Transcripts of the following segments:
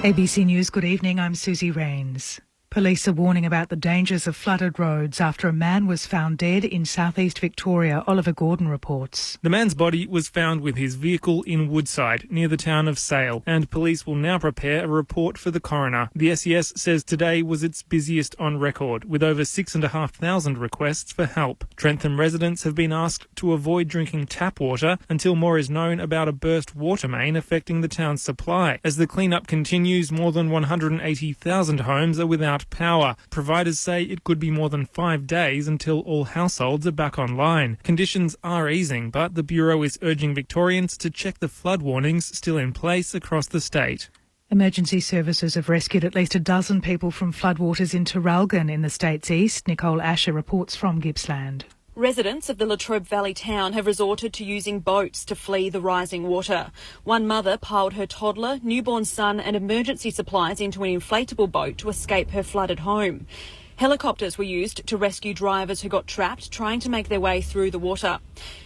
ABC News, good evening, I'm Susie Rains. Police are warning about the dangers of flooded roads after a man was found dead in southeast Victoria, Oliver Gordon reports. The man's body was found with his vehicle in Woodside, near the town of Sale, and police will now prepare a report for the coroner. The SES says today was its busiest on record, with over 6,500 requests for help. Trentham residents have been asked to avoid drinking tap water until more is known about a burst water main affecting the town's supply. As the clean-up continues, more than 180,000 homes are without power. Providers say it could be more than 5 days until all households are back online. Conditions are easing, but the Bureau is urging Victorians to check the flood warnings still in place across the state. Emergency services have rescued at least a dozen people from floodwaters in Traralgon in the state's east. Nicole Asher reports from Gippsland. Residents of the Latrobe Valley town have resorted to using boats to flee the rising water. One mother piled her toddler, newborn son and emergency supplies into an inflatable boat to escape her flooded home. Helicopters were used to rescue drivers who got trapped trying to make their way through the water.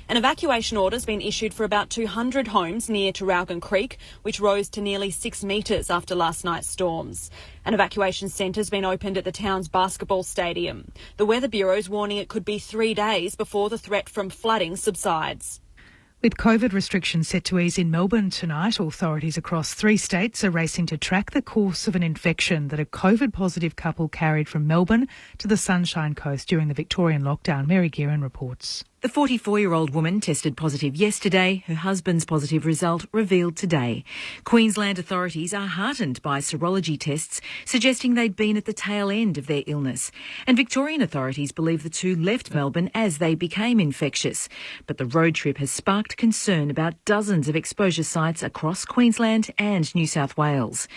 An evacuation order has been issued for about 200 homes near Traralgon Creek, which rose to nearly 6 metres after last night's storms. An evacuation centre has been opened at the town's basketball stadium. The Weather Bureau is warning it could be 3 days before the threat from flooding subsides. With COVID restrictions set to ease in Melbourne tonight, authorities across 3 states are racing to track the course of an infection that a COVID-positive couple carried from Melbourne to the Sunshine Coast during the Victorian lockdown. Mary Guerin reports. The 44-year-old woman tested positive yesterday. Her husband's positive result revealed today. Queensland authorities are heartened by serology tests suggesting they'd been at the tail end of their illness. And Victorian authorities believe the two left Melbourne as they became infectious. But the road trip has sparked concern about dozens of exposure sites across Queensland and New South Wales.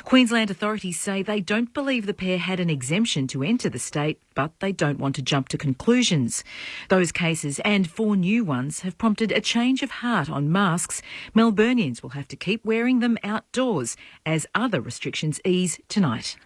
Queensland authorities say they don't believe the pair had an exemption to enter the state, but they don't want to jump to conclusions. Those cases and 4 new ones have prompted a change of heart on masks. Melburnians will have to keep wearing them outdoors as other restrictions ease tonight.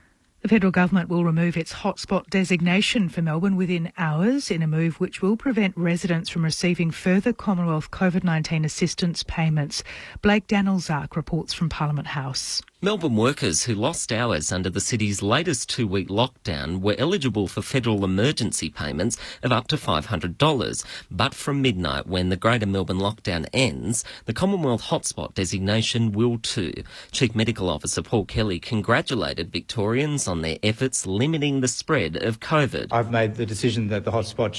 The federal government will remove its hotspot designation for Melbourne within hours in a move which will prevent residents from receiving further Commonwealth COVID-19 assistance payments. Blake Danielzark reports from Parliament House. Melbourne workers who lost hours under the city's latest 2-week lockdown were eligible for federal emergency payments of up to $500. But from midnight, when the Greater Melbourne lockdown ends, the Commonwealth hotspot designation will too. Chief Medical Officer Paul Kelly congratulated Victorians on their efforts limiting the spread of COVID. I've made the decision that the hotspot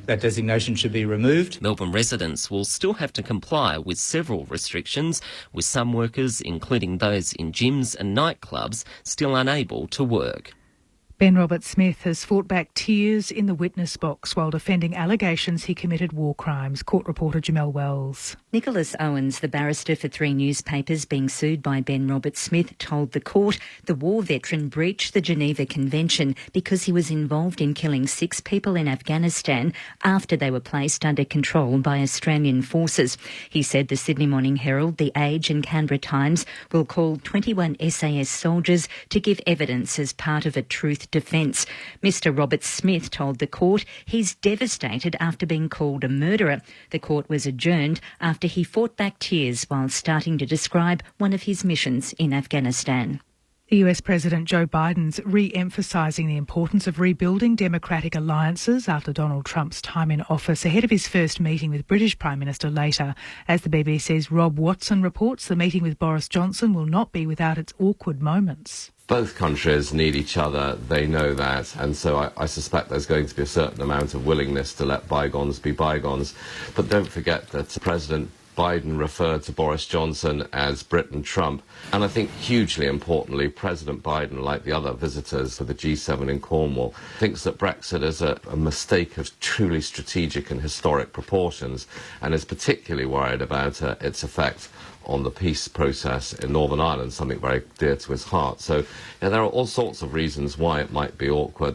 that designation should be removed. Melbourne residents will still have to comply with several restrictions, with some workers, including those in gyms and nightclubs, still unable to work. Ben Roberts-Smith has fought back tears in the witness box while defending allegations he committed war crimes. Court reporter Jamelle Wells. Nicholas Owens, the barrister for 3 newspapers being sued by Ben Roberts-Smith, told the court the war veteran breached the Geneva Convention because he was involved in killing 6 people in Afghanistan after they were placed under control by Australian forces. He said the Sydney Morning Herald, The Age and Canberra Times will call 21 SAS soldiers to give evidence as part of a truth defence. Mr Roberts-Smith told the court he's devastated after being called a murderer. The court was adjourned after he fought back tears while starting to describe one of his missions in Afghanistan. The US President Joe Biden's re-emphasising the importance of rebuilding democratic alliances after Donald Trump's time in office ahead of his first meeting with British Prime Minister later. As the BBC's Rob Watson reports, the meeting with Boris Johnson will not be without its awkward moments. Both countries need each other, they know that, and so I suspect there's going to be a certain amount of willingness to let bygones be bygones. But don't forget that President Biden referred to Boris Johnson as Britain Trump. And I think hugely importantly, President Biden, like the other visitors for the G7 in Cornwall, thinks that Brexit is a mistake of truly strategic and historic proportions and is particularly worried about its effect on the peace process in Northern Ireland, something very dear to his heart. So there are all sorts of reasons why it might be awkward.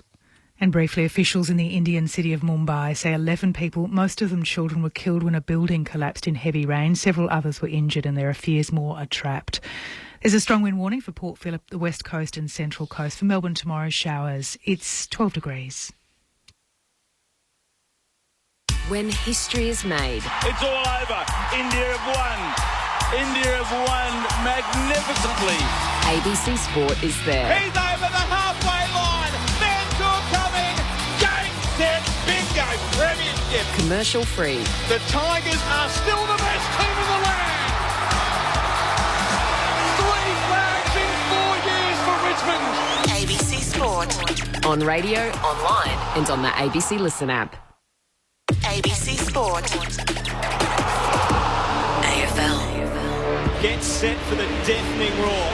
And briefly, officials in the Indian city of Mumbai say 11 people, most of them children, were killed when a building collapsed in heavy rain. Several others were injured and there are fears more are trapped. There's a strong wind warning for Port Phillip, the West Coast and Central Coast. For Melbourne tomorrow, showers. It's 12 degrees. When history is made. It's all over. India have won. India have won magnificently. ABC Sport is there. He's over the halfway line. Mansour coming. Game, set, bingo. Premiership. Commercial free. The Tigers are still the best team in the land. 3 flags in 4 years for Richmond. ABC Sport. On radio, online, and on the ABC Listen app. ABC Sport. AFL. Get set for the deafening roar.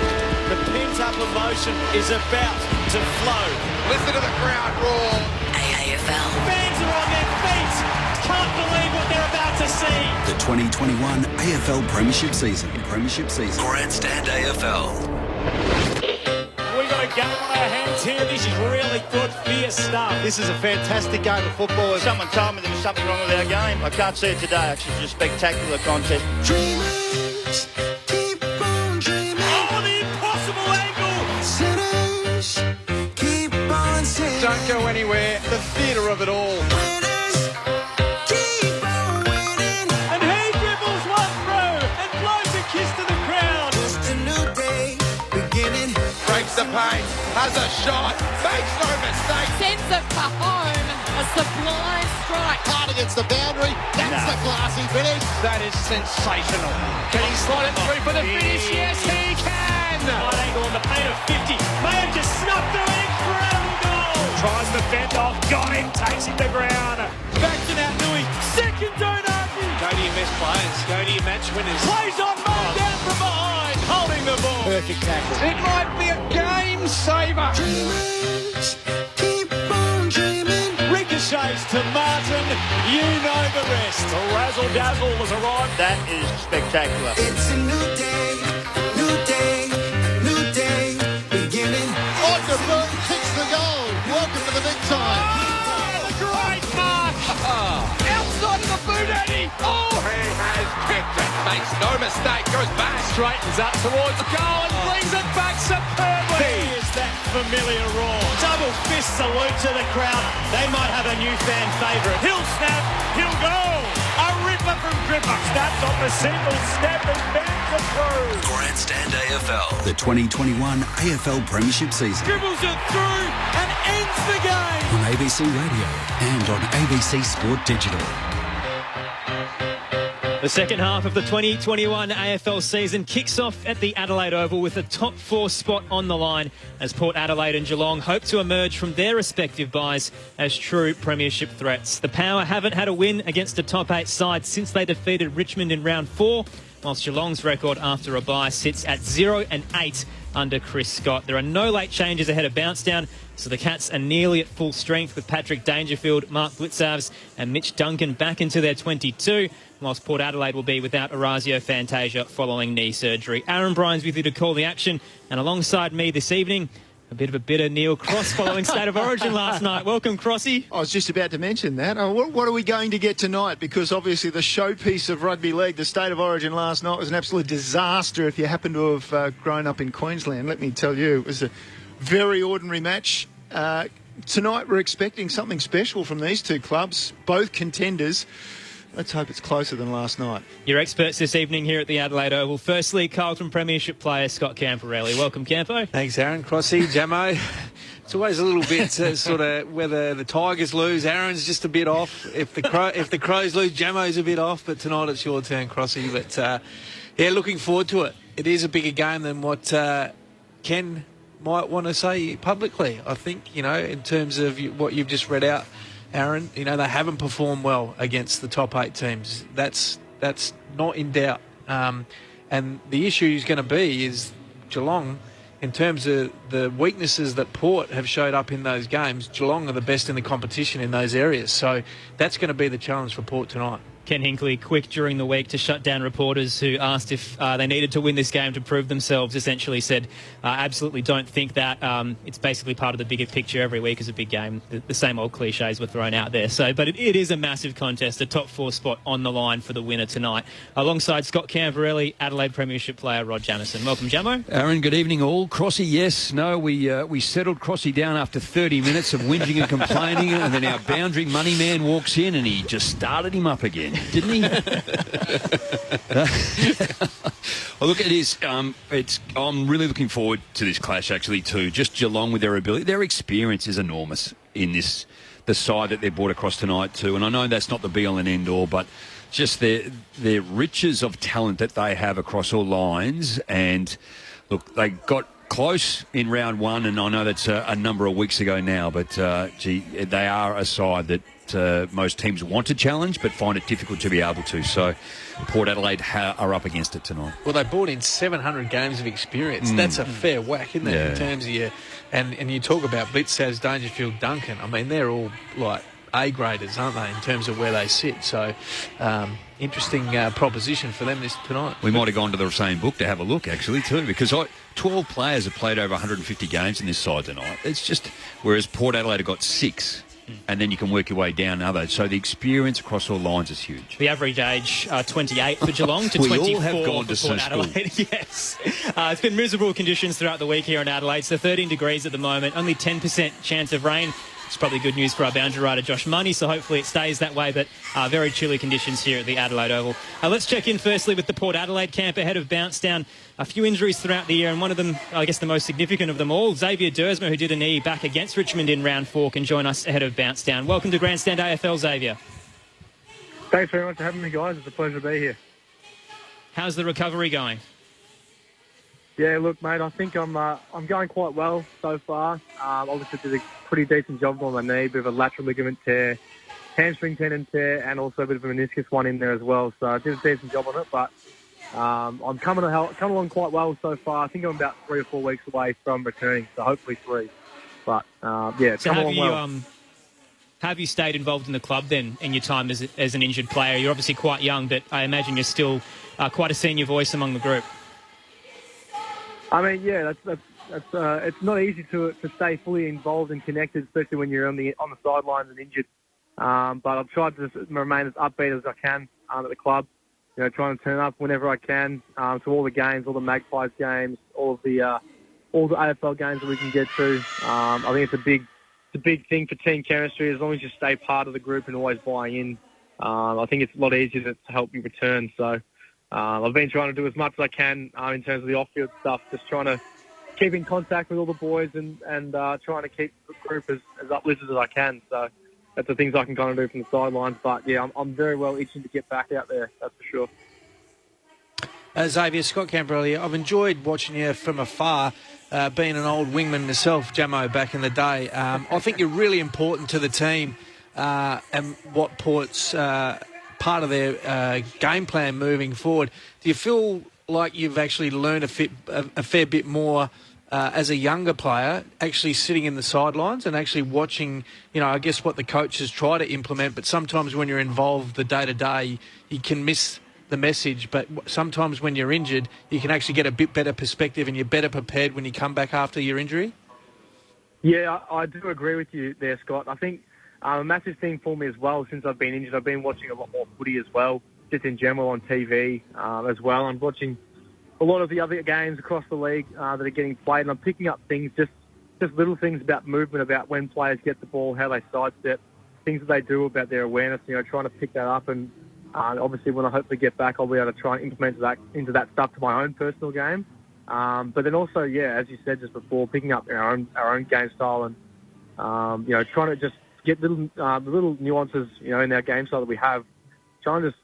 The pent-up emotion is about to flow. Listen to the crowd roar. AFL. Fans are on their feet. Can't believe what they're about to see. The 2021 AFL Premiership Season. Grandstand AFL. We've got a game on our hands here. This is really good, fierce stuff. This is a fantastic game of football. Someone told me there was something wrong with our game. I can't see it today. Actually, it's a spectacular contest. Dreamers, keep on dreaming. Oh, the impossible angle. Sinners, keep on sinning. Don't go anywhere. The theatre of it all. Winners, keep on winning. And he dribbles one through and blows a kiss to the crowd. Just a new day beginning. Breaks the paint. Has a shot. Makes no mistake. Sends it for home. A sublime strike. Hard against the boundary. That's the classy finish. That is sensational. Can he slide it through for the finish? Yes, he can. Wide angle on the paint of 50. May have just snuffed through an incredible goal. Tries the fend off. Got him. Takes him to ground. Back to that Nui. Second don't argue. Go to your best players. Go to your match winners. Plays on man down from behind. Holding the ball. Perfect tackle. It might be a game saver. Dreamers, keep on dreaming. Ricochets to Martin. You know the rest. The razzle dazzle was arrived. That is spectacular. It's a new day, new day, new day beginning. Ortberg kicks the goal. Welcome to the big time. Oh, great mark. Outside of the boot, Eddie. Oh, he has kicked it. Makes no mistake. Goes back. Straightens up towards goal and brings it back superbly. Here's that familiar roar. Double fist salute to the crowd. They might have a new fan favourite. He'll snap. He'll go. A ripper from Gripper. Snaps on the single snap and bangs it through. Grandstand AFL. The 2021 AFL Premiership Season. Dribbles it through and ends the game. On ABC Radio and on ABC Sport Digital. The second half of the 2021 AFL season kicks off at the Adelaide Oval with a top 4 spot on the line as Port Adelaide and Geelong hope to emerge from their respective byes as true premiership threats. The Power haven't had a win against a top 8 side since they defeated Richmond in round 4, whilst Geelong's record after a bye sits at 0-8 under Chris Scott. There are no late changes ahead of bounce down, so the Cats are nearly at full strength with Patrick Dangerfield, Mark Blitzavs and Mitch Duncan back into their 22, whilst Port Adelaide will be without Orazio Fantasia following knee surgery. Aaron Bryan's with you to call the action, and alongside me this evening, a bit of a bitter Neil Cross following State of Origin last night. Welcome, Crossy. I was just about to mention that. What are we going to get tonight? Because obviously the showpiece of rugby league, the State of Origin last night, was an absolute disaster if you happen to have grown up in Queensland. Let me tell you, it was a very ordinary match. Tonight we're expecting something special from these two clubs, both contenders. Let's hope it's closer than last night. Your experts this evening here at the Adelaide Oval. Firstly, Carlton Premiership player Scott Camporelli. Welcome, Campo. Thanks, Aaron. Crossy, Jamo. It's always a little bit sort of whether the Tigers lose, Aaron's just a bit off. If the Crows lose, Jamo's a bit off. But tonight it's your turn, Crossy. But yeah, looking forward to it. It is a bigger game than what Ken might want to say publicly. I think, in terms of what you've just read out, Aaron, they haven't performed well against the top 8 teams. That's not in doubt. And the issue is going to be is Geelong, in terms of the weaknesses that Port have showed up in those games, Geelong are the best in the competition in those areas. So that's going to be the challenge for Port tonight. Ken Hinkley, quick during the week to shut down reporters who asked if they needed to win this game to prove themselves, essentially said, absolutely don't think that. It's basically part of the bigger picture. Every week is a big game. The same old cliches were thrown out there. But it is a massive contest, a top 4 spot on the line for the winner tonight. Alongside Scott Camporelli, Adelaide Premiership player Rod Jamieson. Welcome, Jamo. Aaron, good evening all. Crossy, yes, no, we settled Crossy down after 30 minutes of whinging and complaining, and then our boundary money man walks in and he just started him up again. didn't he? Well, look, it is. I'm really looking forward to this clash, actually, too. Just Geelong with their ability. Their experience is enormous in this, the side that they've brought across tonight, too. And I know that's not the be-all and end-all, but just their riches of talent that they have across all lines. And, look, they got close in round one, and I know that's a number of weeks ago now, but, they are a side that most teams want to challenge but find it difficult to be able to. So Port Adelaide are up against it tonight. Well, they brought in 700 games of experience. That's a fair whack, isn't it, in terms of your... And you talk about Blitzaz, Dangerfield, Duncan. I mean, they're all, like, A-graders, aren't they, in terms of where they sit. So, interesting proposition for them tonight. We might have gone to the same book to have a look, actually, too, because 12 players have played over 150 games in this side tonight. It's just... Whereas Port Adelaide have got 6... and then you can work your way down others. So the experience across all lines is huge. The average age, 28 for Geelong to 24 all have gone to for Port Adelaide. Yes. It's been miserable conditions throughout the week here in Adelaide. So 13 degrees at the moment, only 10% chance of rain. It's probably good news for our boundary rider, Josh Money, so hopefully it stays that way, but very chilly conditions here at the Adelaide Oval. Let's check in firstly with the Port Adelaide camp ahead of Bounce Down. A few injuries throughout the year, and one of them, I guess the most significant of them all, Xavier Dursman, who did a knee back against Richmond in round 4, can join us ahead of Bounce Down. Welcome to Grandstand AFL, Xavier. Thanks very much for having me, guys. It's a pleasure to be here. How's the recovery going? Yeah, look, mate, I think I'm going quite well so far. Obviously did a pretty decent job on my knee, bit of a lateral ligament tear, hamstring tendon tear, and also a bit of a meniscus one in there as well. So I did a decent job on it, but I'm coming along quite well so far. I think I'm about 3 or 4 weeks away from returning, so hopefully 3. But, yeah, it's coming along well. Have you stayed involved in the club then in your time as an injured player? You're obviously quite young, but I imagine you're still quite a senior voice among the group. I mean, yeah, it's not easy to stay fully involved and connected, especially when you're on the sidelines and injured. But I've tried to remain as upbeat as I can at the club. You know, trying to turn up whenever I can to all the games, all the Magpies games, all the AFL games that we can get to. I think it's a big thing for team chemistry. As long as you stay part of the group and always buy in, I think it's a lot easier to help you return. So. I've been trying to do as much as I can in terms of the off-field stuff, just trying to keep in contact with all the boys and trying to keep the group as uplifted as I can. So that's the things I can kind of do from the sidelines. But, yeah, I'm very well itching to get back out there, that's for sure. Xavier, Scott Campbell here. I've enjoyed watching you from afar, being an old wingman myself, Jamo, back in the day. I think you're really important to the team and what Port's... part of their game plan moving forward. Do you feel like you've actually learned a fair bit more as a younger player, actually sitting in the sidelines and actually watching, I guess what the coaches try to implement, but sometimes when you're involved the day-to-day, you can miss the message, but sometimes when you're injured, you can actually get a bit better perspective and you're better prepared when you come back after your injury? Yeah, I do agree with you there, Scott. I think a massive thing for me as well, since I've been injured, I've been watching a lot more footy as well, just in general on TV as well. I'm watching a lot of the other games across the league that are getting played, and I'm picking up things, just little things about movement, about when players get the ball, how they sidestep, things that they do about their awareness, trying to pick that up. And obviously when I hopefully get back, I'll be able to try and implement that into that stuff to my own personal game. But then also, yeah, as you said just before, picking up our own game style and, trying to just get little nuances, in our game style that we have, trying to just,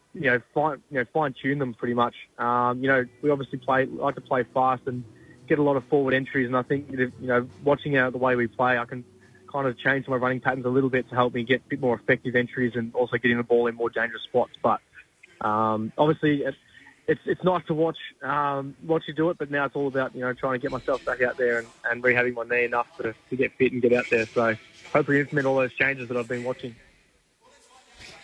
fine tune them pretty much. We obviously like to play fast and get a lot of forward entries, and I think, watching the way we play, I can kind of change my running patterns a little bit to help me get a bit more effective entries and also getting the ball in more dangerous spots. But obviously, it's nice to watch you do it, but now it's all about trying to get myself back out there and rehabbing my knee enough to get fit and get out there. So hopefully implement all those changes that I've been watching.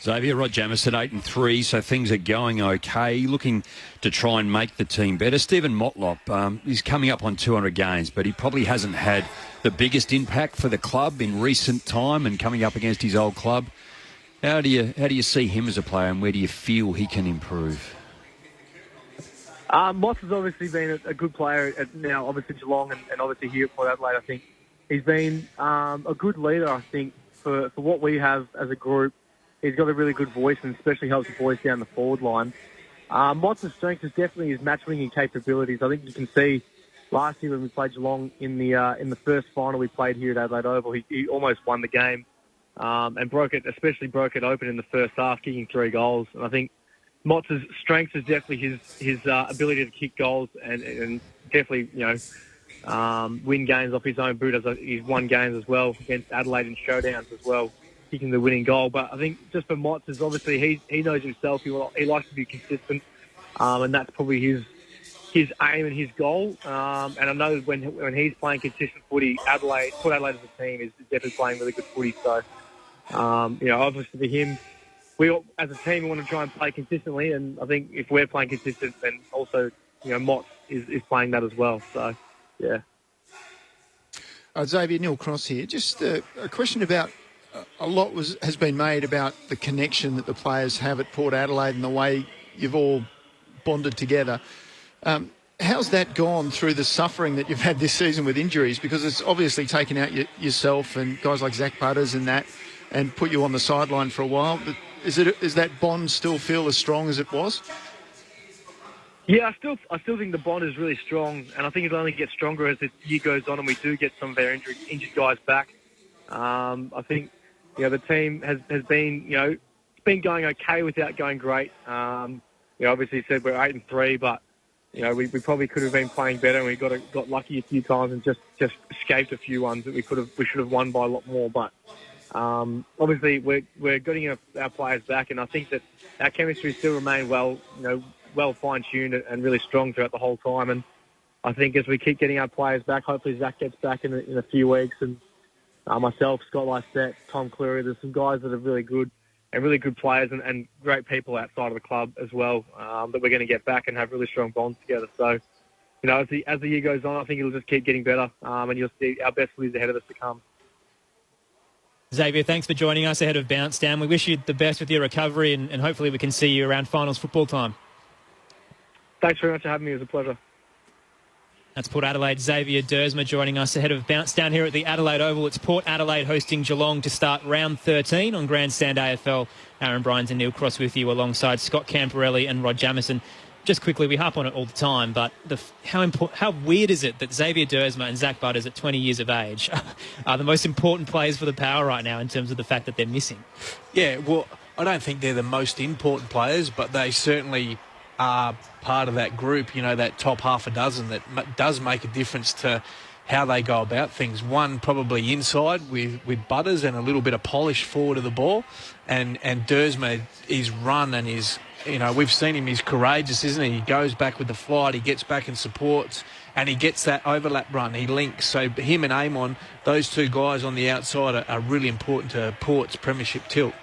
Xavier, Rod Jamison 8-3, so things are going okay. Looking to try and make the team better. Stephen Motlop, he's coming up on 200 games, but he probably hasn't had the biggest impact for the club in recent time and coming up against his old club. How do you see him as a player, and where do you feel he can improve? Moss has obviously been a good player at now, obviously Geelong and obviously here at Port Adelaide. I think he's been a good leader, I think, for what we have as a group. he's got a really good voice and especially helps the boys down the forward line. Mott's strength is definitely his match-winning capabilities. I think you can see last year when we played Geelong in the first final we played here at Adelaide Oval, he almost won the game and broke it open in the first half, kicking 3 goals. And I think Mott's strength is definitely his ability to kick goals and definitely, win games off his own boot. He's won games as well against Adelaide in showdowns as well, kicking the winning goal. But I think just for Mott's is obviously he knows himself. He likes to be consistent, and that's probably his aim and his goal. And I know when he's playing consistent footy, Port Adelaide as a team is definitely playing really good footy. So, obviously for him, we all, as a team, we want to try and play consistently. And I think if we're playing consistent, then also, Mott is playing that as well. So, yeah. Xavier, Neil Cross here. Just a question about a lot has been made about the connection that the players have at Port Adelaide and the way you've all bonded together. How's that gone through the suffering that you've had this season with injuries? Because it's obviously taken out yourself and guys like Zach Butters and put you on the sideline for a while. But is that bond still feel as strong as it was? Yeah, I still think the bond is really strong, and I think it'll only get stronger as the year goes on and we do get some of our injured guys back. I think the team has been it's been going okay without going great. Obviously said we're 8-3, but we probably could have been playing better, and we got lucky a few times and just escaped a few ones that we should have won by a lot more. But obviously we're getting our players back, and I think that our chemistry still remain well fine-tuned and really strong throughout the whole time. And I think as we keep getting our players back, hopefully Zach gets back in a few weeks, and myself, Scott Lysette, Tom Cleary, there's some guys that are really good and really good players and great people outside of the club as well that we're going to get back and have really strong bonds together. So, as the year goes on, I think it'll just keep getting better, and you'll see our best footies ahead of us to come. Xavier, thanks for joining us ahead of Bounce Down. We wish you the best with your recovery, and hopefully we can see you around finals football time. Thanks very much for having me. It was a pleasure. That's Port Adelaide Xavier Dursman joining us ahead of Bounce Down here at the Adelaide Oval. It's Port Adelaide hosting Geelong to start round 13 on Grandstand AFL. Aaron Bryans and Neil Cross with you alongside Scott Camporelli and Rod Jamieson. Just quickly, we harp on it all the time, but how weird is it that Xavier Dursman and Zach Butters at 20 years of age are the most important players for the Power right now in terms of the fact that they're missing? Yeah, well, I don't think they're the most important players, but they certainly are part of that group, that top half a dozen that does make a difference to how they go about things. One probably inside with Butters and a little bit of polish forward of the ball, and Dursman, his run and his, we've seen him, he's courageous, isn't he? He goes back with the flight, he gets back and supports, and he gets that overlap run, he links. So him and Amon, those two guys on the outside are really important to Port's premiership tilt.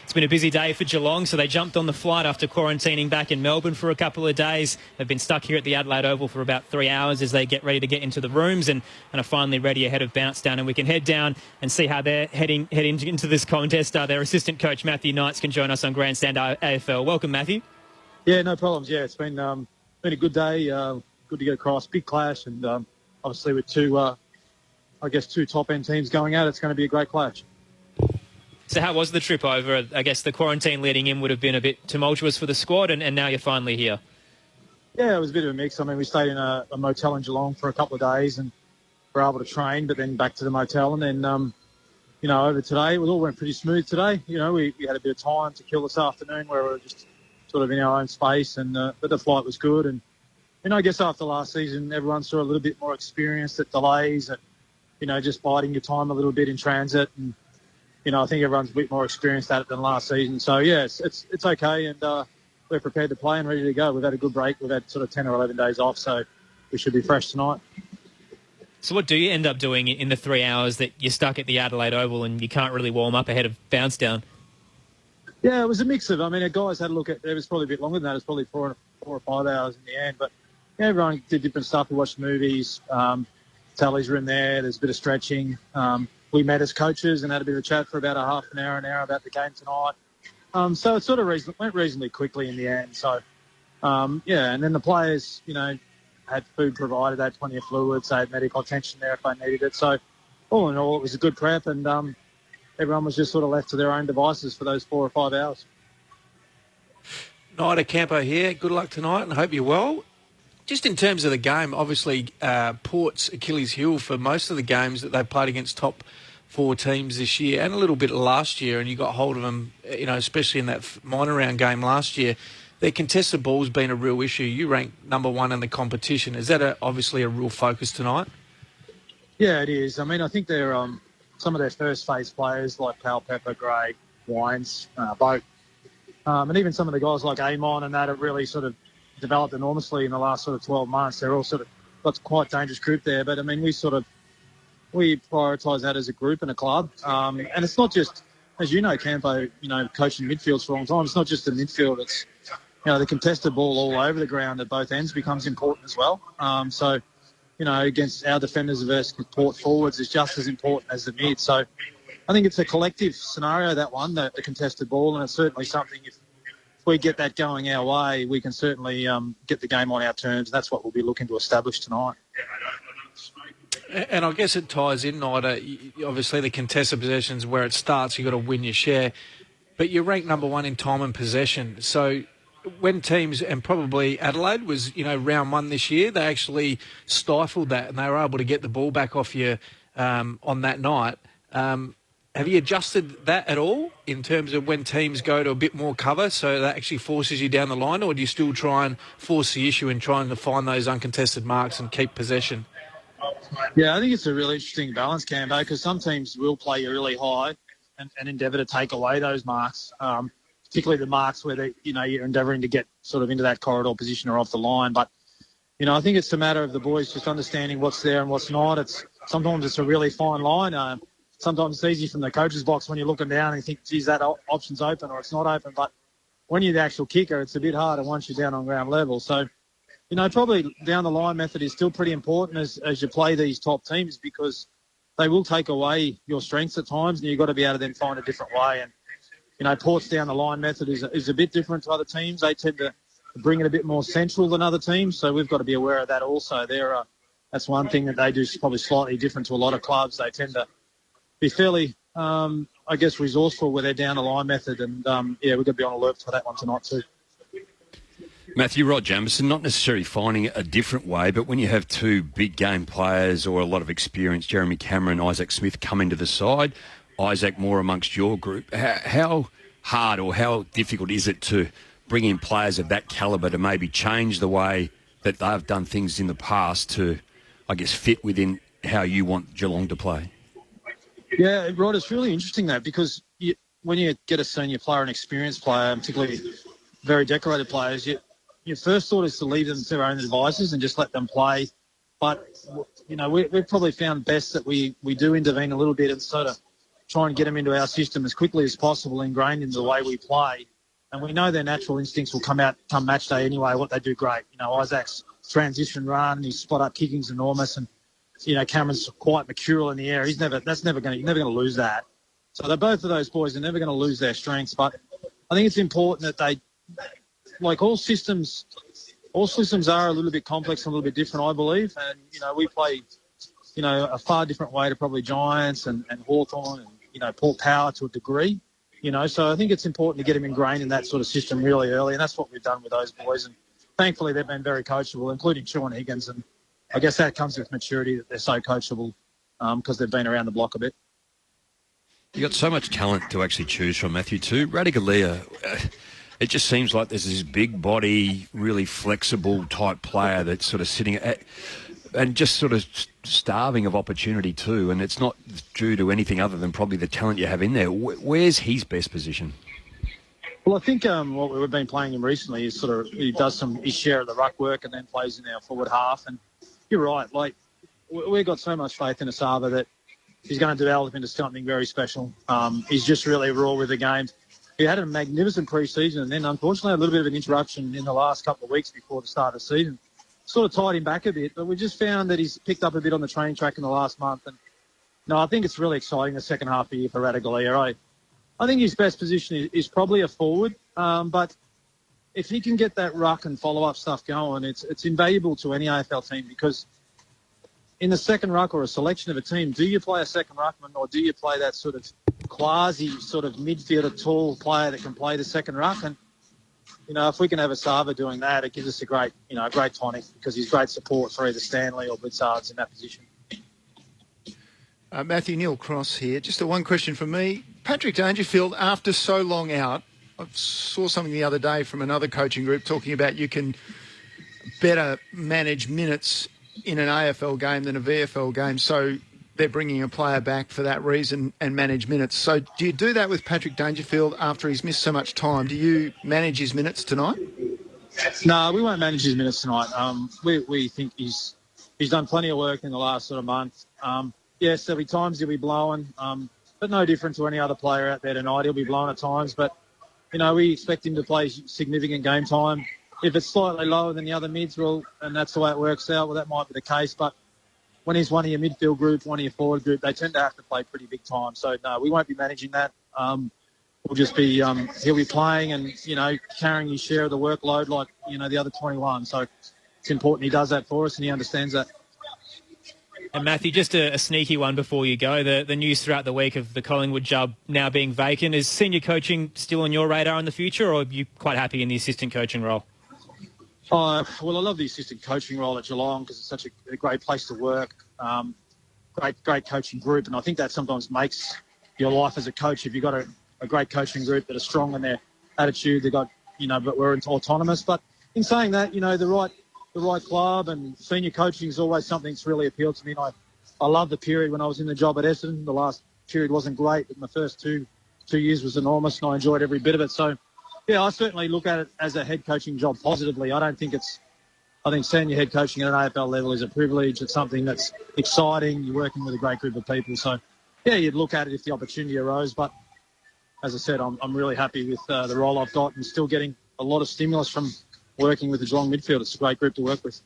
It's been a busy day for Geelong, so they jumped on the flight after quarantining back in Melbourne for a couple of days. They've been stuck here at the Adelaide Oval for about 3 hours as they get ready to get into the rooms and are finally ready ahead of Bounce Down. And we can head down and see how they're heading into this contest. Their assistant coach, Matthew Knights, can join us on Grandstand AFL. Welcome, Matthew. Yeah, no problems. Yeah, it's been a good day. Good to get across. Big clash, and obviously with two top-end teams going at it, it's going to be a great clash. So how was the trip over? I guess the quarantine leading in would have been a bit tumultuous for the squad, and now you're finally here. Yeah, it was a bit of a mix. I mean, we stayed in a motel in Geelong for a couple of days and were able to train, but then back to the motel. And then, over today, it all went pretty smooth today. We had a bit of time to kill this afternoon where we were just sort of in our own space, but the flight was good. And I guess after last season, everyone's sort of a little bit more experienced at delays and, just biding your time a little bit in transit. And, I think everyone's a bit more experienced at it than last season. So, yeah, it's okay, and we're prepared to play and ready to go. We've had a good break. We've had sort of 10 or 11 days off, so we should be fresh tonight. So what do you end up doing in the 3 hours that you're stuck at the Adelaide Oval and you can't really warm up ahead of Bounce Down? Yeah, it was a mix of, the guys had a look at, it was probably a bit longer than that. It was probably 4 or 5 hours in the end. But everyone did different stuff. We watched movies. Tallies were in there. There's a bit of stretching. We met as coaches and had a bit of a chat for about an hour about the game tonight. So it sort of went reasonably quickly in the end. So, and then the players, had food provided, they had plenty of fluids, they had medical attention there if they needed it. So all in all, it was a good prep, and everyone was just sort of left to their own devices for those 4 or 5 hours. Nida Campo here. Good luck tonight and hope you're well. Just in terms of the game, obviously Port's Achilles heel for most of the games that they've played against top 4 teams this year and a little bit last year, and you got hold of them, especially in that minor round game last year. Their contested ball's been a real issue. You rank number 1 in the competition. Is that obviously a real focus tonight? Yeah, it is. I mean, I think they're some of their first phase players like Pal, Pepper, Gray, Wines, Boat, and even some of the guys like Amon and that have really sort of developed enormously in the last sort of 12 months. They're all sort of got quite a dangerous group there. But, I mean, we prioritise that as a group and a club. And it's not just, as you know, Campo, coaching midfields for a long time, it's not just the midfield. It's, the contested ball all over the ground at both ends becomes important as well. So, against our defenders versus Port forwards is just as important as the mid. So I think it's a collective scenario, that one, the contested ball, and it's certainly something if we get that going our way, we can certainly get the game on our terms. That's what we'll be looking to establish tonight. And I guess it ties in, Nida. Obviously, the contested possessions where it starts, you've got to win your share. But you're ranked number 1 in time and possession. So when teams, and probably Adelaide was, round 1 this year, they actually stifled that and they were able to get the ball back off you on that night. Have you adjusted that at all in terms of when teams go to a bit more cover so that actually forces you down the line, or do you still try and force the issue in trying to find those uncontested marks and keep possession? Yeah, I think it's a really interesting balance, Cambo, because some teams will play you really high and endeavour to take away those marks, particularly the marks where you're endeavouring to get sort of into that corridor position or off the line. But, I think it's a matter of the boys just understanding what's there and what's not. Sometimes it's a really fine line. Sometimes it's easy from the coach's box when you're looking down and you think, geez, that option's open or it's not open. But when you're the actual kicker, it's a bit harder once you're down on ground level. So, probably down the line method is still pretty important as you play these top teams, because they will take away your strengths at times and you've got to be able to then find a different way. And, Port's down the line method is a bit different to other teams. They tend to bring it a bit more central than other teams. So we've got to be aware of that also. That's one thing that they do is probably slightly different to a lot of clubs. They tend to be fairly, resourceful with their down the line method. And, we've got to be on alert for that one tonight too. Matthew, Rod Jamieson, not necessarily finding a different way, but when you have 2 big game players or a lot of experience, Jeremy Cameron, Isaac Smith, come into the side, Isaac more amongst your group, how hard or how difficult is it to bring in players of that calibre to maybe change the way that they've done things in the past to, I guess, fit within how you want Geelong to play? Yeah, Rod, it's really interesting that because when you get a senior player, an experienced player, particularly very decorated players, your first thought is to leave them to their own devices and just let them play. But, we've probably found best that we do intervene a little bit and sort of try and get them into our system as quickly as possible, ingrained into the way we play. And we know their natural instincts will come out come match day anyway, what they do great. Isaac's transition run, his spot-up kicking's enormous, and, Cameron's quite mercurial in the air. You're never going to lose that. So both of those boys are never going to lose their strengths. But I think it's important that like all systems are a little bit complex and a little bit different, I believe. And, we play, a far different way to probably Giants and Hawthorn and, Port Power to a degree. So I think it's important to get them ingrained in that sort of system really early. And that's what we've done with those boys. And thankfully they've been very coachable, including Sean Higgins. And I guess that comes with maturity, that they're so coachable because they've been around the block a bit. You've got so much talent to actually choose from, Matthew, too. Radigalia, it just seems like there's this big body, really flexible type player that's sort of sitting and just sort of starving of opportunity too. And it's not due to anything other than probably the talent you have in there. Where's his best position? Well, I think what we've been playing him recently is sort of he does his share of the ruck work and then plays in our forward half. And you're right, like we've got so much faith in Asava that he's going to develop into something very special. He's just really raw with the game. He had a magnificent pre-season and then unfortunately a little bit of an interruption in the last couple of weeks before the start of the season. Sort of tied him back a bit, but we just found that he's picked up a bit on the training track in the last month. And no, I think it's really exciting the second half of the year for Radigalia. I think his best position is probably a forward, but if he can get that ruck and follow-up stuff going, it's invaluable to any AFL team because in the second ruck or a selection of a team, do you play a second ruckman or do you play that sort of quasi sort of midfielder, tall player that can play the second ruck. And, you know, if we can have Asava doing that, it gives us a great tonic because he's great support for either Stanley or Blitzards in that position. Matthew, Neil Cross here. Just one question from me. Patrick Dangerfield, after so long out, I saw something the other day from another coaching group talking about you can better manage minutes in an AFL game than a VFL game. So they're bringing a player back for that reason and manage minutes. So do you do that with Patrick Dangerfield after he's missed so much time? Do you manage his minutes tonight? No, we won't manage his minutes tonight. We think he's done plenty of work in the last sort of month. Yes, there'll be times he'll be blowing, but no different to any other player out there tonight. He'll be blowing at times, but, you know, we expect him to play significant game time. If it's slightly lower than the other mids, well, and that's the way it works out, well, that might be the case. But when he's one of your midfield group, one of your forward group, they tend to have to play pretty big time. So, no, we won't be managing that. We'll just be, he'll be playing and, you know, carrying his share of the workload like, you know, the other 21. So it's important he does that for us and he understands that. And Matthew, just a sneaky one before you go. The news throughout the week of the Collingwood job now being vacant. Is senior coaching still on your radar in the future, or are you quite happy in the assistant coaching role? Well, I love the assistant coaching role at Geelong because it's such a great place to work, great coaching group. And I think that sometimes makes your life as a coach. If you've got a great coaching group that are strong in their attitude, they've got, you know, but we're autonomous. But in saying that, you know, the right club and senior coaching is always something that's really appealed to me. And I love the period when I was in the job at Essendon. The last period wasn't great, but my first two years was enormous and I enjoyed every bit of it. So, yeah, I certainly look at it as a head coaching job positively. I think senior head coaching at an AFL level is a privilege. It's something that's exciting. You're working with a great group of people. So, yeah, you'd look at it if the opportunity arose. But as I said, I'm really happy with the role I've got and still getting a lot of stimulus from working with the Geelong midfield. It's a great group to work with.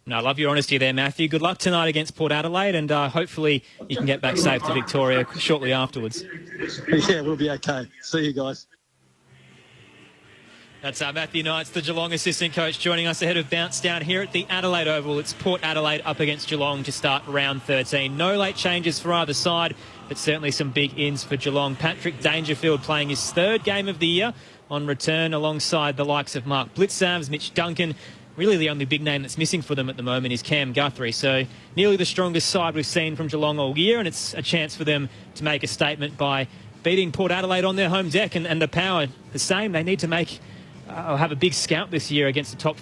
No, I love your honesty there, Matthew. Good luck tonight against Port Adelaide, and hopefully you can get back safe to Victoria shortly afterwards. Yeah, we'll be okay. See you guys. That's Matthew Knights, the Geelong assistant coach, joining us ahead of bounce down here at the Adelaide Oval. It's Port Adelaide up against Geelong to start round 13. No late changes for either side, but certainly some big ins for Geelong. Patrick Dangerfield playing his third game of the year on return alongside the likes of Mark Blitzards, Mitch Duncan. Really the only big name that's missing for them at the moment is Cam Guthrie. So nearly the strongest side we've seen from Geelong all year, and it's a chance for them to make a statement by beating Port Adelaide on their home deck, and the Power the same. They need to make have a big scout this year against the top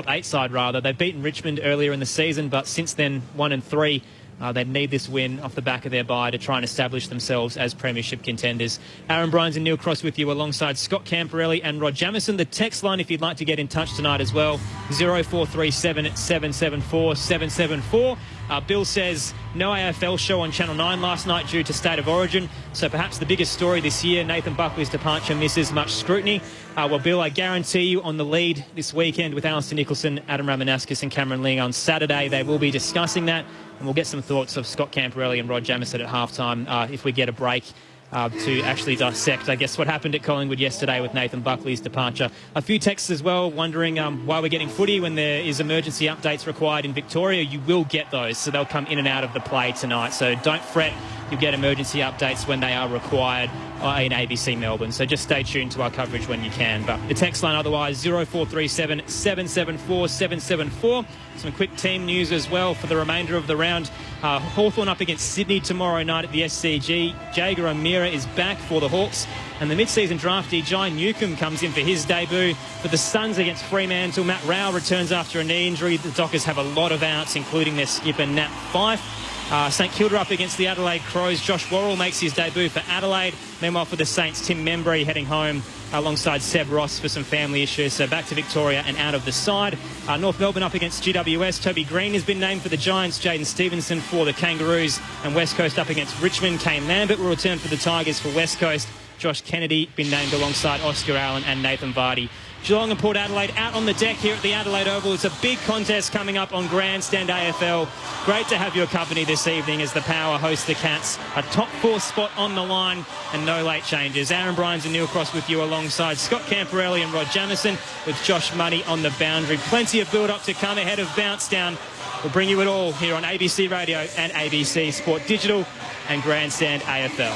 8 side rather. They've beaten Richmond earlier in the season, but since then 1-3. They need this win off the back of their bye to try and establish themselves as premiership contenders. Aaron Bryans and Neil Cross with you alongside Scott Camporelli and Rod Jamieson. The text line, if you'd like to get in touch tonight as well, 0437 774 774. Bill says, no AFL show on Channel 9 last night due to State of Origin. So perhaps the biggest story this year, Nathan Buckley's departure misses much scrutiny. Well, Bill, I guarantee you on the lead this weekend with Alistair Nicholson, Adam Ramanauskas and Cameron Ling on Saturday, they will be discussing that. And we'll get some thoughts of Scott Camporelli and Rod Jamieson at halftime if we get a break to actually dissect, I guess, what happened at Collingwood yesterday with Nathan Buckley's departure. A few texts as well wondering why we're getting footy when there is emergency updates required in Victoria. You will get those, so they'll come in and out of the play tonight. So don't fret. You'll get emergency updates when they are required in ABC Melbourne. So just stay tuned to our coverage when you can. But the text line otherwise, 0437 774 774. Some quick team news as well for the remainder of the round. Hawthorn up against Sydney tomorrow night at the SCG. Jager O'Meara is back for the Hawks. And the mid-season draftee, Jai Newcomb, comes in for his debut for the Suns against Fremantle. Matt Rowell returns after a knee injury. The Dockers have a lot of outs, including their skipper, Nat Fyfe. St Kilda up against the Adelaide Crows. Josh Worrell makes his debut for Adelaide. Meanwhile, for the Saints, Tim Membry heading home alongside Seb Ross for some family issues. So back to Victoria and out of the side. North Melbourne up against GWS. Toby Green has been named for the Giants. Jaden Stevenson for the Kangaroos. And West Coast up against Richmond. Kane Lambert will return for the Tigers for West Coast. Josh Kennedy been named alongside Oscar Allen and Nathan Vardy. Geelong and Port Adelaide out on the deck here at the Adelaide Oval. It's a big contest coming up on Grandstand AFL. Great to have your company this evening as the Power host the Cats. A top 4 spot on the line and no late changes. Aaron Bryans and Neil Cross with you alongside Scott Camporelli and Rod Jamieson with Josh Muddy on the boundary. Plenty of build-up to come ahead of bounce down We'll bring you it all here on ABC Radio and ABC Sport Digital and Grandstand AFL.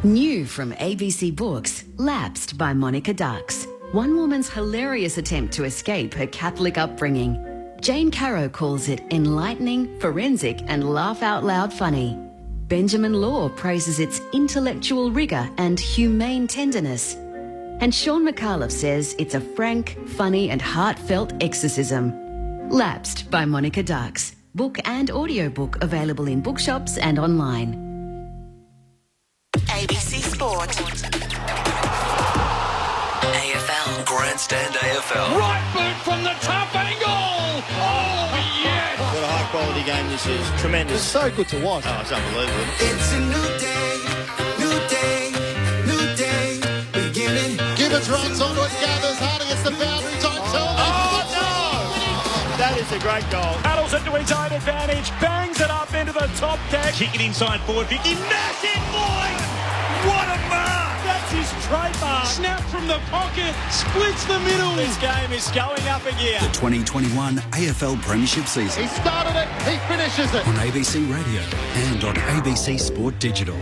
New from ABC Books, Lapsed by Monica Dux. One woman's hilarious attempt to escape her Catholic upbringing. Jane Caro calls it enlightening, forensic and laugh-out-loud funny. Benjamin Law praises its intellectual rigour and humane tenderness. And Sean McAuliffe says it's a frank, funny and heartfelt exorcism. Lapsed by Monica Dux. Book and audiobook available in bookshops and online. ABC Sport. AFL. Grandstand AFL. Right boot from the top angle. Oh, yes. What a high-quality game this is. Tremendous. It's so good to watch. Oh, it's unbelievable. It's a new day, new day, new day, beginning. Gibbons runs onto it, gathers hard against the boundary. That is a great goal. Paddles it to his own advantage, bangs it up into the top deck. Kick it inside forward 50. Massive line! What a mark! That's his trademark. Snap from the pocket, splits the middle. This game is going up a gear. The 2021 AFL Premiership season. He started it, he finishes it. On ABC Radio and on ABC Sport Digital.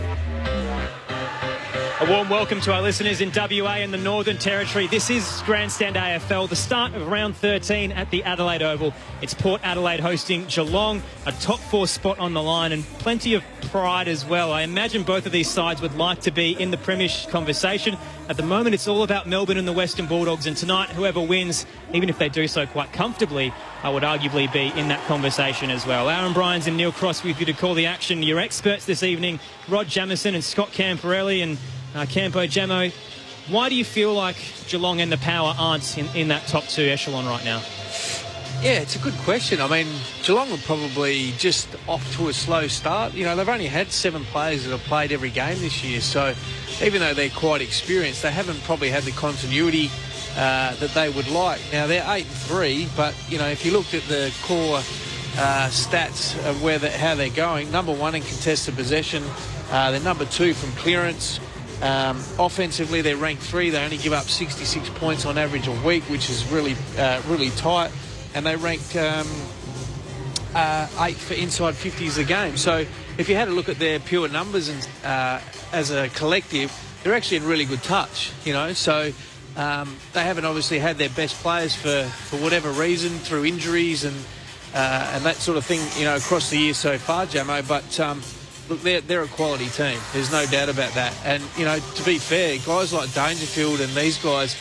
A warm welcome to our listeners in WA and the Northern Territory. This is Grandstand AFL, the start of round 13 at the Adelaide Oval. It's Port Adelaide hosting Geelong, a top 4 spot on the line and plenty of pride as well. I imagine both of these sides would like to be in the Premiership conversation. At the moment, it's all about Melbourne and the Western Bulldogs, and tonight, whoever wins, even if they do so quite comfortably, would arguably be in that conversation as well. Aaron Bryans and Neil Cross with you to call the action. Your experts this evening, Rod Jamieson and Scott Camporelli, and Campo Jamo, why do you feel like Geelong and the Power aren't in that top 2 echelon right now? Yeah, it's a good question. I mean, Geelong are probably just off to a slow start. You know, they've only had 7 players that have played every game this year, so even though they're quite experienced, they haven't probably had the continuity that they would like. Now, they're 8-3, but, you know, if you looked at the core stats of how they're going, number 1 in contested possession, they're number 2 from clearance. Offensively, they're ranked 3. They only give up 66 points on average a week, which is really tight. And they rank 8 for inside 50s a game. So if you had a look at their pure numbers and as a collective, they're actually in really good touch, you know. So they haven't obviously had their best players for whatever reason, through injuries and that sort of thing, you know, across the year so far, Jamo. But look, they're a quality team. There's no doubt about that. And, you know, to be fair, guys like Dangerfield and these guys,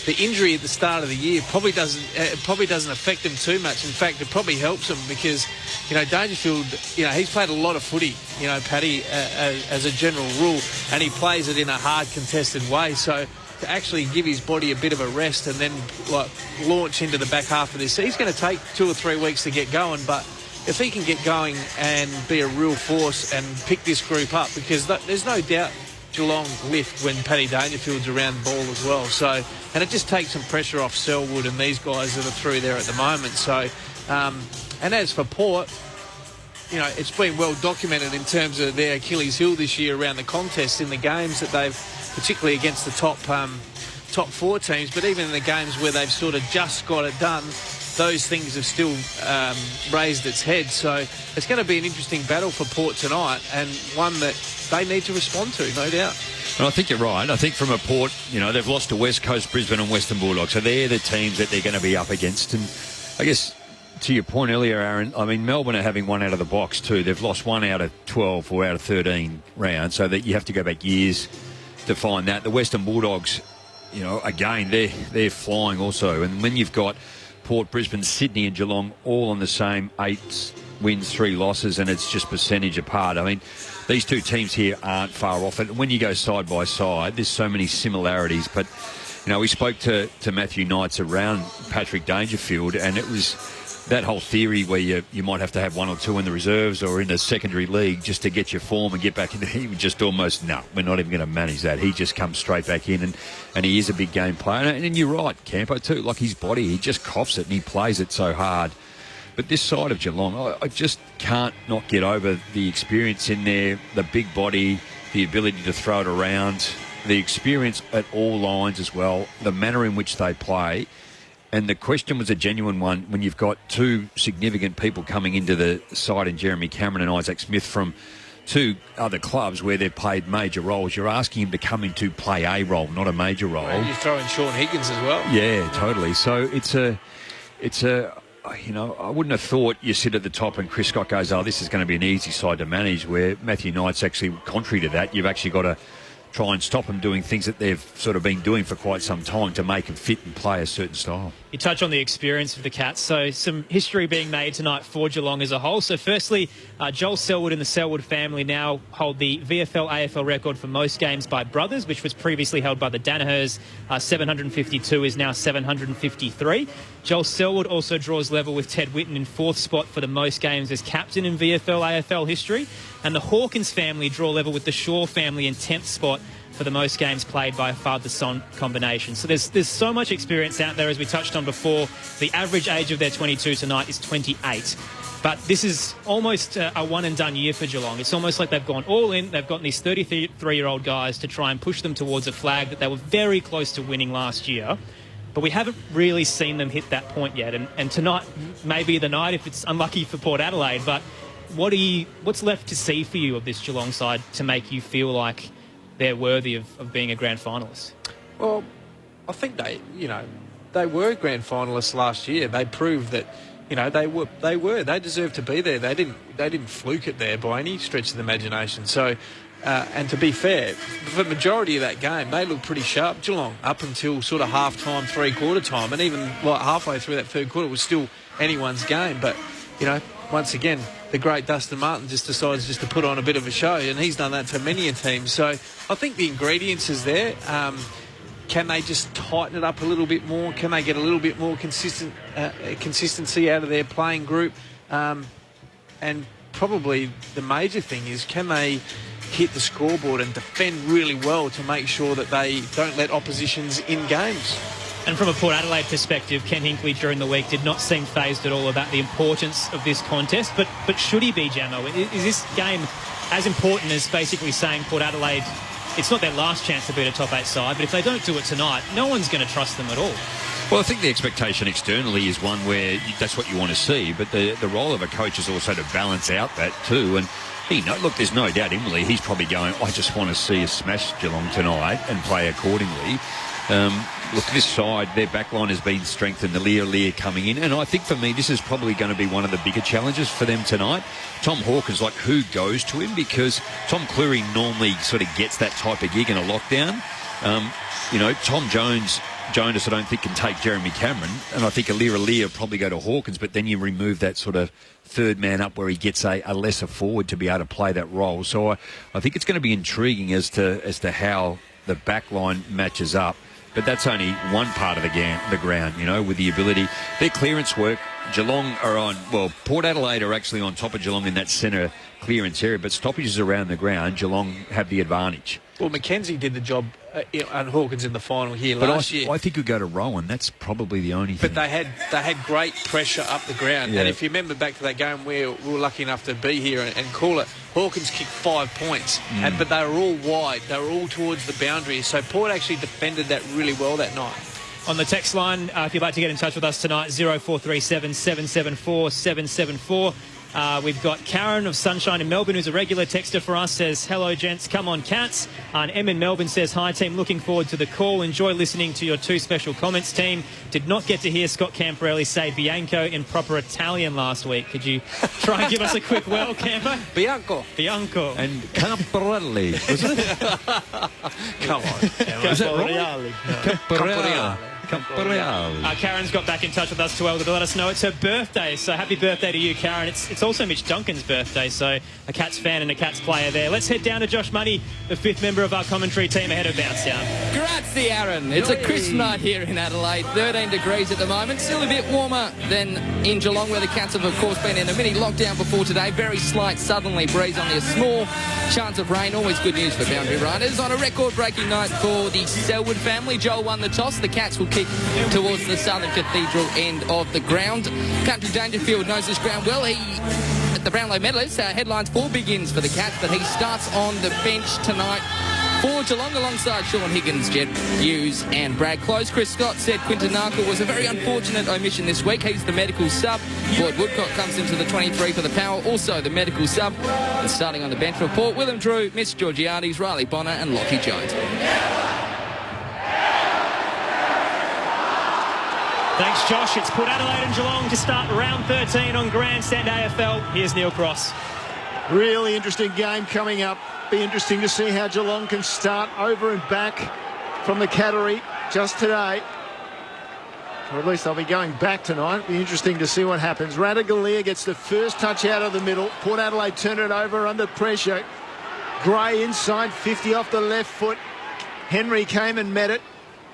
the injury at the start of the year probably doesn't affect them too much. In fact, it probably helps them because, you know, Dangerfield, you know, he's played a lot of footy, you know, Paddy, as a general rule, and he plays it in a hard contested way. So to actually give his body a bit of a rest and then, like, launch into the back half of this, he's going to take 2 or 3 weeks to get going, but if he can get going and be a real force and pick this group up, because there's no doubt Geelong lift when Paddy Dangerfield's around the ball as well. So, and it just takes some pressure off Selwood and these guys that are through there at the moment. So, and as for Port, you know, it's been well documented in terms of their Achilles heel this year around the contest in the games that they've, particularly against the top 4 teams, but even in the games where they've sort of just got it done, those things have still raised its head. So it's going to be an interesting battle for Port tonight, and one that they need to respond to, no doubt. And I think you're right. I think from a Port, you know, they've lost to West Coast, Brisbane and Western Bulldogs, so they're the teams that they're going to be up against. And I guess to your point earlier, Aaron, I mean, Melbourne are having one out of the box too. They've lost 1 out of 12 or out of 13 rounds, so that you have to go back years to find that. The Western Bulldogs, you know, again, they're flying also. And when you've got Port, Brisbane, Sydney and Geelong all on the same 8 wins, 3 losses, and it's just percentage apart. I mean, these 2 teams here aren't far off it. When you go side by side, there's so many similarities. But, you know, we spoke to Matthew Knights around Patrick Dangerfield, and it was that whole theory where you might have to have 1 or 2 in the reserves or in the secondary league just to get your form and get back in. He would just almost, no, we're not even going to manage that. He just comes straight back in, and he is a big game player. And you're right, Campo too, like his body, he just coughs it and he plays it so hard. But this side of Geelong, I just can't not get over the experience in there, the big body, the ability to throw it around, the experience at all lines as well, the manner in which they play. And the question was a genuine one when you've got two significant people coming into the side in Jeremy Cameron and Isaac Smith from two other clubs where they've played major roles. You're asking him to come in to play a role, not a major role. Well, you throw in Sean Higgins as well. Yeah, totally. So it's a, you know, I wouldn't have thought you sit at the top and Chris Scott goes, oh, this is going to be an easy side to manage, where Matthew Knight's actually contrary to that. You've actually got to try and stop them doing things that they've sort of been doing for quite some time to make them fit and play a certain style. You touch on the experience of the Cats, so some history being made tonight for Geelong as a whole. So firstly, Joel Selwood and the Selwood family now hold the VFL AFL record for most games by brothers, which was previously held by the Danahers. 752 is now 753. Joel Selwood also draws level with Ted Whitten in fourth spot for the most games as captain in VFL AFL history. And the Hawkins family draw level with the Shaw family in 10th spot for the most games played by a father-son combination. So there's so much experience out there, as we touched on before. The average age of their 22 tonight is 28. But this is almost a one-and-done year for Geelong. It's almost like they've gone all in. They've gotten these 33-year-old guys to try and push them towards a flag that they were very close to winning last year. But we haven't really seen them hit that point yet. And tonight may be the night if it's unlucky for Port Adelaide. But what's left to see for you of this Geelong side to make you feel like they're worthy of being a grand finalist? Well, I think they were grand finalists last year. They proved that, they deserved to be there. They didn't fluke it there by any stretch of the imagination. So, and to be fair, for the majority of that game, they looked pretty sharp, Geelong, up until sort of half-time, three-quarter time, and even like halfway through that third quarter, it was still anyone's game. But, once again, the great Dustin Martin just decides just to put on a bit of a show, and he's done that to many a team. So I think the ingredients is there. Can they just tighten it up a little bit more? Can they get a little bit more consistency out of their playing group? And probably the major thing is, can they hit the scoreboard and defend really well to make sure that they don't let oppositions in games? And from a Port Adelaide perspective, Ken Hinkley during the week did not seem phased at all about the importance of this contest. But should he be, Jamo? Is this game as important as basically saying Port Adelaide, it's not their last chance to beat a top 8 side, but if they don't do it tonight, no one's going to trust them at all? Well, I think the expectation externally is one where that's what you want to see, but the role of a coach is also to balance out that too. And look, there's no doubt inwardly he's probably going, I just want to see us smash Geelong tonight and play accordingly. Look, this side, their backline has been strengthened, the Lear coming in, and I think for me this is probably going to be one of the bigger challenges for them tonight. Tom Hawkins, who goes to him, because Tom Cleary normally sort of gets that type of gig in a lockdown. Tom Jonas I don't think can take Jeremy Cameron, and I think Lear probably go to Hawkins, but then you remove that sort of third man up where he gets a lesser forward to be able to play that role. So I think it's going to be intriguing as to how the back line matches up. But that's only one part of the ground, with the ability. Their clearance work, Geelong are on, Port Adelaide are actually on top of Geelong in that centre clearance area, but stoppages around the ground, Geelong have the advantage. Well, McKenzie did the job on Hawkins in the final here last year. I think we go to Rowan. That's probably the only thing. But they had great pressure up the ground. Yeah. And if you remember back to that game where we were lucky enough to be here and call it, Hawkins kicked 5 points, but they were all wide. They were all towards the boundary. So Port actually defended that really well that night. On the text line, if you'd like to get in touch with us tonight, 0437 774 774. We've got Karen of Sunshine in Melbourne, who's a regular texter for us, says, hello, gents, come on, Cats. And Em in Melbourne says, hi, team, looking forward to the call. Enjoy listening to your two special comments, team. Did not get to hear Scott Camporelli say Bianco in proper Italian last week. Could you try and give us a quick well, Campo? Bianco. And Camporelli, was it? Come on. Is that right? Camporelli. Karen's got back in touch with us too early to let us know it's her birthday, so happy birthday to you, Karen. It's also Mitch Duncan's birthday, so a Cats fan and a Cats player there. Let's head down to Josh Money, the 5th member of our commentary team ahead of Bounce Down. Grazie, Aaron. It's a crisp night here in Adelaide, 13 degrees at the moment, still a bit warmer than in Geelong, where the Cats have of course been in a mini lockdown before today. Very slight southerly breeze, only a small chance of rain. Always good news for boundary riders. On a record-breaking night for the Selwood family, Joel won the toss. The Cats will kick towards the Southern Cathedral end of the ground. Country Dangerfield knows this ground well. At the Brownlow medalist, headlines 4 big ins for the Cats, but he starts on the bench tonight For Geelong, alongside Sean Higgins, Jed Hughes and Brad Close, Chris Scott said Quinton Narkle was a very unfortunate omission this week. He's the medical sub. Boyd Woodcock comes into the 23 for the Power, also the medical sub. And starting on the bench for Port, Willem Drew, Mitch Georgiades, Riley Bonner and Lockie Jones. Thanks, Josh. It's Port Adelaide and Geelong to start round 13 on Grandstand AFL. Here's Neil Cross. Really interesting game coming up. Be interesting to see how Geelong can start over and back from the Cattery just today. Or at least they'll be going back tonight. Be interesting to see what happens. Radaglia gets the first touch out of the middle. Port Adelaide turn it over under pressure. Gray inside 50 off the left foot. Henry came and met it.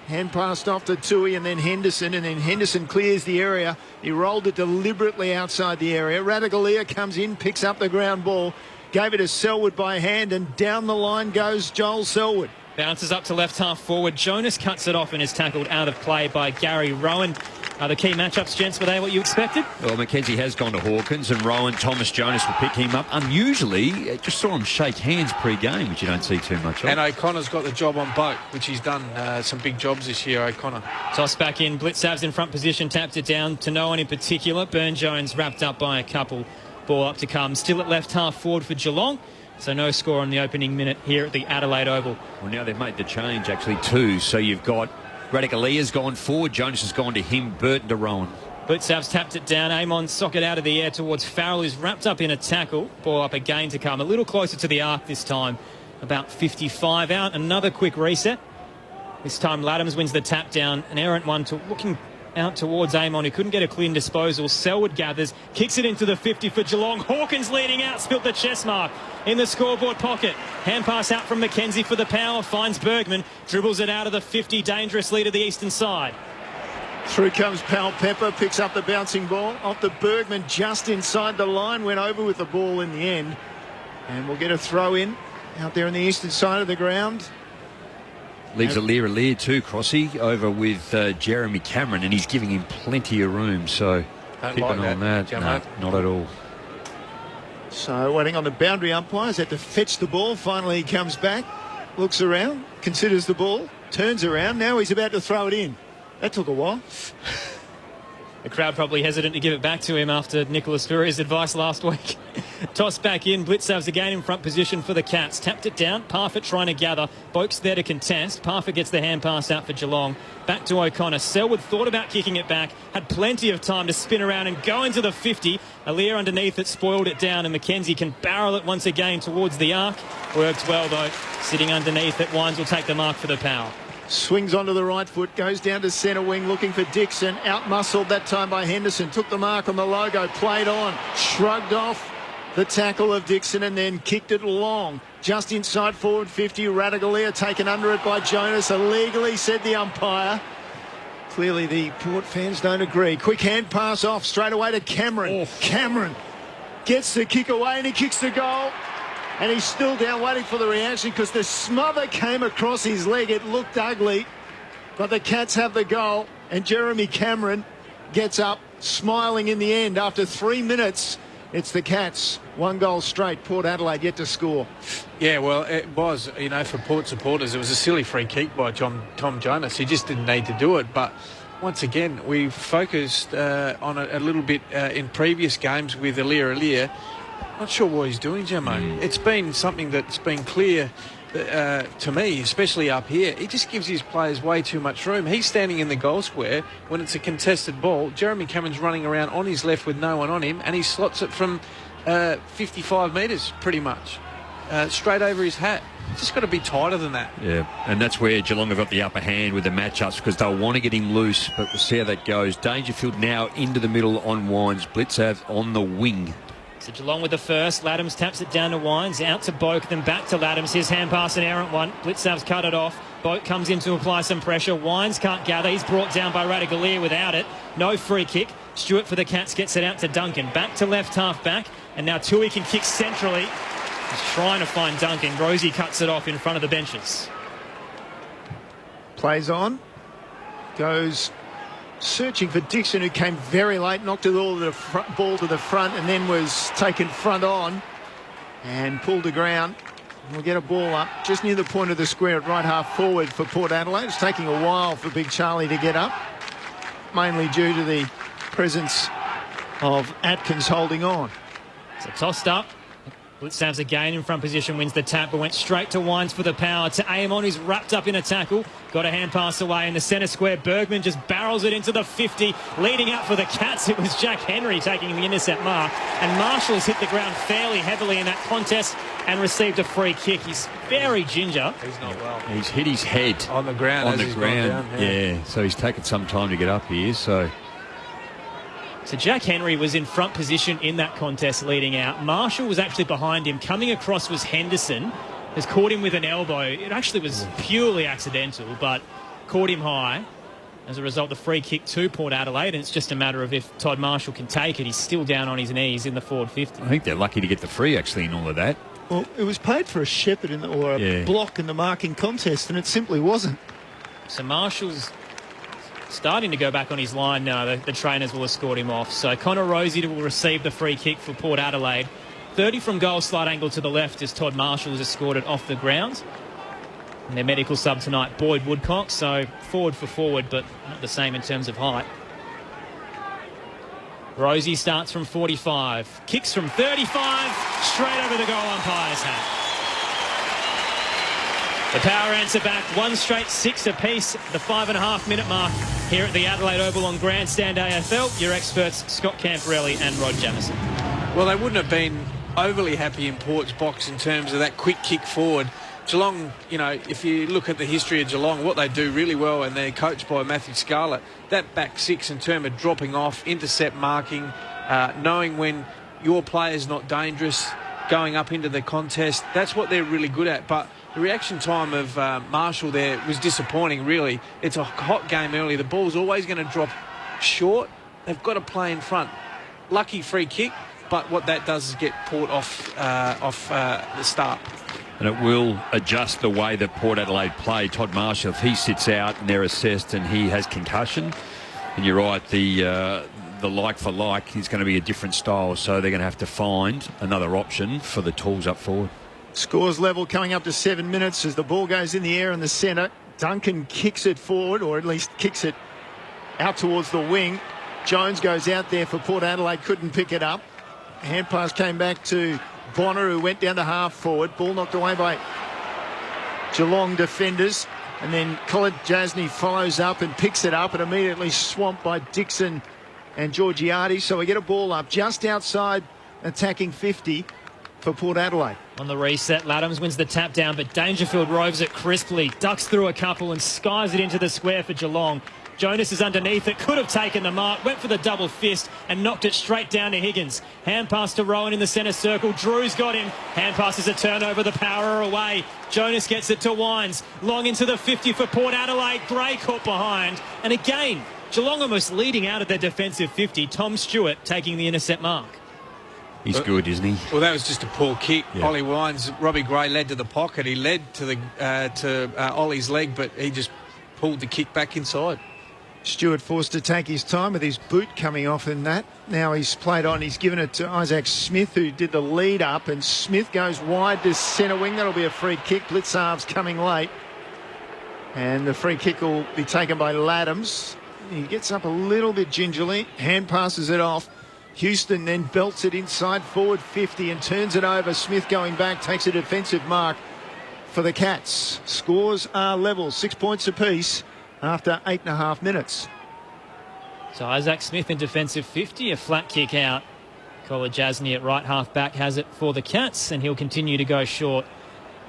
Hand passed off to Tui and then Henderson clears the area. He rolled it deliberately outside the area. Radaglia comes in, picks up the ground ball, gave it to Selwood by hand, and down the line goes Joel Selwood. Bounces up to left half forward. Jonas cuts it off and is tackled out of play by Gary Rowan. The key matchups, gents, were they what you expected? Well, Mackenzie has gone to Hawkins and Rowan. Thomas Jonas will pick him up. Unusually, just saw him shake hands pre-game, which you don't see too much of. And O'Connor's got the job on Boak, which he's done some big jobs this year, O'Connor. Toss back in. Blitzav's in front position, tapped it down to no one in particular. Burne-Jones wrapped up by a couple. Ball up to come. Still at left half forward for Geelong. So no score on the opening minute here at the Adelaide Oval. Well, now they've made the change, actually, too. So you've got Radagalia's gone forward. Jonas has gone to him. Burton to Rowan. Blitzav's tapped it down. Amon socket out of the air towards Farrell, who's wrapped up in a tackle. Ball up again to come. A little closer to the arc this time. About 55 out. Another quick reset. This time Laddams wins the tap down. An errant one looking out towards Amon, who couldn't get a clean disposal. Selwood gathers, kicks it into the 50 for Geelong. Hawkins leading out, spilt the chest mark in the scoreboard pocket. Hand pass out from Mackenzie for the Power, finds Bergman, dribbles it out of the 50 dangerously to the eastern side. Through comes Pal Pepper, picks up the bouncing ball off the Bergman just inside the line, went over with the ball in the end. And we'll get a throw in out there on the eastern side of the ground. Leaves Aliir too, Crossy, over with Jeremy Cameron, and he's giving him plenty of room, so keep an eye on that. No, not at all. So waiting on the boundary umpires, had to fetch the ball. Finally he comes back, looks around, considers the ball, turns around. Now he's about to throw it in. That took a while. The crowd probably hesitant to give it back to him after Nicholas Furia's advice last week. Toss back in. Blitzav's again in front position for the Cats. Tapped it down. Parfitt trying to gather. Boak's there to contest. Parfitt gets the hand pass out for Geelong. Back to O'Connor. Selwood thought about kicking it back. Had plenty of time to spin around and go into the 50. Aliir underneath it spoiled it down, and Mackenzie can barrel it once again towards the arc. Worked well though. Sitting underneath it. Wines will take the mark for the Power. Swings onto the right foot, goes down to centre wing looking for Dixon. Out-muscled that time by Henderson. Took the mark on the logo, played on, shrugged off the tackle of Dixon and then kicked it long. Just inside forward 50, Radaglia taken under it by Jonas. Illegally, said the umpire. Clearly the Port fans don't agree. Quick hand pass off straight away to Cameron. Cameron gets the kick away and he kicks the goal. And he's still down waiting for the reaction because the smother came across his leg. It looked ugly, but the Cats have the goal. And Jeremy Cameron gets up, smiling in the end. After 3 minutes, it's the Cats. 1 goal straight. Port Adelaide yet to score. Yeah, well, it was, for Port supporters, it was a silly free kick by Tom Jonas. He just didn't need to do it. But once again, we focused on it a little bit in previous games with Aliir. Not sure what he's doing, Jamo. It's been something that's been clear to me, especially up here. He just gives his players way too much room. He's standing in the goal square when it's a contested ball. Jeremy Cameron's running around on his left with no one on him, and he slots it from 55 metres, pretty much, straight over his hat. Just got to be tighter than that. Yeah, and that's where Geelong have got the upper hand with the matchups because they'll want to get him loose, but we'll see how that goes. Dangerfield now into the middle on Wines. Blitzav on the wing. So Geelong with the first. Laddams taps it down to Wines. Out to Boak, then back to Laddams. His hand pass, an errant one. Blitzav's cut it off. Boak comes in to apply some pressure. Wines can't gather. He's brought down by Radaglia without it. No free kick. Stewart for the Cats gets it out to Duncan. Back to left half back. And now Tui can kick centrally. He's trying to find Duncan. Rosie cuts it off in front of the benches. Plays on. Goes searching for Dixon, who came very late, knocked it all to the ball to the front and then was taken front on and pulled to ground We'll get a ball up just near the point of the square at right half forward for Port Adelaide. It's taking a while for Big Charlie to get up, mainly due to the presence of Atkins holding on. So tossed up. Blitzavs again in front position, wins the tap, but went straight to Wines for the power. To Amon, who's wrapped up in a tackle. Got a hand pass away in the centre square. Bergman just barrels it into the 50. Leading out for the Cats, it was Jack Henry taking the intercept mark. And Marshall's hit the ground fairly heavily in that contest and received a free kick. He's very ginger. He's not well. He's hit his head on the ground. On the ground, down, yeah. So he's taken some time to get up here. So Jack Henry was in front position in that contest leading out. Marshall was actually behind him. Coming across was Henderson. Has caught him with an elbow. It actually was purely accidental, but caught him high. As a result, the free kick to Port Adelaide, and it's just a matter of if Todd Marshall can take it. He's still down on his knees in the forward 50. I think they're lucky to get the free, actually, in all of that. Well, it was paid for a shepherd or a block in the marking contest, and it simply wasn't. So Marshall's starting to go back on his line now. The trainers will escort him off. So Connor Rosie will receive the free kick for Port Adelaide. 30 from goal, slight angle to the left as Todd Marshall is escorted off the ground. And their medical sub tonight, Boyd Woodcock. So forward for forward, but not the same in terms of height. Rosie starts from 45. Kicks from 35. Straight over the goal umpire's hat. The Power answer back, one straight 6 apiece, the 5.5 minute mark here at the Adelaide Oval on Grandstand AFL. Your experts, Scott Camporelli and Rod Jamieson. Well, they wouldn't have been overly happy in Port's box in terms of that quick kick forward. Geelong, you know, if you look at the history of Geelong, what they do really well, and they're coached by Matthew Scarlett, that back 6 in terms of dropping off, intercept marking, knowing when your player's not dangerous, going up into the contest, that's what they're really good at. But the reaction time of Marshall there was disappointing, really. It's a hot game early. The ball's always going to drop short. They've got to play in front. Lucky free kick, but what that does is get Port off the start. And it will adjust the way that Port Adelaide play. Todd Marshall, if he sits out and they're assessed and he has concussion, and you're right, the like for like is going to be a different style, so they're going to have to find another option for the tools up forward. Scores level coming up to 7 minutes as the ball goes in the air in the centre. Duncan kicks it forward, or at least kicks it out towards the wing. Jones goes out there for Port Adelaide, couldn't pick it up. Hand pass came back to Bonner, who went down to half forward. Ball knocked away by Geelong defenders. And then Colin Jasny follows up and picks it up and immediately swamped by Dixon and Georgiades. So we get a ball up just outside attacking 50 for Port Adelaide. On the reset, Laddams wins the tap down, but Dangerfield roves it crisply, ducks through a couple and skies it into the square for Geelong. Jonas is underneath it, could have taken the mark, went for the double fist and knocked it straight down to Higgins. Hand pass to Rowan in the centre circle. Drew's got him. Hand pass is a turnover, the Power away. Jonas gets it to Wines. Long into the 50 for Port Adelaide. Gray caught behind. And again, Geelong almost leading out of their defensive 50. Tom Stewart taking the intercept mark. He's good, isn't he? Well, that was just a poor kick. Yeah. Ollie Wines, Robbie Gray led to the pocket. He led to Ollie's leg, but he just pulled the kick back inside. Stewart forced to take his time with his boot coming off in that. Now he's played on. He's given it to Isaac Smith, who did the lead up, and Smith goes wide to centre wing. That'll be a free kick. Blitzarv's coming late. And the free kick will be taken by Laddams. He gets up a little bit gingerly. Hand passes it off. Houston then belts it inside forward 50 and turns it over. Smith going back, takes a defensive mark for the Cats. Scores are level, 6 points apiece after 8.5 minutes. So Isaac Smith in defensive 50, a flat kick out. Colin Jasny at right half back has it for the Cats, and he'll continue to go short.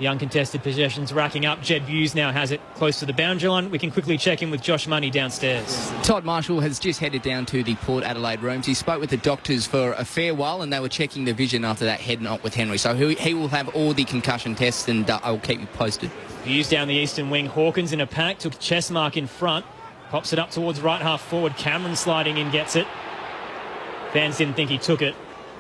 The uncontested possessions racking up. Jed Hughes now has it close to the boundary line. We can quickly check in with Josh Money downstairs. Todd Marshall has just headed down to the Port Adelaide rooms. He spoke with the doctors for a fair while, and they were checking the vision after that head knock with Henry. So he will have all the concussion tests, and I'll keep you posted. Hughes down the eastern wing. Hawkins in a pack, took chest mark in front. Pops it up towards right half forward. Cameron sliding in, gets it. Fans didn't think he took it.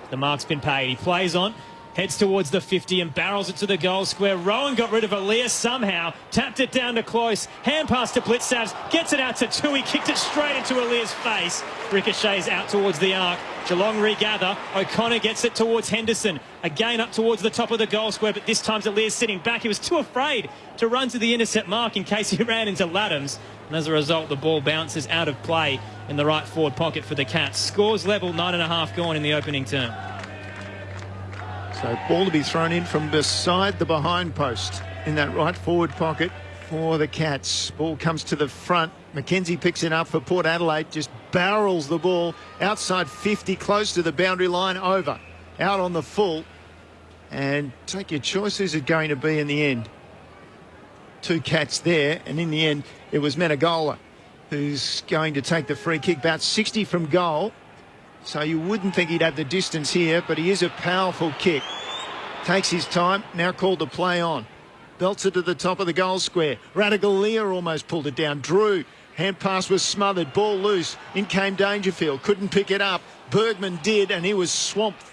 The mark's been paid. He plays on. Heads towards the 50 and barrels it to the goal square. Rowan got rid of Elias somehow. Tapped it down to close. Hand pass to Blitzavs. Gets it out to Tui. Kicked it straight into Elias' face. Ricochets out towards the arc. Geelong regather. O'Connor gets it towards Henderson. Again up towards the top of the goal square, but this time Lear's sitting back. He was too afraid to run to the intercept mark in case he ran into Laddams. And as a result, the ball bounces out of play in the right forward pocket for the Cats. Scores level, 9.5 gone in the opening term. So ball to be thrown in from beside the behind post in that right forward pocket for the Cats. Ball comes to the front. Mackenzie picks it up for Port Adelaide, just barrels the ball outside 50, close to the boundary line, over. Out on the full. And take your choice, who's it going to be in the end? Two Cats there, and in the end it was Menegola who's going to take the free kick. About 60 from goal, so you wouldn't think he'd have the distance here, but he is a powerful kick. Takes his time, now called to play on. Belts it to the top of the goal square. Radaglia almost pulled it down. Drew, hand pass was smothered, ball loose. In came Dangerfield, couldn't pick it up. Bergman did, and he was swamped,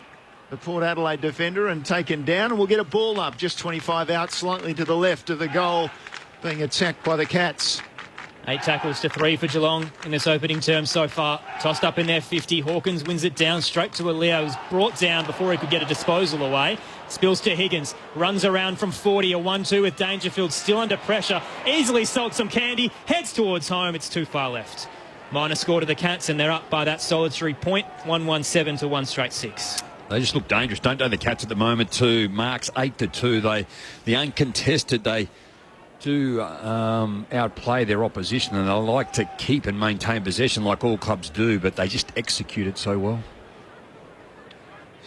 the Port Adelaide defender, and taken down. And we'll get a ball up, just 25 out, slightly to the left of the goal, being attacked by the Cats. 8 tackles to 3 for Geelong in this opening term so far. Tossed up in their 50. Hawkins wins it down straight to Alea, who's brought down before he could get a disposal away. Spills to Higgins. Runs around from 40. A 1-2 with Dangerfield still under pressure. Easily sold some candy. Heads towards home. It's too far left. Minor score to the Cats, and they're up by that solitary point. 1-1-7 to 1 straight 6. They just look dangerous, don't they, the Cats at the moment too. Marks 8-2. The uncontested, they do outplay their opposition, and they like to keep and maintain possession like all clubs do, but they just execute it so well.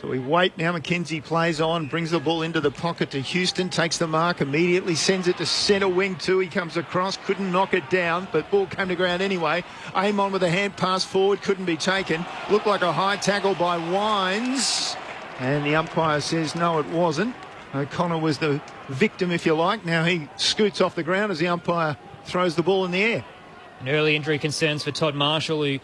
So we wait now. Mackenzie plays on, brings the ball into the pocket to Houston, takes the mark immediately, sends it to centre wing too. He comes across, couldn't knock it down, but ball came to ground anyway. Amon with a hand pass forward, couldn't be taken. Looked like a high tackle by Wines, and the umpire says no, it wasn't. O'Connor was the victim, if you like. Now he scoots off the ground as the umpire throws the ball in the air. And early injury concerns for Todd Marshall, who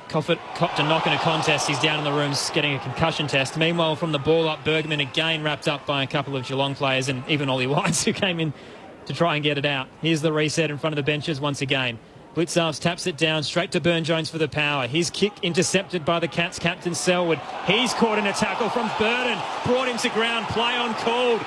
copped a knock in a contest. He's down in the rooms getting a concussion test. Meanwhile, from the ball up, Bergman again wrapped up by a couple of Geelong players, and even Ollie Wines, who came in to try and get it out. Here's the reset in front of the benches once again. Blitzarves taps it down straight to Burne-Jones for the power. His kick intercepted by the Cats captain Selwood. He's caught in a tackle from Burden. Brought him to ground. Play on called.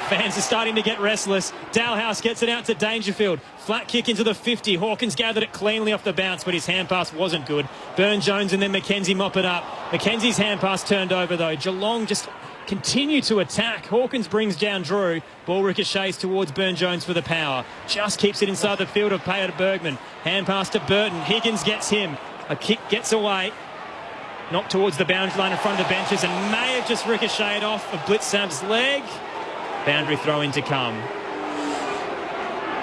Fans are starting to get restless. Dalhouse gets it out to Dangerfield. Flat kick into the 50. Hawkins gathered it cleanly off the bounce, but his hand pass wasn't good. Burne-Jones and then Mackenzie mop it up. Mackenzie's hand pass turned over though. Geelong just continue to attack. Hawkins brings down Drew. Ball ricochets towards Burne-Jones for the power. Just keeps it inside the field of play to Bergman. Hand pass to Burton. Higgins gets him. A kick gets away. Knocked towards the boundary line in front of the benches, and may have just ricocheted off of Blitzarves' leg. Boundary throw in to come.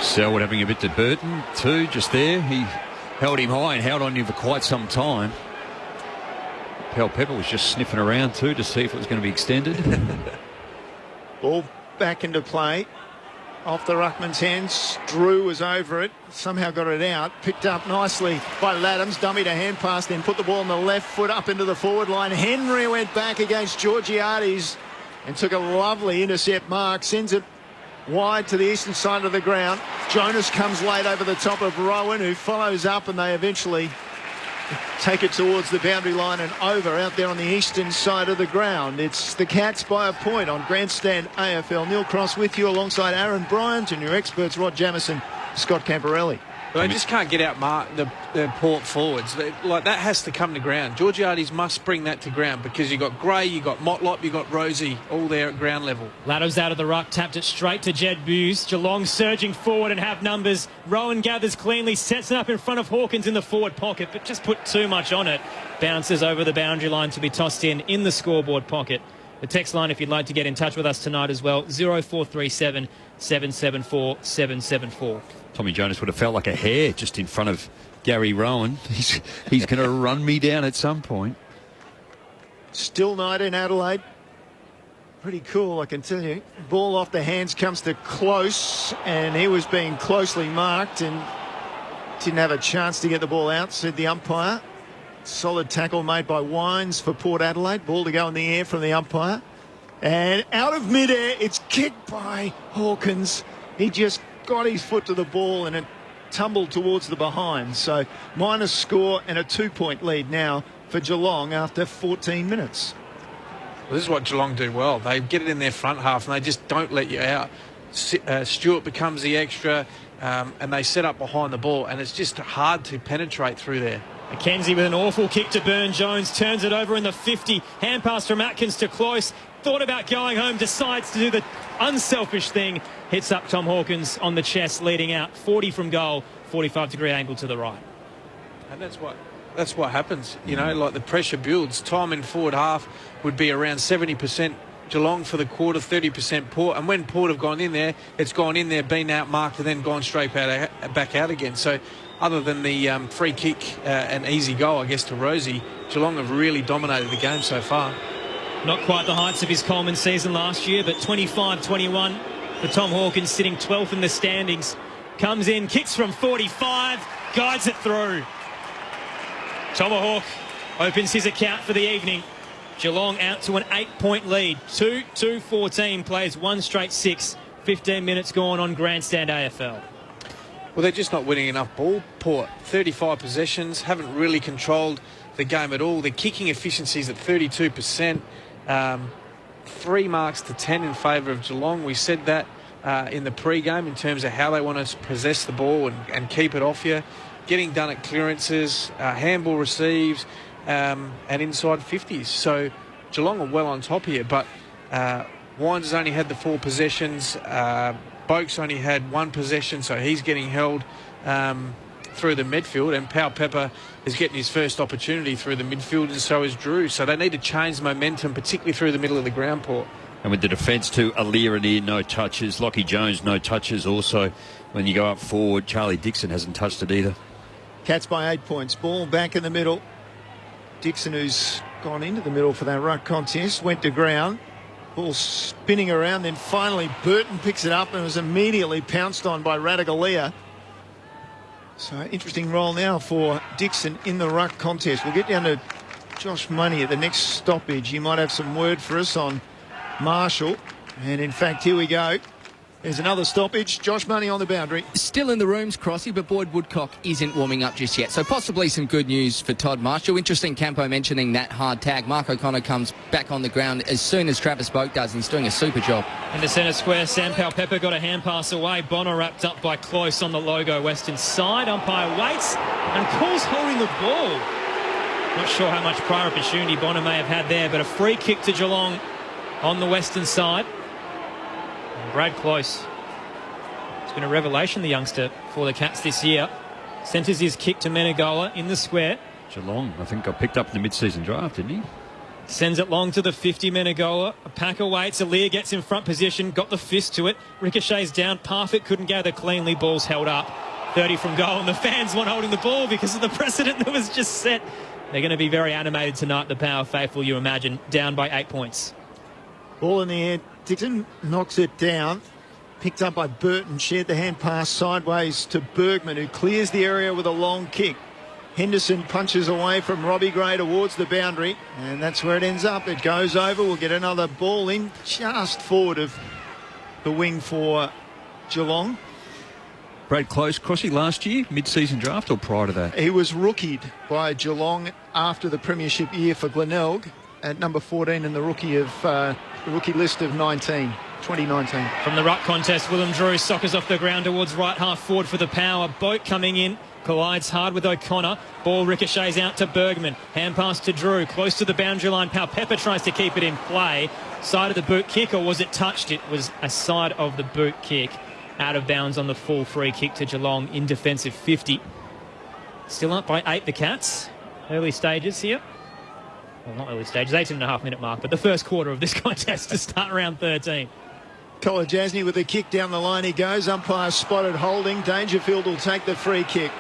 Selwood having a bit to Burton too, just there. He held him high and held on him for quite some time. Pell Pepper was just sniffing around too to see if it was going to be extended. Ball back into play. Off the ruckman's hands. Drew was over it. Somehow got it out. Picked up nicely by Laddams. Dummy to hand pass, then put the ball on the left foot up into the forward line. Henry went back against Georgiades and took a lovely intercept mark. Sends it wide to the eastern side of the ground. Jonas comes late over the top of Rowan, who follows up, and they eventually take it towards the boundary line and over out there on the eastern side of the ground. It's the Cats by a point on Grandstand AFL. Neil Cross with you alongside Aaron Bryant and your experts Rod Jamieson, Scott Camporelli. They just can't get out the Port forwards. Like, that has to come to ground. Georgiades must bring that to ground, because you got Gray, you got Motlop, you got Rosie, all there at ground level. Laddo's out of the ruck, tapped it straight to Jed Buse. Geelong surging forward and have numbers. Rowan gathers cleanly, sets it up in front of Hawkins in the forward pocket, but just put too much on it. Bounces over the boundary line to be tossed in the scoreboard pocket. The text line, if you'd like to get in touch with us tonight as well, 0437 774 774. Tommy Jonas would have felt like a hare just in front of Gary Rowan. He's going to run me down at some point. Still night in Adelaide. Pretty cool, I can tell you. Ball off the hands comes to Close, and he was being closely marked and didn't have a chance to get the ball out, said the umpire. Solid tackle made by Wines for Port Adelaide. Ball to go in the air from the umpire. And out of midair, it's kicked by Hawkins. He just got his foot to the ball and it tumbled towards the behind. So minus score and a 2-point lead now for Geelong after 14 minutes. Well, this is what Geelong do well. They get it in their front half and they just don't let you out. Stewart becomes the extra and they set up behind the ball, and it's just hard to penetrate through there. McKenzie with an awful kick to Burne-Jones, turns it over in the 50. Hand pass from Atkins to Close. Thought about going home, decides to do the unselfish thing. Hits up Tom Hawkins on the chest, leading out 40 from goal, 45-degree angle to the right. And that's what happens. You know, like the pressure builds. Time in forward half would be around 70% Geelong for the quarter, 30% Port. And when Port have gone in there, it's gone in there, been outmarked, and then gone straight back out again. So other than the free kick and easy goal, I guess, to Rosie, Geelong have really dominated the game so far. Not quite the heights of his Coleman season last year, but 25-21 for Tom Hawkins, sitting 12th in the standings. Comes in, kicks from 45, guides it through. Tomahawk opens his account for the evening. Geelong out to an 8-point lead. 2-2-14, plays one straight 6. 15 minutes gone on Grandstand AFL. Well, they're just not winning enough ball. Port, 35 possessions, haven't really controlled the game at all. Their kicking efficiencies at 32%. 3 marks to 10 in favour of Geelong. We said that in the pre-game in terms of how they want to possess the ball and keep it off you. Getting done at clearances, handball receives, and inside 50s. So Geelong are well on top here, but Wines has only had the 4 possessions. Boak's only had 1 possession, so he's getting held through the midfield, and Powell Pepper is getting his first opportunity through the midfield, and so is Drew. So they need to change momentum, particularly through the middle of the ground, Port. And with the defence too, Aliir, no touches. Lockie Jones, no touches also. When you go up forward, Charlie Dixon hasn't touched it either. Cats by 8 points. Ball back in the middle. Dixon, who's gone into the middle for that ruck contest, went to ground. Ball spinning around, then finally Burton picks it up and was immediately pounced on by Radaglia. So interesting role now for Dixon in the ruck contest. We'll get down to Josh Money at the next stoppage. He might have some word for us on Marshall. And in fact, here we go. There's another stoppage. Josh Money on the boundary. Still in the rooms, Crossy, but Boyd Woodcock isn't warming up just yet. So possibly some good news for Todd Marshall. Interesting, Campo mentioning that hard tag. Mark O'Connor comes back on the ground as soon as Travis Boak does, and he's doing a super job. In the centre square, Sam Powell-Pepper got a hand pass away. Bonner wrapped up by Close on the logo western side. Umpire waits and calls holding the ball. Not sure how much prior opportunity Bonner may have had there, but a free kick to Geelong on the western side. And Brad Close. It's been a revelation, the youngster, for the Cats this year. Centres his kick to Menegola in the square. Geelong, I think, got picked up in the mid-season draft, didn't he? Sends it long to the 50, Menegola. A packer waits. Aliir gets in front position. Got the fist to it. Ricochets down. Parfitt couldn't gather cleanly. Ball's held up. 30 from goal. And the fans want holding the ball because of the precedent that was just set. They're going to be very animated tonight, the Power faithful, you imagine. Down by 8 points. Ball in the air. Dixon knocks it down. Picked up by Burton. Shared the hand pass sideways to Bergman, who clears the area with a long kick. Henderson punches away from Robbie Gray towards the boundary, and that's where it ends up. It goes over. We'll get another ball in just forward of the wing for Geelong. Brad Close, Crossy, last year, mid-season draft or prior to that? He was rookied by Geelong after the premiership year for Glenelg at number 14 in the rookie list of 2019. From the ruck contest, Willem Drew soccers off the ground towards right half forward for the Power. Boat coming in. Collides hard with O'Connor. Ball ricochets out to Bergman. Hand pass to Drew. Close to the boundary line. Powell-Pepper tries to keep it in play. Side of the boot kick, or was it touched? It was a side of the boot kick. Out of bounds on the full free kick to Geelong in defensive 50. Still up by 8, the Cats. Early stages here. Well, not early stages, 18.5-minute mark, but the first quarter of this contest to start round 13. Kolodjasny with a kick down the line. He goes. Umpire spotted holding. Dangerfield will take the free kick.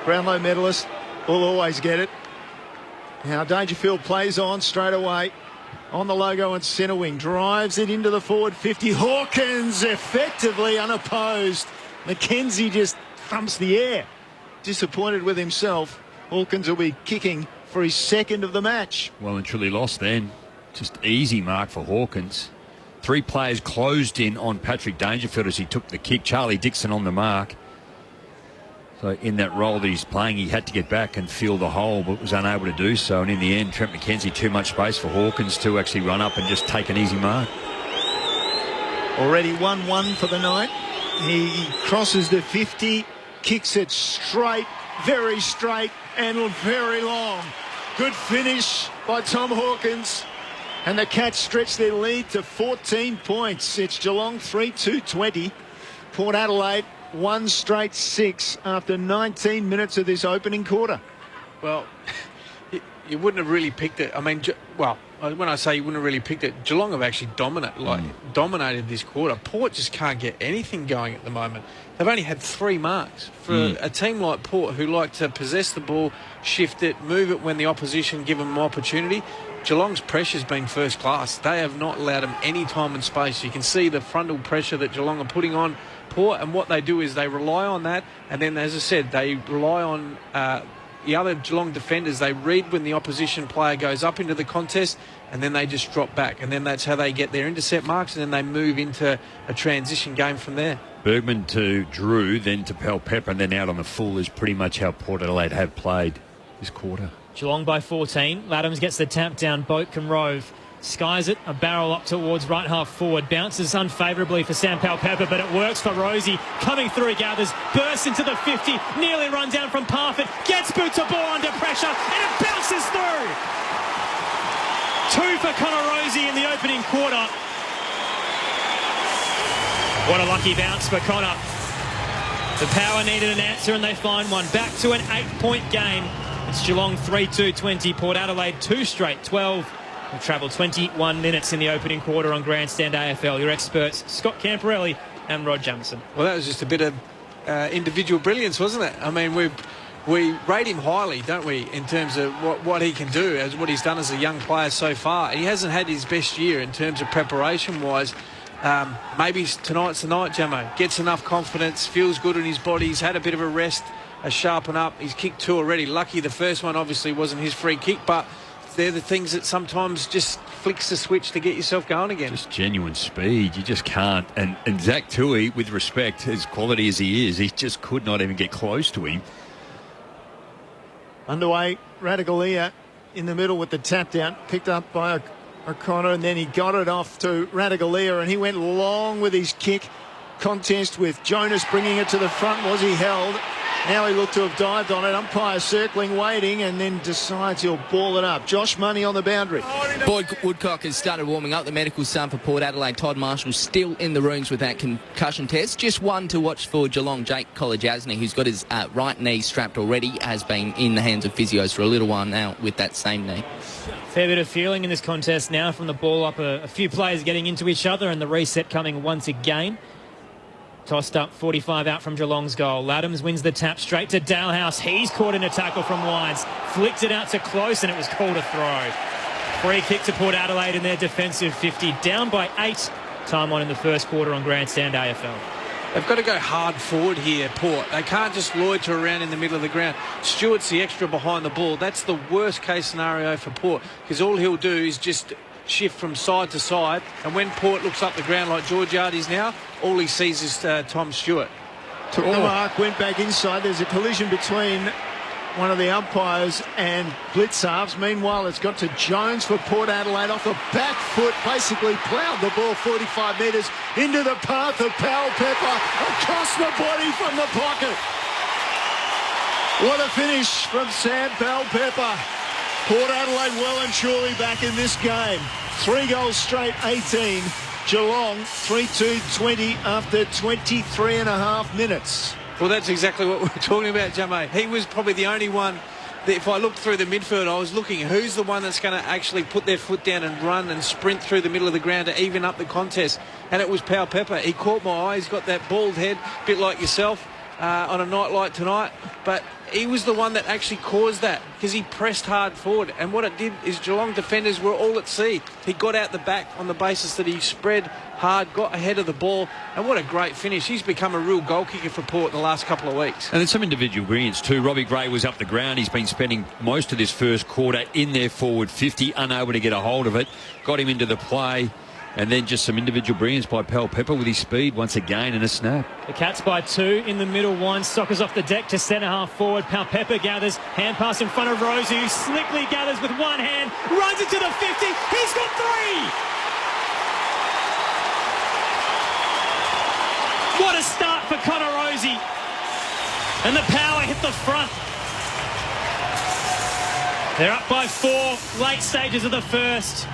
Brownlow medalist will always get it. Now Dangerfield plays on straight away. On the logo and centre wing. Drives it into the forward 50. Hawkins effectively unopposed. McKenzie just thumps the air. Disappointed with himself. Hawkins will be kicking for his second of the match. Well and truly lost then. Just easy mark for Hawkins. 3 players closed in on Patrick Dangerfield as he took the kick. Charlie Dixon on the mark. So in that role that he's playing, he had to get back and fill the hole, but was unable to do so. And in the end, Trent McKenzie, too much space for Hawkins to actually run up and just take an easy mark. Already 1-1 for the night. He crosses the 50, kicks it straight, very straight and very long. Good finish by Tom Hawkins. And the Cats stretch their lead to 14 points. It's Geelong 3-2-20. Port Adelaide 1 straight 6 after 19 minutes of this opening quarter. Well, you wouldn't have really picked it. I mean, when I say you wouldn't have really picked it, Geelong have actually dominated this quarter. Port just can't get anything going at the moment. They've only had 3 marks. For a team like Port, who like to possess the ball, shift it, move it when the opposition give them an opportunity, Geelong's pressure's been first class. They have not allowed them any time and space. You can see the frontal pressure that Geelong are putting on Port, and what they do is they rely on that, and then, as I said, they rely on the other Geelong defenders. They read when the opposition player goes up into the contest, and then they just drop back, and then that's how they get their intercept marks, and then they move into a transition game from there. Bergman to Drew, then to Pepper, and then out on the full is pretty much how Port Adelaide have played this quarter. Geelong by 14. Laddams gets the tap down. Boat can rove. Skies it, a barrel up towards right half forward. Bounces unfavourably for Sam Pepper, but it works for Rosie. Coming through, gathers, bursts into the 50, nearly run down from Parfitt, gets boots a ball under pressure, and it bounces through. 2 for Connor Rosie in the opening quarter. What a lucky bounce for Connor. The Power needed an answer, and they find one. Back to an 8-point game. It's Geelong 3-2-20, Port Adelaide 2 straight 12. We've travelled 21 minutes in the opening quarter on Grandstand AFL. Your experts, Scott Camporelli and Rod Jamieson. Well, that was just a bit of individual brilliance, wasn't it? I mean, we rate him highly, don't we, in terms of what he can do, as what he's done as a young player so far. He hasn't had his best year in terms of preparation-wise. Maybe tonight's the night, Jamo. Gets enough confidence, feels good in his body. He's had a bit of a rest, a sharpen up. He's kicked 2 already. Lucky the first one obviously wasn't his free kick, but they're the things that sometimes just flicks the switch to get yourself going again. Just genuine speed. You just can't. And Zach Tui, with respect, as quality as he is, he just could not even get close to him. Underway, Radaglia in the middle with the tap down, picked up by O'Connor, and then he got it off to Radaglia, and he went long with his kick. Contest with Jonas bringing it to the front. Was he held? Now he looked to have dived on it. Umpire circling, waiting, and then decides he'll ball it up. Josh Money on the boundary. Boyd Woodcock has started warming up. The medical son for Port Adelaide, Todd Marshall, still in the rooms with that concussion test. Just one to watch for Geelong, Jake Kolajasny, who's got his right knee strapped already, has been in the hands of physios for a little while now with that same knee. Fair bit of feeling in this contest now from the ball up. A few players getting into each other, and the reset coming once again. Tossed up, 45 out from Geelong's goal. Laddams wins the tap straight to Dalhouse. He's caught in a tackle from Wides. Flicked it out to close, and it was called a throw. Free kick to Port Adelaide in their defensive 50. Down by 8. Time on in the first quarter on Grandstand AFL. They've got to go hard forward here, Port. They can't just loiter around in the middle of the ground. Stewart's the extra behind the ball. That's the worst case scenario for Port, because all he'll do is just shift from side to side, and when Port looks up the ground like Georgiades is now, all he sees is Tom Stewart. Took the mark, went back inside. There's a collision between one of the umpires and Blitzarves. Meanwhile, it's got to Jones for Port Adelaide off the back foot, basically ploughed the ball 45 metres into the path of Powell Pepper, across the body from the pocket. What a finish from Sam Powell Pepper. Port Adelaide well and truly back in this game. 3 goals straight, 18. Geelong 3-2-20 after 23 and a half minutes. Well, that's exactly what we're talking about, Jame. He was probably the only one that, if I looked through the midfield, I was looking who's the one that's going to actually put their foot down and run and sprint through the middle of the ground to even up the contest. And it was Powell Pepper. He caught my eye. He's got that bald head, a bit like yourself on a night like tonight. But he was the one that actually caused that, because he pressed hard forward, and what it did is Geelong defenders were all at sea. He got out the back on the basis that he spread hard, got ahead of the ball, and what a great finish. He's become a real goal kicker for Port in the last couple of weeks. And there's some individual brilliance too. Robbie Gray was up the ground. He's been spending most of this first quarter in their forward 50, unable to get a hold of it. Got him into the play. And then just some individual brilliance by Pal Pepper with his speed once again and a snap. The Cats by 2 in the middle. Wine Stockers off the deck to centre half forward. Pal Pepper gathers. Hand pass in front of Rosie, who slickly gathers with one hand. Runs it to the 50. He's got 3! What a start for Connor Rosie. And the power hit the front. They're up by 4, late stages of the first.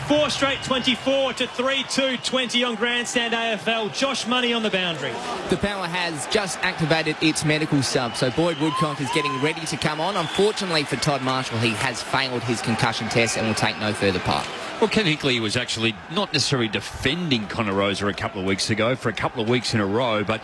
4 straight 24 to 3-2 20 on Grandstand AFL. Josh Money on the boundary. The Power has just activated its medical sub, so Boyd Woodcock is getting ready to come on. Unfortunately for Todd Marshall, he has failed his concussion test and will take no further part. Well, Ken Hinkley was actually not necessarily defending Connor Rosa a couple of weeks ago for a couple of weeks in a row, but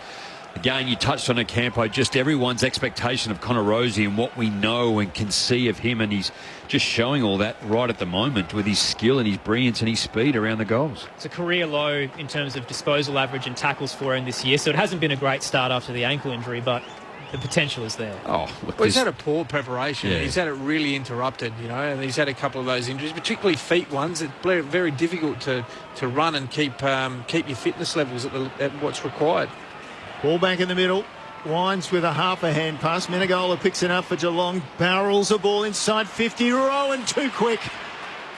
again, you touched on it, Campo, just everyone's expectation of Connor Rosie and what we know and can see of him, and he's just showing all that right at the moment with his skill and his brilliance and his speed around the goals. It's a career low in terms of disposal average and tackles for him this year, so it hasn't been a great start after the ankle injury, but the potential is there. Oh, look, well, he's had a poor preparation. Yeah. He's had it really interrupted, you know, and he's had a couple of those injuries, particularly feet ones. It's very difficult to run and keep your fitness levels at what's required. Ball back in the middle. Wines with a half a hand pass. Menegola picks it up for Geelong. Barrels the ball inside 50. Rowan too quick.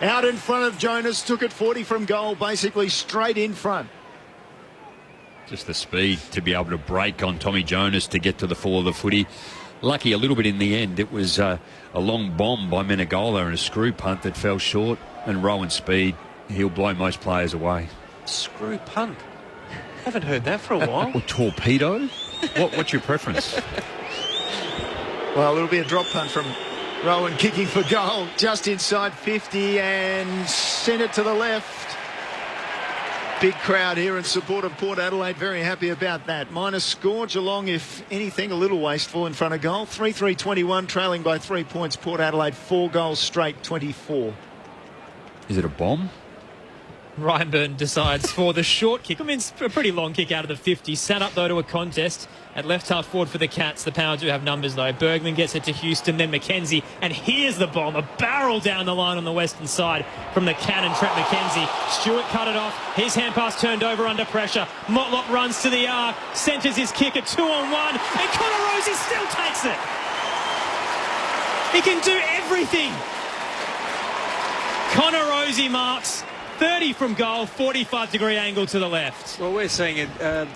Out in front of Jonas. Took it 40 from goal. Basically straight in front. Just the speed to be able to break on Tommy Jonas to get to the fall of the footy. Lucky a little bit in the end. It was a long bomb by Menegola and a screw punt that fell short. And Rowan's speed, he'll blow most players away. Screw punt. Haven't heard that for a while. Or torpedo? What's your preference? Well, it'll be a drop punt from Rowan, kicking for goal just inside 50 and sent it to the left. Big crowd here in support of Port Adelaide. Very happy about that. Minus score. Geelong, if anything, a little wasteful in front of goal. 3-3-21, trailing by 3 points. Port Adelaide 4 goals straight, 24. Is it a bomb? Ryan Burton decides for the short kick. I mean, it's a pretty long kick out of the 50. Sat up, though, to a contest at left half forward for the Cats. The Power do have numbers, though. Bergman gets it to Houston, then McKenzie. And here's the bomb. A barrel down the line on the western side from the cannon, Trent McKenzie. Stewart cut it off. His hand pass turned over under pressure. Motlop runs to the arc. Centres his kick at 2-on-1. And Connor Rosie still takes it. He can do everything. Connor Rosie marks 30 from goal, 45-degree angle to the left. Well, we're seeing a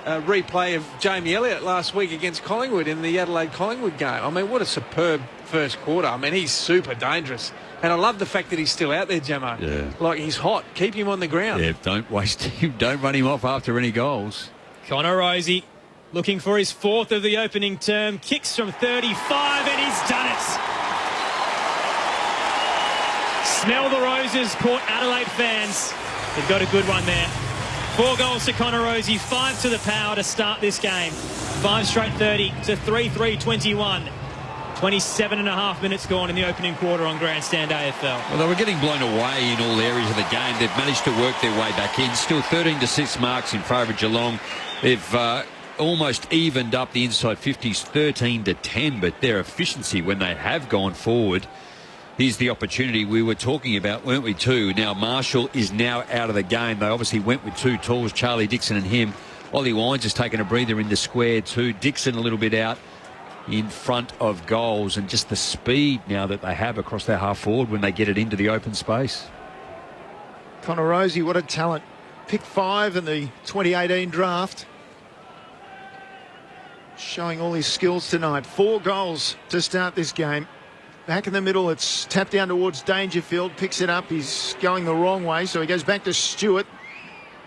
replay of Jamie Elliott last week against Collingwood in the Adelaide-Collingwood game. I mean, what a superb first quarter. I mean, he's super dangerous. And I love the fact that he's still out there, Jamo. Yeah. Like, he's hot. Keep him on the ground. Yeah, don't waste him. Don't run him off after any goals. Connor Rosie looking for his 4th of the opening term. Kicks from 35 and he's done it. Smell the roses, Port Adelaide fans. They've got a good one there. 4 goals to Connor Rosie, 5 to the Power to start this game. 5 straight 30 to 3-3-21. 27 and a half minutes gone in the opening quarter on Grandstand AFL. Well, they were getting blown away in all areas of the game. They've managed to work their way back in. Still 13-6 marks in favour of Geelong. They've almost evened up the inside 50s, 13-10, but their efficiency when they have gone forward. Here's the opportunity we were talking about, weren't we, too? Now, Marshall is now out of the game. They obviously went with 2 talls, Charlie Dixon and him. Ollie Wines has taken a breather in the square, too. Dixon a little bit out in front of goals, and just the speed now that they have across their half forward when they get it into the open space. Connor Rosie, what a talent. Pick 5 in the 2018 draft. Showing all his skills tonight. 4 goals to start this game. Back in the middle, it's tapped down towards Dangerfield. Picks it up. He's going the wrong way, so he goes back to Stewart.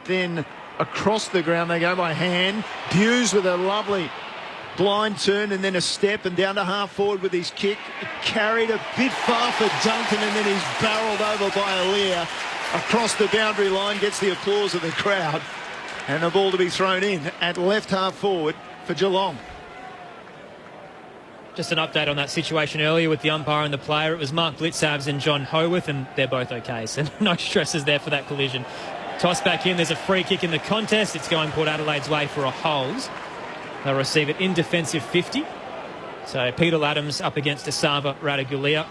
Then across the ground they go by hand. Hughes with a lovely blind turn and then a step and down to half forward with his kick. Carried a bit far for Duncan and then he's barrelled over by Aaliyah. Across the boundary line, gets the applause of the crowd. And the ball to be thrown in at left half forward for Geelong. Just an update on that situation earlier with the umpire and the player. It was Mark Blitzabs and John Howarth, and they're both okay, so no stresses there for that collision. Toss back in. There's a free kick in the contest. It's going Port Adelaide's way for a hold. They'll receive it in defensive 50. So Peter Adams up against Asava Radagulia.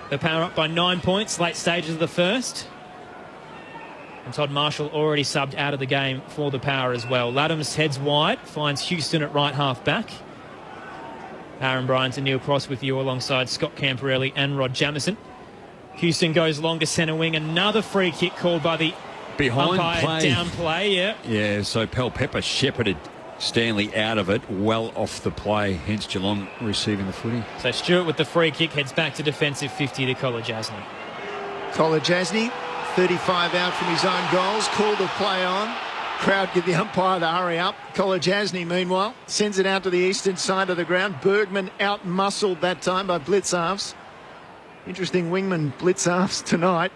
The Power up by 9 points, late stages of the first. And Todd Marshall already subbed out of the game for the Power as well. Laddams heads wide, finds Houston at right half back. Aaron Bryant and Neil Cross with you alongside Scott Camperelli and Rod Jamieson. Houston goes long to centre wing. Another free kick called by the behind umpire. play. Down play, yeah. Yeah, so Pel Pepper shepherded Stanley out of it, well off the play, hence Geelong receiving the footy. So Stewart with the free kick heads back to defensive 50 to Kolajasny. Kolajasny, 35 out from his own goals, called the play on. Crowd give the umpire the hurry up. Kolajasny, meanwhile, sends it out to the eastern side of the ground. Bergman out-muscled that time by Blitzarves. Interesting wingman Blitzarves tonight.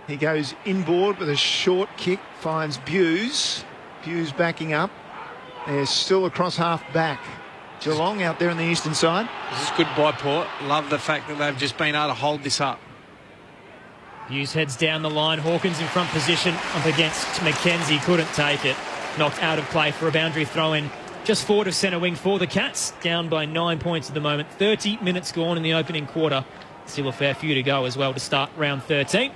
He goes inboard with a short kick, finds Buse. Buse backing up. They're still across half back. Geelong out there on the eastern side. This is good by Port. Love the fact that they've just been able to hold this up. Hughes heads down the line. Hawkins in front position up against McKenzie. Couldn't take it. Knocked out of play for a boundary throw-in. Just forward of centre wing for the Cats. Down by 9 points at the moment. 30 minutes gone in the opening quarter. Still a fair few to go as well to start round 13.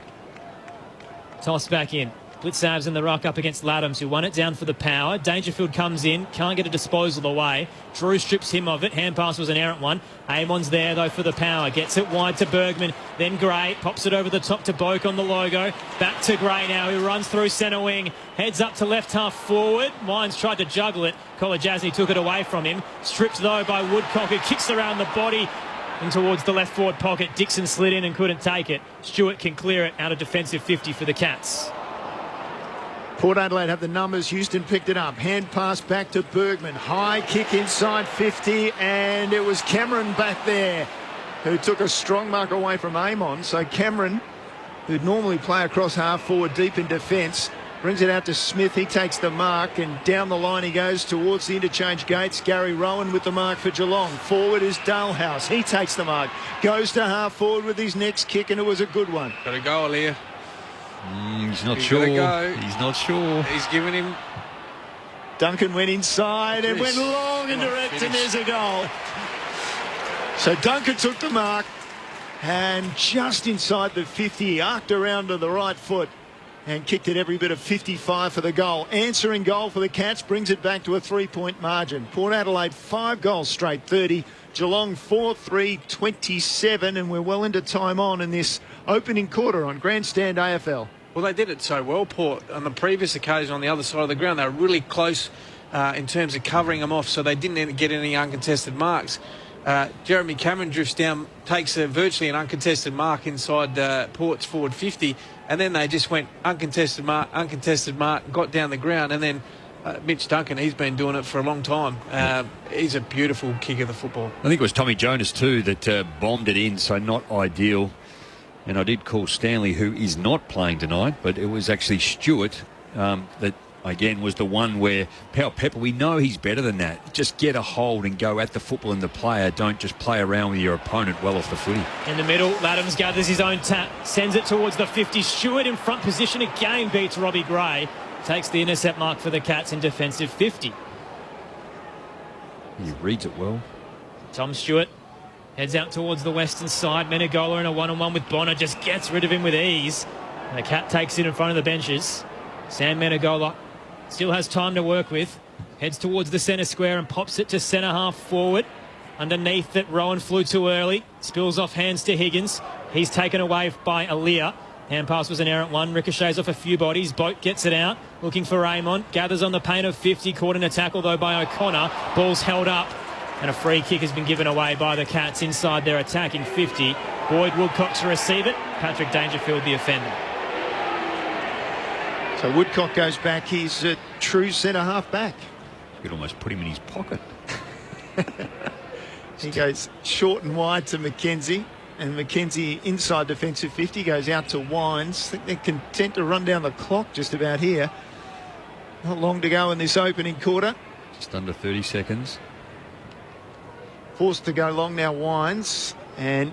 Toss back in. Blitzarves in the ruck up against Laddams, who won it down for the Power. Dangerfield comes in, can't get a disposal away. Drew strips him of it. Hand pass was an errant one. Amon's there, though, for the Power. Gets it wide to Bergman. Then Gray pops it over the top to Boak on the logo. Back to Gray now, who runs through centre wing. Heads up to left half forward. Wines tried to juggle it. Kolajasny took it away from him. Stripped, though, by Woodcock, who kicks around the body and towards the left forward pocket. Dixon slid in and couldn't take it. Stewart can clear it out of defensive 50 for the Cats. Port Adelaide have the numbers. Houston picked it up. Hand pass back to Bergman. High kick inside 50, and it was Cameron back there who took a strong mark away from Amon. So Cameron, who'd normally play across half forward deep in defence, brings it out to Smith. He takes the mark, and down the line he goes towards the interchange gates. Gary Rowan with the mark for Geelong. Forward is Dalehouse. He takes the mark. Goes to half forward with his next kick, and it was a good one. Got to go, Aaliyah. He's not sure. Go. He's not sure. He's giving him. Duncan went inside and went long and direct, and there's a goal. So Duncan took the mark, and just inside the 50, he arced around to the right foot and kicked it every bit of 55 for the goal. Answering goal for the Cats brings it back to a 3-point margin. Port Adelaide 5 goals straight, 30. Geelong 4-3, 27, and we're well into time on in this opening quarter on Grandstand AFL. Well, they did it so well, Port. On the previous occasion on the other side of the ground, they were really close in terms of covering them off, so they didn't get any uncontested marks. Jeremy Cameron drifts down, takes virtually an uncontested mark inside Port's forward 50, and then they just went uncontested mark, got down the ground, and then Mitch Duncan, he's been doing it for a long time. He's a beautiful kick of the football. I think it was Tommy Jonas too that bombed it in, so not ideal. And I did call Stanley, who is not playing tonight, but it was actually Stewart that, again, was the one where Powell Pepper, we know he's better than that. Just get a hold and go at the football and the player. Don't just play around with your opponent well off the footy. In the middle, Laddams gathers his own tap, sends it towards the 50. Stewart in front position again beats Robbie Gray. Takes the intercept mark for the Cats in defensive 50. He reads it well. Tom Stewart heads out towards the western side. Menegola in a one-on-one with Bonner, just gets rid of him with ease. And the Cat takes it in front of the benches. Sam Menegola still has time to work with. Heads towards the centre square and pops it to centre half forward. Underneath that, Rowan flew too early. Spills off hands to Higgins. He's taken away by Aaliyah. Hand pass was an errant one. Ricochets off a few bodies. Boat gets it out. Looking for Raymond. Gathers on the paint of 50. Caught in a tackle, though, by O'Connor. Ball's held up. And a free kick has been given away by the Cats inside their attacking 50. Boyd Woodcock to receive it. Patrick Dangerfield, the offender. So Woodcock goes back. He's a true centre half back. You could almost put him in his pocket. He goes short and wide to McKenzie. And McKenzie inside defensive 50 goes out to Wines. I think they're content to run down the clock just about here. Not long to go in this opening quarter. Just under 30 seconds. Forced to go long now, Wines. And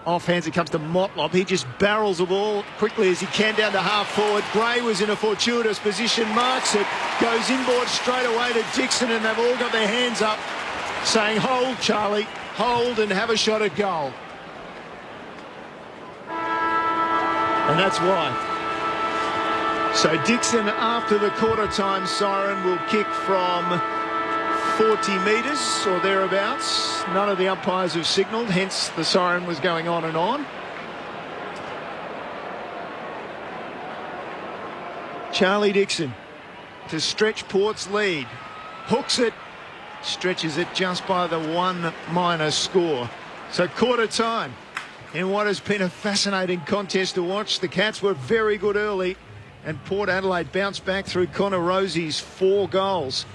off hands it comes to Motlop. He just barrels the ball quickly as he can down to half forward. Gray was in a fortuitous position, marks it, goes inboard straight away to Dixon, and they've all got their hands up saying, hold, Charlie, hold and have a shot at goal. And that's why. So Dixon, after the quarter-time siren, will kick from 40 metres or thereabouts. None of the umpires have signalled, hence the siren was going on and on. Charlie Dixon to stretch Port's lead. Hooks it, stretches it just by the 1- score. So quarter time in what has been a fascinating contest to watch. The Cats were very good early, and Port Adelaide bounced back through Connor Rosie's 4 goals.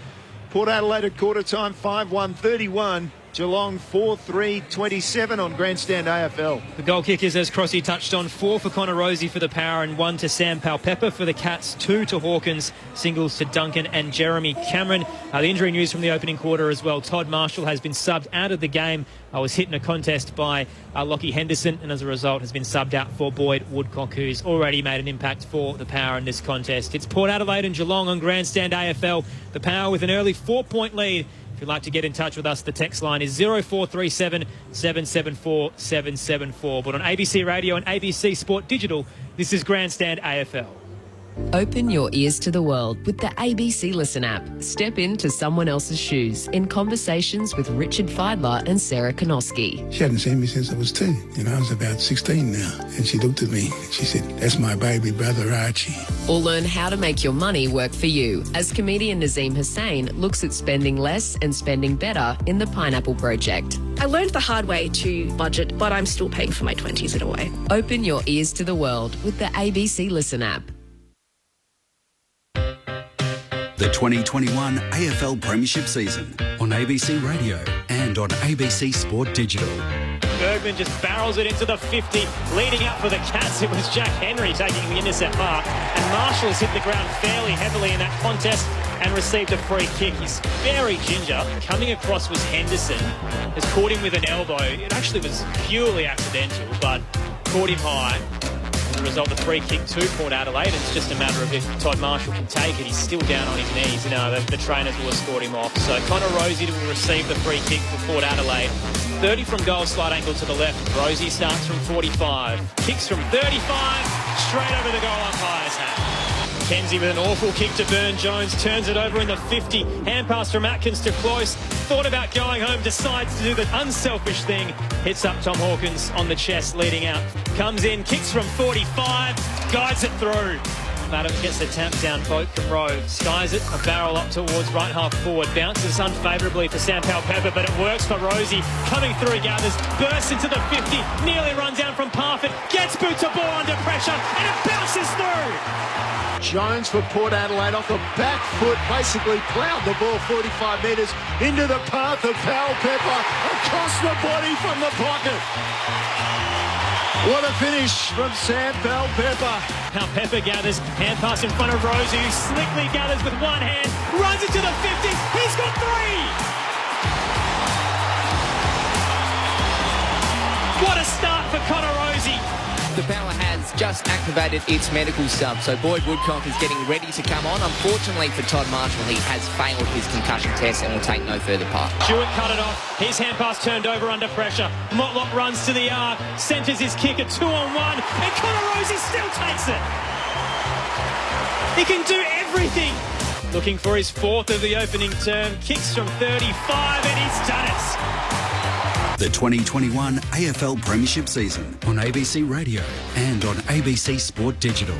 Port Adelaide at quarter time 5-1-31. Geelong 4-3-27 on Grandstand AFL. The goal kickers, as Crossy touched on, 4 for Connor Rosie for the Power and 1 to Sam Powell-Pepper for the Cats, 2 to Hawkins, singles to Duncan and Jeremy Cameron. The injury news from the opening quarter as well. Todd Marshall has been subbed out of the game. Was hit in a contest by Lockie Henderson, and as a result has been subbed out for Boyd Woodcock, who's already made an impact for the Power in this contest. It's Port Adelaide and Geelong on Grandstand AFL. The Power with an early 4-point lead. If you'd like to get in touch with us, the text line is 0437 774 774. But on ABC Radio and ABC Sport Digital, this is Grandstand AFL. Open your ears to the world with the ABC Listen app. Step into someone else's shoes in conversations with Richard Feidler and Sarah Konoski. She hadn't seen me since I was 10. I was about 16 now. And she looked at me and she said, "That's my baby brother, Archie." Or learn how to make your money work for you as comedian Nazim Hussain looks at spending less and spending better in the Pineapple Project. I learned the hard way to budget, but I'm still paying for my 20s in a way. Open your ears to the world with the ABC Listen app. The 2021 AFL Premiership season on ABC Radio and on ABC Sport Digital. Bergman just barrels it into the 50, leading out for the Cats. It was Jack Henry taking the intercept mark, and Marshall's hit the ground fairly heavily in that contest and received a free kick. He's very ginger. Coming across was Henderson, has caught him with an elbow. It actually was purely accidental, but caught him high. As a result, the free kick to Port Adelaide. It's just a matter of if Todd Marshall can take it. He's still down on his knees. The trainers will escort him off. So Connor Rosie will receive the free kick for Port Adelaide. 30 from goal, slight angle to the left. Rosie starts from 45. Kicks from 35, straight over the goal umpire's hat. Kenzie with an awful kick to Burn-Jones, turns it over in the 50. Hand pass from Atkins to Close. Thought about going home, decides to do the unselfish thing. Hits up Tom Hawkins on the chest, leading out. Comes in, kicks from 45, guides it through. Adams gets the tap down, boat from Rowe, skies it, a barrel up towards right half forward, bounces unfavourably for Sam Powell-Pepper, but it works for Rosie. Coming through, gathers, bursts into the 50, nearly runs down from Parfitt, gets boot to ball under pressure, and it bounces through. Jones for Port Adelaide off the back foot, basically ploughed the ball 45 metres into the path of Powell-Pepper, across the body from the pocket. What a finish from Sam Powell-Pepper. Powell-Pepper gathers, hand pass in front of Rosie, who slickly gathers with one hand, runs it to the 50, he's got 3! What a start for Connor Rosie. The Power has just activated its medical sub, so Boyd Woodcock is getting ready to come on. Unfortunately for Todd Marshall, he has failed his concussion test and will take no further part. Stewart cut it off. His hand pass turned over under pressure. Motlop runs to the arc, centres his kick at 2-on-1, and Connor Rosie still takes it. He can do everything. Looking for his 4th of the opening term, kicks from 35, and he's done it. The 2021 AFL Premiership season on ABC Radio and on ABC Sport Digital.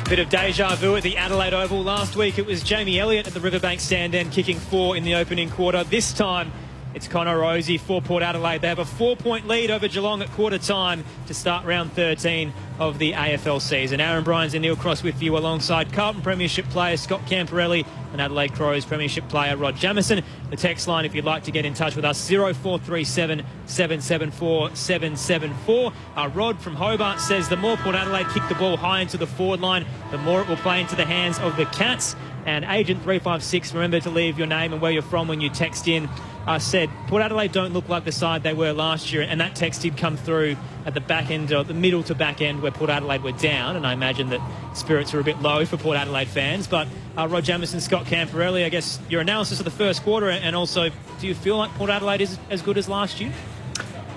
Bit of deja vu at the Adelaide Oval. Last week it was Jamie Elliott at the Riverbank stand end kicking 4 in the opening quarter. This time it's Connor Rosie for Port Adelaide. They have a 4-point lead over Geelong at quarter time to start round 13 of the AFL season. Aaron Bryans and Neil Cross with you alongside Carlton Premiership player Scott Camporelli and Adelaide Crows Premiership player Rod Jamieson. The text line, if you'd like to get in touch with us, 0437 774 774. Rod from Hobart says the more Port Adelaide kick the ball high into the forward line, the more it will play into the hands of the Cats. And Agent 356, remember to leave your name and where you're from when you text in, said Port Adelaide don't look like the side they were last year, and that text did come through at the back end, or the middle to back end, where Port Adelaide were down, and I imagine that spirits were a bit low for Port Adelaide fans. But Rod Jamieson, Scott Camporelli, I guess your analysis of the first quarter, and also, do you feel like Port Adelaide is as good as last year?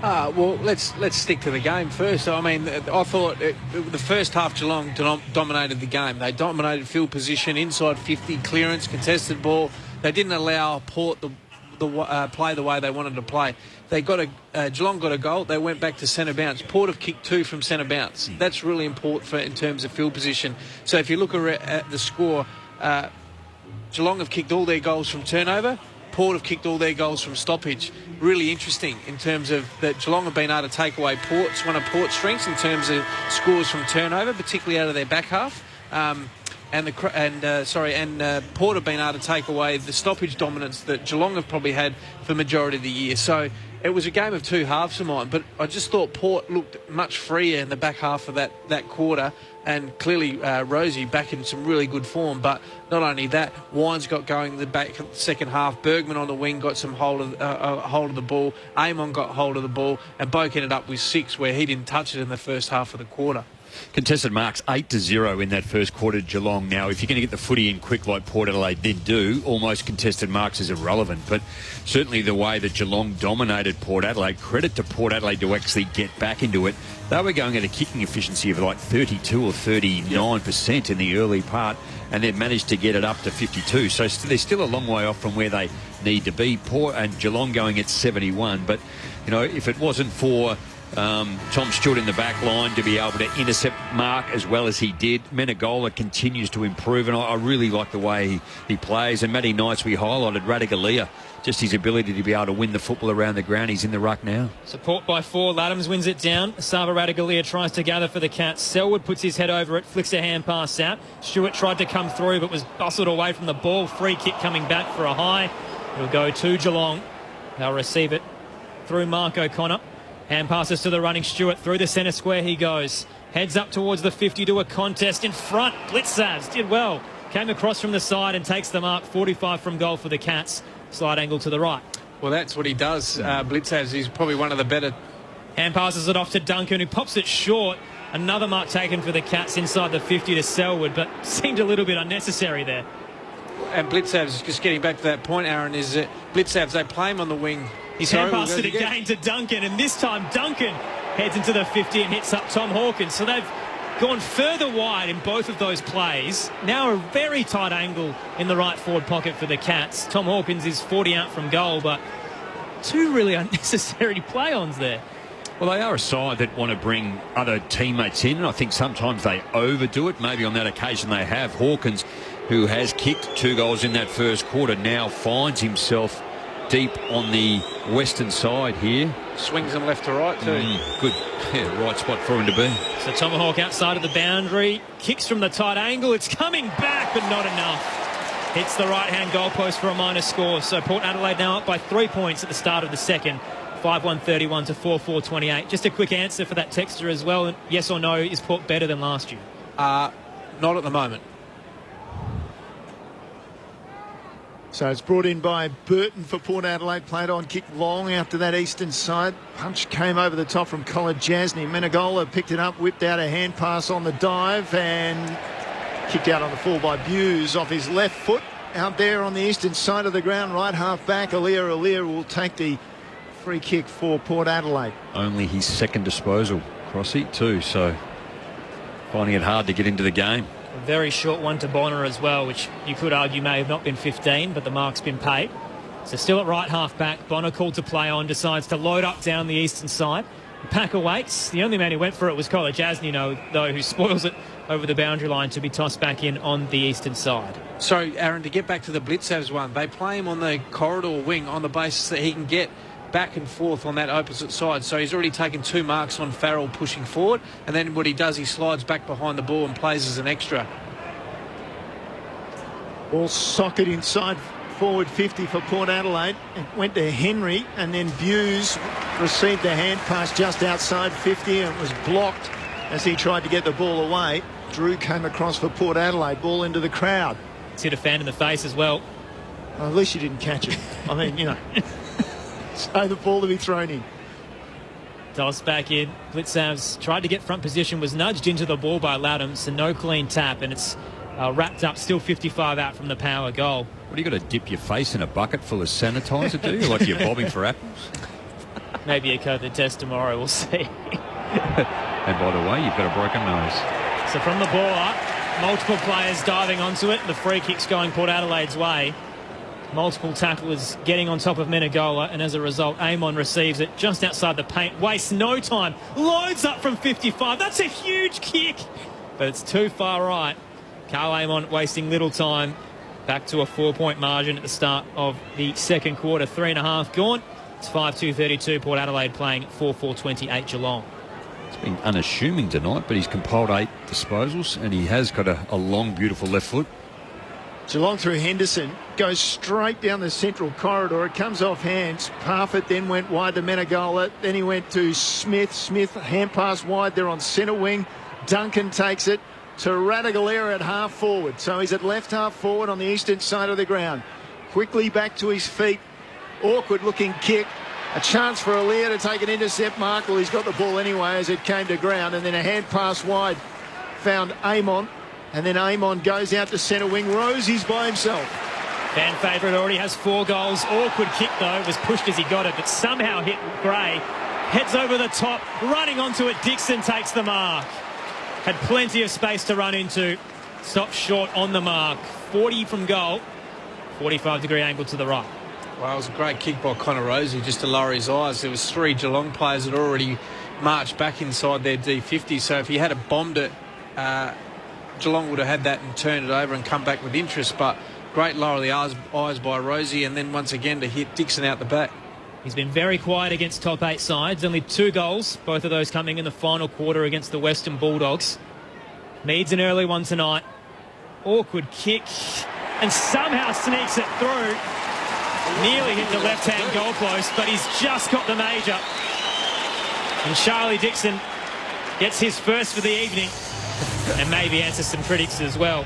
Well, let's stick to the game first. I mean, I thought the first half Geelong dominated the game. They dominated field position, inside 50, clearance, contested ball. They didn't allow Port play the way they wanted to play. Geelong got a goal. They went back to centre bounce. Port have kicked 2 from centre bounce. That's really important in terms of field position. So if you look at the score, Geelong have kicked all their goals from turnover. Port have kicked all their goals from stoppage. Really interesting in terms of that Geelong have been able to take away one of Port's strengths in terms of scores from turnover, particularly out of their back half. And Port have been able to take away the stoppage dominance that Geelong have probably had for the majority of the year. So it was a game of 2 halves for mine, but I just thought Port looked much freer in the back half of that quarter, and clearly Rosie back in some really good form. But not only that, Wines got going in the second half. Bergman on the wing got some hold of the ball. Amon got hold of the ball, and Boak ended up with 6 where he didn't touch it in the first half of the quarter. Contested marks 8-0 in that first quarter, Geelong. Now, if you're going to get the footy in quick like Port Adelaide did do, almost contested marks is irrelevant. But certainly the way that Geelong dominated Port Adelaide, credit to Port Adelaide to actually get back into it. They were going at a kicking efficiency of like 32 or 39% in the early part, and they've managed to get it up to 52. So they're still a long way off from where they need to be. Port and Geelong going at 71. But, you know, if it wasn't for Tom Stewart in the back line to be able to intercept mark as well as he did, Menegola continues to improve, and I really like the way he plays. And Matty Knights, we highlighted Radagalia, just his ability to be able to win the football around the ground. He's in the ruck now. Support by 4. Laddams wins it down. Sava Radagalia tries to gather for the Cats. Selwood puts his head over it, flicks a hand pass out. Stewart tried to come through but was bustled away from the ball. Free kick coming back for a high. It'll go to Geelong. They'll receive it through Mark O'Connor. Hand passes to the running Stewart. Through the centre square he goes. Heads up towards the 50 to a contest in front. Blitzavs did well. Came across from the side and takes the mark. 45 from goal for the Cats. Slide angle to the right. Well, that's what he does. Blitzavs, he's probably one of the better. Hand passes it off to Duncan, who pops it short. Another mark taken for the Cats inside the 50 to Selwood, but seemed a little bit unnecessary there. And Blitzavs, just getting back to that point, Aaron, is that Blitzavs, they play him on the wing. He's hand passed it again to Duncan, and this time Duncan heads into the 50 and hits up Tom Hawkins. So they've gone further wide in both of those plays. Now a very tight angle in the right forward pocket for the Cats. Tom Hawkins is 40 out from goal, but 2 really unnecessary play-ons there. Well, they are a side that want to bring other teammates in, and I think sometimes they overdo it. Maybe on that occasion they have. Hawkins, who has kicked 2 goals in that first quarter, now finds himself deep on the western side here. Swings them left to right too. Good. Yeah, right spot for him to be. So Tomahawk outside of the boundary. Kicks from the tight angle. It's coming back, but not enough. Hits the right-hand goalpost for a minor score. So Port Adelaide now up by 3 points at the start of the second. 5-1-31 to 4-4-28. Just a quick answer for that texter as well. Yes or no, is Port better than last year? Not at the moment. So it's brought in by Burton for Port Adelaide. Played on, kicked long out to that eastern side. Punch came over the top from Colin Jasny. Menegola picked it up, whipped out a hand pass on the dive and kicked out on the fall by Buse off his left foot. Out there on the eastern side of the ground, right half back. Alir will take the free kick for Port Adelaide. Only his second disposal, Crossy, too. So finding it hard to get into the game. A very short one to Bonner as well, which you could argue may have not been 15, but the mark's been paid. So still at right half back. Bonner called to play on, decides to load up down the eastern side. The pack awaits. The only man who went for it was Colin Jasny, though, who spoils it over the boundary line to be tossed back in on the eastern side. Sorry, Aaron, to get back to the Blitzavs one, they play him on the corridor wing on the basis that he can get back and forth on that opposite side. So he's already taken 2 marks on Farrell pushing forward, and then what he does, he slides back behind the ball and plays as an extra. Ball socket inside forward 50 for Port Adelaide. It went to Henry, and then Buse received the hand pass just outside 50 and it was blocked as he tried to get the ball away. Drew came across for Port Adelaide. Ball into the crowd. It's hit a fan in the face as well. At least you didn't catch it. I mean, so the ball to be thrown in. Toss back in. Blitzavs tried to get front position, was nudged into the ball by Laddams, so no clean tap, and it's wrapped up, still 55 out from the power goal. What, do you got to dip your face in a bucket full of sanitizer, do you? Like you're bobbing for apples? Maybe a COVID test tomorrow, we'll see. And by the way, you've got a broken nose. So from the ball up, multiple players diving onto it. The free kick's going Port Adelaide's way. Multiple tacklers getting on top of Menegola, and as a result, Amon receives it just outside the paint. Wastes no time. Loads up from 55. That's a huge kick, but it's too far right. Carl Amon wasting little time. Back to a 4-point margin at the start of the second quarter. 3.5 gone. It's 5-2-32. Port Adelaide playing 4-4-28 Geelong. He's been unassuming tonight, but he's compiled 8 disposals, and he has got a long, beautiful left foot. Geelong through Henderson, goes straight down the central corridor. It comes off hands. Parfitt then went wide to Menegola. Then he went to Smith. Smith hand pass wide there on centre wing. Duncan takes it to Radigalera at half forward. So he's at left half forward on the eastern side of the ground. Quickly back to his feet. Awkward looking kick. A chance for Alia to take an intercept mark. Well, he's got the ball anyway as it came to ground. And then a hand pass wide found Amon. And then Amon goes out to centre wing. Rosie's by himself. Fan favourite already has 4 goals. Awkward kick, though. Was pushed as he got it, but somehow hit Gray. Heads over the top. Running onto it. Dixon takes the mark. Had plenty of space to run into. Stopped short on the mark. 40 from goal. 45-degree angle to the right. Well, it was a great kick by Connor Rosie just to lower his eyes. There was 3 Geelong players that already marched back inside their D50. So if he had bombed it, Geelong would have had that and turned it over and come back with interest. But great lower of the eyes by Rosie, and then once again to hit Dixon out the back. He's been very quiet against top 8 sides. Only 2 goals, both of those coming in the final quarter against the Western Bulldogs. Needs an early one tonight. Awkward kick, and somehow sneaks it through. Nearly hit the left-hand goal post, but he's just got the major. And Charlie Dixon gets his first for the evening, and maybe answers some critics as well.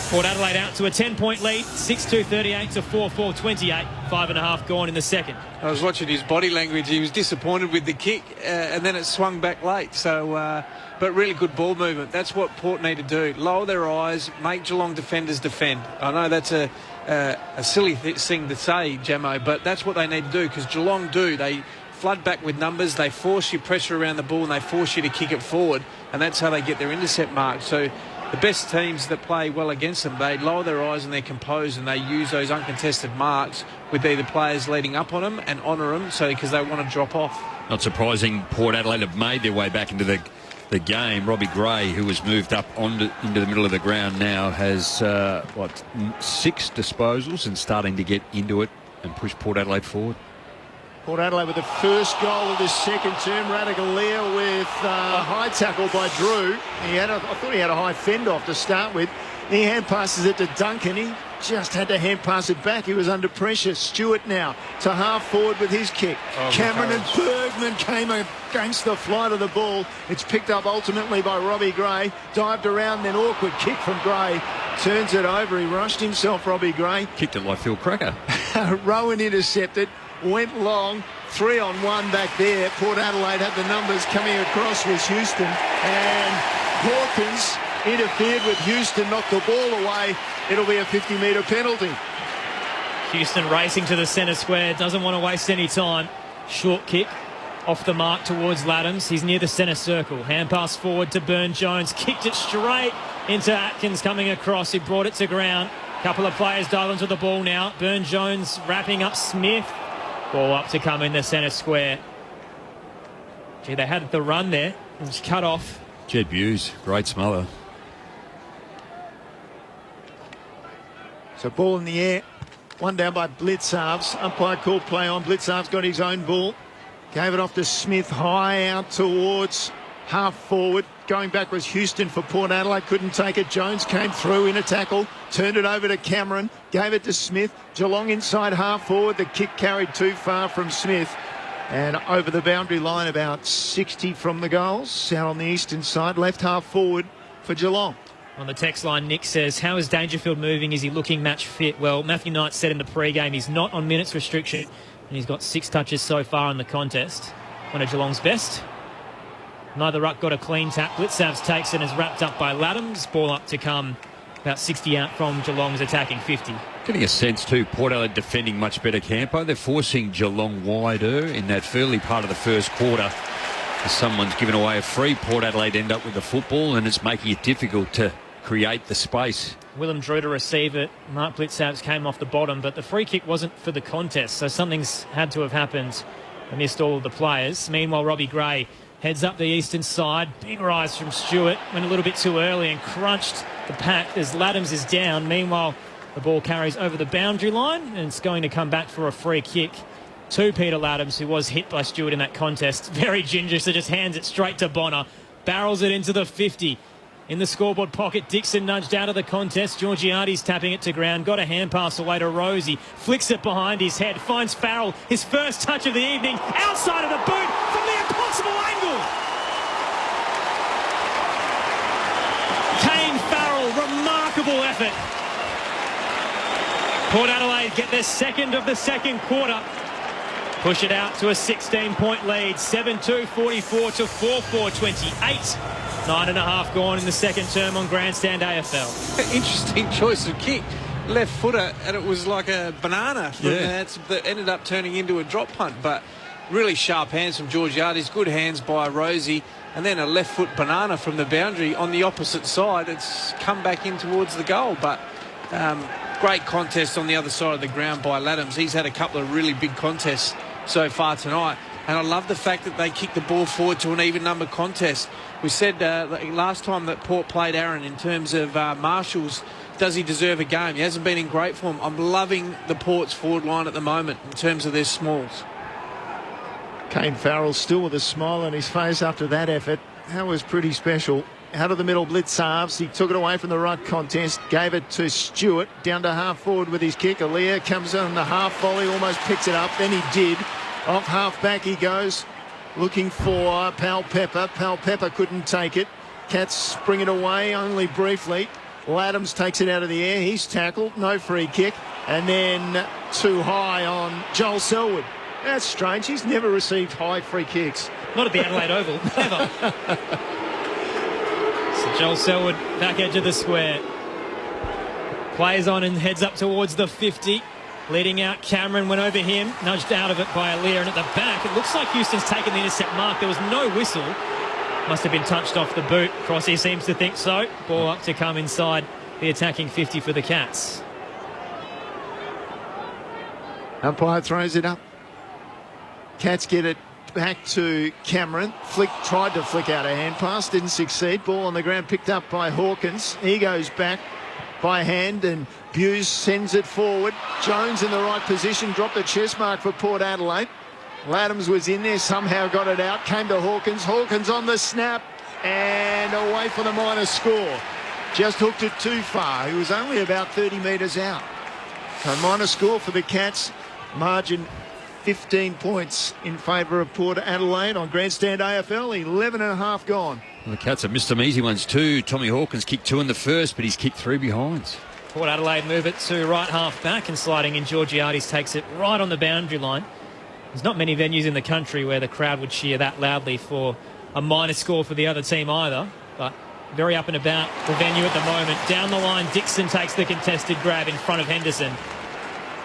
Port Adelaide out to a 10-point lead, 6-2-38 to 4-4-28. 5.5 gone in the second. I was watching his body language. He was disappointed with the kick, and then it swung back late. So, but really good ball movement. That's what Port need to do. Lower their eyes, make Geelong defenders defend. I know that's a silly thing to say, Jamo, but that's what they need to do, because Geelong do. They flood back with numbers. They force you pressure around the ball, and they force you to kick it forward, and that's how they get their intercept mark. So the best teams that play well against them, they lower their eyes and they're composed, and they use those uncontested marks with either players leading up on them and honour them, so because they want to drop off. Not surprising, Port Adelaide have made their way back into the game. Robbie Gray, who was moved up into the middle of the ground now, has 6 disposals and starting to get into it and push Port Adelaide forward. Port Adelaide with the first goal of this second term. Radigalera with a high tackle by Drew. I thought he had a high fend off to start with. He hand passes it to Duncan. He just had to hand pass it back. He was under pressure. Stewart now to half forward with his kick. Cameron and Bergman came against the flight of the ball. It's picked up ultimately by Robbie Gray. Dived around, then awkward kick from Gray. Turns it over. He rushed himself, Robbie Gray. Kicked it like Phil Cracker. Rowan intercepted. Went long, 3-on-1 back there. Port Adelaide had the numbers. Coming across was Houston, and Hawkins interfered with Houston, knocked the ball away. It'll be a 50-metre penalty. Houston racing to the centre square, doesn't want to waste any time. Short kick off the mark towards Laddams. He's near the centre circle. Hand pass forward to Burn-Jones. Kicked it straight into Atkins coming across. He brought it to ground. Couple of players dive onto the ball now. Burn-Jones wrapping up Smith. Ball up to come in the centre square. Gee, they had the run there. It was cut off. Jed Hughes, great smother. So ball in the air. One down by Blitzarves. Umpire called play on. Blitzarves got his own ball. Gave it off to Smith, high out towards half forward. Going back was Houston for Port Adelaide. Couldn't take it. Jones came through in a tackle. Turned it over to Cameron. Gave it to Smith. Geelong inside half forward. The kick carried too far from Smith. And over the boundary line, about 60 from the goals. Out on the eastern side. Left half forward for Geelong. On the text line, Nick says, how is Dangerfield moving? Is he looking match fit? Well, Matthew Knight said in the pre-game he's not on minutes restriction, and he's got 6 touches so far in the contest. One of Geelong's best. Neither ruck got a clean tap. Blitzavs takes it and is wrapped up by Laddams. Ball up to come about 60 out from Geelong's attacking 50. Getting a sense too, Port Adelaide defending much better, Campo. They're forcing Geelong wider in that early part of the first quarter. As someone's given away a free, Port Adelaide end up with the football, and it's making it difficult to create the space. Willem drew to receive it. Mark Blitzavs came off the bottom, but the free kick wasn't for the contest, so something's had to have happened amidst all of the players. Meanwhile, Robbie Gray heads up the eastern side. Big rise from Stewart. Went a little bit too early and crunched the pack as Laddams is down. Meanwhile, the ball carries over the boundary line, and it's going to come back for a free kick to Peter Laddams, who was hit by Stewart in that contest. Very ginger, so just hands it straight to Bonner. Barrels it into the 50. In the scoreboard pocket, Dixon nudged out of the contest. Georgiades tapping it to ground. Got a hand pass away to Rosie. Flicks it behind his head. Finds Farrell. His first touch of the evening. Outside of the boot from the impossible angle. Kane Farrell. Remarkable effort. Port Adelaide get their second of the second quarter. Push it out to a 16-point lead. 7-2, 44 to 4-4, 28. 9.5 gone in the second term on Grandstand AFL. Interesting choice of kick. Left footer, and it was like a banana from that ended up turning into a drop punt. But really sharp hands from Georgiades, good hands by Rosie, and then a left foot banana from the boundary on the opposite side. It's come back in towards the goal, but great contest on the other side of the ground by Laddams. He's had a couple of really big contests so far tonight, and I love the fact that they kicked the ball forward to an even number contest. We said last time that Port played Aaron in terms of Marshall's, does he deserve a game? He hasn't been in great form. I'm loving the Port's forward line at the moment in terms of their smalls. Kane Farrell still with a smile on his face after that effort. That was pretty special. Out of the middle, Blitzarves. He took it away from the right contest, gave it to Stewart, down to half forward with his kick. Alia comes on the half volley, almost picks it up. Then he did. Off half back he goes, looking for Pal Pepper. Pal Pepper couldn't take it. Cats bring it away only briefly. Laddams takes it out of the air. He's tackled. No free kick. And then too high on Joel Selwood. That's strange. He's never received high free kicks. Not at the Adelaide Oval. Never. So Joel Selwood, back edge of the square. Plays on and heads up towards the 50. Leading out Cameron, went over him, nudged out of it by Alia, and at the back, it looks like Houston's taken the intercept mark. There was no whistle. Must have been touched off the boot. Crossy seems to think so. Ball up to come inside the attacking 50 for the Cats. Umpire throws it up. Cats get it back to Cameron. Tried to flick out a hand pass, didn't succeed. Ball on the ground picked up by Hawkins. He goes back by hand and Buse sends it forward. Jones in the right position, dropped the chest mark for Port Adelaide. Laddams was in there, somehow got it out, came to Hawkins. Hawkins on the snap and away for the minor score. Just hooked it too far. He was only about 30 metres out. So minor score for the Cats. Margin 15 points in favour of Port Adelaide on Grandstand AFL. 11.5 gone. Well, the Cats have missed some easy ones too. Tommy Hawkins kicked 2 in the first, but he's kicked 3 behinds. Port Adelaide move it to right half back, and sliding in Georgiades takes it right on the boundary line. There's not many venues in the country where the crowd would cheer that loudly for a minor score for the other team either, but very up and about the venue at the moment. Down the line, Dixon takes the contested grab in front of Henderson.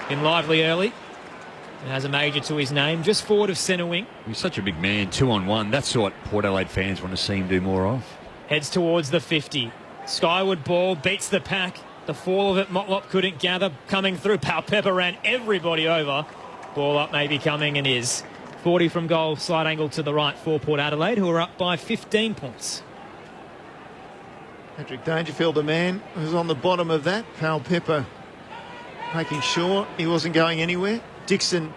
Been lively early. It has a major to his name, just forward of centre wing. He's such a big man, 2-on-1. That's what Port Adelaide fans want to see him do more of. Heads towards the 50. Skyward ball, beats the pack. The fall of it, Motlop couldn't gather. Coming through, Pal Pepper ran everybody over. Ball up maybe coming and is. 40 from goal, slight angle to the right for Port Adelaide, who are up by 15 points. Patrick Dangerfield, the man who's on the bottom of that. Pal Pepper making sure he wasn't going anywhere. Dixon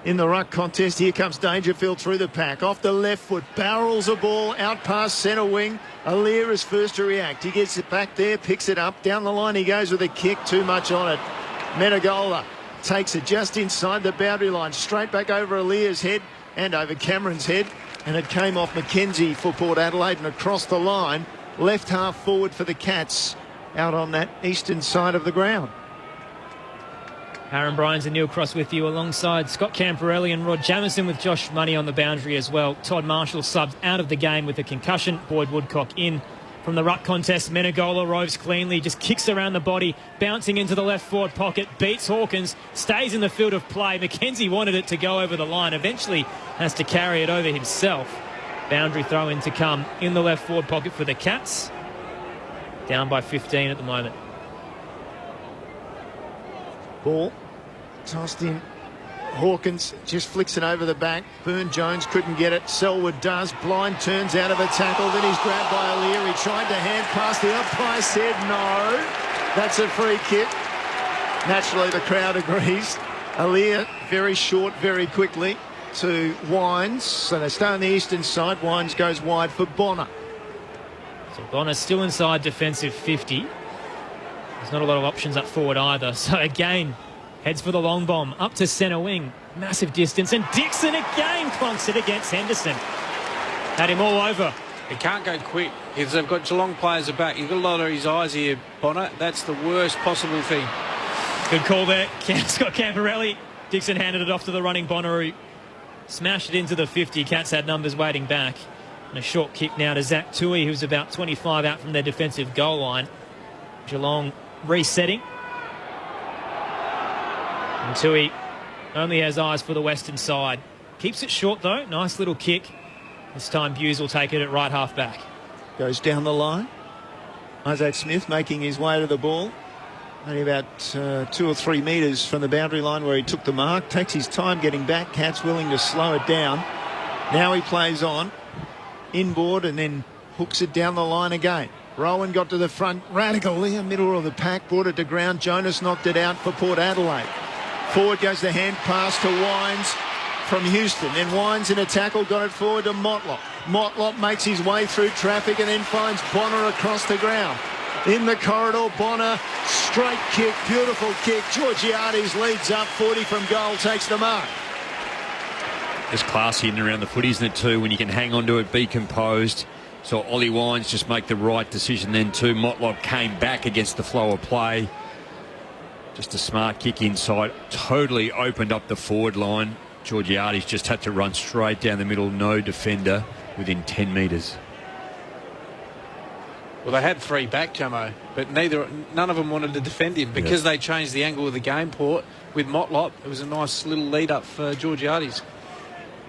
in the ruck contest. Here comes Dangerfield through the pack. Off the left foot, barrels a ball out past centre wing. Alia is first to react. He gets it back there, picks it up. Down the line he goes with a kick. Too much on it. Menegola takes it just inside the boundary line. Straight back over Alia's head and over Cameron's head. And it came off McKenzie for Port Adelaide and across the line. Left half forward for the Cats out on that eastern side of the ground. Aaron Bryans and Neil Cross with you alongside Scott Camporelli and Rod Jamieson with Josh Money on the boundary as well. Todd Marshall subs out of the game with a concussion. Boyd Woodcock in From the ruck contest, Menegola roves cleanly, just kicks around the body, bouncing into the left forward pocket, beats Hawkins, stays in the field of play. McKenzie wanted it to go over the line, eventually has to carry it over himself. Boundary throw in to come in the left forward pocket for the Cats. Down by 15 at the moment. Ball tossed in. Hawkins just flicks it over the back. Burne-Jones couldn't get it. Selwood does. Blind turns out of a tackle. Then he's grabbed by Aliir. He tried to hand pass. The umpire said no. That's a free kick. Naturally, the crowd agrees. Aliir very short, very quickly to Wines. So they stay on the eastern side. Wines goes wide for Bonner. So Bonner's still inside defensive 50. There's not a lot of options up forward either. So again, heads for the long bomb, up to centre wing. Massive distance, and Dixon again clunks it against Henderson. Had him all over. He can't go quick because they've got Geelong players at back. You've got a lot of his eyes here, Bonner. That's the worst possible thing. Good call there. Scott Camperelli. Dixon handed it off to the running Bonner, who smashed it into the 50. Cats had numbers waiting back. And a short kick now to Zach Tui, who's about 25 out from their defensive goal line. Geelong resetting. And Tui only has eyes for the western side. Keeps it short though. Nice little kick. This time Hughes will take it at right half back. Goes down the line. Isaac Smith making his way to the ball. Only about 2 or 3 metres from the boundary line where he took the mark. Takes his time getting back. Cat's willing to slow it down. Now he plays on. Inboard and then hooks it down the line again. Rowan got to the front. Radically, middle of the pack. Brought it to ground. Jonas knocked it out for Port Adelaide. Forward goes the hand pass to Wines from Houston. Then Wines in a tackle, got it forward to Motlop. Motlop makes his way through traffic and then finds Bonner across the ground. In the corridor, Bonner, straight kick, beautiful kick. Georgiades leads up, 40 from goal, takes the mark. There's class hidden around the foot, isn't it, too, when you can hang on to it, be composed. So Ollie Wines just make the right decision then too. Motlop came back against the flow of play. Just a smart kick inside. Totally opened up the forward line. Georgiades just had to run straight down the middle. No defender within 10 metres. Well, they had 3 back, Jamo, but none of them wanted to defend him because they changed the angle of the game, Port, with Motlop. It was a nice little lead-up for Georgiades.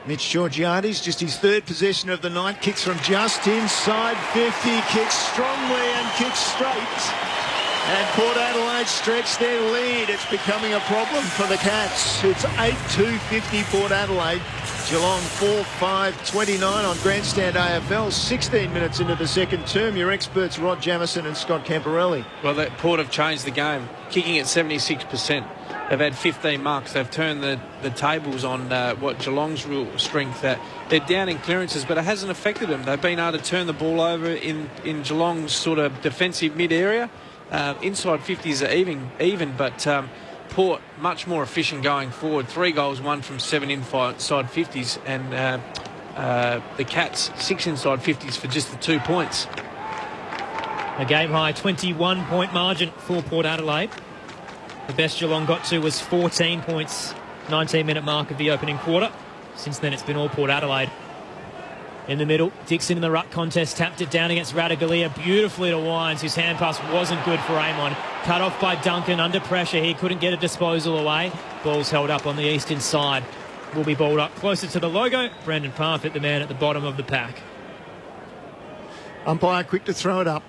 Mitch Georgiades, just his 3rd possession of the night, kicks from just inside 50, kicks strongly and kicks straight. And Port Adelaide stretch their lead. It's becoming a problem for the Cats. It's 8-2, 50 Port Adelaide. Geelong 4-5-29 on Grandstand AFL. 16 minutes into the second term. Your experts Rod Jamieson and Scott Camperelli. Well, Port have changed the game, kicking at 76%. They've had 15 marks. They've turned the tables on what Geelong's real strength. They're down in clearances, but it hasn't affected them. They've been able to turn the ball over in Geelong's sort of defensive mid-area. Inside 50s are even, but Port much more efficient going forward. 3 goals, 1 from 7 inside 50s, and the Cats 6 inside 50s for just the 2 points. A game-high 21-point margin for Port Adelaide. The best Geelong got to was 14 points, 19-minute mark of the opening quarter. Since then, it's been all Port Adelaide. In the middle, Dixon in the ruck contest tapped it down against Radaglia beautifully to Wines, whose hand pass wasn't good for Amon. Cut off by Duncan under pressure. He couldn't get a disposal away. Ball's held up on the eastern side. Will be balled up closer to the logo. Brendan Parfitt, the man at the bottom of the pack. Umpire quick to throw it up.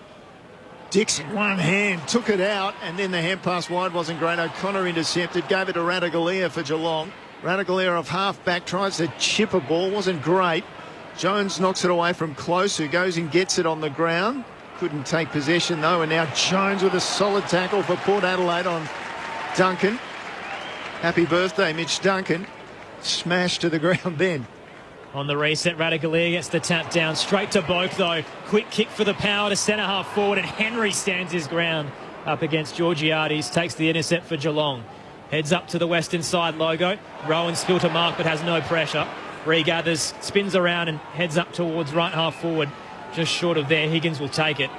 Dixon, one hand, took it out, and then the hand pass wide wasn't great. O'Connor intercepted, gave it to Radaglia for Geelong. Radaglia off half-back, tries to chip a ball, wasn't great. Jones knocks it away from Close, who goes and gets it on the ground. Couldn't take possession, though, and now Jones with a solid tackle for Port Adelaide on Duncan. Happy birthday, Mitch Duncan. Smashed to the ground then. On the reset, Radaglia gets the tap down. Straight to Boak, though. Quick kick for the power to centre-half forward, and Henry stands his ground up against Georgiades. Takes the intercept for Geelong. Heads up to the western side logo. Rowan still to mark, but has no pressure. Regathers, spins around and heads up towards right half forward. Just short of there, Higgins will take it.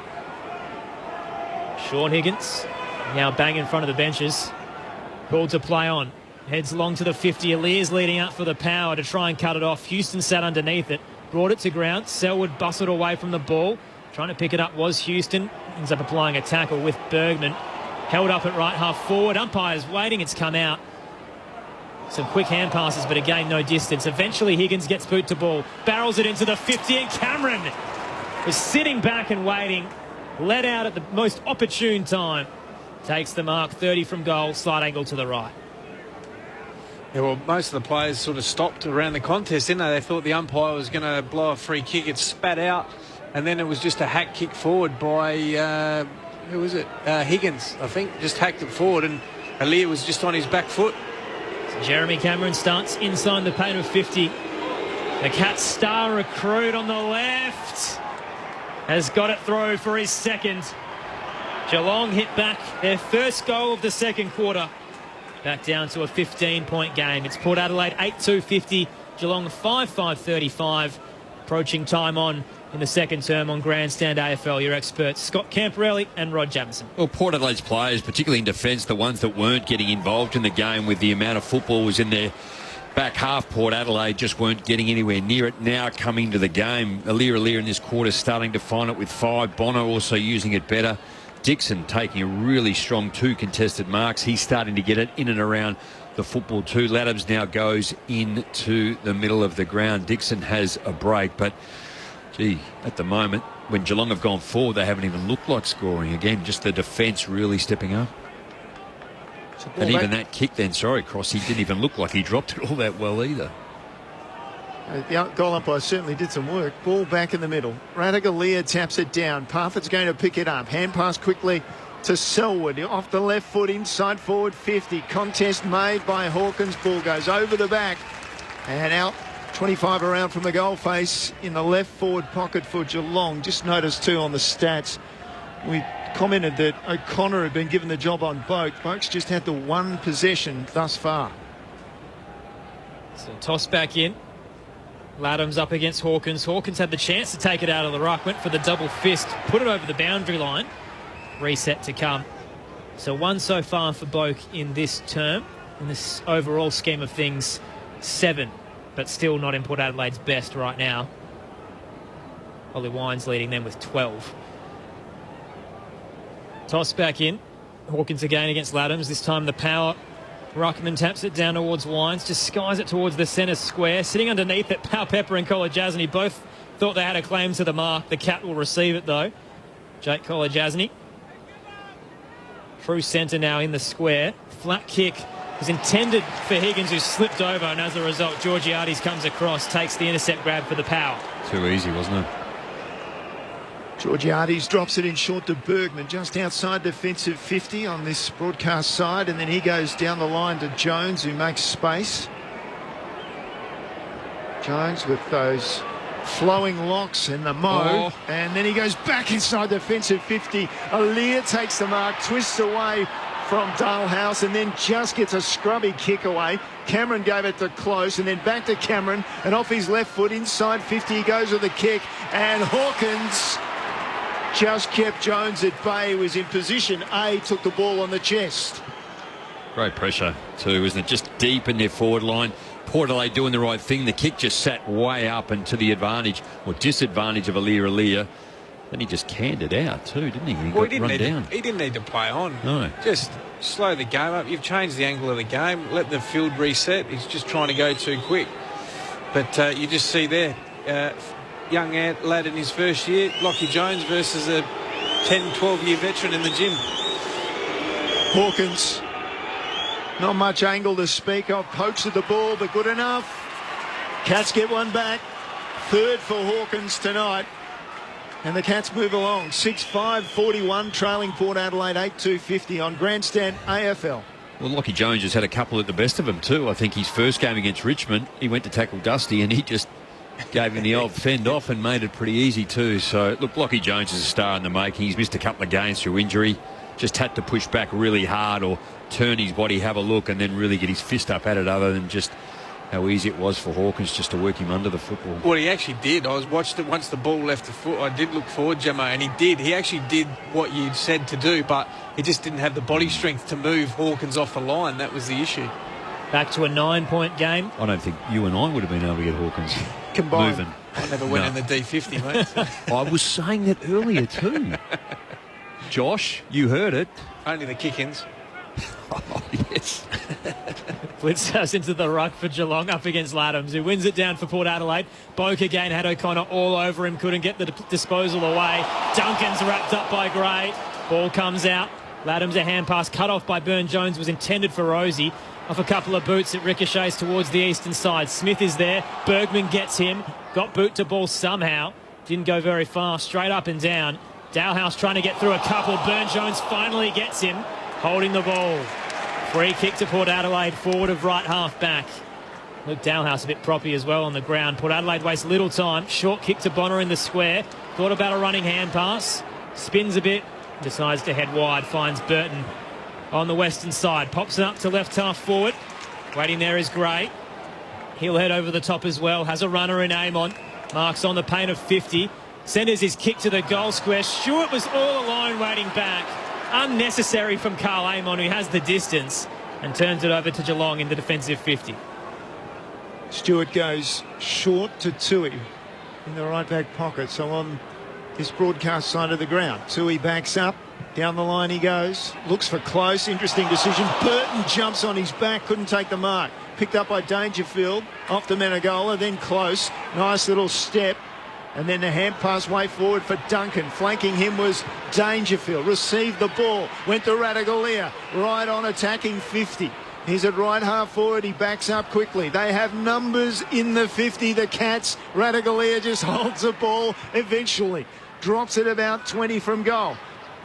Sean Higgins now bang in front of the benches. Called to play on. Heads along to the 50. Aliir's leading out for the power to try and cut it off. Houston sat underneath it. Brought it to ground. Selwood bustled away from the ball. Trying to pick it up was Houston. Ends up applying a tackle with Bergman. Held up at right half forward. Umpire's waiting. It's come out. Some quick hand passes, but again, no distance. Eventually, Higgins gets boot to ball. Barrels it into the 50, and Cameron was sitting back and waiting. Let out at the most opportune time. Takes the mark, 30 from goal, slight angle to the right. Yeah, well, most of the players sort of stopped around the contest, didn't they? They thought the umpire was going to blow a free kick. It spat out, and then it was just a hack kick forward by, who was it? Higgins, I think, just hacked it forward, and Aaliyah was just on his back foot. So Jeremy Cameron starts inside the paint of 50. The Cats star recruit on the left has got it through for his second. Geelong hit back their first goal of the second quarter. Back down to a 15-point game. It's Port Adelaide 8-2-50. Geelong 5-5-35. Approaching time on in the second term on Grandstand AFL. Your experts Scott Camporelli and Rod Jamison. Well, Port Adelaide's players, particularly in defence, the ones that weren't getting involved in the game with the amount of football was in their back half, Port Adelaide just weren't getting anywhere near it. Now coming to the game, Aaliyah in this quarter starting to find it with 5. Bono also using it better. Dixon taking a really strong 2 contested marks. He's starting to get it in and around the football too. Laddams now goes into the middle of the ground. Dixon has a break, but gee, at the moment, when Geelong have gone forward, they haven't even looked like scoring. Again, just the defence really stepping up. And even that kick then, Crossy, didn't even look like he dropped it all that well either. The goal umpire certainly did some work. Ball back in the middle. Radaglia taps it down. Parfitt's going to pick it up. Hand pass quickly to Selwood. Off the left foot, inside forward 50. Contest made by Hawkins. Ball goes over the back and out 25 around from the goal face in the left forward pocket for Geelong. Just noticed too on the stats, we commented that O'Connor had been given the job on Boak. Boak's just had the 1 possession thus far. So toss back in. Laddams up against Hawkins. Hawkins had the chance to take it out of the ruck. Went for the double fist. Put it over the boundary line. Reset to come. So 1 so far for Boak in this term. In this overall scheme of things, 7. But still not in Port Adelaide's best right now. Ollie Wines leading them with 12. Toss back in. Hawkins again against Laddams. This time the power. Ruckman taps it down towards Wines, just skies it towards the centre square. Sitting underneath it, Pau Pepper and Kolajasny both thought they had a claim to the mark. The Cat will receive it though. Jake Kolajasny. Through centre now in the square. Flat kick was intended for Higgins, who slipped over, and as a result, Georgiades comes across, takes the intercept grab for the Power. Too easy, wasn't it? Georgiades drops it in short to Bergman, just outside defensive 50 on this broadcast side, and then he goes down the line to Jones, who makes space. Jones with those flowing locks and the and then he goes back inside defensive 50. Aaliyah takes the mark, twists away from Dalhouse, and then just gets a scrubby kick away. Cameron gave it to Close, and then back to Cameron, and off his left foot inside 50 he goes with the kick, and Hawkins just kept Jones at bay. He was in position A, took the ball on the chest. Great pressure too, isn't it? Just deep in their forward line. Port Adelaide doing the right thing. The kick just sat way up and to the advantage or disadvantage of Aaliyah. Then he just canned it out too, didn't he? He didn't need to play on. No. Just slow the game up. You've changed the angle of the game. Let the field reset. He's just trying to go too quick. But you just see there, young lad in his first year, Lockie Jones versus a 10, 12-year veteran in the gym. Hawkins, not much angle to speak of. Pokes at the ball, but good enough. Cats get one back. 3rd for Hawkins tonight. And the Cats move along. 6-5-41, trailing Port Adelaide 8-2-50 on Grandstand AFL. Well, Lockie Jones has had a couple at the best of him too. I think his first game against Richmond, he went to tackle Dusty and he just gave him the old fend off and made it pretty easy too. So, look, Lockie Jones is a star in the making. He's missed a couple of games through injury. Just had to push back really hard or turn his body, have a look, and then really get his fist up at it, other than just how easy it was for Hawkins just to work him under the football. Well, he actually did. I watched it once the ball left the foot. I did look forward, Gemma, and he did. He actually did what you'd said to do, but he just didn't have the body strength to move Hawkins off the line. That was the issue. Back to a 9-point game. I don't think you and I would have been able to get Hawkins combined. moving. I never went in the D50, mate. I was saying that earlier too. Josh, you heard it. Only the kick-ins. Oh, yes. Blitz into the ruck for Geelong up against Laddams, who wins it down for Port Adelaide. Boak again had O'Connor all over him, couldn't get the disposal away. Duncan's wrapped up by Gray. Ball comes out. Laddams a hand pass cut off by Burn-Jones, was intended for Rosie. Off a couple of boots, it ricochets towards the eastern side. Smith is there. Bergman gets him. Got boot to ball somehow. Didn't go very far. Straight up and down. Dowhouse trying to get through a couple. Burn-Jones finally gets him. Holding the ball. Free kick to Port Adelaide, forward of right half back. Luke Dowhouse a bit proppy as well on the ground. Port Adelaide wastes little time. Short kick to Bonner in the square. Thought about a running hand pass. Spins a bit. Decides to head wide. Finds Burton on the western side. Pops it up to left half forward. Waiting there is Gray. He'll head over the top as well. Has a runner in aim on. Marks on the paint of 50. Centres his kick to the goal square. Stewart was all alone waiting back. Unnecessary from Carl Amon, who has the distance, and turns it over to Geelong in the defensive 50. Stewart goes short to Tui in the right back pocket. So on this broadcast side of the ground, Tui backs up. Down the line he goes. Looks for close. Interesting decision. Burton jumps on his back. Couldn't take the mark. Picked up by Dangerfield. Off to Menegola. Then close. Nice little step. And then the hand pass way forward for Duncan. Flanking him was Dangerfield. Received the ball. Went to Ratugolea. Right on attacking 50. He's at right half forward. He backs up quickly. They have numbers in the 50. The Cats. Ratugolea just holds the ball. Eventually drops it about 20 from goal.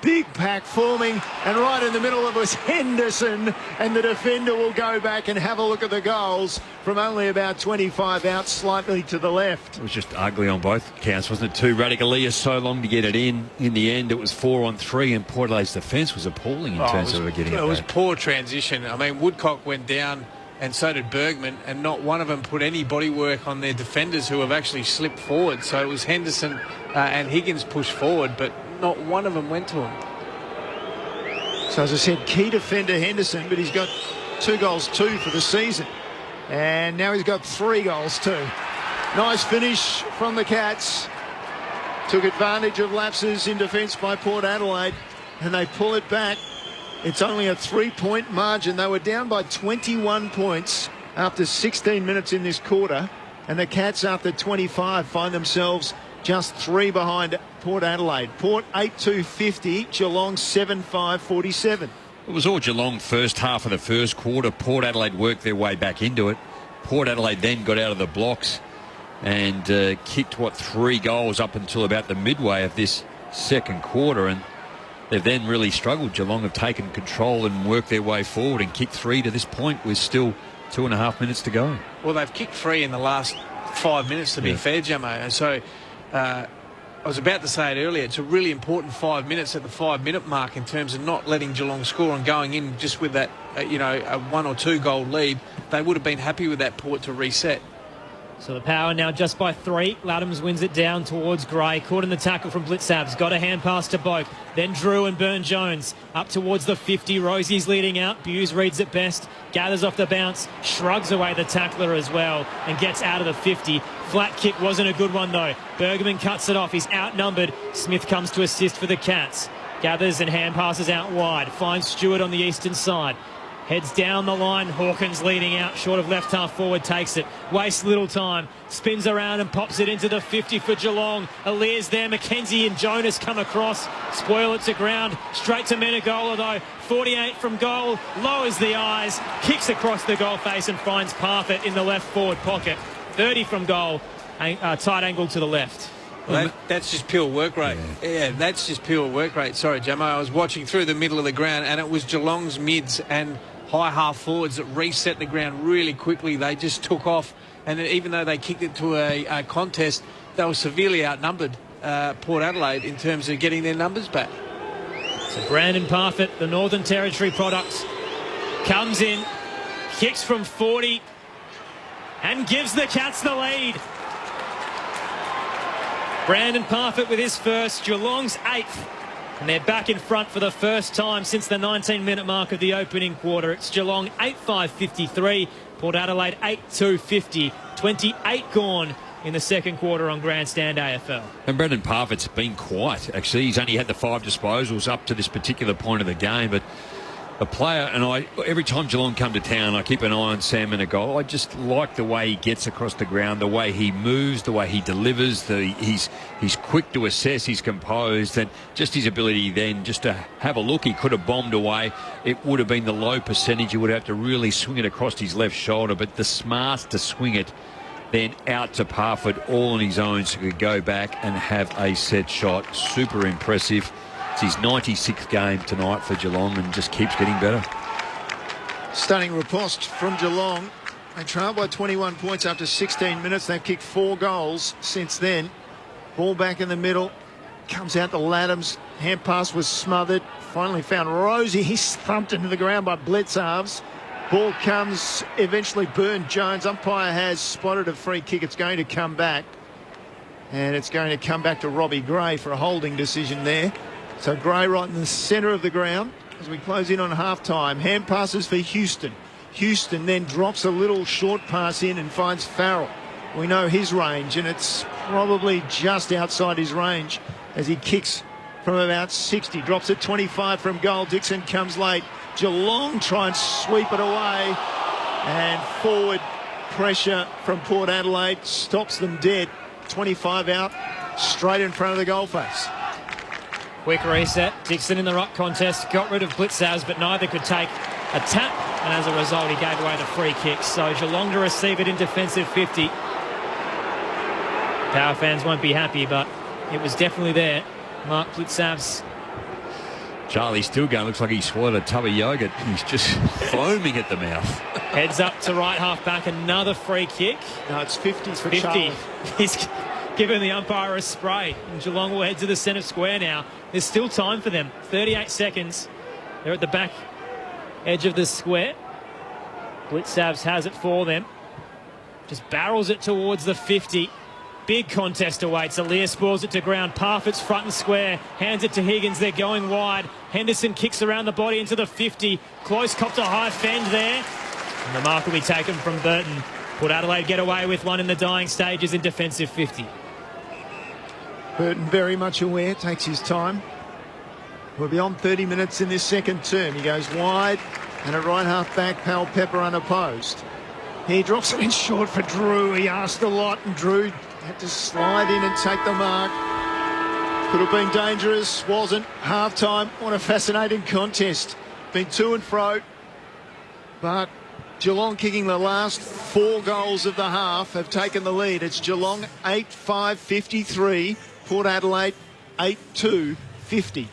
Big pack forming, and right in the middle of it was Henderson, and the defender will go back and have a look at the goals from only about 25 out, slightly to the left. It was just ugly on both counts, wasn't it? Too Ratugolea so long to get it in. In the end, it was 4-on-3, and Port Adelaide's defence was appalling in terms of getting it back. It was poor transition. I mean, Woodcock went down, and so did Bergman, and not one of them put any body work on their defenders who have actually slipped forward. So it was Henderson and Higgins pushed forward, but not one of them went to him. So as I said, key defender Henderson, but he's got 2 goals, 2 for the season. And now he's got 3 goals, 2. Nice finish from the Cats. Took advantage of lapses in defence by Port Adelaide, and they pull it back. It's only a 3-point margin. They were down by 21 points after 16 minutes in this quarter, and the Cats after 25 find themselves just 3 behind Port Adelaide. Port 8-2-50, Geelong 7-5-47. It was all Geelong first half of the first quarter. Port Adelaide worked their way back into it. Port Adelaide then got out of the blocks and kicked, 3 goals up until about the midway of this second quarter, and they've then really struggled. Geelong have taken control and worked their way forward and kicked 3 to this point with still 2.5 minutes to go. Well, they've kicked 3 in the last 5 minutes, to be fair, Jamo. And so I was about to say it earlier, it's a really important 5 minutes at the 5-minute mark in terms of not letting Geelong score and going in just with that, a 1 or 2 goal lead. They would have been happy with that, Port, to reset. So the Power now just by 3. Laddams wins it down towards Gray. Caught in the tackle from Blitzabs. Got a hand pass to Boak. Then Drew and Burn-Jones up towards the 50. Rosie's leading out. Buse reads it best. Gathers off the bounce. Shrugs away the tackler as well and gets out of the 50. Flat kick wasn't a good one though. Bergman cuts it off. He's outnumbered. Smith comes to assist for the Cats. Gathers and hand passes out wide. Finds Stewart on the eastern side. Heads down the line. Hawkins leading out. Short of left half forward. Takes it. Wastes little time. Spins around and pops it into the 50 for Geelong. Alia's there. McKenzie and Jonas come across. Spoil it to ground. Straight to Menegola though. 48 from goal. Lowers the eyes. Kicks across the goal face and finds Parfitt in the left forward pocket. 30 from goal. Tight angle to the left. Well, that's just pure work rate. Yeah, that's just pure work rate. Sorry, Jamo. I was watching through the middle of the ground, and it was Geelong's mids and high half forwards that reset the ground really quickly. They just took off, and even though they kicked it to a contest, they were severely outnumbered, Port Adelaide, in terms of getting their numbers back. So Brandon Parfitt, the Northern Territory product, comes in, kicks from 40, and gives the Cats the lead. Brandon Parfitt with his first, Geelong's 8th. And they're back in front for the first time since the 19-minute mark of the opening quarter. It's Geelong 8-5-53, Port Adelaide 8-2-50. 28 gone in the second quarter on Grandstand AFL. And Brendan Parfitt's been quiet, actually. He's only had the 5 disposals up to this particular point of the game, but a player, and every time Geelong come to town, I keep an eye on Sam in a goal. I just like the way he gets across the ground, the way he moves, the way he delivers. He's quick to assess, he's composed, and just his ability then just to have a look. He could have bombed away. It would have been the low percentage. He would have to really swing it across his left shoulder, but the smarts to swing it then out to Parfitt all on his own, so he could go back and have a set shot. Super impressive. It's his 96th game tonight for Geelong and just keeps getting better. Stunning riposte from Geelong. They trail by 21 points after 16 minutes. They've kicked 4 goals since then. Ball back in the middle. Comes out to Laddams. Hand pass was smothered. Finally found Rosie. He's thumped into the ground by Bledsoe. Ball comes, eventually Burn-Jones. Umpire has spotted a free kick. It's going to come back. And it's going to come back to Robbie Gray for a holding decision there. So Gray right in the centre of the ground as we close in on half-time. Hand passes for Houston. Houston then drops a little short pass in and finds Farrell. We know his range, and it's probably just outside his range as he kicks from about 60. Drops at 25 from goal. Dixon comes late. Geelong try and sweep it away. And forward pressure from Port Adelaide stops them dead. 25 out, straight in front of the goal face. Quick reset. Dixon in the ruck contest. Got rid of Blitzers, but neither could take a tap. And as a result, he gave away the free kick. So Geelong to receive it in defensive 50. Power fans won't be happy, but it was definitely there. Mark Blitzers. Charlie's still going. Looks like he swallowed a tub of yogurt. He's just foaming at the mouth. Heads up to right half back. Another free kick. No, it's 50 for 50. Charlie. He's given the umpire a spray. And Geelong will head to the centre square now. There's still time for them. 38 seconds. They're at the back edge of the square. Blitzavs has it for them. Just barrels it towards the 50. Big contest awaits. Elias balls it to ground. Parfitt's front and square. Hands it to Higgins. They're going wide. Henderson kicks around the body into the 50. Close cop to high fend there. And the mark will be taken from Burton. Port Adelaide get away with one in the dying stages in defensive 50. Burton very much aware, takes his time. We're beyond 30 minutes in this second term. He goes wide and at right half back, Powell Pepper unopposed. He drops it in short for Drew. He asked a lot and Drew had to slide in and take the mark. Could have been dangerous, wasn't. Half time, what a fascinating contest. Been to and fro, but Geelong kicking the last 4 goals of the half have taken the lead. It's Geelong 8-5-53, Port Adelaide 8-2-50.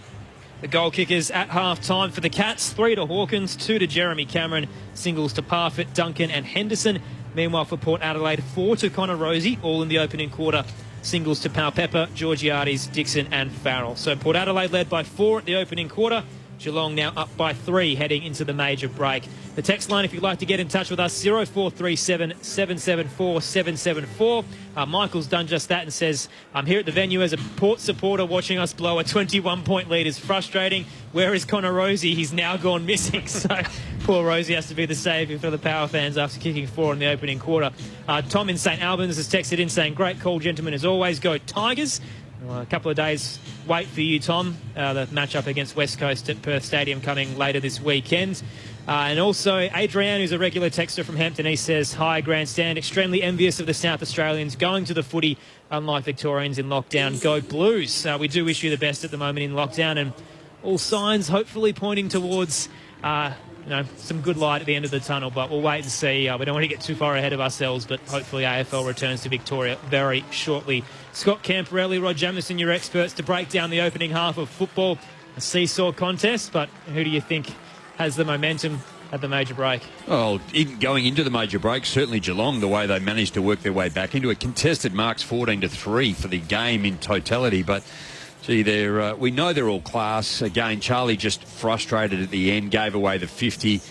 The goal kickers at half-time for the Cats. 3 to Hawkins, 2 to Jeremy Cameron, singles to Parfitt, Duncan and Henderson. Meanwhile for Port Adelaide, 4 to Connor Rosie, all in the opening quarter. Singles to Powell Pepper, Georgiades, Dixon and Farrell. So Port Adelaide led by 4 at the opening quarter. Geelong now up by 3 heading into the major break. The text line, if you'd like to get in touch with us, 0437 774 774. Michael's done just that and says, I'm here at the venue as a Port supporter watching us blow a 21-point lead is frustrating. Where is Connor Rosie? He's now gone missing. So poor Rosie has to be the saviour for the Power fans after kicking 4 in the opening quarter. Tom in St Albans has texted in saying, great call, gentlemen, as always. Go Tigers. A couple of days wait for you, Tom. The matchup against West Coast at Perth Stadium coming later this weekend. And also, Adrian, who's a regular texter from Hampton East, says, hi, Grandstand. Extremely envious of the South Australians going to the footy, unlike Victorians in lockdown. Go Blues. We do wish you the best at the moment in lockdown, and all signs hopefully pointing towards some good light at the end of the tunnel, but we'll wait and see. We don't want to get too far ahead of ourselves, but hopefully AFL returns to Victoria very shortly. Scott Camporelli, Rod Jamieson, your experts to break down the opening half of football. A seesaw contest, but who do you think has the momentum at the major break? Well, going into the major break, certainly Geelong, the way they managed to work their way back into it. Contested marks 14-3 for the game in totality, but gee, we know they're all class. Again, Charlie just frustrated at the end, gave away the 50.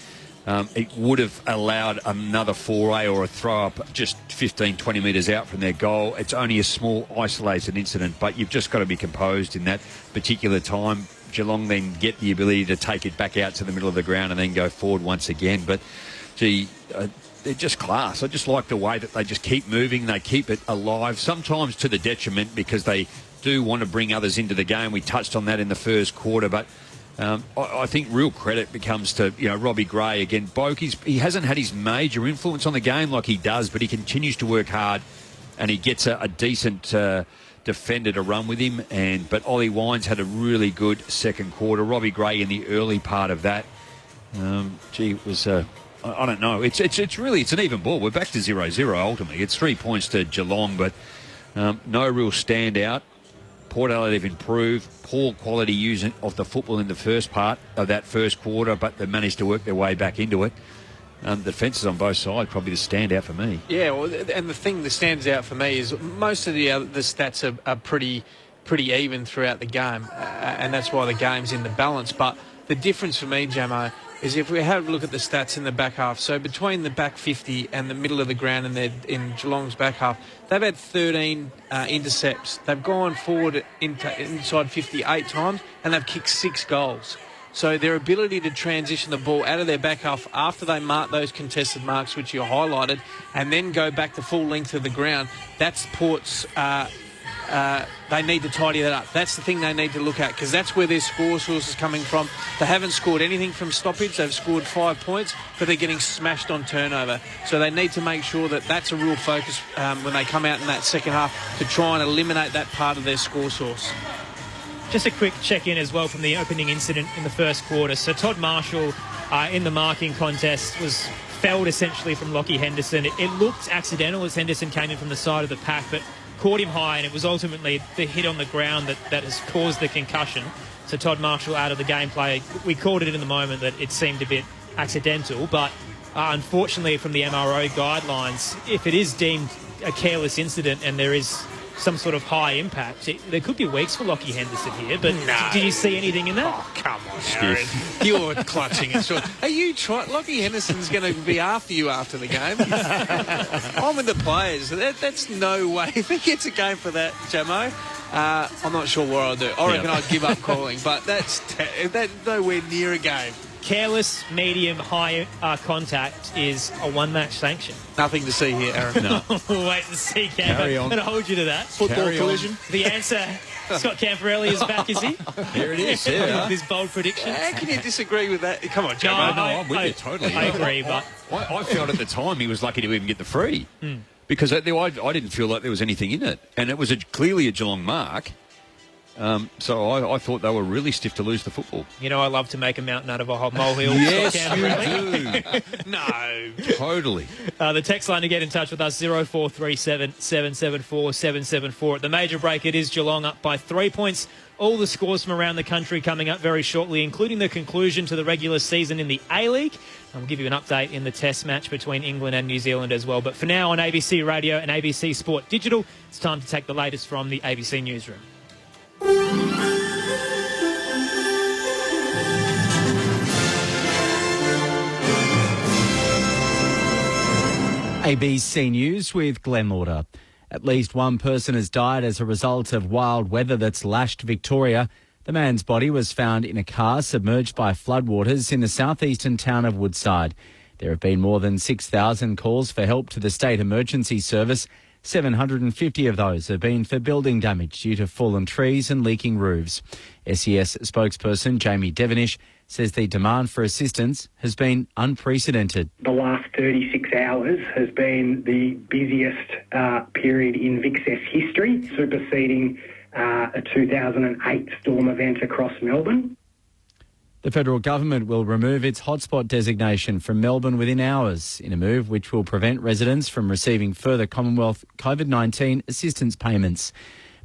It would have allowed another foray or a throw-up just 15, 20 metres out from their goal. It's only a small, isolated incident, but you've just got to be composed in that particular time. Geelong then get the ability to take it back out to the middle of the ground and then go forward once again. But, gee, they're just class. I just like the way that they just keep moving, they keep it alive, sometimes to the detriment because they do want to bring others into the game. We touched on that in the first quarter, but I think real credit becomes to Robbie Gray again. Boak, he hasn't had his major influence on the game like he does, but he continues to work hard, and he gets a decent defender to run with him. But Ollie Wines had a really good second quarter. Robbie Gray in the early part of that. It was. I don't know. It's an even ball. We're back to 0-0 ultimately. It's 3 points to Geelong, but no real standout. Port Adelaide have improved. Poor quality using of the football in the first part of that first quarter, but they managed to work their way back into it. The defences on both sides probably the standout for me. Yeah, well, and the thing that stands out for me is most of the stats are pretty even throughout the game, and that's why the game's in the balance. But the difference for me, Jamo, is if we have a look at the stats in the back half, so between the back 50 and the middle of the ground in Geelong's back half, they've had 13 intercepts. They've gone forward inside 58 times, and they've kicked 6 goals. So their ability to transition the ball out of their back half after they mark those contested marks, which you highlighted, and then go back the full length of the ground, that's Port's... they need to tidy that up. That's the thing they need to look at, because that's where their score source is coming from. They haven't scored anything from stoppage. They've scored 5 points, but they're getting smashed on turnover. So they need to make sure that that's a real focus when they come out in that second half to try and eliminate that part of their score source. Just a quick check-in as well from the opening incident in the first quarter. So Todd Marshall in the marking contest was felled essentially from Lockie Henderson. It looked accidental as Henderson came in from the side of the pack, but caught him high, and it was ultimately the hit on the ground that has caused the concussion. So Todd Marshall out of the gameplay. We called it in the moment that it seemed a bit accidental, but unfortunately from the MRO guidelines, if it is deemed a careless incident and there is some sort of high impact, there could be weeks for Lockie Henderson here, but did you see anything in that? Oh, come on, Aaron. You're clutching it short. Are you trying? Lockie Henderson's going to be after you after the game. I'm with the players. That's no way. If he gets a game for that, Jamo, I'm not sure what I'll do. I reckon I'd give up calling, but that's nowhere near a game. Careless, medium, high contact is a one-match sanction. Nothing to see here, Aaron. No. We'll wait and see, Campbell. Carry on. I'm going to hold you to that. Football collision. The answer, Scott Camporelli is back, is he? Here it is, yeah. With his bold prediction. How can you disagree with that? Come on, No, Jamo. I'm with you totally. I agree, but... I felt at the time he was lucky to even get the free because I didn't feel like there was anything in it. And it was clearly a Geelong mark. So I thought they were really stiff to lose the football. You know, I love to make a mountain out of a molehill. Yes, you do. No. Totally. The text line to get in touch with us, 0437 774 774. At the major break, it is Geelong up by 3 points. All the scores from around the country coming up very shortly, including the conclusion to the regular season in the A-League. And we'll give you an update in the test match between England and New Zealand as well. But for now, on ABC Radio and ABC Sport Digital, it's time to take the latest from the ABC Newsroom. ABC News with Glenn Lauder. At least one person has died as a result of wild weather that's lashed Victoria. The man's body was found in a car submerged by floodwaters in the southeastern town of Woodside. There have been more than 6,000 calls for help to the State Emergency Service. 750 of those have been for building damage due to fallen trees and leaking roofs. SES spokesperson Jamie Devonish says the demand for assistance has been unprecedented. The last 36 hours has been the busiest period in VicSES history, superseding a 2008 storm event across Melbourne. The federal government will remove its hotspot designation from Melbourne within hours, in a move which will prevent residents from receiving further Commonwealth COVID-19 assistance payments.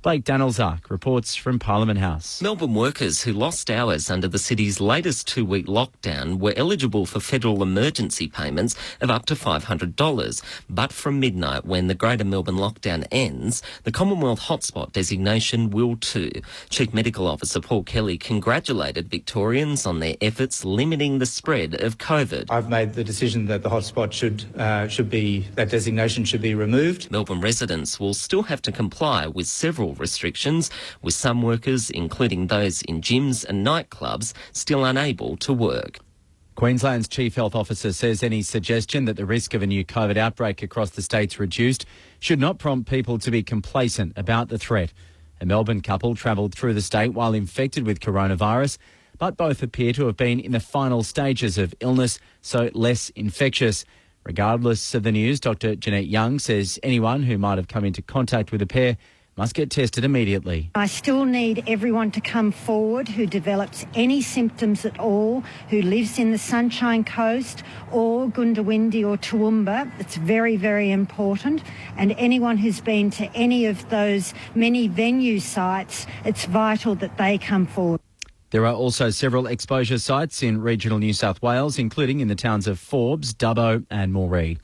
Blake Danielzark reports from Parliament House. Melbourne workers who lost hours under the city's latest 2-week lockdown were eligible for federal emergency payments of up to $500. But from midnight, when the Greater Melbourne lockdown ends, the Commonwealth hotspot designation will too. Chief Medical Officer Paul Kelly congratulated Victorians on their efforts limiting the spread of COVID. I've made the decision that the hotspot that designation should be removed. Melbourne residents will still have to comply with several restrictions, with some workers, including those in gyms and nightclubs, still unable to work. Queensland's Chief Health Officer says any suggestion that the risk of a new COVID outbreak across the state's reduced should not prompt people to be complacent about the threat. A Melbourne couple travelled through the state while infected with coronavirus, but both appear to have been in the final stages of illness, so less infectious. Regardless of the news, Dr. Jeanette Young says anyone who might have come into contact with the pair must get tested immediately. I still need everyone to come forward who develops any symptoms at all, who lives in the Sunshine Coast or Goondiwindi or Toowoomba. It's very, very important. And anyone who's been to any of those many venue sites, it's vital that they come forward. There are also several exposure sites in regional New South Wales, including in the towns of Forbes, Dubbo and Moree.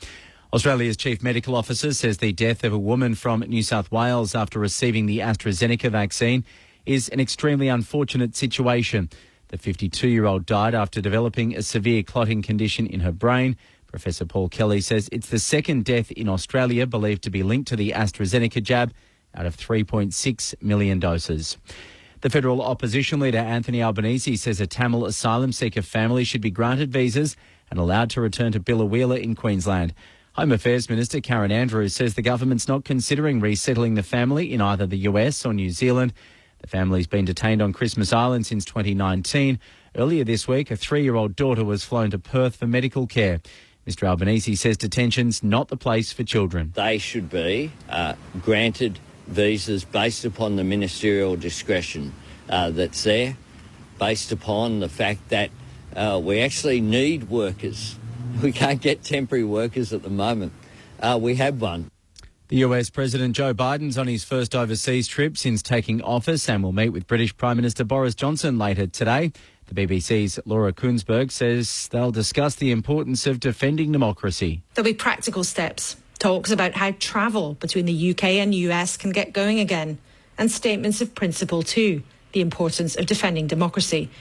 Australia's Chief Medical Officer says the death of a woman from New South Wales after receiving the AstraZeneca vaccine is an extremely unfortunate situation. The 52-year-old died after developing a severe clotting condition in her brain. Professor Paul Kelly says it's the second death in Australia believed to be linked to the AstraZeneca jab out of 3.6 million doses. The federal opposition leader Anthony Albanese says a Tamil asylum seeker family should be granted visas and allowed to return to Billawheeler in Queensland. Home Affairs Minister Karen Andrews says the government's not considering resettling the family in either the US or New Zealand. The family's been detained on Christmas Island since 2019. Earlier this week, a 3-year-old daughter was flown to Perth for medical care. Mr Albanese says detention's not the place for children. They should be granted visas based upon the ministerial discretion that's there, based upon the fact that we actually need workers. We can't get temporary workers at the moment. We have one. The US President Joe Biden's on his first overseas trip since taking office and will meet with British Prime Minister Boris Johnson later today. The BBC's Laura Kunsberg says they'll discuss the importance of defending democracy. There'll be practical steps, talks about how travel between the UK and US can get going again, and statements of principle too, the importance of defending democracy.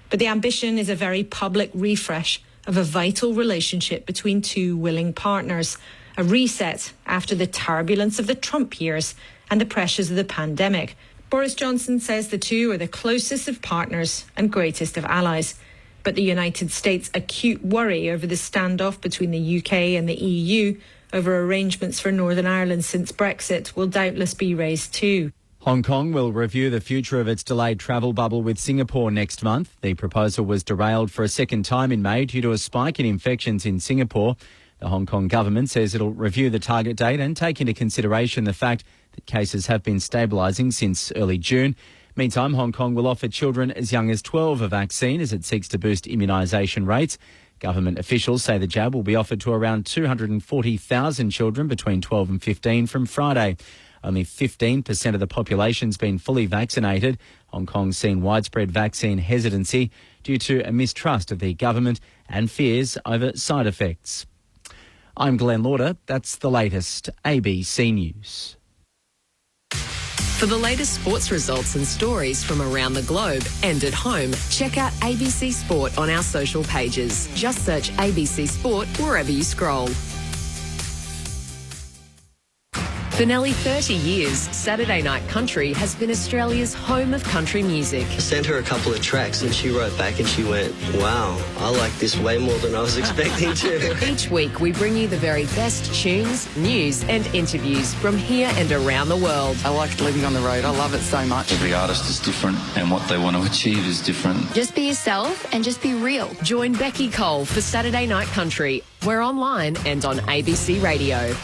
But the ambition is a very public refresh of a vital relationship between two willing partners, a reset after the turbulence of the Trump years and the pressures of the pandemic. Boris Johnson says the two are the closest of partners and greatest of allies. But the United States' acute worry over the standoff between the UK and the EU over arrangements for Northern Ireland since Brexit will doubtless be raised too. Hong Kong will review the future of its delayed travel bubble with Singapore next month. The proposal was derailed for a second time in May due to a spike in infections in Singapore. The Hong Kong government says it'll review the target date and take into consideration the fact that cases have been stabilising since early June. Meantime, Hong Kong will offer children as young as 12 a vaccine as it seeks to boost immunisation rates. Government officials say the jab will be offered to around 240,000 children between 12 and 15 from Friday. Only 15% of the population's been fully vaccinated. Hong Kong's seen widespread vaccine hesitancy due to a mistrust of the government and fears over side effects. I'm Glenn Lauder. That's the latest ABC News. For the latest sports results and stories from around the globe and at home, check out ABC Sport on our social pages. Just search ABC Sport wherever you scroll. For nearly 30 years, Saturday Night Country has been Australia's home of country music. I sent her a couple of tracks and she wrote back and she went, wow, I like this way more than I was expecting to. Each week we bring you the very best tunes, news and interviews from here and around the world. I like living on the road. I love it so much. Every artist is different and what they want to achieve is different. Just be yourself and just be real. Join Becky Cole for Saturday Night Country. We're online and on ABC Radio.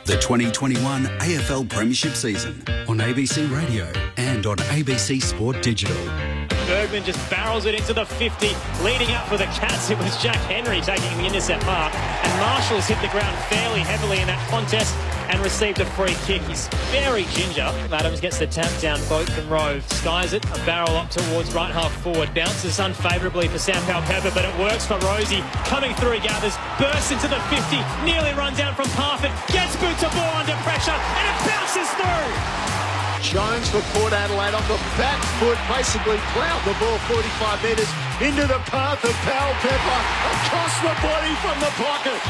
The 2021 AFL Premiership season on ABC Radio and on ABC Sport Digital. Bergman just barrels it into the 50, leading up for the Cats. It was Jack Henry taking the intercept mark, and Marshall's hit the ground fairly heavily in that contest and received a free kick. He's very ginger. Adams gets the tap down, Boat and Rove skies it, a barrel up towards right half forward, bounces unfavourably for Sam Powell-Pepper, but it works for Rosie. Coming through, he gathers, bursts into the 50, nearly runs out from Parfitt, gets boot to ball under pressure, and it bounces through. Jones for Port Adelaide on the back foot, basically plowed the ball 45 metres into the path of Powell-Pepper, across the body from the pocket.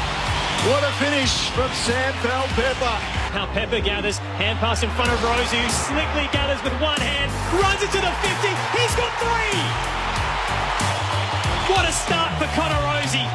What a finish from Sam Powell-Pepper. Powell-Pepper gathers, hand pass in front of Rosie, who slickly gathers with one hand, runs into the 50, he's got three! What a start for Connor Rosie.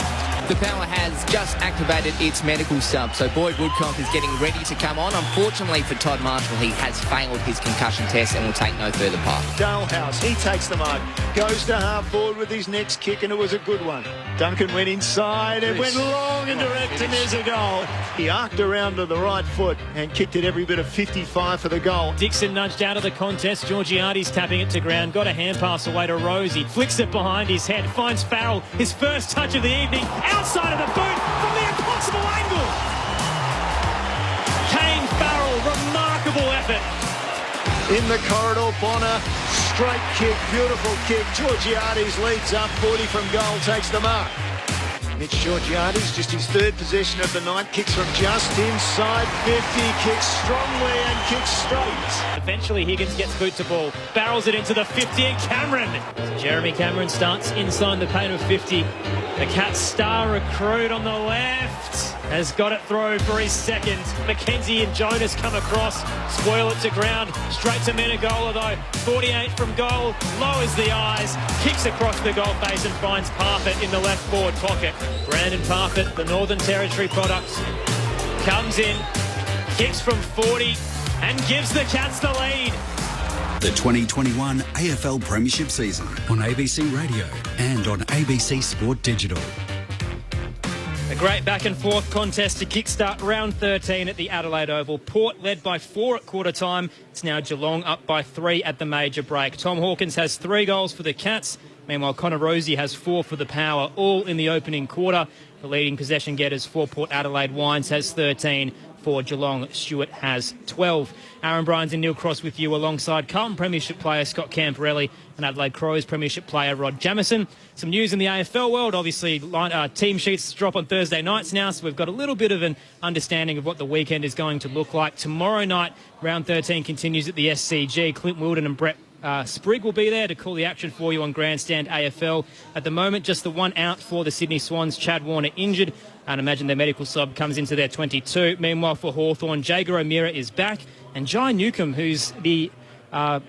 The Power has just activated its medical sub, so Boyd Woodcock is getting ready to come on. Unfortunately for Todd Marshall, he has failed his concussion test and will take no further part. Dalehouse, he takes the mark, goes to half forward with his next kick, and it was a good one. Duncan went inside and went long and direct, and there's a goal. He arced around to the right foot and kicked it every bit of 55 for the goal. Dixon nudged out of the contest. Georgiades tapping it to ground, got a hand pass away to Rosie, flicks it behind his head, finds Farrell, his first touch of the evening, outside of the boot from the impossible angle. Kane Farrell, remarkable effort. In the corridor, Bonner, straight kick, beautiful kick. Georgiades leads up, 40 from goal, takes the mark. Mitch Georgiades, just his third possession of the night, kicks from just inside 50, kicks strongly and kicks straight. Eventually Higgins gets boot to ball, barrels it into the 50, and Cameron. Jeremy Cameron starts inside the paint of 50. The Cats star recruit on the left has got it through for his second. Mackenzie and Jonas come across, spoil it to ground, straight to Menegola though. 48 from goal, lowers the eyes, kicks across the goal face and finds Parfitt in the left forward pocket. Brandon Parfitt, the Northern Territory product, comes in, kicks from 40 and gives the Cats the lead. The 2021 AFL Premiership season on ABC Radio and on ABC Sport Digital. A great back and forth contest to kickstart round 13 at the Adelaide Oval. Port led by 4 at quarter time. It's now Geelong up by 3 at the major break. Tom Hawkins has 3 goals for the Cats. Meanwhile, Connor Rosie has 4 for the Power, all in the opening quarter. The leading possession getters for Port Adelaide. Wines has 13. For Geelong, Stewart has 12. Aaron Bryans and Neil Cross with you alongside Carlton Premiership player Scott Camporelli and Adelaide Crows Premiership player Rod Jamieson. Some news in the AFL world. Obviously, team sheets drop on Thursday nights now, so we've got a little bit of an understanding of what the weekend is going to look like. Tomorrow night, round 13 continues at the SCG. Clint Wilden and Brett Sprigg will be there to call the action for you on Grandstand AFL. At the moment, just the one out for the Sydney Swans, Chad Warner injured. And imagine their medical sub comes into their 22. Meanwhile, for Hawthorn, Jager O'Meara is back. And Jai Newcomb, who's the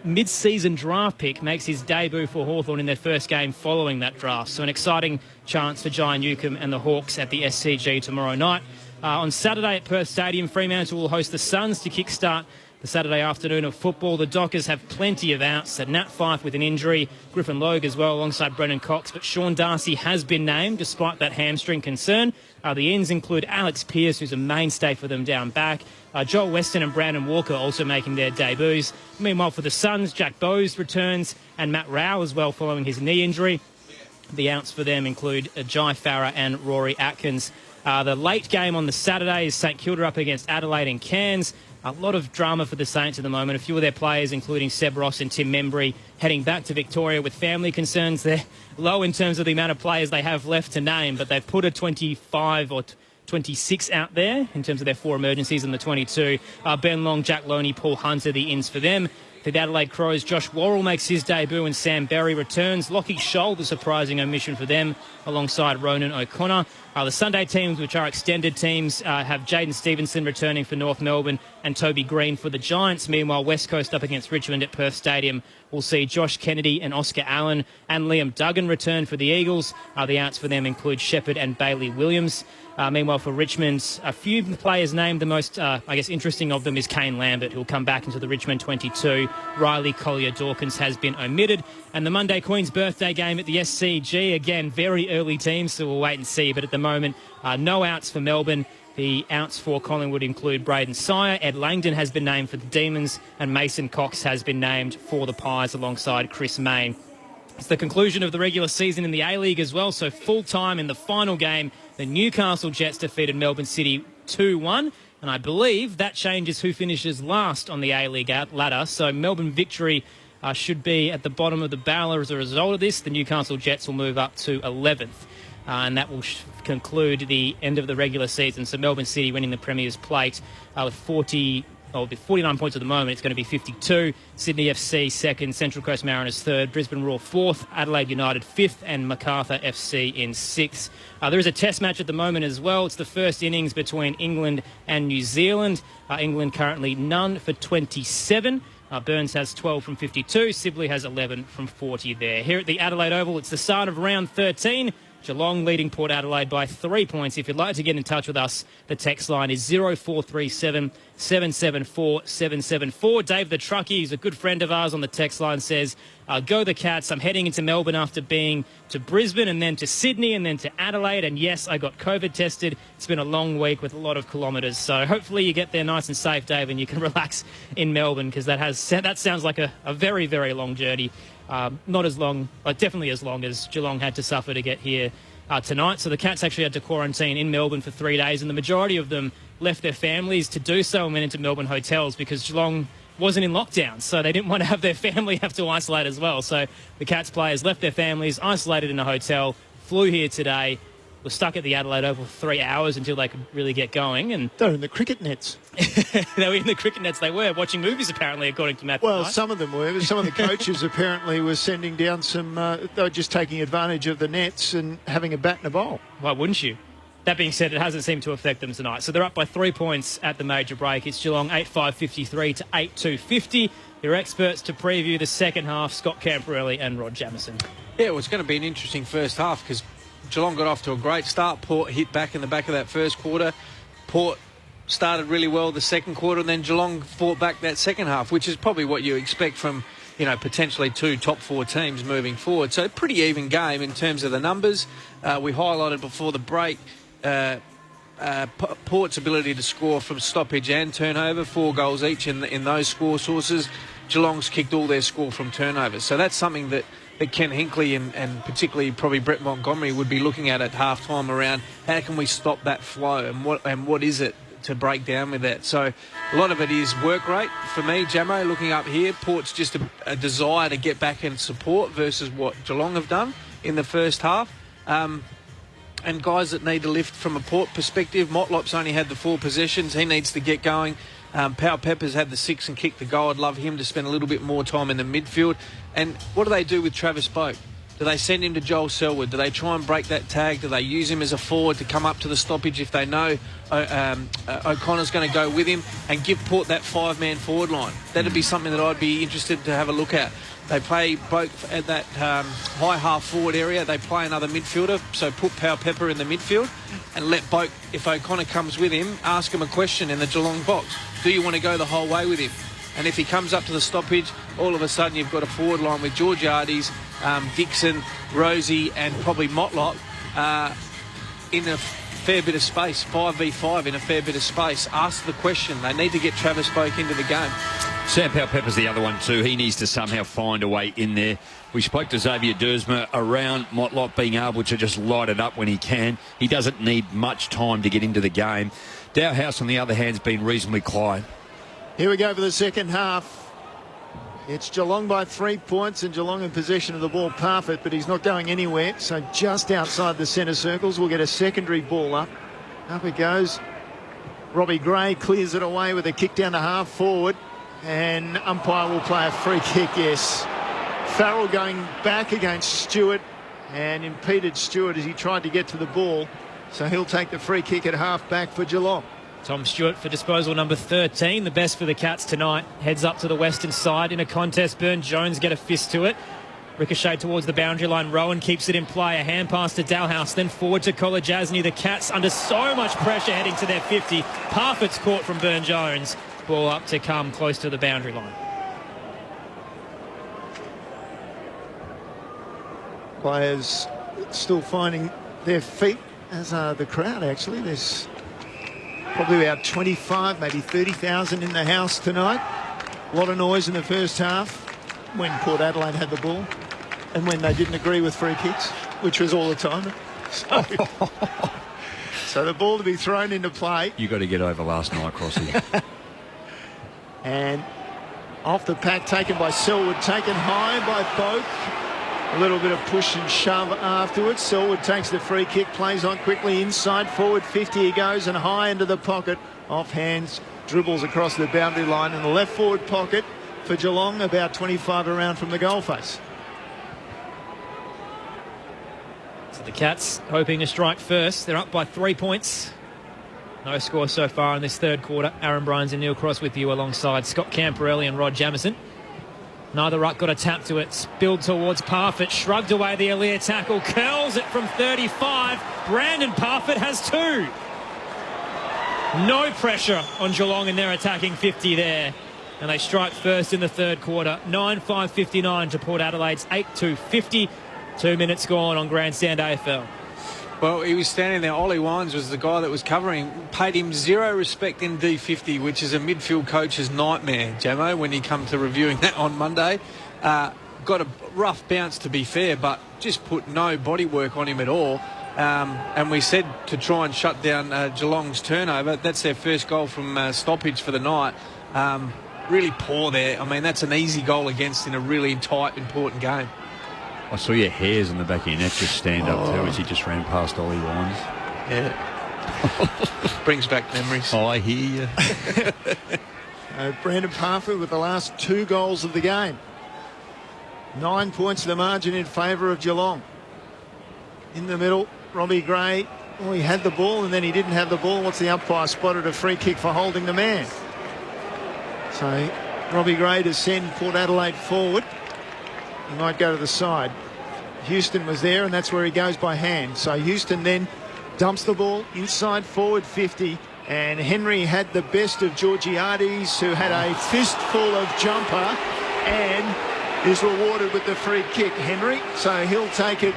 mid-season draft pick, makes his debut for Hawthorn in their first game following that draft. So an exciting chance for Jai Newcomb and the Hawks at the SCG tomorrow night. On Saturday at Perth Stadium, Fremantle will host the Suns to kickstart the Saturday afternoon of football. The Dockers have plenty of outs. Nat Fyfe with an injury, Griffin Logue as well alongside Brendan Cox, but Sean Darcy has been named despite that hamstring concern. The ends include Alex Pearce, who's a mainstay for them down back. Joel Weston and Brandon Walker also making their debuts. Meanwhile for the Suns, Jack Bowes returns and Matt Rao as well following his knee injury. The outs for them include Jai Farah and Rory Atkins. The late game on the Saturday is St Kilda up against Adelaide and Cairns. A lot of drama for the Saints at the moment. A few of their players, including Seb Ross and Tim Membry, heading back to Victoria with family concerns. They're low in terms of the amount of players they have left to name, but they've put a 25 or 26 out there in terms of their 4 emergencies in the 22. Ben Long, Jack Loney, Paul Hunter, the ins for them. For the Adelaide Crows, Josh Worrell makes his debut and Sam Berry returns. Lockie Scholl, the surprising omission for them, alongside Ronan O'Connor. The Sunday teams, which are extended teams, have Jaden Stevenson returning for North Melbourne and Toby Green for the Giants. Meanwhile, West Coast up against Richmond at Perth Stadium. We'll see Josh Kennedy and Oscar Allen and Liam Duggan return for the Eagles. The outs for them include Shepherd and Bailey Williams. Meanwhile, for Richmond, a few players named. The most, interesting of them is Kane Lambert, who'll come back into the Richmond 22. Riley Collier-Dawkins has been omitted. And the Monday Queen's birthday game at the SCG, again, very early teams, so we'll wait and see. But at the moment, no outs for Melbourne. The outs for Collingwood include Braden Sire. Ed Langdon has been named for the Demons, and Mason Cox has been named for the Pies alongside Chris Mayne. It's the conclusion of the regular season in the A-League as well, so full time in the final game. The Newcastle Jets defeated Melbourne City 2-1, and I believe that changes who finishes last on the A-League ladder. So Melbourne Victory should be at the bottom of the barrel as a result of this. The Newcastle Jets will move up to 11th, and that will conclude the end of the regular season. So Melbourne City winning the Premier's Plate with 49 points at the moment. It's going to be 52. Sydney FC second, Central Coast Mariners third, Brisbane Roar fourth, Adelaide United fifth, and Macarthur FC in sixth. There is a test match at the moment as well. It's the first innings between England and New Zealand. England currently none for 27. Burns has 12 from 52. Sibley has 11 from 40 there. Here at the Adelaide Oval, it's the start of round 13. Geelong leading Port Adelaide by 3 points. If you'd like to get in touch with us, the text line is 0437 774 774. Dave the Truckie, who's a good friend of ours on the text line, says, go the Cats. I'm heading into Melbourne after being to Brisbane and then to Sydney and then to Adelaide. And yes, I got COVID tested. It's been a long week with a lot of kilometres. So hopefully you get there nice and safe, Dave, and you can relax in Melbourne, because that sounds like a very, very long journey. Not as long, but definitely as long as Geelong had to suffer to get here tonight. So the Cats actually had to quarantine in Melbourne for 3 days, and the majority of them left their families to do so and went into Melbourne hotels because Geelong wasn't in lockdown, so they didn't want to have their family have to isolate as well. So the Cats players left their families, isolated in a hotel, flew here today, were stuck at the Adelaide Oval for 3 hours until they could really get going. And they're in the cricket nets. They were in the cricket nets. They were watching movies, apparently, according to Matthew. Well, some of them were. But some of the coaches apparently were sending down some... they were just taking advantage of the nets and having a bat and a bowl. Why wouldn't you? That being said, it hasn't seemed to affect them tonight. So they're up by 3 points at the major break. It's Geelong 8-5-53 to 8-2-50. Your experts to preview the second half, Scott Camporelli and Rod Jamieson. Yeah, well, it's going to be an interesting first half because Geelong got off to a great start. Port hit back in the back of that first quarter. Port started really well the second quarter, and then Geelong fought back that second half, which is probably what you expect from, potentially two top four teams moving forward. So pretty even game in terms of the numbers. We highlighted before the break Port's ability to score from stoppage and turnover, 4 goals each in those score sources. Geelong's kicked all their score from turnovers. So that's something that Ken Hinkley and particularly probably Brett Montgomery would be looking at half-time around how can we stop that flow and what is it to break down with that. So a lot of it is work rate. For me, Jamo, looking up here, Port's just a desire to get back and support versus what Geelong have done in the first half. And guys that need to lift from a Port perspective, Motlop's only had the 4 possessions. He needs to get going. Powell Pepper's had the 6 and kicked the goal. I'd love him to spend a little bit more time in the midfield. And what do they do with Travis Boak? Do they send him to Joel Selwood? Do they try and break that tag? Do they use him as a forward to come up to the stoppage if they know O'Connor's going to go with him and give Port that 5-man forward line? That'd be something that I'd be interested to have a look at. They play Boak at that high half-forward area. They play another midfielder, so put Powell Pepper in the midfield and let Boak, if O'Connor comes with him, ask him a question in the Geelong box. Do you want to go the whole way with him? And if he comes up to the stoppage, all of a sudden you've got a forward line with Georgiades, Dixon, Rosie and probably Motlop in a fair bit of space, 5v5 in a fair bit of space. Ask the question. They need to get Travis Boak into the game. Sam Powell-Pepper's the other one too. He needs to somehow find a way in there. We spoke to Xavier Dursman around Motlop being able to just light it up when he can. He doesn't need much time to get into the game. Dowhouse, on the other hand, has been reasonably quiet. Here we go for the second half. It's Geelong by 3 points and Geelong in possession of the ball. Parfitt, but he's not going anywhere. So just outside the centre circles, we'll get a secondary ball up. Up it goes. Robbie Gray clears it away with a kick down to half forward. And umpire will play a free kick, yes. Farrell going back against Stewart and impeded Stewart as he tried to get to the ball. So he'll take the free kick at half back for Geelong. Tom Stewart for disposal number 13, the best for the Cats tonight. Heads up to the western side in a contest. Burn-Jones get a fist to it. Ricochet towards the boundary line. Rowan keeps it in play. A hand pass to Dalhouse, then forward to Kolajasny. The Cats under so much pressure heading to their 50. Parfitt's caught from Burn-Jones. Ball up to come close to the boundary line. Players still finding their feet, as are the crowd actually. There's probably about 25, maybe 30,000 in the house tonight. A lot of noise in the first half when Port Adelaide had the ball and when they didn't agree with free kicks, which was all the time. So the ball to be thrown into play. You got to get over last night, Crossy. And off the pack, taken by Selwood, taken high by Boak. A little bit of push and shove afterwards. Selwood takes the free kick, plays on quickly inside, forward 50 he goes and high into the pocket. Off hands, dribbles across the boundary line in the left forward pocket for Geelong, about 25 around from the goal face. So the Cats hoping to strike first. They're up by 3 points No score so far in this third quarter. Aaron Bryans and Neil Cross with you alongside Scott Camporelli and Rod Jamieson. Neither ruck got a tap to it. Spilled towards Parfitt. Shrugged away the Aaliyah tackle. Curls it from 35. Brandon Parfitt has 2. No pressure on Geelong in their attacking 50 there. And they strike first in the third quarter. 9-5-59 to Port Adelaide's 8-2-50. 2 minutes gone on Grandstand AFL. Well, he was standing there. Ollie Wines was the guy that was covering. Paid him zero respect in D50, which is a midfield coach's nightmare, Jamo, when he come to reviewing that on Monday. Got a rough bounce, to be fair, but just put no body work on him at all. And we said to try and shut down Geelong's turnover. That's their first goal from stoppage for the night. Really poor there. I mean, that's an easy goal against in a really tight, important game. I saw your hairs on the back of your neck just stand up too as he just ran past Ollie Wines. Yeah. Brings back memories. Oh, I hear you. Brandon Parfitt with the last 2 goals of the game. 9 points the margin in favour of Geelong. In the middle, Robbie Gray. Well, he had the ball and then he didn't have the ball. What's the umpire spotted? A free kick for holding the man. So Robbie Gray to send Port Adelaide forward. He might go to the side. Houston was there and that's where he goes by hand. So Houston then dumps the ball inside forward 50, and Henry had the best of Georgiades, who had a fistful of jumper and is rewarded with the free kick, Henry. So he'll take it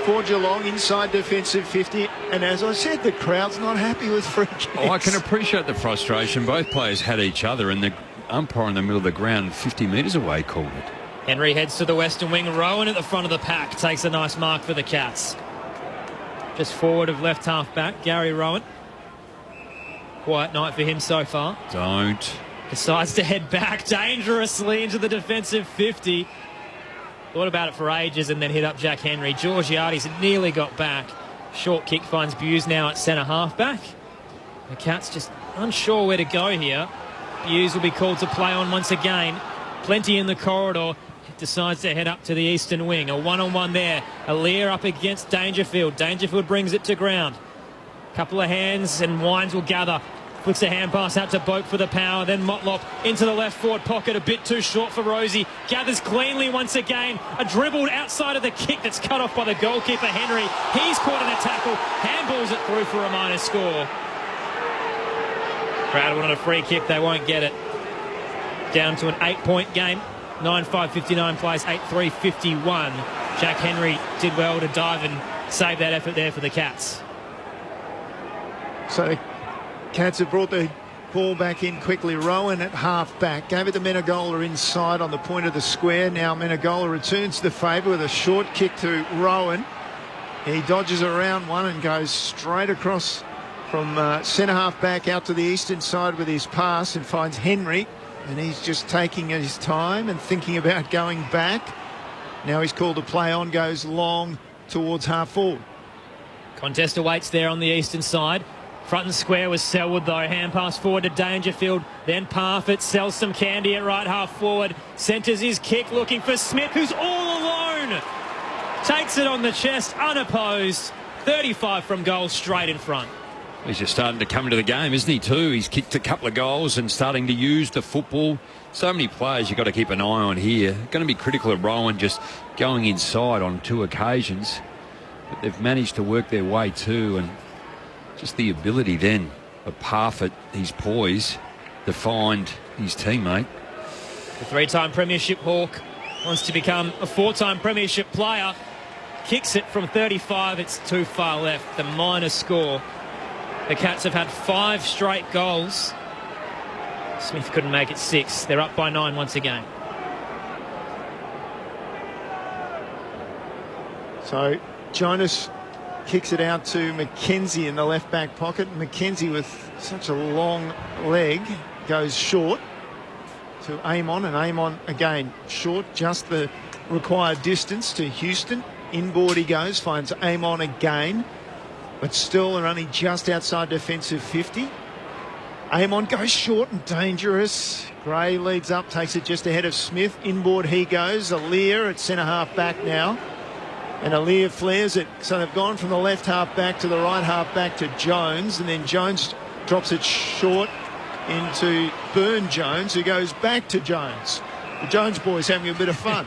for Geelong inside defensive 50, and as I said, the crowd's not happy with free kicks. Oh, I can appreciate the frustration. Both players had each other, and the umpire in the middle of the ground 50 metres away called it. Henry heads to the western wing. Rowan at the front of the pack takes a nice mark for the Cats. Just forward of left half back, Gary Rowan. Quiet night for him so far. Don't. Decides to head back dangerously into the defensive 50. Thought about it for ages and then hit up Jack Henry. Georgiades nearly got back. Short kick finds Buse now at centre half back. The Cats just unsure where to go here. Buse will be called to play on once again. Plenty in the corridor. Decides to head up to the eastern wing. A one-on-one there. Aaliyah up against Dangerfield. Dangerfield brings it to ground. Couple of hands and Wines will gather. Puts a hand pass out to Boak for the power. Then Motlop into the left forward pocket. A bit too short for Rosie. Gathers cleanly once again. A dribbled outside of the kick that's cut off by the goalkeeper, Henry. He's caught in a tackle. Handballs it through for a minor score. Crowd wanted a free kick. They won't get it. Down to an 8-point game. 9-5-59 plays 8-3-51. Jack Henry did well to dive and save that effort there for the Cats. So the Cats have brought the ball back in quickly. Rowan at half back. Gave it to Menegola inside on the point of the square. Now Menegola returns the favour with a short kick to Rowan. He dodges around one and goes straight across from centre half back out to the eastern side with his pass and finds Henry. And he's just taking his time and thinking about going back. Now he's called to play on, goes long towards half forward. Contest awaits there on the eastern side. Front and square was Selwood though. Hand pass forward to Dangerfield. Then Parfitt sells some candy at right half forward. Centres his kick looking for Smith, who's all alone. Takes it on the chest, unopposed. 35 from goal, straight in front. He's just starting to come into the game, isn't he, too? He's kicked a couple of goals and starting to use the football. So many players you've got to keep an eye on here. Going to be critical of Rowan just going inside on 2 occasions. But they've managed to work their way too. And just the ability then of Parfitt, his poise, to find his teammate. The 3-time premiership Hawk wants to become a 4-time premiership player. Kicks it from 35. It's too far left. The minor score. The Cats have had 5 straight goals. Smith couldn't make it 6. They're up by 9 once again. So Jonas kicks it out to McKenzie in the left back pocket. McKenzie with such a long leg goes short to Amon, and Amon again short, just the required distance to Houston. Inboard he goes, finds Amon again. But still are only just outside defensive 50. Amon goes short and dangerous. Gray leads up, takes it just ahead of Smith. Inboard he goes. Aaliyah at centre half back now. And Aaliyah flares it. So they've gone from the left half back to the right half back to Jones. And then Jones drops it short into Burn-Jones, who goes back to Jones. The Jones boys having a bit of fun.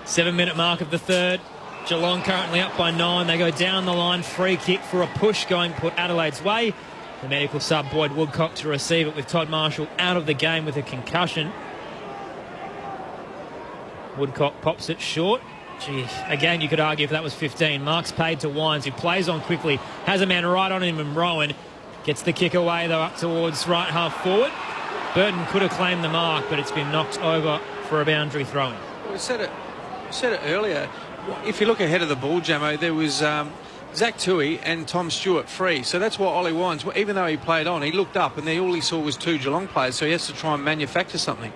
7-minute mark of the third. Geelong currently up by 9. They go down the line. Free kick for a push going put Adelaide's way. The medical sub Boyd Woodcock to receive it with Todd Marshall out of the game with a concussion. Woodcock pops it short. Gee, again, you could argue if that was 15. Mark's paid to Wines, who plays on quickly, has a man right on him, and Rowan gets the kick away, though, up towards right half forward. Burton could have claimed the mark, but it's been knocked over for a boundary throw-in. We said it earlier. If you look ahead of the ball, Jamo, there was Zach Tui and Tom Stewart free. So that's why Ollie Wines, even though he played on, he looked up and all he saw was 2 Geelong players, so he has to try and manufacture something.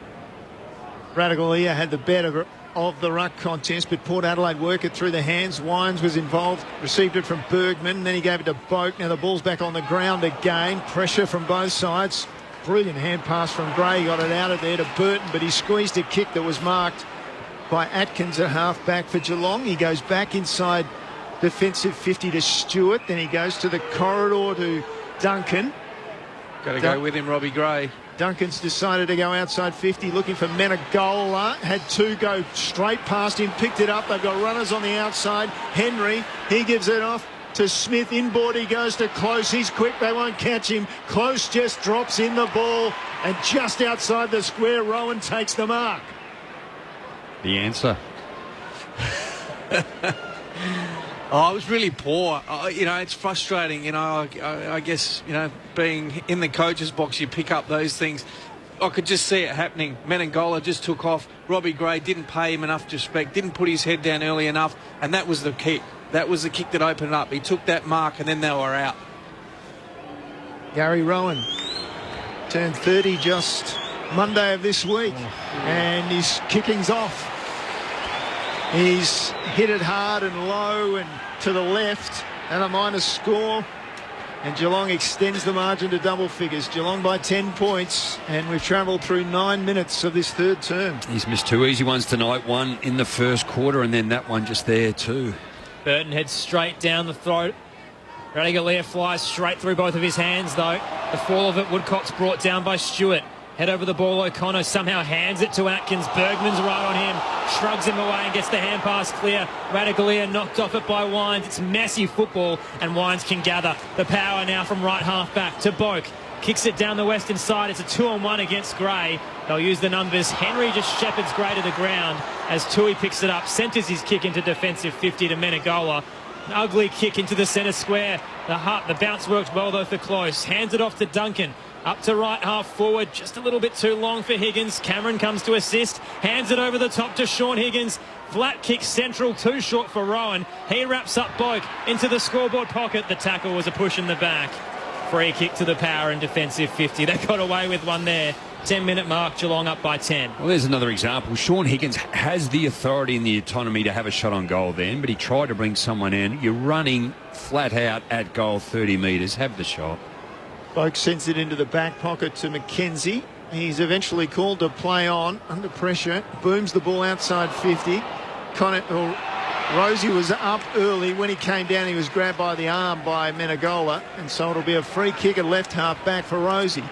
Radagalia had the better of the ruck contest, but Port Adelaide work it through the hands. Wines was involved, received it from Bergman, then he gave it to Boak. Now the ball's back on the ground again. Pressure from both sides. Brilliant hand pass from Gray. Got it out of there to Burton, but he squeezed a kick that was marked by Atkins at half-back for Geelong. He goes back inside defensive 50 to Stewart. Then he goes to the corridor to Duncan. Got to go with him, Robbie Gray. Duncan's decided to go outside 50, looking for Menegola. Had 2 go straight past him, picked it up. They've got runners on the outside. Henry, he gives it off to Smith. Inboard he goes to Close. He's quick, they won't catch him. Close just drops in the ball, and just outside the square, Rowan takes the mark. The answer. Oh, it was really poor. It's frustrating. I guess, being in the coach's box, you pick up those things. I could just see it happening. Menegola just took off. Robbie Gray didn't pay him enough respect, didn't put his head down early enough, and that was the kick. That was the kick that opened up. He took that mark, and then they were out. Gary Rowan turned 30 just Monday of this week, and his kicking's off. He's hit it hard and low and to the left, and a minus score. And Geelong extends the margin to double figures. Geelong by 10 points, and we've travelled through 9 minutes of this third term. He's missed 2 easy ones tonight, one in the first quarter and then that one just there too. Burton heads straight down the throat. Radagalia flies straight through both of his hands, though. The fall of it, Woodcock's brought down by Stewart. Head over the ball, O'Connor somehow hands it to Atkins. Bergman's right on him, shrugs him away and gets the hand pass clear. Radagalia knocked off it by Wines. It's messy football, and Wines can gather. The power now from right half back to Boak. Kicks it down the western side. It's a 2-on-1 against Gray. They'll use the numbers. Henry just shepherds Gray to the ground as Tui picks it up, centres his kick into defensive 50 to Menegola. An ugly kick into the centre square. The bounce worked well though for Close. Hands it off to Duncan. Up to right half forward, just a little bit too long for Higgins. Cameron comes to assist, hands it over the top to Sean Higgins. Flat kick central, too short for Rowan. He wraps up Boak into the scoreboard pocket. The tackle was a push in the back. Free kick to the power and defensive 50. They got away with one there. 10-minute mark, Geelong up by 10. Well, there's another example. Sean Higgins has the authority and the autonomy to have a shot on goal then, but he tried to bring someone in. You're running flat out at goal 30 metres. Have the shot. Boak sends it into the back pocket to McKenzie. He's eventually called to play on under pressure. Booms the ball outside 50. Rosie was up early. When he came down, he was grabbed by the arm by Menegola, and so it'll be a free kick at left half back for Rosie.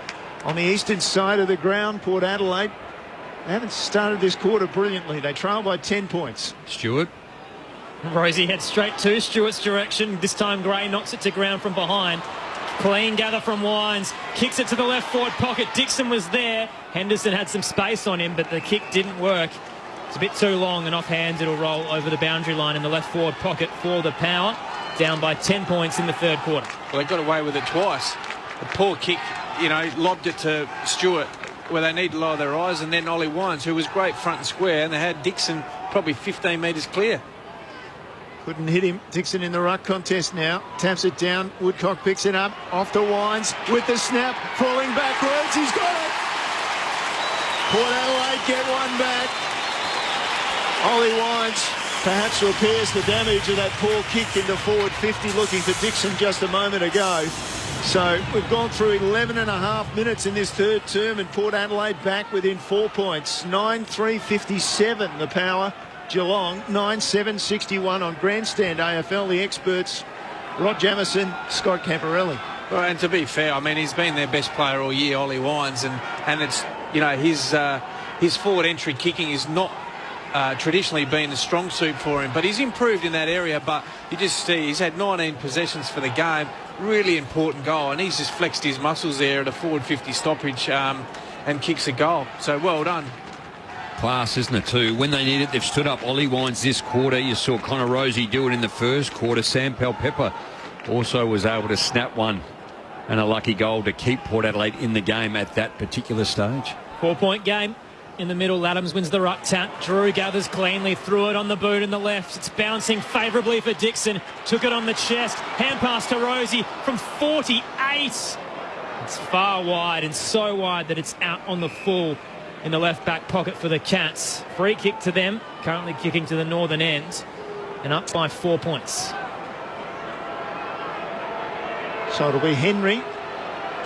On the eastern side of the ground, Port Adelaide, they haven't started this quarter brilliantly. They trail by 10 points. Stewart. Rosie heads straight to Stewart's direction. This time Gray knocks it to ground from behind. Clean gather from Wines. Kicks it to the left forward pocket. Dixon was there. Henderson had some space on him, but the kick didn't work. It's a bit too long, and off hands it'll roll over the boundary line in the left forward pocket for the Power. Down by 10 points in the third quarter. Well, they got away with it twice. The poor kick, lobbed it to Stewart where they need to lower their eyes, and then Ollie Wines, who was great front and square, and they had Dixon probably 15 metres clear. Couldn't hit him. Dixon in the ruck contest now. Taps it down. Woodcock picks it up. Off to Wines with the snap. Falling backwards. He's got it. Port Adelaide get one back. Ollie Wines perhaps repairs the damage of that poor kick into forward 50, looking for Dixon just a moment ago. So we've gone through 11 and a half minutes in this third term, and Port Adelaide back within 4 points. 9-3-57 the Power. Geelong 9-7-61 on Grandstand AFL. The experts Rod Jamieson, Scott Camporelli. Well, and to be fair, I mean, he's been their best player all year, Ollie Wines, and it's, you know, his forward entry kicking is not traditionally been a strong suit for him, but he's improved in that area. But you just see he's had 19 possessions for the game, really important goal, and he's just flexed his muscles there at a forward 50 stoppage and kicks a goal. So well done. Class, isn't it, too? When they need it, they've stood up. Ollie Wines this quarter. You saw Connor Rosie do it in the first quarter. Sam Pepper also was able to snap one, and a lucky goal to keep Port Adelaide in the game at that particular stage. 4-point game. In the middle, Adams wins the ruck tap. Drew gathers cleanly, threw it on the boot in the left. It's bouncing favourably for Dixon. Took it on the chest. Hand pass to Rosie from 48. It's far wide, and so wide that it's out on the full in the left back pocket for the Cats. Free kick to them, currently kicking to the northern end, and up by 4 points. So it'll be Henry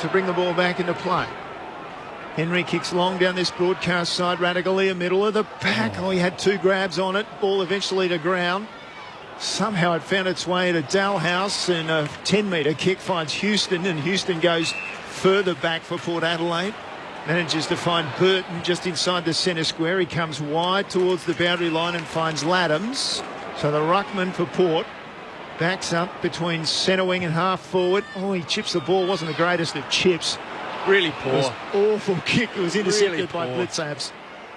to bring the ball back into play. Henry kicks long down this broadcast side. Radically middle of the pack. Oh, he had 2 grabs on it. Ball eventually to ground. Somehow it found its way to Dalhouse, and a 10-metre kick finds Houston, and Houston goes further back for Port Adelaide. Manages to find Burton just inside the centre square. He comes wide towards the boundary line and finds Laddams. So the ruckman for Port backs up between centre wing and half forward. Oh, he chips the ball. Wasn't the greatest of chips. Really poor. It was awful kick. It was intercepted Really by Blitzabs.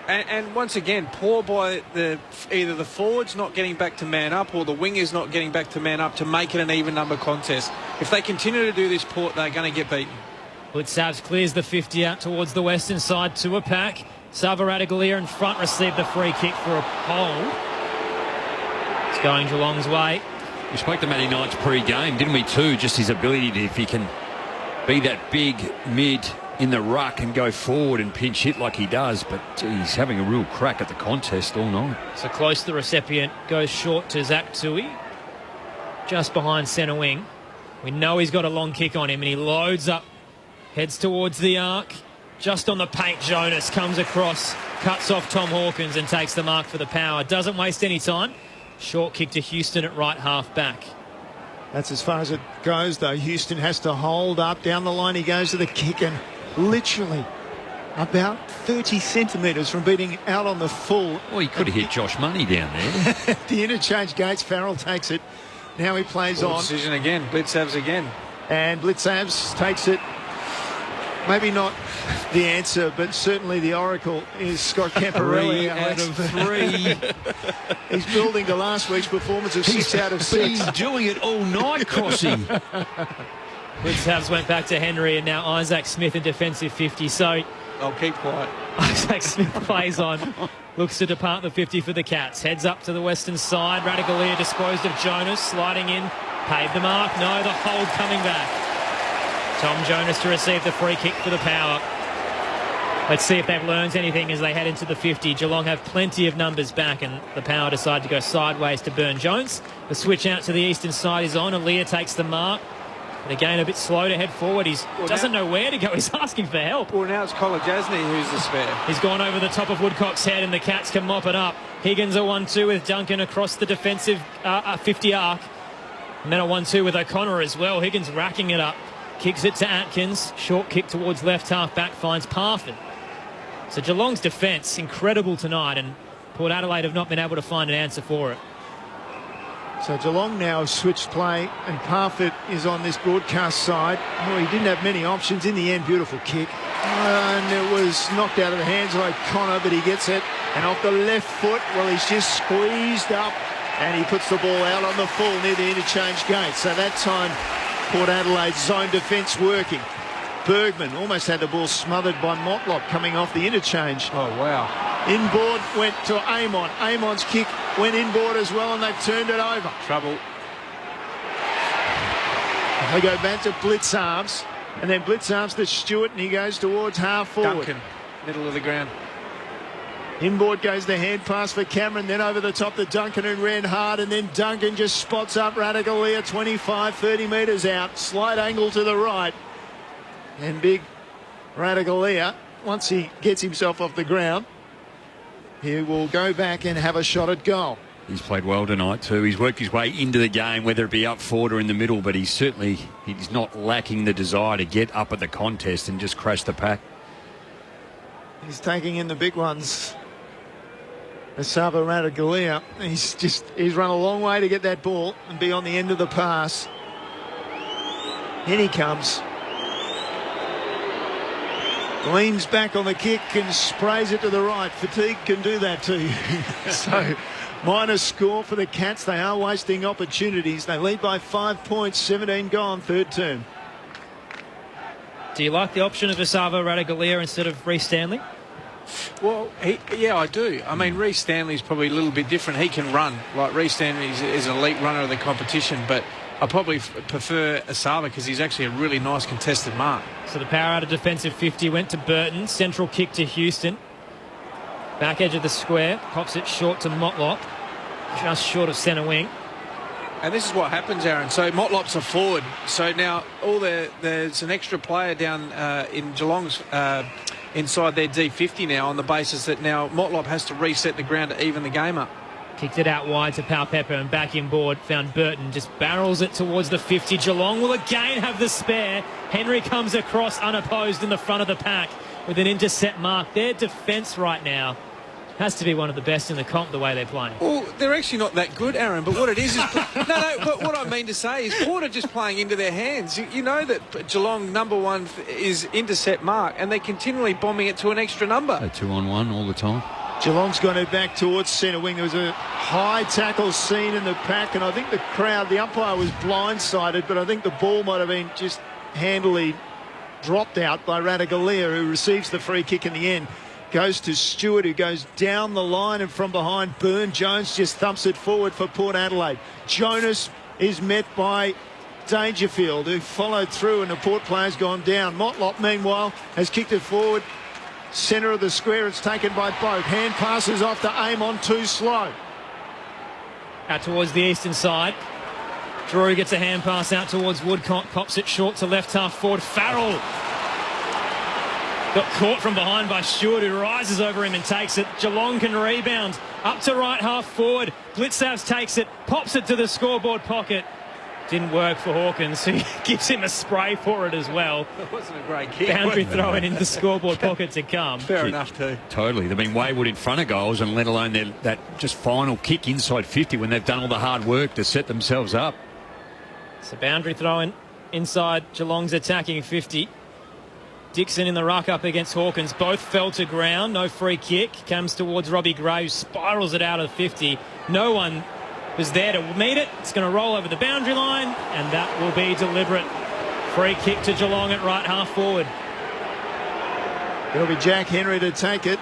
And once again, poor by either the forwards not getting back to man up, or the wingers not getting back to man up to make it an even number contest. If they continue to do this, Port, they're going to get beaten. Blitzabs clears the 50 out towards the western side to a pack. Salva Radaglia in front received the free kick for a hold. It's going Geelong's way. We spoke to Matty Knights pre-game, didn't we, too? Just his ability to, if he can be that big mid in the ruck and go forward and pinch hit like he does. But he's having a real crack at the contest all night. So close to the recipient, goes short to Zach Tui, just behind centre wing. We know he's got a long kick on him, and he loads up, heads towards the arc. Just on the paint, Jonas comes across, cuts off Tom Hawkins and takes the mark for the power. Doesn't waste any time. Short kick to Houston at right half back. That's as far as it goes, though. Houston has to hold up. Down the line he goes to the kick, and literally about 30 centimetres from beating out on the full. Well, he could have hit Josh Money down there. The interchange gates, Farrell takes it. Now he plays on. Decision again, Blitzabs again. And Blitzabs takes it. Maybe not the answer, but certainly the oracle is Scott Camporelli. 3 out of 3. He's building to last week's performance of 6 out of 6. He's doing it all night, Crossy. Blitzabs went back to Henry, and now Isaac Smith in defensive 50. So I'll keep quiet. Isaac Smith plays on. Looks to depart the 50 for the Cats. Heads up to the western side. Radaglia disposed of Jonas. Sliding in. Paid the mark. No, the hold coming back. Tom Jonas to receive the free kick for the power. Let's see if they've learned anything as they head into the 50. Geelong have plenty of numbers back, and the power decide to go sideways to Burn Jones. The switch out to the eastern side is on. Aaliyah takes the mark. But again, a bit slow to head forward. He doesn't know where to go. He's asking for help. Well, now it's Kolajasny who's the spare. He's gone over the top of Woodcock's head, and the Cats can mop it up. Higgins a 1-2 with Duncan across the defensive 50 arc. And then a 1-2 with O'Connor as well. Higgins racking it up. Kicks it to Atkins. Short kick towards left half back. Finds Parford. So Geelong's defence, incredible tonight. And Port Adelaide have not been able to find an answer for it. So Geelong now have switched play, and Parford is on this broadcast side. Oh, he didn't have many options. In the end, beautiful kick. And it was knocked out of the hands of O'Connor, but he gets it. And off the left foot, well, he's just squeezed up. And he puts the ball out on the full near the interchange gate. So that time, Port Adelaide's zone defence working. Bergman almost had the ball smothered by Motlop coming off the interchange. Oh, wow. Inboard went to Amon. Amon's kick went inboard as well, and they've turned it over. Trouble. They go back to Blitzarms, and then Blitzarms to Stewart, and he goes towards half forward. Duncan, middle of the ground. Inboard goes the hand pass for Cameron, then over the top to Duncan, who ran hard, and then Duncan just spots up Radaglia 25, 30 metres out. Slight angle to the right. And big Radaglia, once he gets himself off the ground, he will go back and have a shot at goal. He's played well tonight too. He's worked his way into the game, whether it be up forward or in the middle, but he's not lacking the desire to get up at the contest and just crash the pack. He's taking in the big ones. Xavier Dursman, he's run a long way to get that ball and be on the end of the pass. In he comes. Leans back on the kick and sprays it to the right. Fatigue can do that to you. So, minus score for the Cats. They are wasting opportunities. They lead by 5 points, 17 gone, third term. Do you like the option of Xavier Dursman instead of Reece Stanley? Well, yeah, I do. I mean, Reece Stanley's probably a little bit different. He can run. Like, Reece Stanley is an elite runner of the competition, but I probably prefer Xavier because he's actually a really nice contested mark. So the power out of defensive 50 went to Burton. Central kick to Houston. Back edge of the square. Pops it short to Motlop. Just short of centre wing. And this is what happens, Aaron. So Motlop's a forward. So now there's an extra player down in Geelong's inside their D50 now on the basis that now Motlop has to reset the ground to even the game up. Kicked it out wide to Pepper and back inboard. Found Burton. Just barrels it towards the 50. Geelong will again have the spare. Henry comes across unopposed in the front of the pack with an intercept mark. Their defence right now has to be one of the best in the comp the way they're playing. Well, they're actually not that good, Aaron, but what it is but what I mean to say is Porter just playing into their hands. You know that Geelong number one is intercept mark, and they're continually bombing it to an extra number. A 2-on-1 all the time. Geelong's gone back towards centre wing. There was a high tackle seen in the pack, and I think the umpire was blindsided, but I think the ball might have been just handily dropped out by Dursman, who receives the free kick in the end. Goes to Stewart, who goes down the line, and from behind, Burn-Jones just thumps it forward for Port Adelaide. Jonas is met by Dangerfield, who followed through, and the Port player's gone down. Motlop, meanwhile, has kicked it forward. Centre of the square, it's taken by Boak. Hand passes off to Amon, too slow. Out towards the eastern side. Drew gets a hand pass out towards Woodcock, pops it short to left half forward. Farrell got caught from behind by Stewart, who rises over him and takes it. Geelong can rebound. Up to right half forward. Blitzavs takes it, pops it to the scoreboard pocket. Didn't work for Hawkins, who gives him a spray for it as well. It wasn't a great kick. Boundary throwing in the scoreboard pocket to come. Fair enough too. Totally. They've been wayward in front of goals, and let alone that just final kick inside 50 when they've done all the hard work to set themselves up. So boundary throwing inside Geelong's attacking 50. Dixon in the ruck up against Hawkins. Both fell to ground. No free kick. Comes towards Robbie Graves. Spirals it out of 50. No one was there to meet it. It's going to roll over the boundary line, and that will be deliberate. Free kick to Geelong at right half forward. It'll be Jack Henry to take it,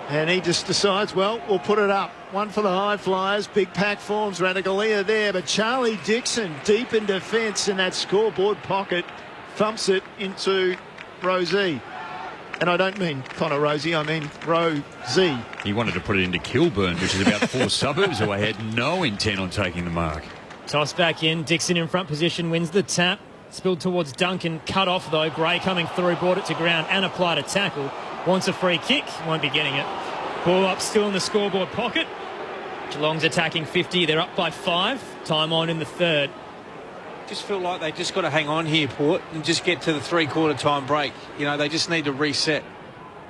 and he just decides, well, we'll put it up. One for the high flyers. Big pack forms. Dursman there, but Charlie Dixon deep in defence in that scoreboard pocket thumps it into Rosie. And I don't mean Connor Rosie, I mean Rosie. He wanted to put it into Kilburn, which is about 4 suburbs away. Had no intent on taking the mark. Toss back in. Dixon in front position wins the tap. Spilled towards Duncan. Cut off though. Gray coming through. Brought it to ground and applied a tackle. Wants a free kick. Won't be getting it. Ball up still in the scoreboard pocket. Geelong's attacking 50. They're up by 5. Time on in the third. Just feel like they just got to hang on here, Port, and just get to the three-quarter time break. You know, they just need to reset.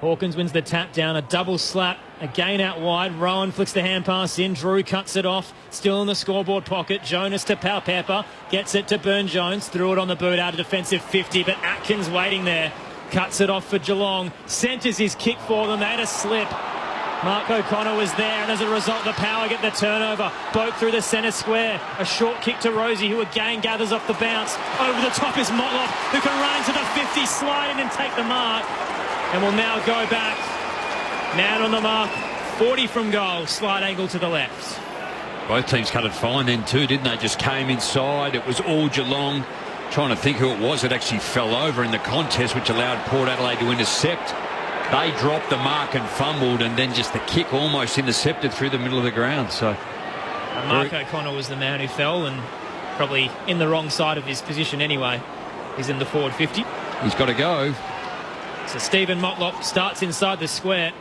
Hawkins wins the tap down, a double slap, again out wide. Rowan flicks the hand pass in. Drew cuts it off, still in the scoreboard pocket. Jonas to Pepper, gets it to Burn-Jones, threw it on the boot out of defensive 50, but Atkins waiting there. Cuts it off for Geelong, centres his kick for them. They had a slip. Mark O'Connor was there, and as a result, the Power get the turnover. Boat through the centre square. A short kick to Rosie, who again gathers off the bounce. Over the top is Motlop, who can run into the 50, slide in and take the mark. And will now go back. Man on the mark, 40 from goal, slight angle to the left. Both teams cut it fine then too, didn't they? Just came inside. It was all Geelong. Trying to think who it was that actually fell over in the contest, which allowed Port Adelaide to intercept. They dropped the mark and fumbled, and then just the kick almost intercepted through the middle of the ground. So Mark O'Connor was the man who fell, and probably in the wrong side of his position anyway. He's in the forward 50. He's got to go. So Stephen Motlop starts inside the square.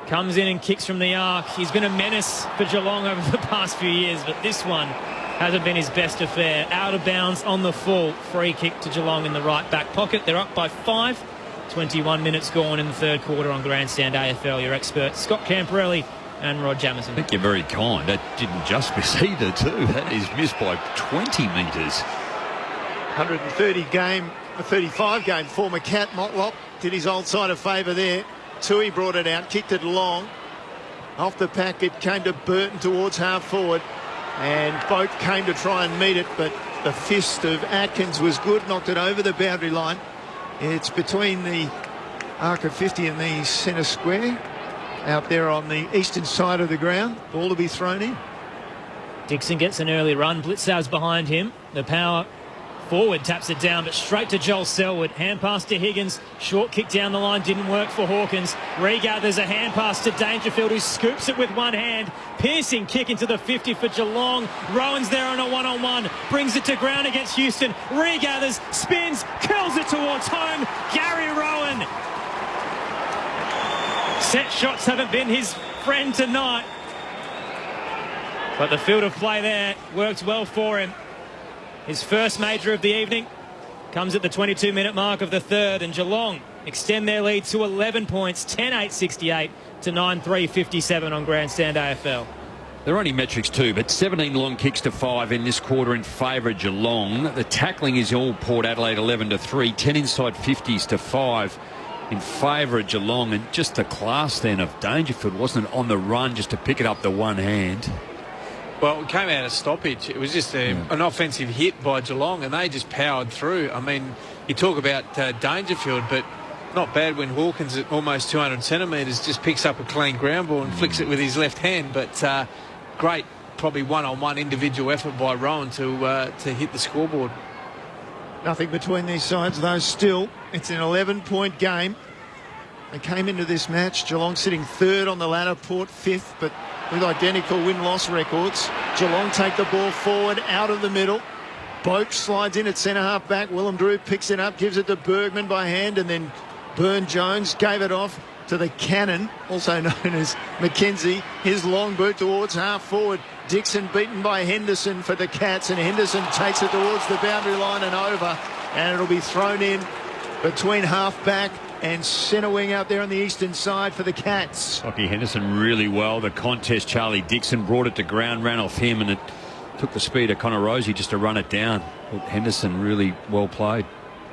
Comes in and kicks from the arc. He's been a menace for Geelong over the past few years, but this one hasn't been his best affair. Out of bounds on the full. Free kick to Geelong in the right back pocket. They're up by 5. 21 minutes gone in the third quarter on Grandstand AFL. Your experts, Scott Camporelli and Rod Jamison. I think you're very kind. That didn't just miss either, too. That is missed by 20 metres. 35 game former Cat Motlop did his old side a favour there. Tui brought it out, kicked it long. Off the pack, it came to Burton towards half forward. And Boak came to try and meet it, but the fist of Atkins was good, knocked it over the boundary line. It's between the arc of 50 and the centre square, out there on the eastern side of the ground. Ball to be thrown in. Dixon gets an early run. Blitzau's behind him. The power forward taps it down, but straight to Joel Selwood. Hand pass to Higgins. Short kick down the line. Didn't work for Hawkins. Regathers a hand pass to Dangerfield, who scoops it with one hand. Piercing kick into the 50 for Geelong. Rowan's there on a one-on-one. Brings it to ground against Houston. Regathers, spins, curls it towards home. Gary Rowan. Set shots haven't been his friend tonight, but the field of play there worked well for him. His first major of the evening comes at the 22-minute mark of the third, and Geelong extend their lead to 11 points, 10-8-68 to 9-3-57 on Grandstand AFL. They're only metrics too, but 17 long kicks to 5 in this quarter in favour of Geelong. The tackling is all Port Adelaide 11-3, 10 inside 50s to 5 in favour of Geelong, and just the class then of Dangerfield, wasn't it, on the run just to pick it up the one hand. Well, it came out of stoppage. It was just an offensive hit by Geelong, and they just powered through. I mean, you talk about Dangerfield, but not bad when Hawkins at almost 200 centimetres just picks up a clean ground ball and flicks it with his left hand. But great, probably one-on-one individual effort by Rowan to hit the scoreboard. Nothing between these sides, though. Still, it's an 11-point game. They came into this match, Geelong sitting third on the ladder, Port fifth, but with identical win-loss records. Geelong take the ball forward out of the middle. Boak slides in at centre-half back. Willem Drew picks it up, gives it to Bergman by hand, and then Burn-Jones gave it off to the cannon, also known as McKenzie. His long boot towards half-forward. Dixon beaten by Henderson for the Cats, and Henderson takes it towards the boundary line and over, and it'll be thrown in between half-back and centre wing out there on the eastern side for the Cats. Lockie Henderson really well. The contest, Charlie Dixon brought it to ground, ran off him, and it took the speed of Connor Rosie just to run it down. But Henderson really well played.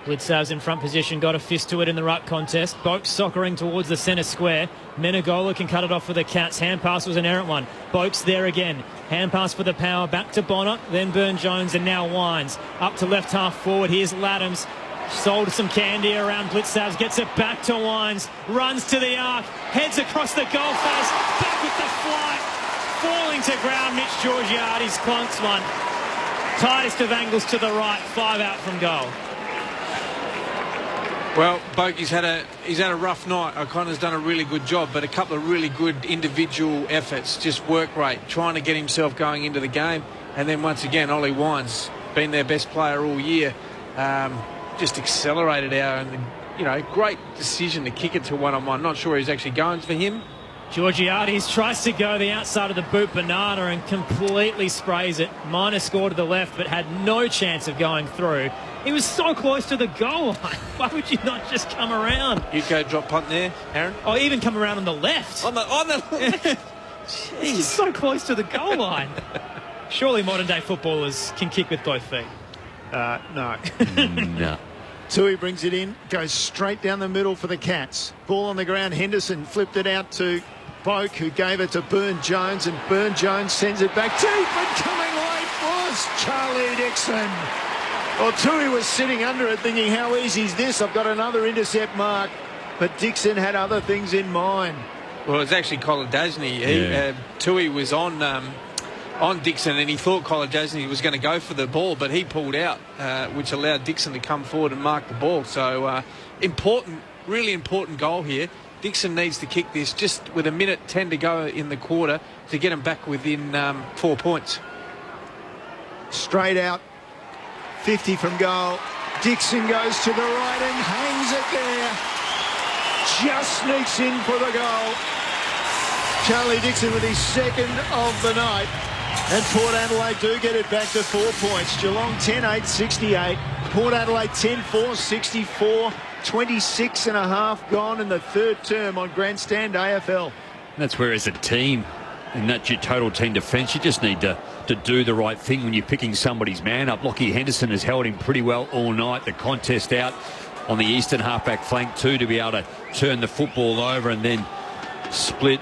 Blitzau's in front position, got a fist to it in the ruck contest. Boak soccering towards the centre square. Menegola can cut it off for the Cats. Hand pass was an errant one. Boak's there again. Hand pass for the power, back to Bonner, then Burn-Jones, and now Wines. Up to left half forward, here's Laddams. Sold some candy around Blitzau's, gets it back to Wines, runs to the arc, heads across the goal face, back with the flight, falling to ground. Mitch Georgiades clunks one. Tightest of angles to the right, 5 out from goal. Well, Bogey's had a rough night. O'Connor's done a really good job, but a couple of really good individual efforts, just work rate, trying to get himself going into the game. And then once again, Ollie Wines, been their best player all year, just accelerated out, and great decision to kick it to one-on-one. Not sure he's actually going for him. Georgiades tries to go the outside of the boot banana and completely sprays it. Minor score to the left, but had no chance of going through. He was so close to the goal line. Why would you not just come around? You'd go drop punt there, Aaron? Or even come around on the left. On the left. He's just so close to the goal line. Surely modern-day footballers can kick with both feet. No. No. Tui brings it in, goes straight down the middle for the Cats. Ball on the ground. Henderson flipped it out to Boak, who gave it to Burn-Jones, and Burn-Jones sends it back deep, and coming late was Charlie Dixon. Well, Tui was sitting under it thinking, how easy is this? I've got another intercept mark. But Dixon had other things in mind. Well, it's actually Kolodjasny. Tui was on Dixon, and he thought Kolodjasny was going to go for the ball, but he pulled out, which allowed Dixon to come forward and mark the ball. So really important goal here. Dixon needs to kick this just with 1:10 to go in the quarter to get him back within 4 points. Straight out, 50 from goal. Dixon goes to the right and hangs it there. Just sneaks in for the goal. Charlie Dixon with his second of the night. And Port Adelaide do get it back to 4 points. Geelong 10-8, 68. Port Adelaide 10-4, 64. 26 and a half gone in the third term on Grandstand AFL. That's where, as a team, and that's your total team defence, you just need to do the right thing when you're picking somebody's man up. Lockie Henderson has held him pretty well all night. The contest out on the eastern halfback flank too, to be able to turn the football over and then split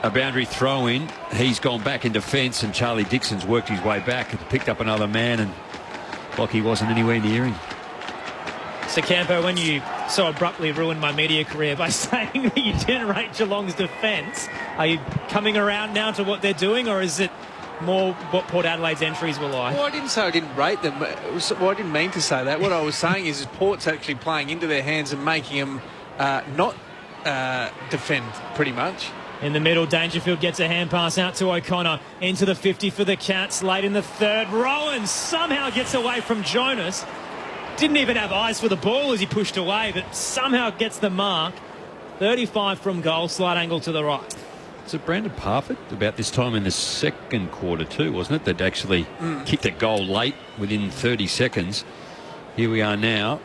a boundary throw in. He's gone back in defence, and Charlie Dixon's worked his way back and picked up another man, and Lockie wasn't anywhere near him. So, Campbell, when you so abruptly ruined my media career by saying that you didn't rate Geelong's defence, are you coming around now to what they're doing, or is it more what Port Adelaide's entries were like? Well, I didn't say I didn't rate them. I didn't mean to say that. What I was saying is Port's actually playing into their hands and making them not defend, pretty much. In the middle, Dangerfield gets a hand pass out to O'Connor. Into the 50 for the Cats. Late in the third, Rowan somehow gets away from Jonas. Didn't even have eyes for the ball as he pushed away, but somehow gets the mark. 35 from goal, slight angle to the right. So Brandon Parfitt, about this time in the second quarter too, wasn't it? They'd actually kicked a goal late within 30 seconds. Here we are now.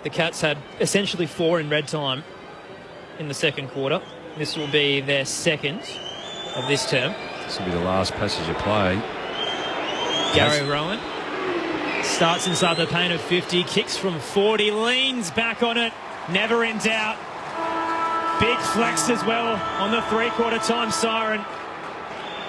The Cats had essentially 4 in red time in the second quarter. This will be their second of this term. This will be the last passage of play. Gary Rowan starts inside the paint of 50, kicks from 40, leans back on it, never in doubt. Big flex as well on the three-quarter time siren.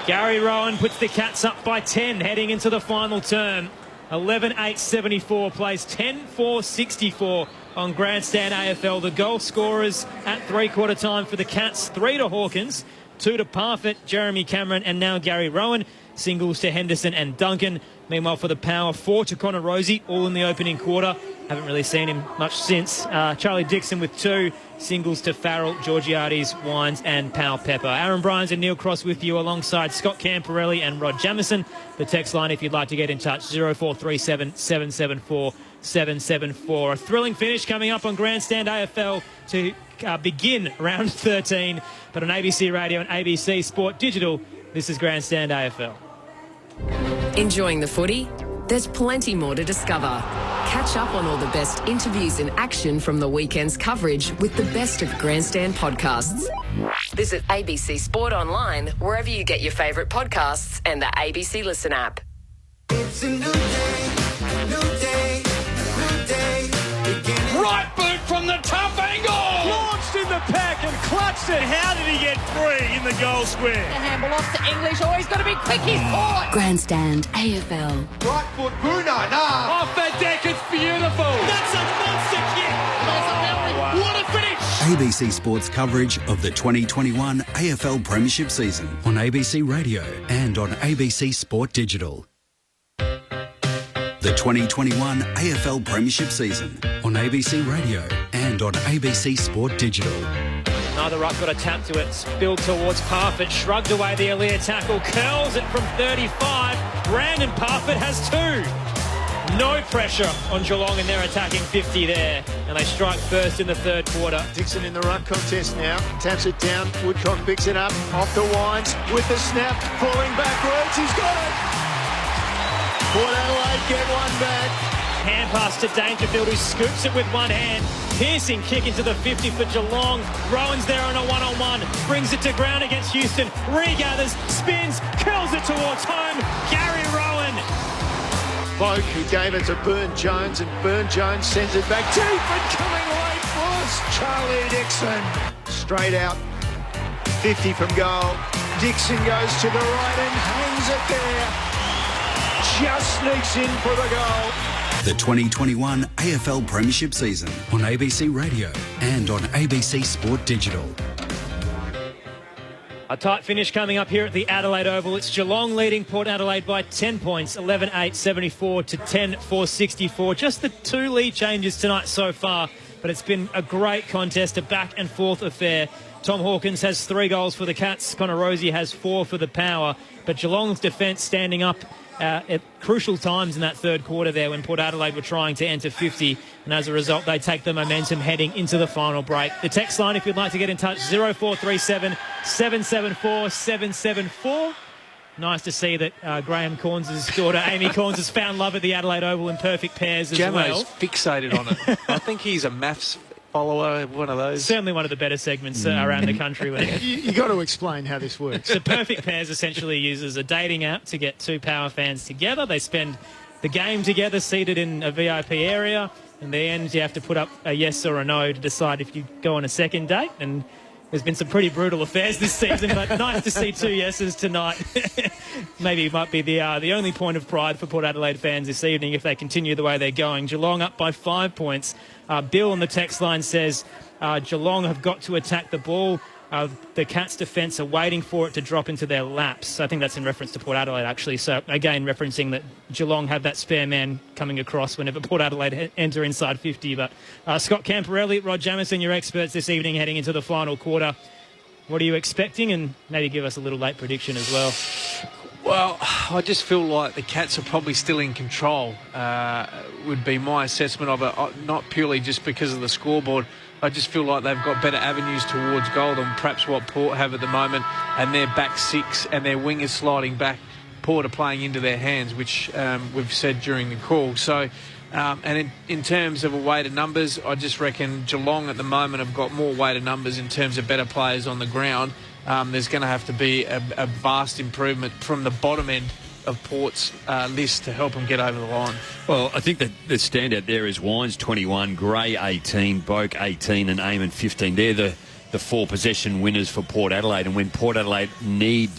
Gary Rowan puts the Cats up by 10 heading into the final term. 11-8-74 plays 10-4-64 on Grandstand AFL. The goal scorers at three-quarter time for the Cats, 3 to Hawkins, 2 to Parfitt, Jeremy Cameron, and now Gary Rowan. Singles to Henderson and Duncan. Meanwhile, for the Power, 4 to Connor Rosie, all in the opening quarter. Haven't really seen him much since. Charlie Dixon with 2 singles to Farrell, Georgiades, Wines and Powell Pepper. Aaron Bryans and Neil Cross with you alongside Scott Camporelli and Rod Jamieson. The text line, if you'd like to get in touch, 0437 774 774. A thrilling finish coming up on Grandstand AFL to begin round 13. But on ABC Radio and ABC Sport Digital, this is Grandstand AFL. Enjoying the footy? There's plenty more to discover. Catch up on all the best interviews and action from the weekend's coverage with the best of Grandstand podcasts. Visit ABC Sport Online wherever you get your favourite podcasts and the ABC Listen app. It's a new day, new day, new day. Right boot from the top angle. Launched in the pack and clutched it. How did he get free in the goal square? The handball off to English. Oh, he's got to be quick. He's caught. Grandstand AFL. Right foot, Bruno. Nah. Off the deck. It's beautiful. That's a monster kick. Wow. What a finish. ABC Sports coverage of the 2021 AFL Premiership season on ABC Radio and on ABC Sport Digital. The 2021 AFL Premiership season on ABC Radio and on ABC Sport Digital. Neither ruck got a tap to it. Spilled towards Parfitt. Shrugged away the Aaliyah tackle. Curls it from 35. Brandon Parfitt has 2. No pressure on Geelong and they're attacking 50 there. And they strike first in the third quarter. Dixon in the ruck contest now. Taps it down. Woodcock picks it up. Off the Wines with the snap. Falling backwards. He's got it. Port Adelaide get one back. Hand pass to Dangerfield, who scoops it with one hand. Piercing kick into the 50 for Geelong. Rowan's there on a one-on-one. Brings it to ground against Houston. Regathers, spins, curls it towards home. Gary Rowan. Bloke who gave it to Burn Jones, and Burn Jones sends it back deep and coming late was Charlie Dixon. Straight out, 50 from goal. Dixon goes to the right and hangs it there. Just sneaks in for the goal. The 2021 AFL Premiership season on ABC Radio and on ABC Sport Digital. A tight finish coming up here at the Adelaide Oval. It's Geelong leading Port Adelaide by 10 points, 11-8-74 to 10-4-64. Just the 2 lead changes tonight so far, but it's been a great contest, a back and forth affair. Tom Hawkins has 3 goals for the Cats. Connor Rosie has 4 for the Power. But Geelong's defence standing up at crucial times in that third quarter there when Port Adelaide were trying to enter 50, and as a result they take the momentum heading into the final break. The text line, if you'd like to get in touch, 0437 774 774. Nice to see that Graham Corns' daughter Amy Corns has found love at the Adelaide Oval in perfect pairs as well. Jamo's fixated on it. I think he's a maths follower, one of those. Certainly one of the better segments around the country. You got to explain how this works. So Perfect Pairs essentially uses a dating app to get two power fans together. They spend the game together, seated in a VIP area. In the end, you have to put up a yes or a no to decide if you go on a second date. And there's been some pretty brutal affairs this season, but nice to see two yeses tonight. Maybe it might be the only point of pride for Port Adelaide fans this evening if they continue the way they're going. Geelong up by 5 points. Bill on the text line says Geelong have got to attack the ball. The Cats' defence are waiting for it to drop into their laps. I think that's in reference to Port Adelaide, actually. So, again, referencing that Geelong have that spare man coming across whenever Port Adelaide enter inside 50. But Scott Camporelli, Rod Jamieson, your experts this evening heading into the final quarter. What are you expecting? And maybe give us a little late prediction as well. Well, I just feel like the Cats are probably still in control, would be my assessment of it, not purely just because of the scoreboard. I just feel like they've got better avenues towards goal than perhaps what Port have at the moment, and their back six and their wingers sliding back. Port are playing into their hands, which we've said during the call. So, and in terms of a weighted numbers, I just reckon Geelong at the moment have got more weighted numbers in terms of better players on the ground. There's going to have to be a vast improvement from the bottom end of Port's list to help them get over the line. Well, I think that the standout there is Wines 21, Gray 18, Boak 18 and Eamon 15. They're the four possession winners for Port Adelaide, and when Port Adelaide need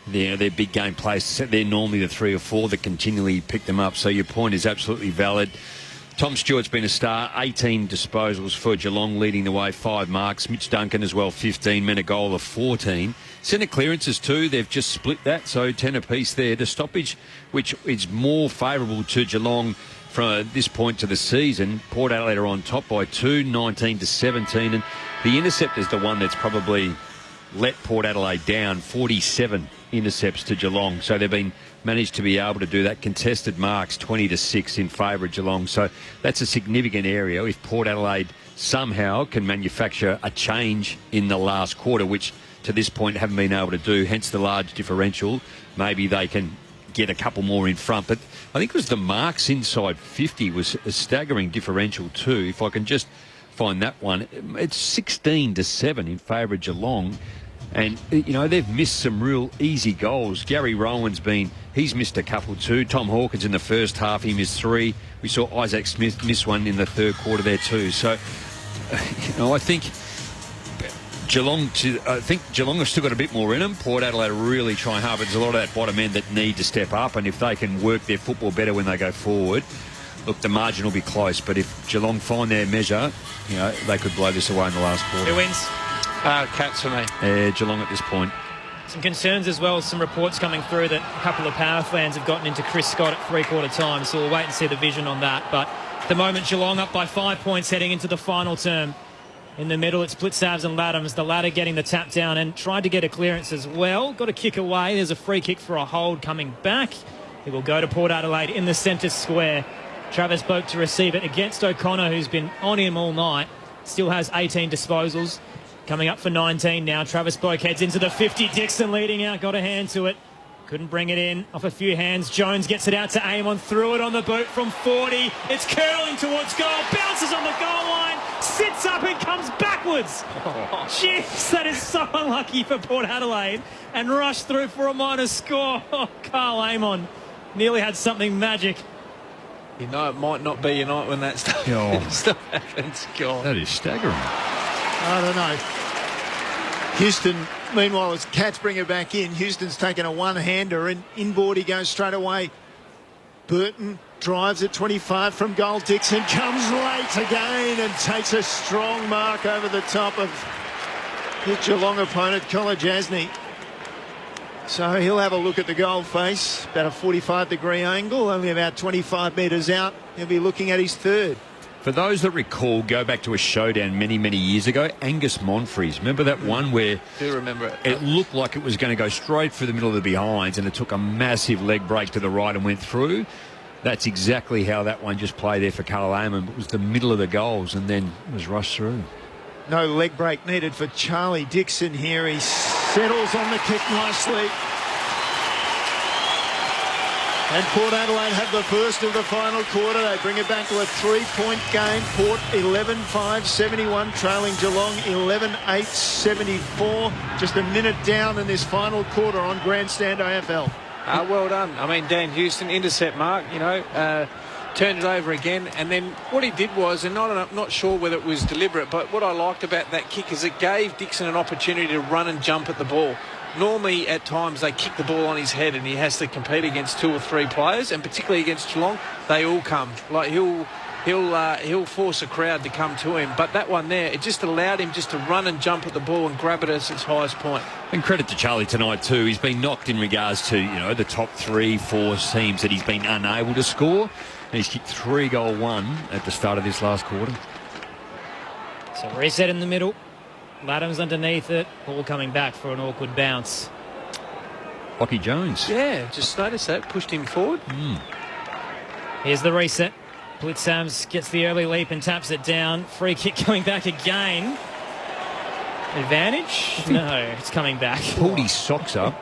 their big game players, they're normally the 3 or 4 that continually pick them up. So your point is absolutely valid. Tom Stewart's been a star, 18 disposals for Geelong, leading the way, 5 marks. Mitch Duncan as well, 15, Menegola 14. Centre clearances too, they've just split that, so 10 apiece there. The stoppage, which is more favourable to Geelong from this point to the season. Port Adelaide are on top by 2, 19 to 17, and the intercept is the one that's probably let Port Adelaide down, 47 intercepts to Geelong. So they've been managed to be able to do that. Contested marks 20 to 6 in favour of Geelong. So that's a significant area if Port Adelaide somehow can manufacture a change in the last quarter, which to this point haven't been able to do, hence the large differential. Maybe they can get a couple more in front. But I think it was the marks inside 50 was a staggering differential too. If I can just find that one, it's 16 to 7 in favour of Geelong. And, you know, they've missed some real easy goals. Gary Rowan's he's missed a couple too. Tom Hawkins in the first half, he missed 3. We saw Isaac Smith miss one in the third quarter there too. So, you know, I think Geelong have still got a bit more in them. Port Adelaide are really trying hard, but there's a lot of that bottom end that need to step up. And if they can work their football better when they go forward, look, the margin will be close. But if Geelong find their measure, you know, they could blow this away in the last quarter. Who wins? Cats for me. Geelong at this point. Some concerns as well, some reports coming through that a couple of power fans have gotten into Chris Scott at three-quarter time, so we'll wait and see the vision on that. But at the moment, Geelong up by 5 points heading into the final term. In the middle, it's Blitzavs and Laddams. The latter getting the tap down and tried to get a clearance as well. Got a kick away. There's a free kick for a hold coming back. It will go to Port Adelaide in the centre square. Travis Boak to receive it against O'Connor, who's been on him all night. Still has 18 disposals. Coming up for 19 now. Travis Boak heads into the 50. Dixon leading out. Got a hand to it. Couldn't bring it in. Off a few hands. Jones gets it out to Amon. Threw it on the boot from 40. It's curling towards goal. Bounces on the goal line. Sits up and comes backwards. Jeez, that is so unlucky for Port Adelaide. And rushed through for a minor score. Oh, Carl Amon nearly had something magic. You know, it might not be your night when that stuff happens. God. That is staggering. I don't know. Houston, meanwhile, as Cats bring it back in, Houston's taken a one-hander, and inboard he goes straight away. Burton drives at 25 from goal. Dixon comes late again and takes a strong mark over the top of his Geelong opponent, Kolajasny. So he'll have a look at the goal face, about a 45-degree angle, only about 25 metres out. He'll be looking at his third. For those that recall, go back to a showdown many, many years ago, Angus Monfries. Remember that one where Do remember it? it looked like it was going to go straight through the middle of the behinds and it took a massive leg break to the right and went through? That's exactly how that one just played there for Carl Amon. It was the middle of the goals and then it was rushed through. No leg break needed for Charlie Dixon here. He settles on the kick nicely. And Port Adelaide have the first of the final quarter. They bring it back to a 3-point game. Port 11-5-71, trailing Geelong 11-8-74. Just a minute down in this final quarter on Grandstand AFL. Well done. I mean, Dan Houston, intercept mark, turned it over again. And then what he did was, and I'm not sure whether it was deliberate, but what I liked about that kick is it gave Dixon an opportunity to run and jump at the ball. Normally, at times, they kick the ball on his head and he has to compete against 2 or 3 players, and particularly against Geelong, they all come. Like, he'll force a crowd to come to him. But that one there, it just allowed him just to run and jump at the ball and grab it at its highest point. And credit to Charlie tonight too. He's been knocked in regards to, the top 3-4 teams that he's been unable to score. And he's kicked 3-goal-1 at the start of this last quarter. So reset in the middle. Laddam's underneath it. Ball coming back for an awkward bounce. Lockie Jones. Yeah, just noticed that. Pushed him forward. Here's the reset. Blitzams gets the early leap and taps it down. Free kick coming back again. Advantage? No, it's coming back. Pulled his socks up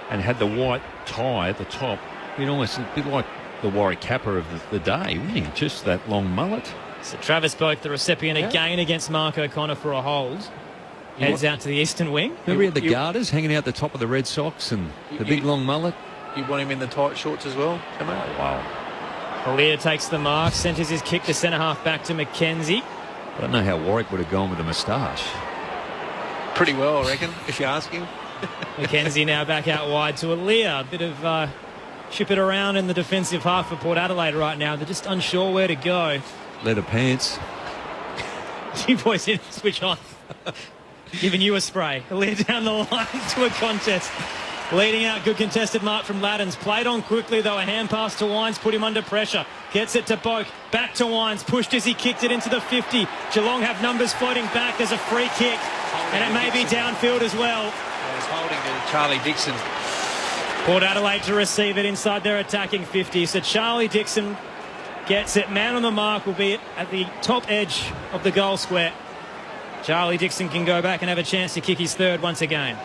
and had the white tie at the top. Almost a bit like the Warwick Kappa of the day, wouldn't he? Just that long mullet. So Travis Boak, the recipient, again against Mark O'Connor for a hold. Heads out to the eastern wing. Remember he had the garters hanging out the top of the red socks and the big long mullet? You want him in the tight shorts as well? Oh, wow. Alier takes the mark, centres his kick to centre-half back to McKenzie. I don't know how Warwick would have gone with a moustache. Pretty well, I reckon, if you ask him. McKenzie now back out wide to Alier. A bit of chip it around in the defensive half for Port Adelaide right now. They're just unsure where to go. Leather pants. You boys didn't switch on. Giving you a spray. Alier down the line to a contest. Leading out, good contested mark from Laddens. Played on quickly, though. A hand pass to Wines put him under pressure. Gets it to Boak. Back to Wines. Pushed as he kicked it into the 50. Geelong have numbers floating back. There's a free kick. And it may be downfield as well. Yeah, it's holding to Charlie Dixon. Port Adelaide to receive it inside their attacking 50. So Charlie Dixon gets it. Man on the mark will be at the top edge of the goal square. Charlie Dixon can go back and have a chance to kick his third once again.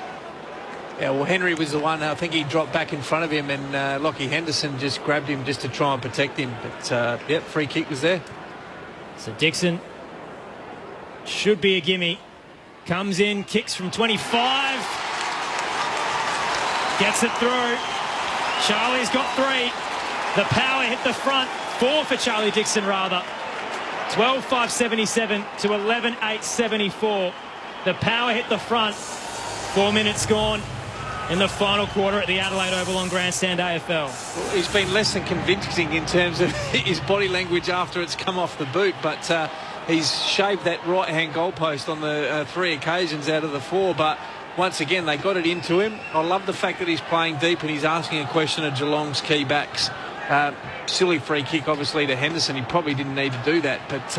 Yeah, well, Henry was the one. I think he dropped back in front of him and Lockie Henderson just grabbed him just to try and protect him. But, free kick was there. So Dixon should be a gimme. Comes in, kicks from 25. Gets it through. Charlie's got 3. The power hit the front. 4 for Charlie Dixon, rather. 12-5-77 to 11-8-74. The power hit the front. 4 minutes gone in the final quarter at the Adelaide Oval on Grandstand AFL. Well, he's been less than convincing in terms of his body language after it's come off the boot, but he's shaved that right-hand goalpost on the 3 occasions out of the 4, but once again, they got it into him. I love the fact that he's playing deep and he's asking a question of Geelong's key backs. Silly free kick, obviously, to Henderson. He probably didn't need to do that, but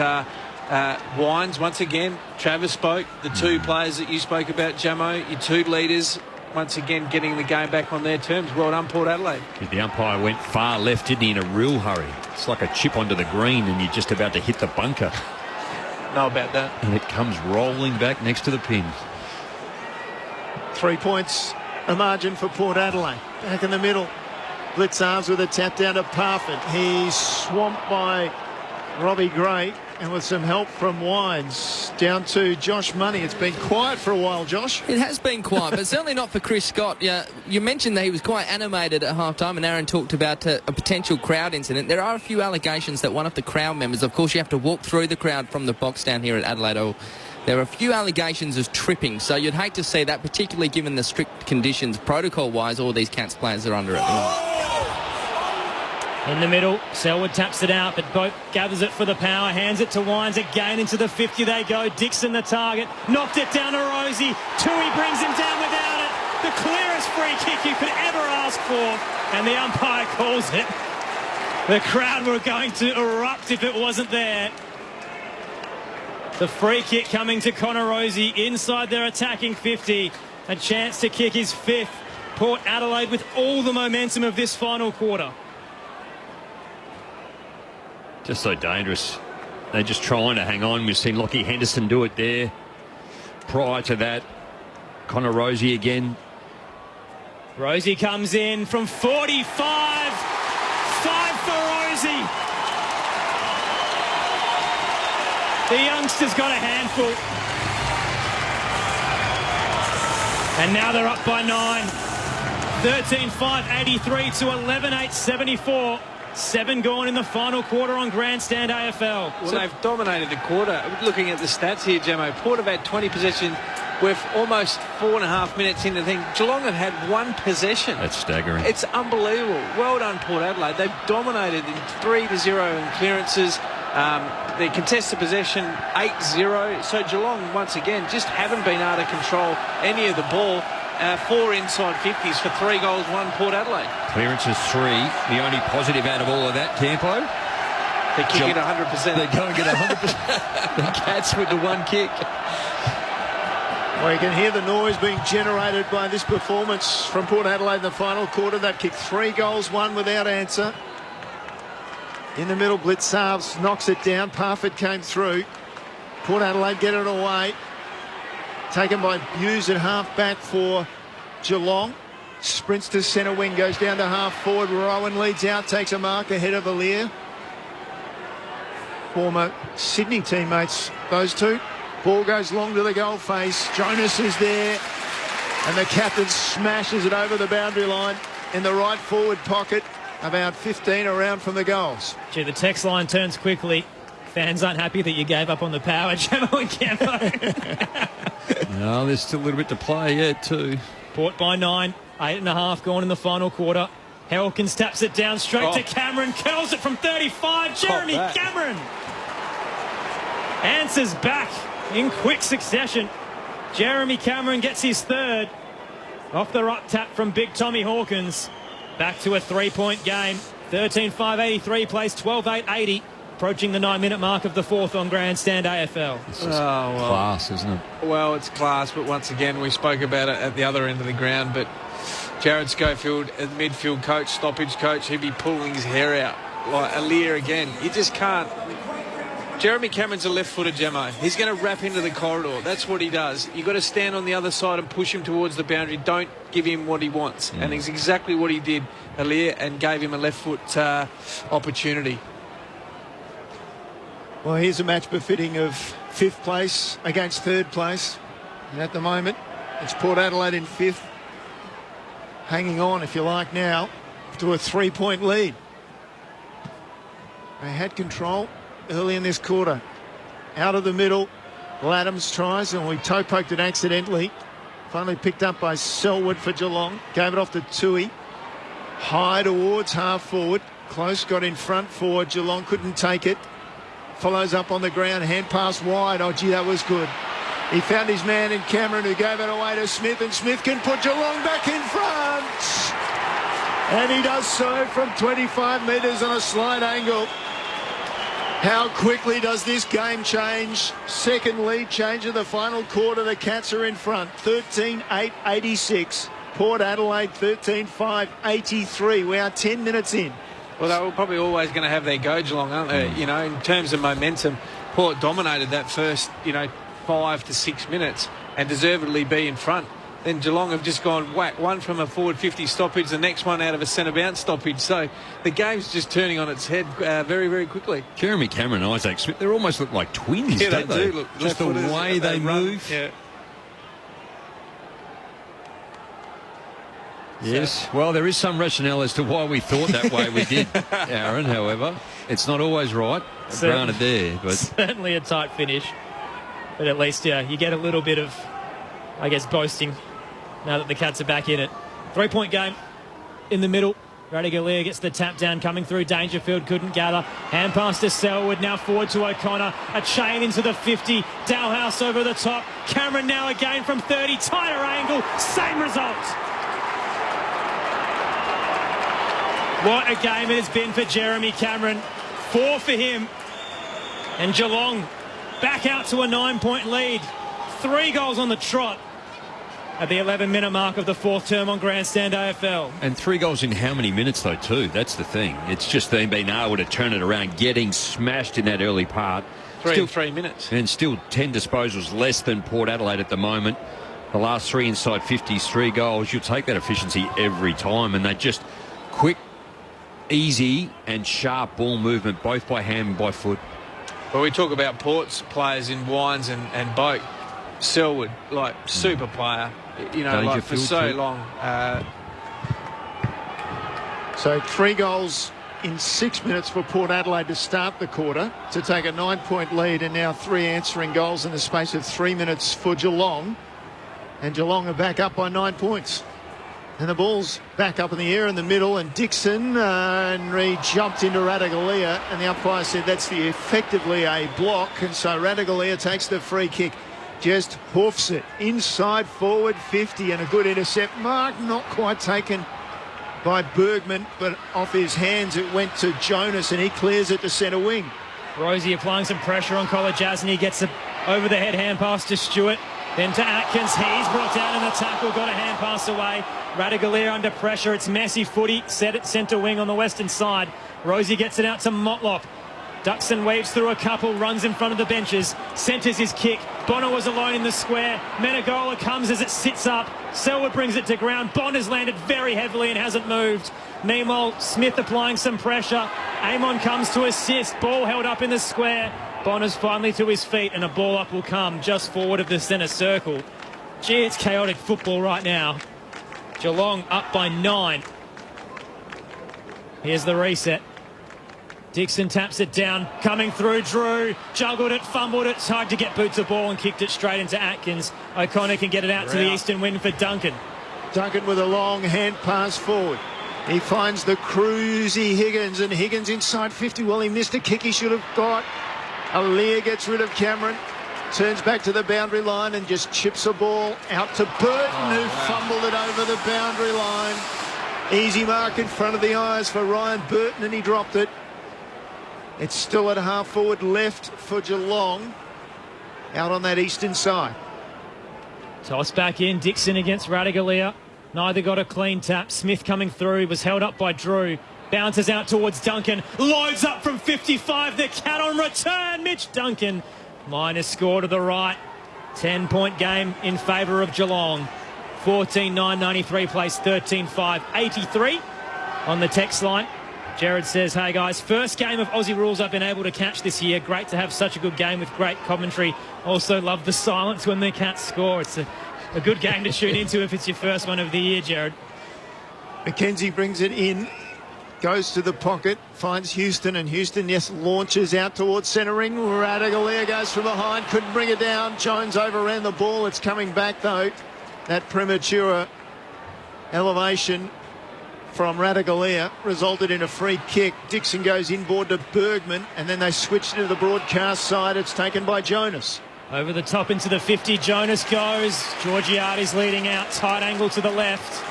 Wines, once again, Travis spoke, the 2 players that you spoke about, Jamo, your 2 leaders, once again getting the game back on their terms. Well done, Port Adelaide. The umpire went far left, didn't he, in a real hurry. It's like a chip onto the green and you're just about to hit the bunker. Know about that. And it comes rolling back next to the pin. 3 points, a margin for Port Adelaide. Back in the middle. Blitzarves with a tap down to Parfit. He's swamped by Robbie Gray, and with some help from Wines, down to Josh Money. It's been quiet for a while, Josh. It has been quiet, but certainly not for Chris Scott. Yeah, you mentioned that he was quite animated at halftime, and Aaron talked about a potential crowd incident. There are a few allegations that one of the crowd members, of course you have to walk through the crowd from the box down here at Adelaide Oval. There are a few allegations of tripping, so you'd hate to see that, particularly given the strict conditions, protocol-wise, all these Cats players are under at the moment. In the middle, Selwood taps it out, but Boak gathers it for the power, hands it to Wines again into the 50 they go. Dixon the target, knocked it down to Rosie. Tui brings him down without it. The clearest free kick you could ever ask for, and the umpire calls it. The crowd were going to erupt if it wasn't there. The free kick coming to Connor Rosie inside their attacking 50. A chance to kick his 5th. Port Adelaide with all the momentum of this final quarter. Just so dangerous. They're just trying to hang on. We've seen Lockie Henderson do it there. Prior to that, Connor Rosie again. Rosie comes in from 45. 5 for Rosie. The youngster's got a handful. And now they're up by 9. 13-5, 83 to 11-8, 74. 7 gone in the final quarter on Grandstand AFL. Well, they've dominated the quarter. Looking at the stats here, Jamo, Port have had 20 possession with almost 4.5 minutes in the thing. Geelong have had 1 possession. That's staggering. It's unbelievable. Well done, Port Adelaide. They've dominated in 3-0 in clearances. The contested possession 8-0. So Geelong, once again, just haven't been able to control any of the ball. 4 inside 50s for 3 goals, 1 Port Adelaide. Clearances 3. The only positive out of all of that, Campo. They kick it 100%. They go and get 100%. The Cats with the 1 kick. Well, you can hear the noise being generated by this performance from Port Adelaide in the final quarter. They've kicked 3 goals, 1 without answer. In the middle, Blitz halves, knocks it down. Parfitt came through. Port Adelaide get it away. Taken by Hughes at half-back for Geelong. Sprints to centre wing, goes down to half-forward. Rowan leads out, takes a mark ahead of Alier. Former Sydney teammates, those two. Ball goes long to the goal face. Jonas is there. And the captain smashes it over the boundary line in the right forward pocket. About 15 around from the goals. Gee, the text line turns quickly. Fans aren't happy that you gave up on the power, Jamo and Campo. No, there's still a little bit to play yet too. Port by 9, 8.5 gone in the final quarter. Helkins taps it down straight to Cameron, curls it from 35. Jeremy Cameron answers back in quick succession. Jeremy Cameron gets his 3rd off the up tap from Big Tommy Hawkins. Back to a 3-point game. 13-5, 83 plays 12-8, 80. Approaching the 9-minute mark of the 4th on Grandstand AFL. Class, isn't it? Well, it's class, but once again, we spoke about it at the other end of the ground, but Jared Schofield, as midfield coach, stoppage coach, he'd be pulling his hair out. Like Alier again. You just can't. Jeremy Cameron's a left-footed Jamo. He's going to wrap into the corridor. That's what he does. You've got to stand on the other side and push him towards the boundary. Don't give him what he wants. And it's exactly what he did, Alier, and gave him a left-foot opportunity. Well, here's a match befitting of 5th place against 3rd place. And at the moment, it's Port Adelaide in 5th. Hanging on, if you like now, to a 3-point lead. They had control early in this quarter. Out of the middle, Laddams tries, and we toe-poked it accidentally. Finally picked up by Selwood for Geelong. Gave it off to Tui. High towards half-forward. Close got in front for Geelong. Couldn't take it. Follows up on the ground. Hand pass wide. Oh, gee, that was good. He found his man in Cameron, who gave it away to Smith, and Smith can put Geelong back in front. And he does so from 25 metres on a slight angle. How quickly does this game change? Second lead change of the final quarter. The Cats are in front. 13-8, 86. Port Adelaide 13-5, 83. We are 10 minutes in. Well, they were probably always going to have their go, Geelong, aren't they? You know, in terms of momentum, Port dominated that first, 5 to 6 minutes and deservedly be in front. Then Geelong have just gone whack, one from a forward 50 stoppage, the next one out of a centre bounce stoppage. So the game's just turning on its head very, very quickly. Jeremy Cameron and Isaac Smith, they almost look like twins, yeah, don't they? Do look, just the way they move. Yeah. Yes, well, there is some rationale as to why we thought that way we did, Aaron, however. It's not always right, granted there. But certainly a tight finish. But at least, you get a little bit of, boasting now that the Cats are back in it. 3-point game in the middle. Radigalia gets the tap down coming through. Dangerfield couldn't gather. Hand pass to Selwood, now forward to O'Connor. A chain into the 50. Dalhouse over the top. Cameron now again from 30. Tighter angle. Same result. What a game it has been for Jeremy Cameron. 4 for him. And Geelong back out to a 9-point lead. 3 goals on the trot at the 11-minute mark of the 4th term on Grandstand AFL. And 3 goals in how many minutes, though, too? That's the thing. It's just them being able to turn it around, getting smashed in that early part. 3 minutes. And still 10 disposals less than Port Adelaide at the moment. The last 3 inside 50s, 3 goals. You'll take that efficiency every time. And they're just quick, easy and sharp ball movement, both by hand and by foot. Well, we talk about Port's players in Wines and Boak. Selwood, like, super player. You know, like, for so long. So 3 goals in 6 minutes for Port Adelaide to start the quarter, to take a 9-point lead, and now 3 answering goals in the space of 3 minutes for Geelong. And Geelong are back up by 9 points. And the ball's back up in the air in the middle, and Dixon jumped into Ratugolea, and the umpire said that's effectively a block, and so Ratugolea takes the free kick. Just hoofs it inside forward 50, and a good intercept. Mark not quite taken by Bergman, but off his hands it went to Jonas, and he clears it to centre wing. Rosie applying some pressure on Kolodjasny, gets a over the head hand pass to Stewart, then to Atkins. He's brought down in the tackle, got a hand pass away. Ratugolea under pressure. It's messy footy, set at centre wing on the western side. Rosie gets it out to Motlop. Duxon waves through a couple, runs in front of the benches, centres his kick. Bonner was alone in the square. Menegola comes as it sits up. Selwood brings it to ground. Bonner's landed very heavily and hasn't moved. Meanwhile, Smith applying some pressure. Amon comes to assist. Ball held up in the square. Bonner's finally to his feet, and a ball up will come just forward of the centre circle. Gee, it's chaotic football right now. Geelong up by 9. Here's the reset. Dixon taps it down, coming through. Drew juggled it, fumbled it. It's hard to get boots of ball and kicked it straight into Atkins. O'Connor can get it out to the eastern wing for Duncan. Duncan with a long hand pass forward. He finds the cruisy Higgins, and Higgins inside 50. Well, he missed a kick he should have got. Aaliyah gets rid of Cameron, turns back to the boundary line and just chips a ball out to Burton, who fumbled it over the boundary line. Easy mark in front of the eyes for Ryan Burton, and he dropped it. It's still at half forward left for Geelong, out on that eastern side. Toss back in, Dixon against Ratugolea. Neither got a clean tap. Smith coming through, was held up by Drew. Bounces out towards Duncan, loads up from 55. The cat on return, Mitch Duncan. Minus score to the right. 10-point game in favour of Geelong. 14-9-93 plays 13-5 83 on the text line. Jared says, hey guys, first game of Aussie rules I've been able to catch this year. Great to have such a good game with great commentary. Also love the silence when the Cats score. It's a good game to tune into if it's your first one of the year, Jared. McKenzie brings it in, goes to the pocket, finds Houston, and Houston, yes, launches out towards centre ring. Ratugolea goes from behind, couldn't bring it down. Jones overran the ball. It's coming back, though. That premature elevation from Ratugolea resulted in a free kick. Dixon goes inboard to Bergman, and then they switch to the broadcast side. It's taken by Jonas. Over the top into the 50, Jonas goes. Georgiades leading out, tight angle to the left.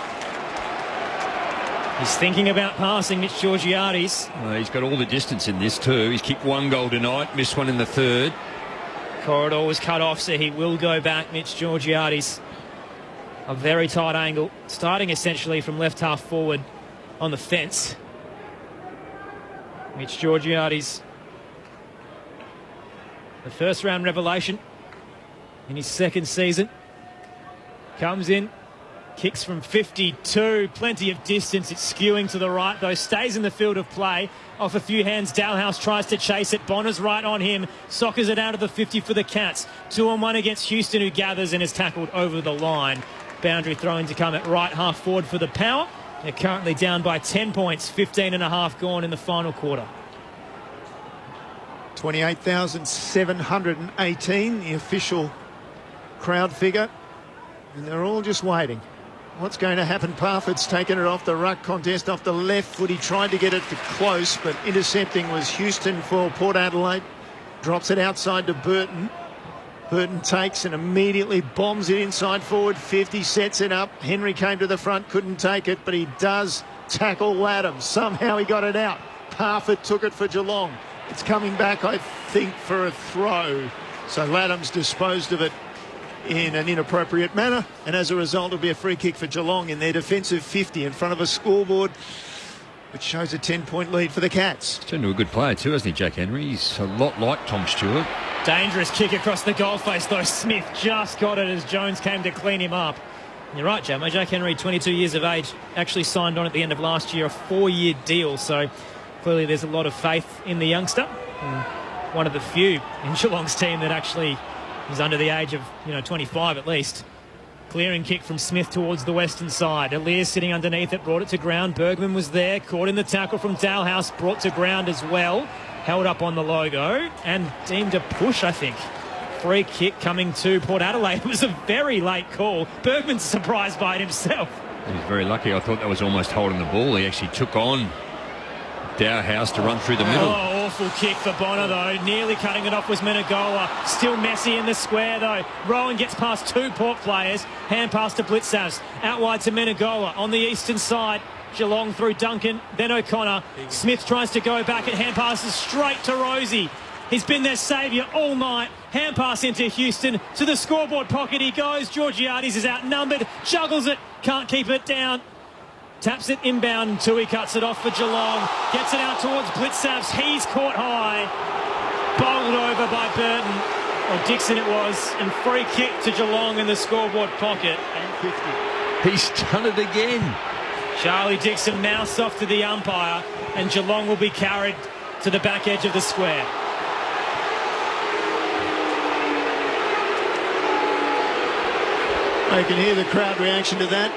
He's thinking about passing, Mitch Georgiades. He's got all the distance in this too. He's kicked 1 goal tonight, missed one in the 3rd. Corridor was cut off, so he will go back, Mitch Georgiades. A very tight angle, starting essentially from left half forward on the fence. Mitch Georgiades, the first round revelation in his 2nd season. Comes in, kicks from 52, plenty of distance. It's skewing to the right, though. Stays in the field of play. Off a few hands, Dalhouse tries to chase it. Bonner's right on him. Soccers it out of the 50 for the Cats. 2-on-1 against Houston, who gathers and is tackled over the line. Boundary throw-in to come at right half forward for the Power. They're currently down by 10 points, 15.5 gone in the final quarter. 28,718, the official crowd figure. And they're all just waiting. What's going to happen? Parford's taken it off the ruck contest, off the left foot. He tried to get it to close, but intercepting was Houston for Port Adelaide. Drops it outside to Burton. Burton takes and immediately bombs it inside forward 50, sets it up. Henry came to the front, couldn't take it, but he does tackle Latham. Somehow he got it out. Parford took it for Geelong. It's coming back, I think, for a throw. So Laddams disposed of it in an inappropriate manner, and as a result it'll be a free kick for Geelong in their defensive 50 in front of a scoreboard which shows a 10-point lead for the Cats. Turned to a good player too, hasn't he, Jack Henry? He's a lot like Tom Stewart. Dangerous kick across the goal face, though. Smith just got it as Jones came to clean him up. And you're right, Jamo. Jack Henry, 22 years of age, actually signed on at the end of last year a 4-year deal. So clearly there's a lot of faith in the youngster. And one of the few in Geelong's team that actually is under the age of 25 at least. Clearing kick from Smith towards the western side. Elias sitting underneath it, brought it to ground. Bergman was there, caught in the tackle from Dalhouse, brought to ground as well. Held up on the logo and deemed a push, I think. Free kick coming to Port Adelaide. It was a very late call. Bergman's surprised by it himself. He was very lucky. I thought that was almost holding the ball. He actually took on Dalhouse to run through the middle. Oh, awful kick for Bonner, though. Nearly cutting it off was Menegola. Still messy in the square, though. Rowan gets past 2 Port players. Hand pass to Blitzavs. Out wide to Menegola on the eastern side. Geelong through Duncan, then O'Connor. Smith tries to go back. It hand passes straight to Rosie. He's been their saviour all night. Hand pass into Houston. To the scoreboard pocket he goes. Georgiades is outnumbered. Juggles it. Can't keep it down. Taps it inbound until he cuts it off for Geelong. Gets it out towards Blitzavs. He's caught high. Bowled over by Burton. Or Dixon it was. And free kick to Geelong in the scoreboard pocket. And 50. He's done it again. Charlie Dixon mouths off to the umpire. And Geelong will be carried to the back edge of the square. I can hear the crowd reaction to that.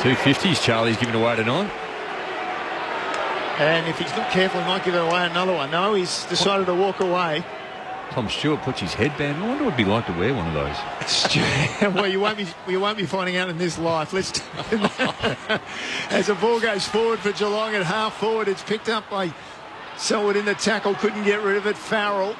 250s Charlie's giving away tonight. And if he's not careful, he might give away another one. No, he's decided to walk away. Tom Stewart puts his headband. I wonder what it'd be like to wear one of those. Well, you won't be finding out in this life. Let's as the ball goes forward for Geelong at half forward, it's picked up by Selwood in the tackle. Couldn't get rid of it. Farrell.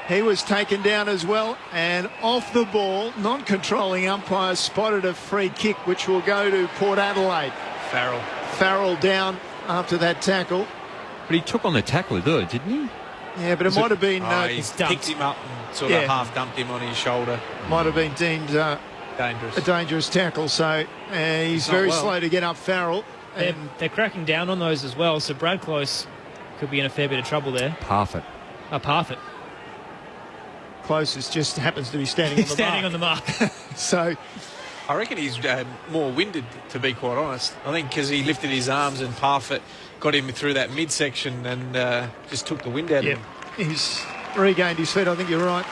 He was taken down as well, and off the ball, non-controlling umpires spotted a free kick, which will go to Port Adelaide. Farrell down after that tackle. But he took on the tackler, though, didn't he? Yeah, but it might have been... he picked him up and sort of half dumped him on his shoulder. Might have been deemed a dangerous tackle, so he's very slow to get up Farrell. They're cracking down on those as well, so Brad Close could be in a fair bit of trouble there. Parfitt. Parfitt. Closest just happens to be standing on the mark. So I reckon he's more winded, to be quite honest. I think because he lifted his arms and Parfitt got him through that midsection and just took the wind out of him. He's regained his feet. I think you're right,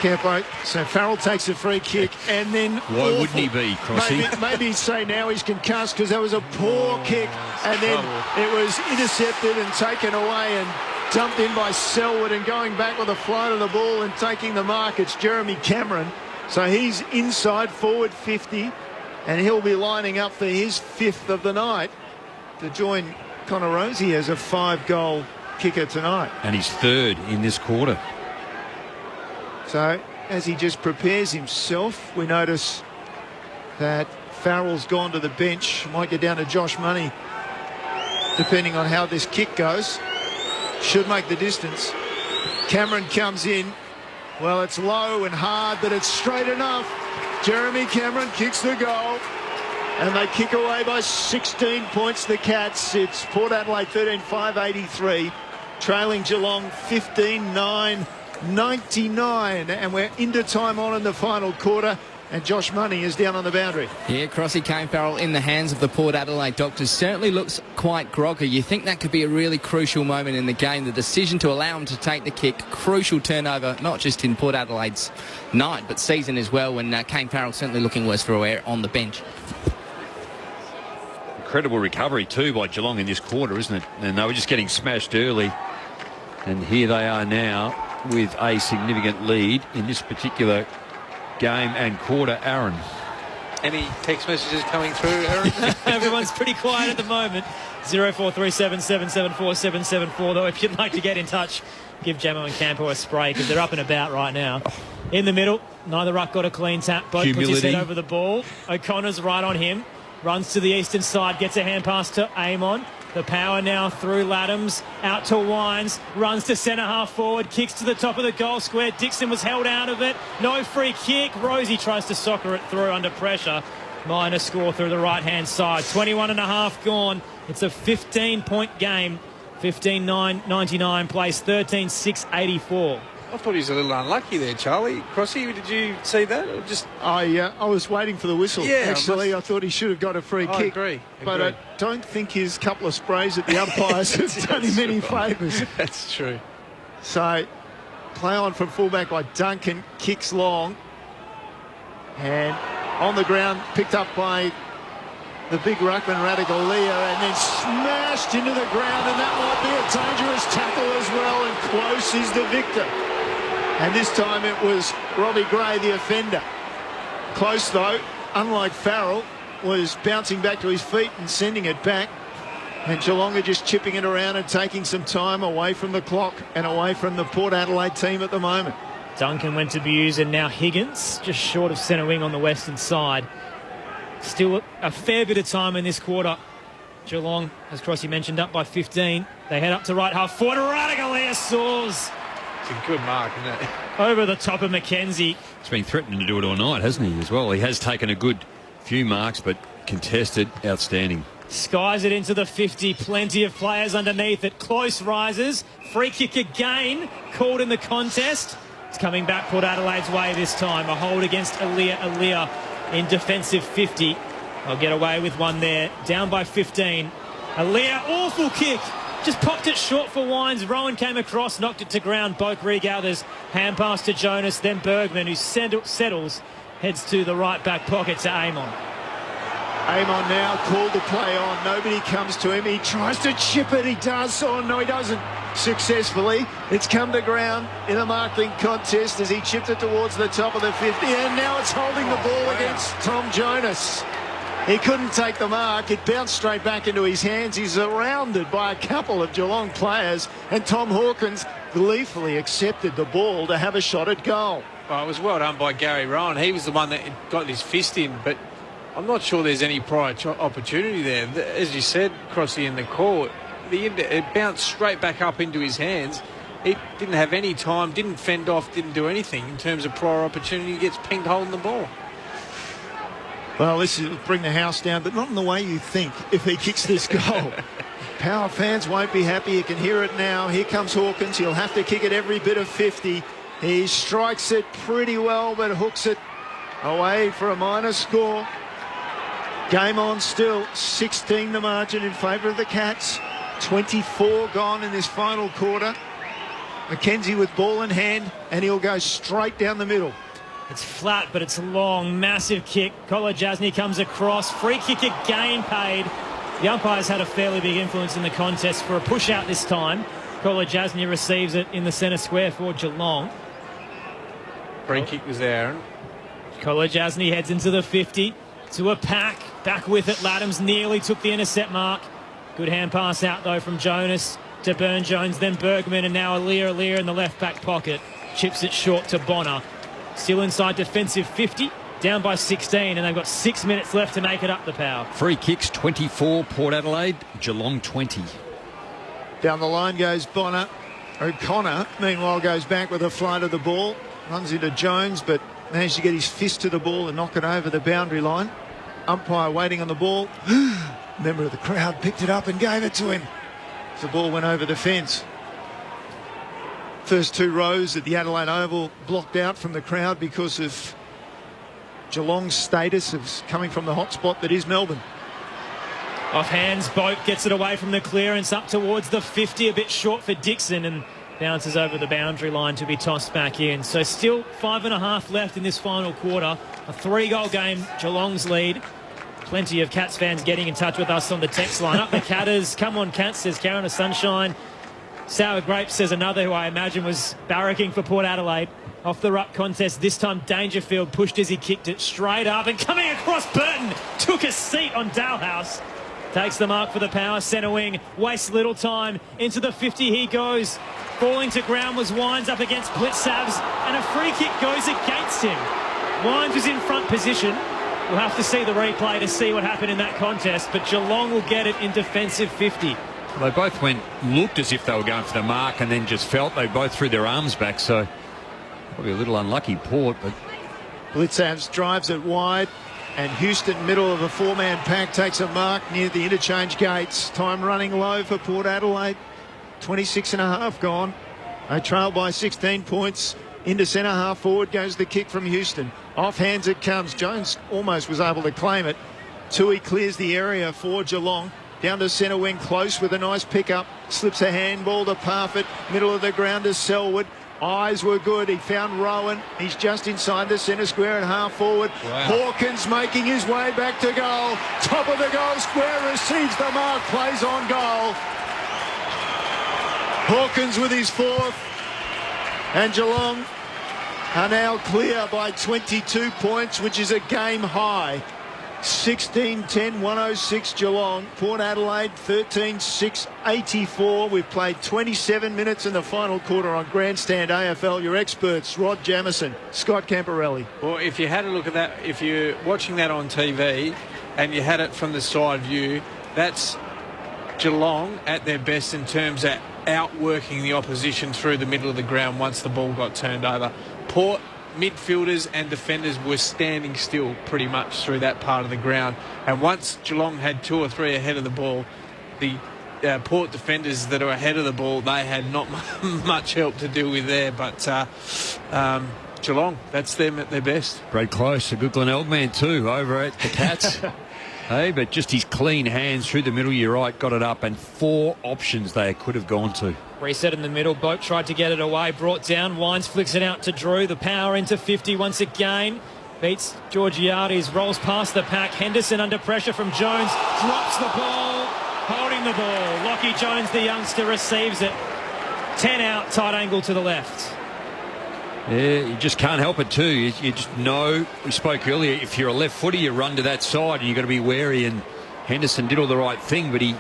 Campo. So Farrell takes a free kick and then... Why wouldn't he be, Crossy? Maybe say now he's concussed because that was a poor kick and then it was intercepted and taken away and dumped in by Selwood, and going back with a flight of the ball and taking the mark, it's Jeremy Cameron. So he's inside forward 50 and he'll be lining up for his 5th of the night to join Connor Rosie as a 5-goal kicker tonight. And he's 3rd in this quarter. So as he just prepares himself, we notice that Farrell's gone to the bench. Might get down to Josh Money depending on how this kick goes. Should make the distance. Cameron comes in. Well, it's low and hard, but it's straight enough. Jeremy Cameron kicks the goal. And they kick away by 16 points, the Cats. It's Port Adelaide 13-5-83. Trailing Geelong 15-9-99. And we're into time on in the final quarter. And Josh Money is down on the boundary. Yeah, Crossy Kane Farrell in the hands of the Port Adelaide doctors certainly looks quite groggy. You think that could be a really crucial moment in the game. The decision to allow him to take the kick, crucial turnover, not just in Port Adelaide's night, but season as well, when Kane Farrell certainly looking worse for wear on the bench. Incredible recovery too by Geelong in this quarter, isn't it? And they were just getting smashed early. And here they are now with a significant lead in this particular game and quarter. Aaron, any text messages coming through, Aaron? Everyone's pretty quiet at the moment. 0437 774 774, though, if you'd like to get in touch, give Jamo and Campo a spray because they're up and about right now. In the middle, neither ruck got a clean tap. Both puts his head over the ball. O'Connor's right on him. Runs to the eastern side, gets a hand pass to Amon. The power now through Laddams, out to Wines, runs to centre half forward, kicks to the top of the goal square. Dixon was held out of it. No free kick. Rosie tries to soccer it through under pressure. Minor score through the right-hand side. 21 and a half gone. It's a 15-point game. 15-9-99 place, 13-6-84. I thought he was a little unlucky there, Charlie. Crossy, did you see that? Or just I was waiting for the whistle. Yeah, actually, I thought he should have got a free I kick. agree. But I don't think his couple of sprays at the umpires have done him any favours. That's true. So, play on from fullback by Duncan, kicks long. And on the ground, picked up by the big ruckman Radaglia, and then smashed into the ground, and that might be a dangerous tackle as well, and Close is the victor. And this time it was Robbie Gray, the offender. Close, though, unlike Farrell, was bouncing back to his feet and sending it back. And Geelong are just chipping it around and taking some time away from the clock and away from the Port Adelaide team at the moment. Duncan went to Buse, and now Higgins, just short of centre wing on the western side. Still a fair bit of time in this quarter. Geelong, as Crossy mentioned, up by 15. They head up to right half forward. Radaglia soars. It's a good mark, isn't it? Over the top of McKenzie. He's been threatening to do it all night, hasn't he, as well? He has taken a good few marks, but contested, outstanding. Skies it into the 50. Plenty of players underneath it. Close rises. Free kick again. Called in the contest. It's coming back Port Adelaide's way this time. A hold against Alia in defensive 50. They'll get away with one there. Down by 15. Alia, awful kick. Just popped it short for Wines. Rowan came across, knocked it to ground. Boak regathers. Hand pass to Jonas, then Bergman, who settles, heads to the right back pocket to Amon. Amon now called to play on. Nobody comes to him. He tries to chip it. He does. Oh, no, he doesn't. Successfully. It's come to ground in a marking contest as he chipped it towards the top of the 50. And now it's holding the ball against Tom Jonas. He couldn't take the mark. It bounced straight back into his hands. He's surrounded by a couple of Geelong players, and Tom Hawkins gleefully accepted the ball to have a shot at goal. Well, it was well done by Gary Rowan. He was the one that got his fist in, but I'm not sure there's any prior opportunity there. As you said, Crossy, in the court, it bounced straight back up into his hands. He didn't have any time, didn't fend off, didn't do anything in terms of prior opportunity. He gets pinged holding the ball. Well, this will bring the house down, but not in the way you think if he kicks this goal. Power fans won't be happy. You can hear it now. Here comes Hawkins. He'll have to kick it every bit of 50. He strikes it pretty well, but hooks it away for a minor score. Game on still. 16 the margin in favour of the Cats. 24 gone in this final quarter. McKenzie with ball in hand, and he'll go straight down the middle. It's flat, but it's long. Massive kick. Kolajasny comes across. Free kick again paid. The umpires had a fairly big influence in the contest for a push out this time. Kolajasny receives it in the centre square for Geelong. Free kick was there, Aaron. Kolajasny heads into the 50 to a pack. Back with it. Laddams nearly took the intercept mark. Good hand pass out, though, from Jonas to Burne-Jones, then Bergman, and now Alia in the left back pocket. Chips it short to Bonner. Still inside defensive 50, down by 16, and they've got 6 minutes left to make it up the Power. Free kicks, 24, Port Adelaide, Geelong 20. Down the line goes Bonner. O'Connor, meanwhile, goes back with a flight of the ball. Runs into Jones, but managed to get his fist to the ball and knock it over the boundary line. Umpire waiting on the ball. Member of the crowd picked it up and gave it to him. The ball went over the fence. First two rows at the Adelaide Oval blocked out from the crowd because of Geelong's status of coming from the hotspot that is Melbourne. Off hands, Boat gets it away from the clearance up towards the 50, a bit short for Dixon, and bounces over the boundary line to be tossed back in. So still 5.5 left in this final quarter. A 3-goal game, Geelong's lead. Plenty of Cats fans getting in touch with us on the text line. Up the Catters. Come on, Cats, says Karen of Sunshine. Sour Grapes says another who I imagine was barracking for Port Adelaide. Off the ruck contest, this time Dangerfield pushed as he kicked it straight up, and coming across Burton, took a seat on Dalhouse. Takes the mark for the Power, centre wing, wastes little time, into the 50 he goes. Falling to ground was Wines up against Blitzabs, and a free kick goes against him. Wines was in front position, We'll have to see the replay to see what happened in that contest, but Geelong will get it in defensive 50. They both looked as if they were going for the mark and then just felt they both threw their arms back, so probably a little unlucky, Port. But Blitzavs drives it wide, and Houston, middle of a four-man pack, takes a mark near the interchange gates. Time running low for Port Adelaide. 26.5 gone. They trail by 16 points. Into centre half forward goes the kick from Houston. Off hands it comes. Jones almost was able to claim it. Tui clears the area for Geelong. Down to centre wing, close with a nice pickup. Slips a handball to Parfitt. Middle of the ground to Selwood. Eyes were good. He found Rowan. He's just inside the centre square and half forward. Wow. Hawkins making his way back to goal. Top of the goal square, receives the mark, plays on goal. Hawkins with his fourth. And Geelong are now clear by 22 points, which is a game high. 16-10, 106 Geelong. Port Adelaide 13-6, 84. We've played 27 minutes in the final quarter on Grandstand AFL. Your experts, Rod Jamieson, Scott Camporelli. Well, if you had a look at that, if you're watching that on TV and you had it from the side view, that's Geelong at their best in terms of outworking the opposition through the middle of the ground once the ball got turned over. Port midfielders and defenders were standing still pretty much through that part of the ground, and once Geelong had two or three ahead of the ball, the Port defenders that are ahead of the ball, they had not much help to do with there. But Geelong, that's them at their best. Great close, a good Glenelg man too over at the Cats. Hey, but just his clean hands through the middle, you're right, got it up, and four options they could have gone to. Reset in the middle. Boat tried to get it away. Brought down. Wines flicks it out to Drew. The power into 50 once again. Beats Georgiades. Rolls past the pack. Henderson under pressure from Jones. Drops the ball. Holding the ball. Lockie Jones, the youngster, receives it. 10 out. Tight angle to the left. Yeah, you just can't help it too. You just know, we spoke earlier, if you're a left footer, you run to that side and you've got to be wary, and Henderson did all the right thing, but he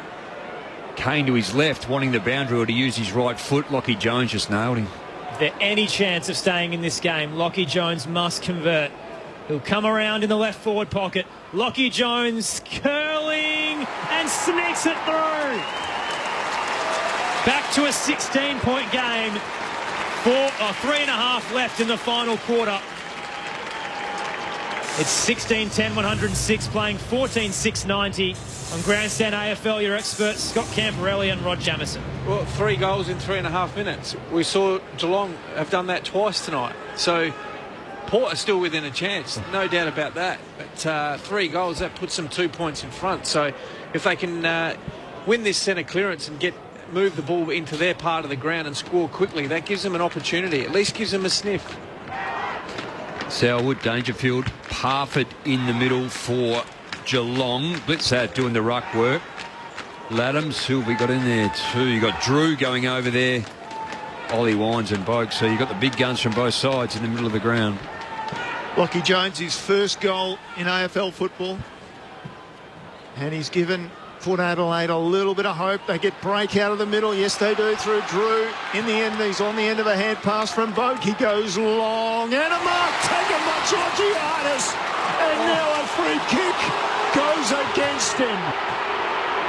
came to his left wanting the boundary or to use his right foot. Lockie Jones just nailed him. If there's any chance of staying in this game, Lockie Jones must convert. He'll come around in the left forward pocket. Lockie Jones curling and sneaks it through. Back to a 16-point game. 3.5 left in the final quarter. It's 16-10, 106, playing 14-6-90 on Grandstand AFL. Your experts, Scott Camporelli and Rod Jamieson. Well, 3 goals in 3.5 minutes. We saw Geelong have done that twice tonight. So Port are still within a chance, no doubt about that. But 3 goals, that puts them 2 points in front. So if they can win this centre clearance and move the ball into their part of the ground and score quickly, that gives them an opportunity, at least gives them a sniff. Selwood, Dangerfield, Parfitt in the middle for Geelong. Blitz out doing the ruck work. Laddams, who have we got in there too? You got Drew going over there. Ollie Wines and Bogue. So you got the big guns from both sides in the middle of the ground. Lockie Jones, his first goal in AFL football. And he's given Port Adelaide a little bit of hope. They get break out of the middle. Yes, they do, through Drew. In the end, he's on the end of a hand pass from Bogue. He goes long. And a mark taken by Georgiades. And now a free kick goes against him.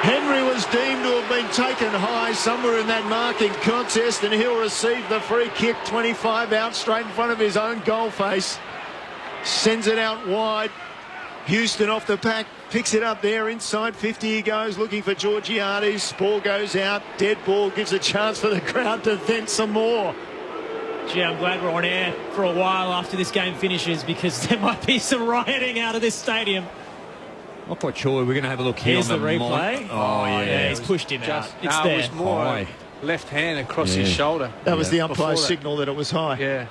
Henry was deemed to have been taken high somewhere in that marking contest, and he'll receive the free kick. 25 out, straight in front of his own goal face. Sends it out wide. Houston off the pack, picks it up there inside 50. He goes looking for Georgiades. Ball goes out. Dead ball gives a chance for the crowd to vent some more. Gee, I'm glad we're on air for a while after this game finishes, because there might be some rioting out of this stadium. Not quite sure. We're going to have a look here. Here's on the replay. Oh, yeah. He's pushed him out. It's no, there. It was more left hand across his shoulder. That was the umpire's signal that it was high. Yeah.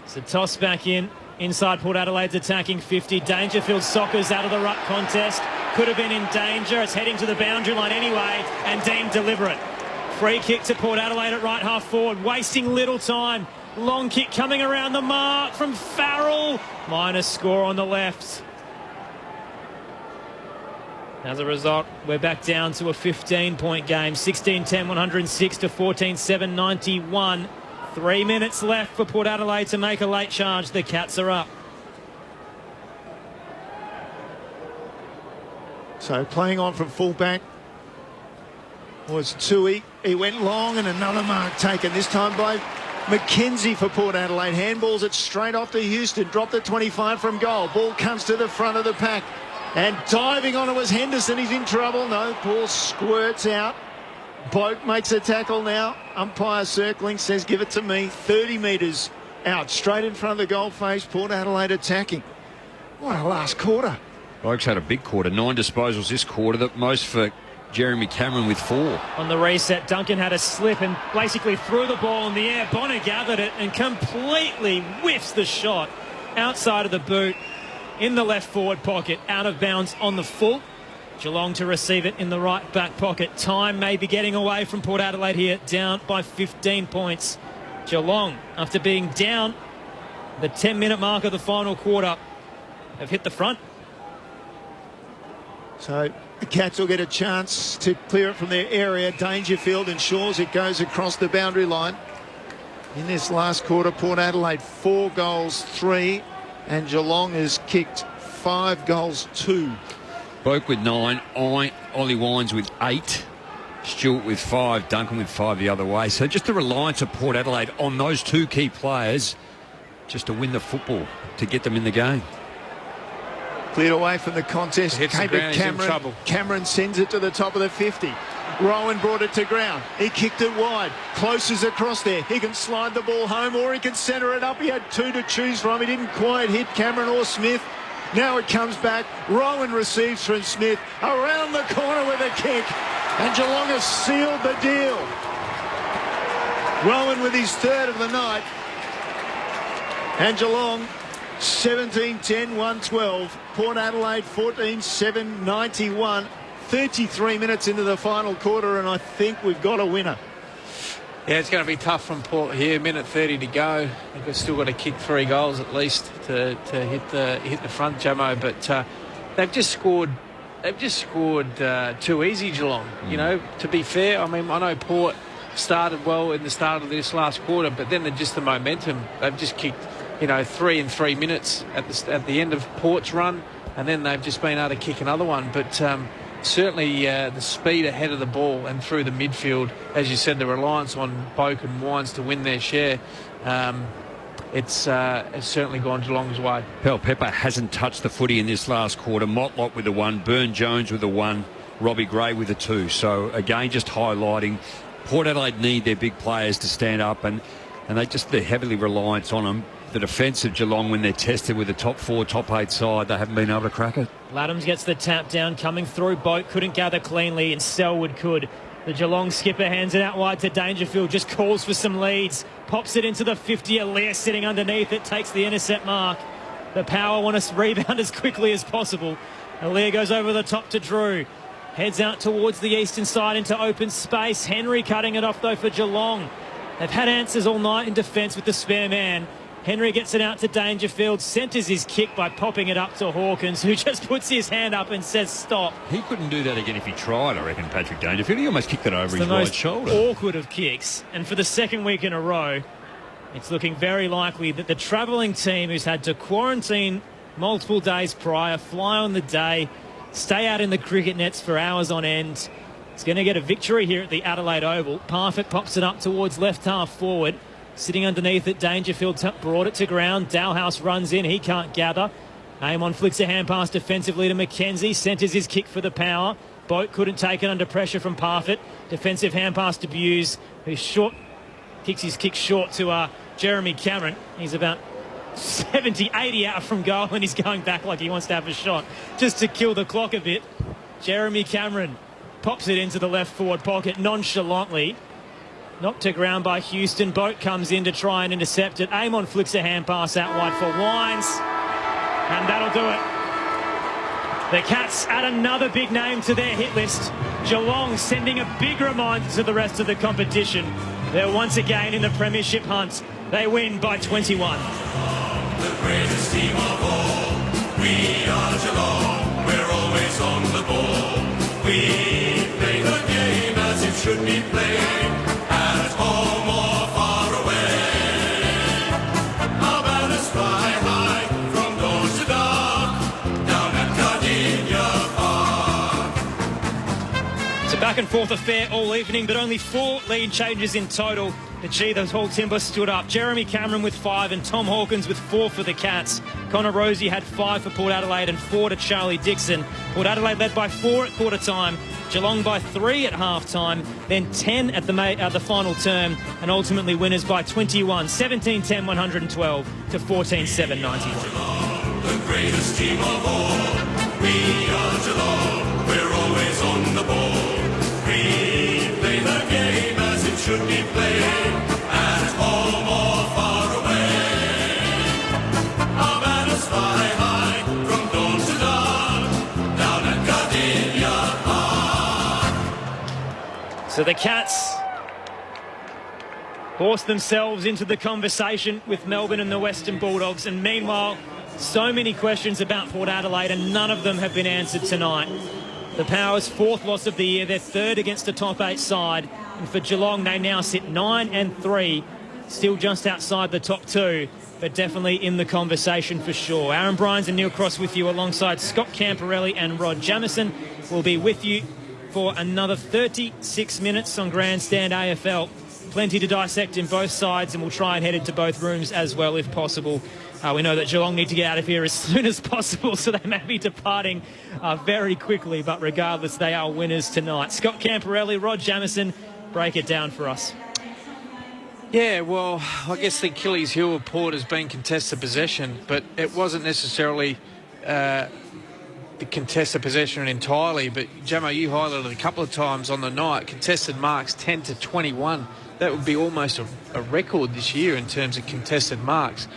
So toss back in. Inside Port Adelaide's attacking 50. Dangerfield soccers out of the ruck contest. Could have been in danger. It's heading to the boundary line anyway, and deemed deliberate. Free kick to Port Adelaide at right half forward. Wasting little time. Long kick coming around the mark from Farrell. Minus score on the left. As a result, we're back down to a 15-point game. 16-10, 106 to 14-7, 91. 3 minutes left for Port Adelaide to make a late charge. The Cats are up. So playing on from fullback was Tui. He went long and another mark taken, this time by McKenzie for Port Adelaide. Handballs it straight off to Houston. Dropped at 25 from goal. Ball comes to the front of the pack. And diving on it was Henderson. He's in trouble. No, ball squirts out. Boak makes a tackle now. Umpire circling, says give it to me. 30 metres out, straight in front of the goal face. Port Adelaide attacking. What a last quarter. Boak's had a big quarter. 9 disposals this quarter, the most for Jeremy Cameron with 4. On the reset, Duncan had a slip and basically threw the ball in the air. Bonner gathered it and completely whiffs the shot outside of the boot in the left forward pocket, out of bounds on the full. Geelong to receive it in the right back pocket. Time may be getting away from Port Adelaide here, down by 15 points. Geelong, after being down the 10-minute mark of the final quarter, have hit the front. So the Cats will get a chance to clear it from their area. Dangerfield ensures it goes across the boundary line. In this last quarter, Port Adelaide 4 goals 3, and Geelong has kicked 5 goals 2. Boak with 9, Ollie Wines with 8, Stewart with 5, Duncan with 5 the other way. So just the reliance of Port Adelaide on those 2 key players just to win the football, to get them in the game. Cleared away from the contest. Hits the ground, he's in trouble. Cameron sends it to the top of the 50. Rowan brought it to ground. He kicked it wide. Close across there. He can slide the ball home or he can centre it up. He had 2 to choose from. He didn't quite hit Cameron or Smith. Now it comes back. Rowan receives from Smith. Around the corner with a kick. And Geelong has sealed the deal. Rowan with his 3rd of the night. And Geelong 17-10, 112. Port Adelaide 14-7, 91. 33 minutes into the final quarter, and I think we've got a winner. Yeah, it's going to be tough from Port here. Minute 30 to go. They've still got to kick 3 goals at least to hit the front, Jamo. But they've just scored. They've just scored too easy, Geelong. You know, to be fair, I mean, I know Port started well in the start of this last quarter, but then just the momentum. They've just kicked, 3 in 3 minutes at the end of Port's run, and then they've just been able to kick another one. But certainly the speed ahead of the ball and through the midfield, as you said, the reliance on Boak and Wines to win their share, it's certainly gone Geelong's way. Pel Pepper hasn't touched the footy in this last quarter. Motlop with a 1, Burn-Jones with a 1, Robbie Gray with a 2. So again, just highlighting Port Adelaide need their big players to stand up, and they're heavily reliant on them. The defence of Geelong, when they're tested with a top 4, top 8 side, they haven't been able to crack it. Laddams gets the tap down, coming through. Boat couldn't gather cleanly, and Selwood could. The Geelong skipper hands it out wide to Dangerfield, just calls for some leads, pops it into the 50. Alaire sitting underneath it, takes the intercept mark. The Power want to rebound as quickly as possible. Alaire goes over the top to Drew. Heads out towards the eastern side into open space. Henry cutting it off, though, for Geelong. They've had answers all night in defence with the spare man. Henry gets it out to Dangerfield, centres his kick by popping it up to Hawkins, who just puts his hand up and says stop. He couldn't do that again if he tried, I reckon, Patrick Dangerfield. He almost kicked it over his right shoulder. The most awkward of kicks. And for the second week in a row, it's looking very likely that the travelling team, who's had to quarantine multiple days prior, fly on the day, stay out in the cricket nets for hours on end, is going to get a victory here at the Adelaide Oval. Parfitt pops it up towards left half forward. Sitting underneath it, Dangerfield brought it to ground. Dalhouse runs in, he can't gather. Amon flicks a hand pass defensively to McKenzie, centres his kick for the Power. Boat couldn't take it under pressure from Parfitt. Defensive hand pass to Buse, who kicks his kick short to Jeremy Cameron. He's about 70, 80 out from goal, and he's going back like he wants to have a shot just to kill the clock a bit. Jeremy Cameron pops it into the left forward pocket nonchalantly. Knocked to ground by Houston. Boat comes in to try and intercept it. Amon flicks a hand pass out wide for Wines, and that'll do it. The Cats add another big name to their hit list. Geelong sending a big reminder to the rest of the competition. They're once again in the premiership hunt. They win by 21. The greatest team of all. We are Geelong. We're always on the ball. We play the game as it should be played. At home or far away, our banners fly high from dawn to dark, down at Gardenia Park. a back and forth affair all evening, but only 4 lead changes in total. The G, the Hall Timber stood up. Jeremy Cameron with 5 and Tom Hawkins with 4 for the Cats. Connor Rosie had 5 for Port Adelaide and 4 to Charlie Dixon. Port Adelaide led by 4 at quarter time. Geelong by 3 at half time, then 10 at the final term, and ultimately winners by 21, 17-10, 112 to 14-7, 91. The greatest team of all, we are Geelong, we're always on the ball. We play the game as it should be played, at home or far away. Our banners fly high from dawn to dawn, down at Gardenia Park. So the Cats forced themselves into the conversation with Melbourne and the Western Bulldogs, and meanwhile, so many questions about Port Adelaide, and none of them have been answered tonight. The Power's 4th loss of the year, their 3rd against a top 8 side. And for Geelong, they now sit 9-3, still just outside the top 2, but definitely in the conversation for sure. Aaron Bryans and Neil Cross with you alongside Scott Camporelli and Rod Jamieson. Will be with you for another 36 minutes on Grandstand AFL. Plenty to dissect in both sides, and we'll try and head into both rooms as well if possible. We know that Geelong need to get out of here as soon as possible, so they may be departing very quickly, but regardless, they are winners tonight. Scott Camporelli, Rod Jamieson, break it down for us. Yeah, well, I guess the Achilles heel of Port has been contested possession, but it wasn't necessarily the contested possession entirely. But, Jamo, you highlighted a couple of times on the night, contested marks 10-21. That would be almost a record this year in terms of contested marks.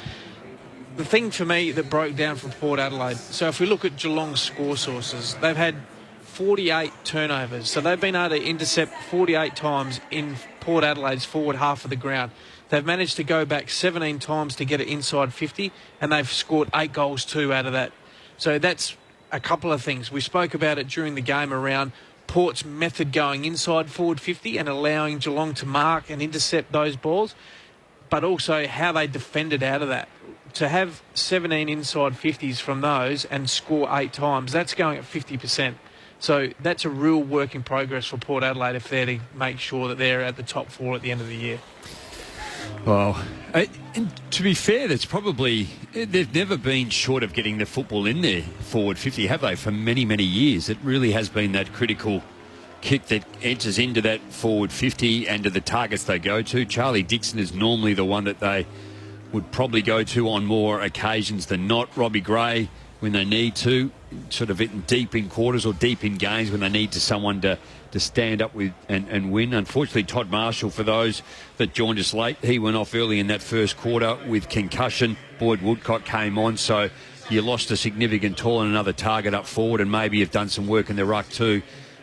The thing for me that broke down from Port Adelaide, so if we look at Geelong's score sources, they've had 48 turnovers. So they've been able to intercept 48 times in Port Adelaide's forward half of the ground. They've managed to go back 17 times to get it inside 50, and they've scored 8 goals too out of that. So that's a couple of things. We spoke about it during the game around Port's method going inside forward 50 and allowing Geelong to mark and intercept those balls, but also how they defended out of that. To have 17 inside 50s from those and score 8 times, that's going at 50%. So that's a real work in progress for Port Adelaide if they're to make sure that they're at the top 4 at the end of the year. Well, and to be fair, they've never been short of getting the football in there forward 50, have they, for many, many years. It really has been that critical kick that enters into that forward 50 and to the targets they go to. Charlie Dixon is normally the one that they would probably go to on more occasions than not. Robbie Gray, when they need to, sort of deep in quarters or deep in games when they need someone to stand up with and win. Unfortunately, Todd Marshall, for those that joined us late, he went off early in that first quarter with concussion. Boyd Woodcock came on, so you lost a significant toll and another target up forward, and maybe you've done some work in the ruck too,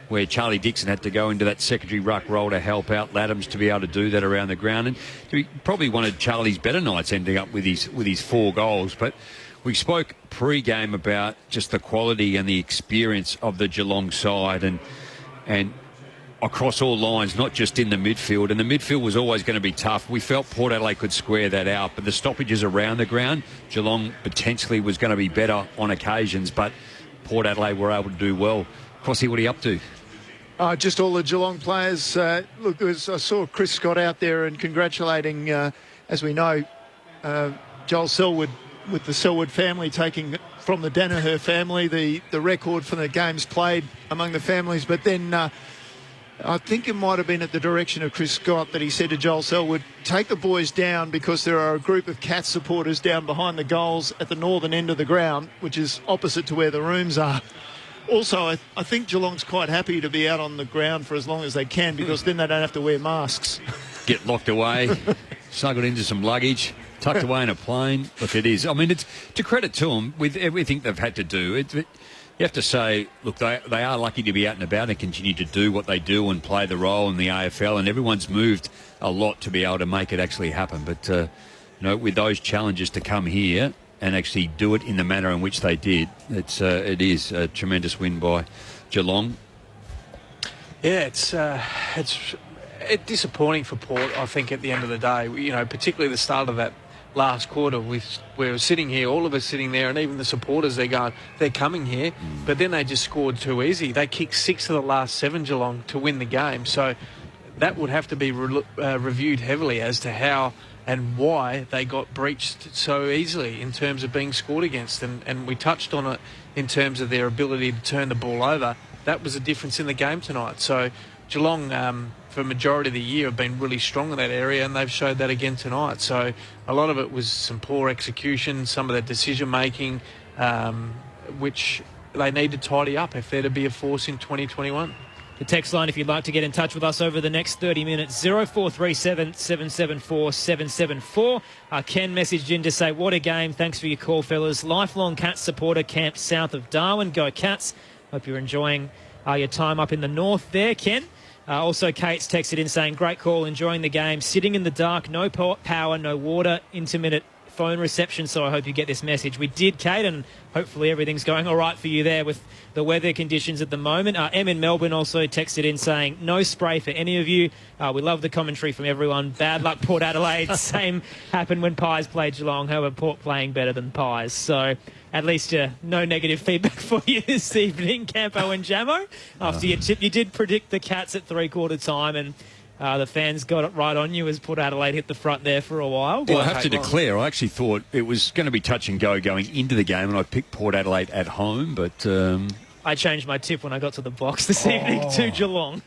where Charlie Dixon had to go into that secondary ruck role to help out Laddams to be able to do that around the ground. And we probably wanted Charlie's better nights ending up with his 4 goals. But we spoke pre-game about just the quality and the experience of the Geelong side and across all lines, not just in the midfield. And the midfield was always going to be tough. We felt Port Adelaide could square that out, but the stoppages around the ground, Geelong potentially was going to be better on occasions, but Port Adelaide were able to do well. Crossy, what are you up to? Just all the Geelong players. Look, I saw Chris Scott out there and congratulating, as we know, Joel Selwood with the Selwood family taking from the Danaher family the record for the games played among the families. But then I think it might have been at the direction of Chris Scott that he said to Joel Selwood, take the boys down because there are a group of Cats supporters down behind the goals at the northern end of the ground, which is opposite to where the rooms are. Also, I think Geelong's quite happy to be out on the ground for as long as they can because then they don't have to wear masks. Get locked away, snuggled into some luggage, tucked away in a plane. Look, it is. I mean, it's to credit to them with everything they've had to do. You have to say, look, they are lucky to be out and about and continue to do what they do and play the role in the AFL, and everyone's moved a lot to be able to make it actually happen. But, with those challenges to come here and actually do it in the manner in which they did, it is a tremendous win by Geelong. Yeah, it's disappointing for Port, I think, at the end of the day. Particularly the start of that last quarter. We were sitting here, all of us sitting there, and even the supporters, they're coming here. But then they just scored too easy. They kicked 6 of the last 7, Geelong, to win the game. So that would have to be reviewed heavily as to how and why they got breached so easily in terms of being scored against. And we touched on it in terms of their ability to turn the ball over. That was a difference in the game tonight. So Geelong, for a majority of the year, have been really strong in that area, and they've showed that again tonight. So a lot of it was some poor execution, some of their decision-making, which they need to tidy up if they're to be a force in 2021. The text line, if you'd like to get in touch with us over the next 30 minutes, 0437 774 774. Ken messaged in to say, what a game. Thanks for your call, fellas. Lifelong Cats supporter camped south of Darwin. Go Cats. Hope you're enjoying your time up in the north there, Ken. Also, Kate's texted in saying, great call, enjoying the game. Sitting in the dark, no power, no water, intermittent phone reception, so I hope you get this message. We did, Kate, and hopefully everything's going all right for you there with the weather conditions at the moment. Em in Melbourne also texted in saying, no spray for any of you. We love the commentary from everyone. Bad luck, Port Adelaide. Same happened when Pies played Geelong. However, Port playing better than Pies. So at least no negative feedback for you this evening, Campo and Jamo. After your tip, you did predict the Cats at three-quarter time, and the fans got it right on you as Port Adelaide hit the front there for a while. Well, I have to declare, I actually thought it was going to be touch and go going into the game, and I picked Port Adelaide at home, but I changed my tip when I got to the box this evening to Geelong.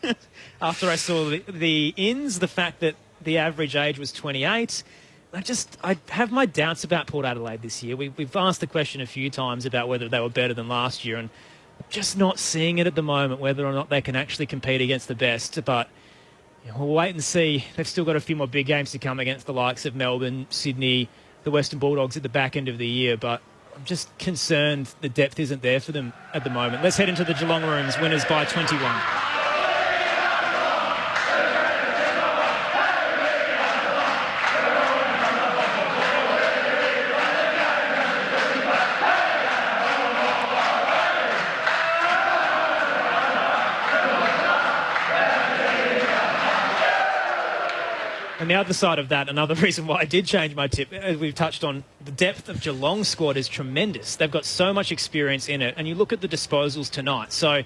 After I saw the ins, the fact that the average age was 28, I have my doubts about Port Adelaide this year. We've asked the question a few times about whether they were better than last year, and just not seeing it at the moment, whether or not they can actually compete against the best. But we'll wait and see. They've still got a few more big games to come against the likes of Melbourne, Sydney, the Western Bulldogs at the back end of the year. But I'm just concerned the depth isn't there for them at the moment. Let's head into the Geelong rooms, winners by 21. And the other side of that, another reason why I did change my tip, as we've touched on, the depth of Geelong's squad is tremendous. They've got so much experience in it. And you look at the disposals tonight. So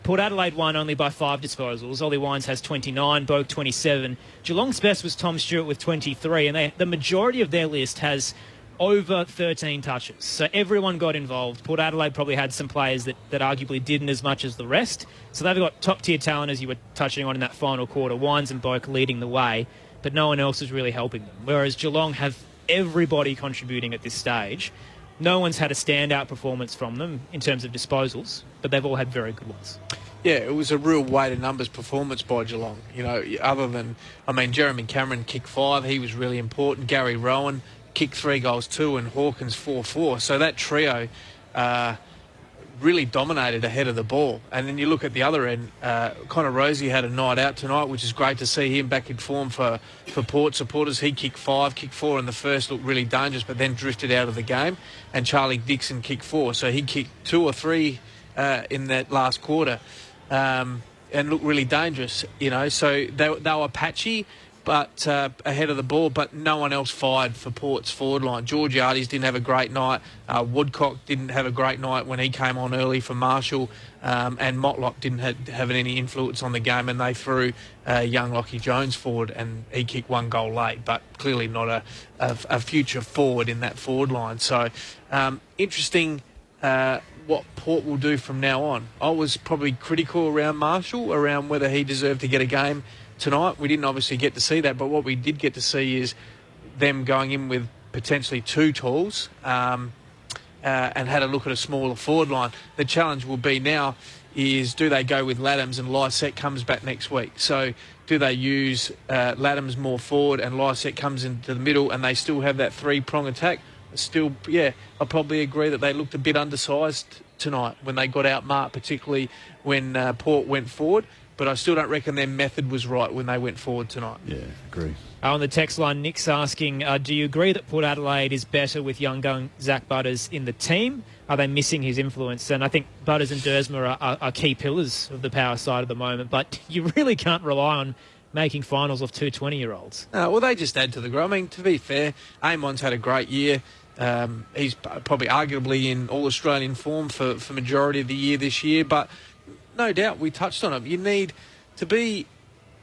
Port Adelaide won only by 5 disposals. Ollie Wines has 29, Boak 27. Geelong's best was Tom Stewart with 23. And the majority of their list has over 13 touches. So everyone got involved. Port Adelaide probably had some players that arguably didn't as much as the rest. So they've got top-tier talent, as you were touching on in that final quarter. Wines and Boak leading the way, but no one else is really helping them. Whereas Geelong have everybody contributing at this stage. No one's had a standout performance from them in terms of disposals, but they've all had very good ones. Yeah, it was a real weight of numbers performance by Geelong. Other than, Jeremy Cameron kicked 5. He was really important. Gary Rowan kicked 3 goals too, and Hawkins 4-4. So that trio really dominated ahead of the ball. And then you look at the other end, Connor Rosie had a night out tonight, which is great to see him back in form for Port supporters. He kicked 5, kicked 4 in the first, looked really dangerous, but then drifted out of the game. And Charlie Dixon kicked 4, so he kicked 2 or 3 in that last quarter and looked really dangerous, So they were patchy, but ahead of the ball, but no one else fired for Port's forward line. Georgiades didn't have a great night. Woodcock didn't have a great night when he came on early for Marshall, and Motlop didn't have any influence on the game, and they threw young Lockie Jones forward, and he kicked 1 goal late, but clearly not a future forward in that forward line. So interesting what Port will do from now on. I was probably critical around Marshall, around whether he deserved to get a game tonight. We didn't obviously get to see that, but what we did get to see is them going in with potentially 2 talls and had a look at a smaller forward line. The challenge will be now is, do they go with Laddams and Lysette comes back next week? So do they use Laddams more forward and Lysette comes into the middle and they still have that 3-prong attack? Still, I probably agree that they looked a bit undersized tonight when they got outmarked, particularly when Port went forward. But I still don't reckon their method was right when they went forward tonight. Yeah, agree. On the text line, Nick's asking, do you agree that Port Adelaide is better with young gun Zach Butters in the team? Are they missing his influence? And I think Butters and Dursman are key pillars of the power side at the moment, but you really can't rely on making finals of 2 20-year-olds. Well, they just add to the group. I mean, to be fair, Amon's had a great year. He's probably arguably in all-Australian form for majority of the year this year, but no doubt we touched on it. You need to be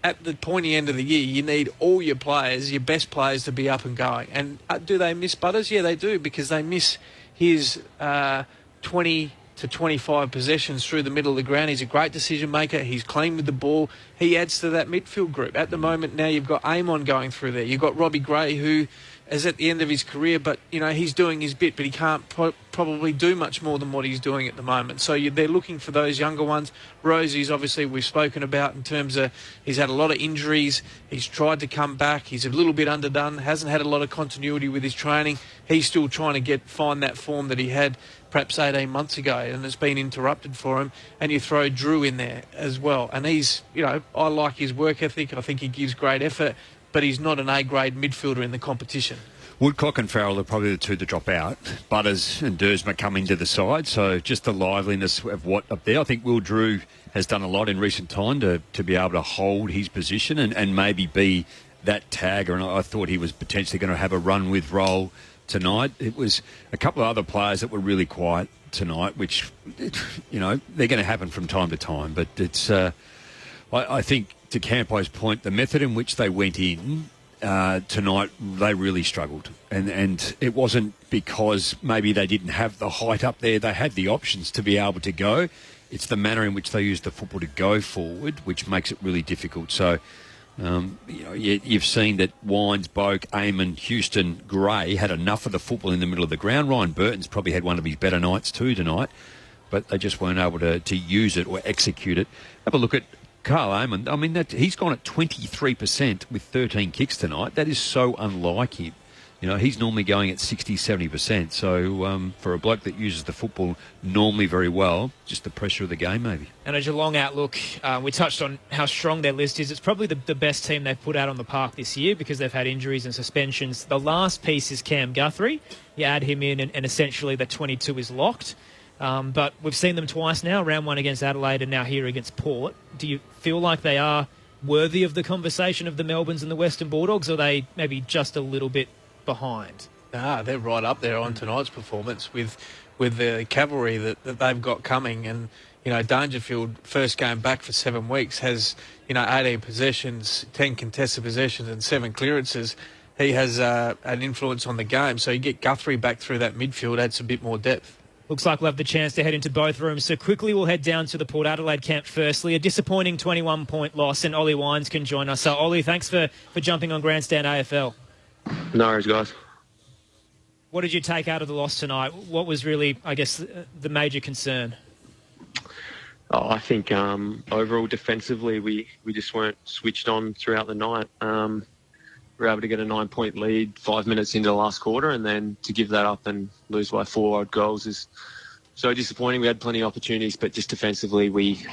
at the pointy end of the year, you need all your players, your best players, to be up and going. And do they miss Butters? Yeah, they do, because they miss his 20 to 25 possessions through the middle of the ground. He's a great decision maker. He's clean with the ball. He adds to that midfield group. At the moment now, you've got Amon going through there. You've got Robbie Gray, who is at the end of his career, but he's doing his bit, but he can't probably do much more than what he's doing at the moment. So they're looking for those younger ones. Rosie's obviously we've spoken about in terms of he's had a lot of injuries. He's tried to come back. He's a little bit underdone. Hasn't had a lot of continuity with his training. He's still trying to find that form that he had perhaps 18 months ago, and it's been interrupted for him. And you throw Drew in there as well, and he's I like his work ethic. I think he gives great effort, but he's not an A-grade midfielder in the competition. Woodcock and Farrell are probably the two to drop out. Butters and Dursman come into the side, so just the liveliness of what up there. I think Will Drew has done a lot in recent time to be able to hold his position and maybe be that tagger, and I thought he was potentially going to have a run with role tonight. It was a couple of other players that were really quiet tonight, which, they're going to happen from time to time, but it's, I think, to Campo's point, the method in which they went in tonight, they really struggled. And it wasn't because maybe they didn't have the height up there. They had the options to be able to go. It's the manner in which they used the football to go forward, which makes it really difficult. So, you've seen that Wines, Boak, Eamon, Houston, Gray had enough of the football in the middle of the ground. Ryan Burton's probably had one of his better nights too tonight, but they just weren't able to use it or execute it. Have a look at Carl Eamon. I mean, he's gone at 23% with 13 kicks tonight. That is so unlike him. He's normally going at 60, 70%. So for a bloke that uses the football normally very well, just the pressure of the game maybe. And a Geelong outlook, we touched on how strong their list is. It's probably the best team they've put out on the park this year because they've had injuries and suspensions. The last piece is Cam Guthrie. You add him in and essentially the 22 is locked. But we've seen them twice now, round one against Adelaide and now here against Port. Do you feel like they are worthy of the conversation of the Melbournes and the Western Bulldogs, or are they maybe just a little bit behind? They're right up there on tonight's performance with the cavalry that they've got coming. And, Dangerfield, first game back for 7 weeks, has, 18 possessions, 10 contested possessions and 7 clearances. He has an influence on the game. So you get Guthrie back through that midfield, adds a bit more depth. Looks like we'll have the chance to head into both rooms. So quickly we'll head down to the Port Adelaide camp firstly. A disappointing 21-point loss, and Ollie Wines can join us. So, Ollie, thanks for jumping on Grandstand AFL. No worries, guys. What did you take out of the loss tonight? What was really, I guess, the major concern? I think overall defensively we just weren't switched on throughout the night. We were able to get a 9-point lead 5 minutes into the last quarter, and then to give that up and lose by 4 odd goals is so disappointing. We had plenty of opportunities, but just defensively we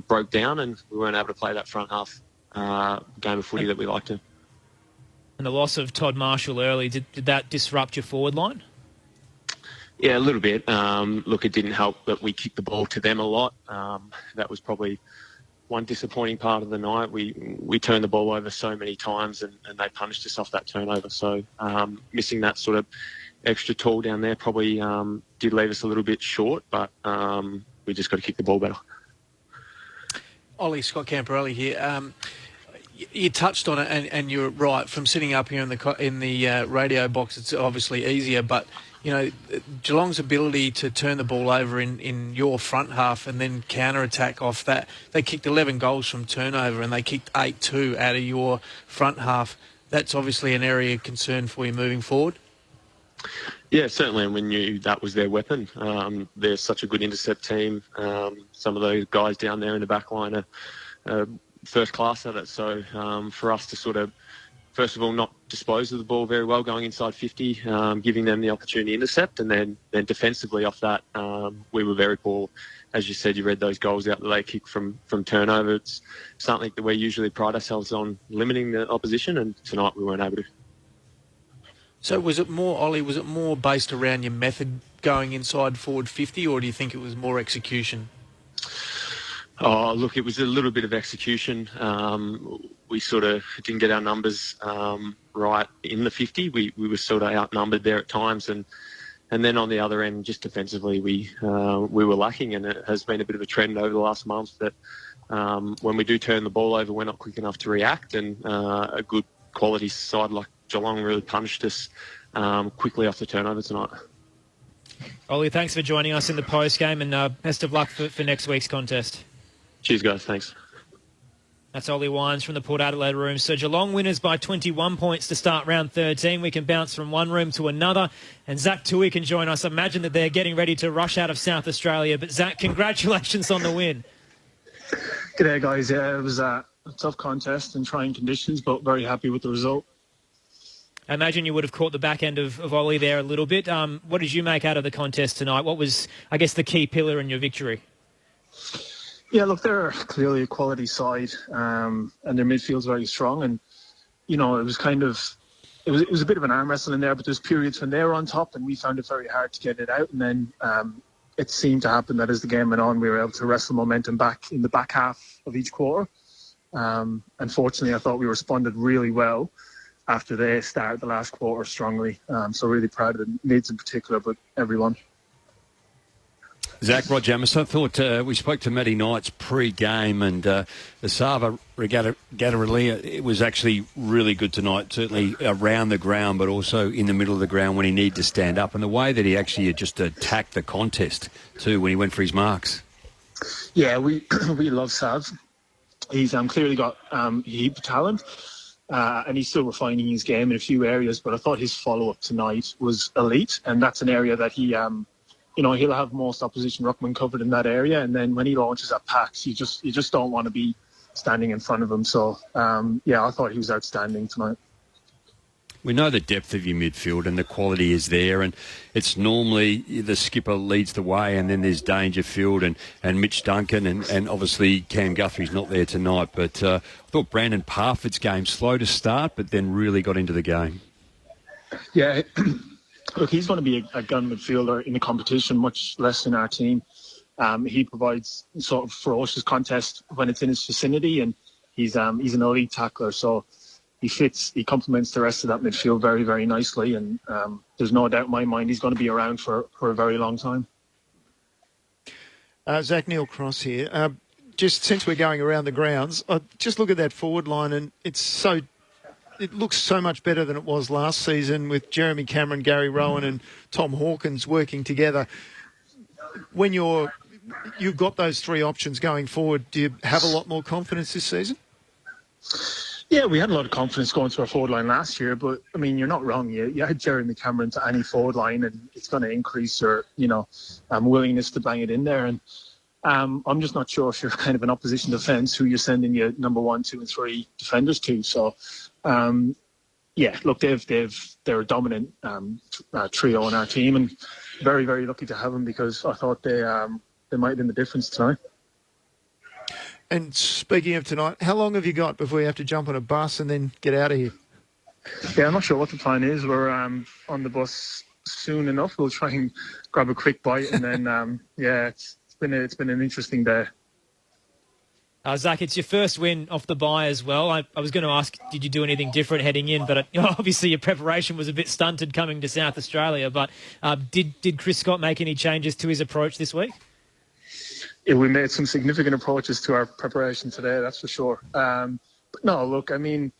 broke down and we weren't able to play that front half game of footy that we like to. And the loss of Todd Marshall early, did that disrupt your forward line? Yeah, a little bit. Look, it didn't help that we kicked the ball to them a lot. That was probably one disappointing part of the night. We turned the ball over so many times and they punished us off that turnover. So missing that sort of extra tool down there probably did leave us a little bit short, but we just got to kick the ball better. Ollie, Scott Camperelli here. You touched on it, and you're right. From sitting up here in the radio box, it's obviously easier, but Geelong's ability to turn the ball over in your front half and then counter-attack off that. They kicked 11 goals from turnover and they kicked 8-2 out of your front half. That's obviously an area of concern for you moving forward. Yeah, certainly, and we knew that was their weapon. They're such a good intercept team. Some of those guys down there in the back line are first class at it. So for us to sort of, first of all, not dispose of the ball very well going inside 50, giving them the opportunity to intercept, and then defensively off that, we were very poor. As you said, you read those goals out that they kick from turnover. It's something that we usually pride ourselves on, limiting the opposition, and tonight we weren't able to. So was it more, Ollie, was it more based around your method going inside forward 50, or do you think it was more execution? Oh, look, it was a little bit of execution. We sort of didn't get our numbers right in the 50. We were sort of outnumbered there at times, and then on the other end, just defensively, we were lacking, and it has been a bit of a trend over the last month that when we do turn the ball over, we're not quick enough to react, and a good quality side like Geelong really punished us quickly off the turnover tonight. Ollie, thanks for joining us in the post-game, and best of luck for next week's contest. Cheers, guys. Thanks. That's Ollie Wines from the Port Adelaide room. So Geelong winners by 21 points to start round 13. We can bounce from one room to another. And Zach Tui can join us. Imagine that they're getting ready to rush out of South Australia. But Zach, congratulations on the win. G'day, guys. Yeah, it was a tough contest and trying conditions, but very happy with the result. I imagine you would have caught the back end of Ollie there a little bit. What did you make out of the contest tonight? What was, I guess, the key pillar in your victory? Yeah, look, they're clearly a quality side, and their midfield's very strong. And it was it was a bit of an arm wrestle in there, but there's periods when they were on top, and we found it very hard to get it out. And then it seemed to happen that as the game went on, we were able to wrestle momentum back in the back half of each quarter. Unfortunately, I thought we responded really well after they started the last quarter strongly. So really proud of the mids in particular, but everyone. Zach, Rod Jamis, I thought we spoke to Matty Knights pre-game, and the Sava Gataralia, it was actually really good tonight, certainly around the ground, but also in the middle of the ground when he needed to stand up, and the way that he actually just attacked the contest too when he went for his marks. Yeah, we love Sav. He's clearly got a heap of talent, and he's still refining his game in a few areas, but I thought his follow-up tonight was elite, and that's an area that he... he'll have most opposition ruckman covered in that area, and then when he launches at packs, you just don't want to be standing in front of him. So, I thought he was outstanding tonight. We know the depth of your midfield and the quality is there, and it's normally the skipper leads the way, and then there's Dangerfield and Mitch Duncan, and obviously Cam Guthrie's not there tonight. But I thought Brandon Parford's game slow to start, but then really got into the game. Yeah. Look, he's going to be a gun midfielder in the competition, much less in our team. He provides sort of ferocious contest when it's in his vicinity, and he's an elite tackler. So he complements the rest of that midfield very, very nicely. And there's no doubt in my mind he's going to be around for a very long time. Zach, Neil Cross here. Just since we're going around the grounds, just look at that forward line, and it looks so much better than it was last season with Jeremy Cameron, Gary Rowan and Tom Hawkins working together. When you've got those three options going forward, do you have a lot more confidence this season? Yeah, we had a lot of confidence going to our forward line last year, but, I mean, you're not wrong. You had Jeremy Cameron to any forward line, and it's going to increase your, willingness to bang it in there. And I'm just not sure if you're kind of an opposition defence who you're sending your number 1, 2 and 3 defenders to. So, look, they're a dominant trio on our team, and very, very lucky to have them because I thought they might have been the difference tonight. And speaking of tonight, how long have you got before you have to jump on a bus and then get out of here? Yeah, I'm not sure what the plan is. We're on the bus soon enough. We'll try and grab a quick bite, and then it's been an interesting day. Zach, it's your first win off the bye as well. I was going to ask, did you do anything different heading in? But obviously your preparation was a bit stunted coming to South Australia. But did Chris Scott make any changes to his approach this week? Yeah, we made some significant approaches to our preparation today, that's for sure. But no, look, I mean,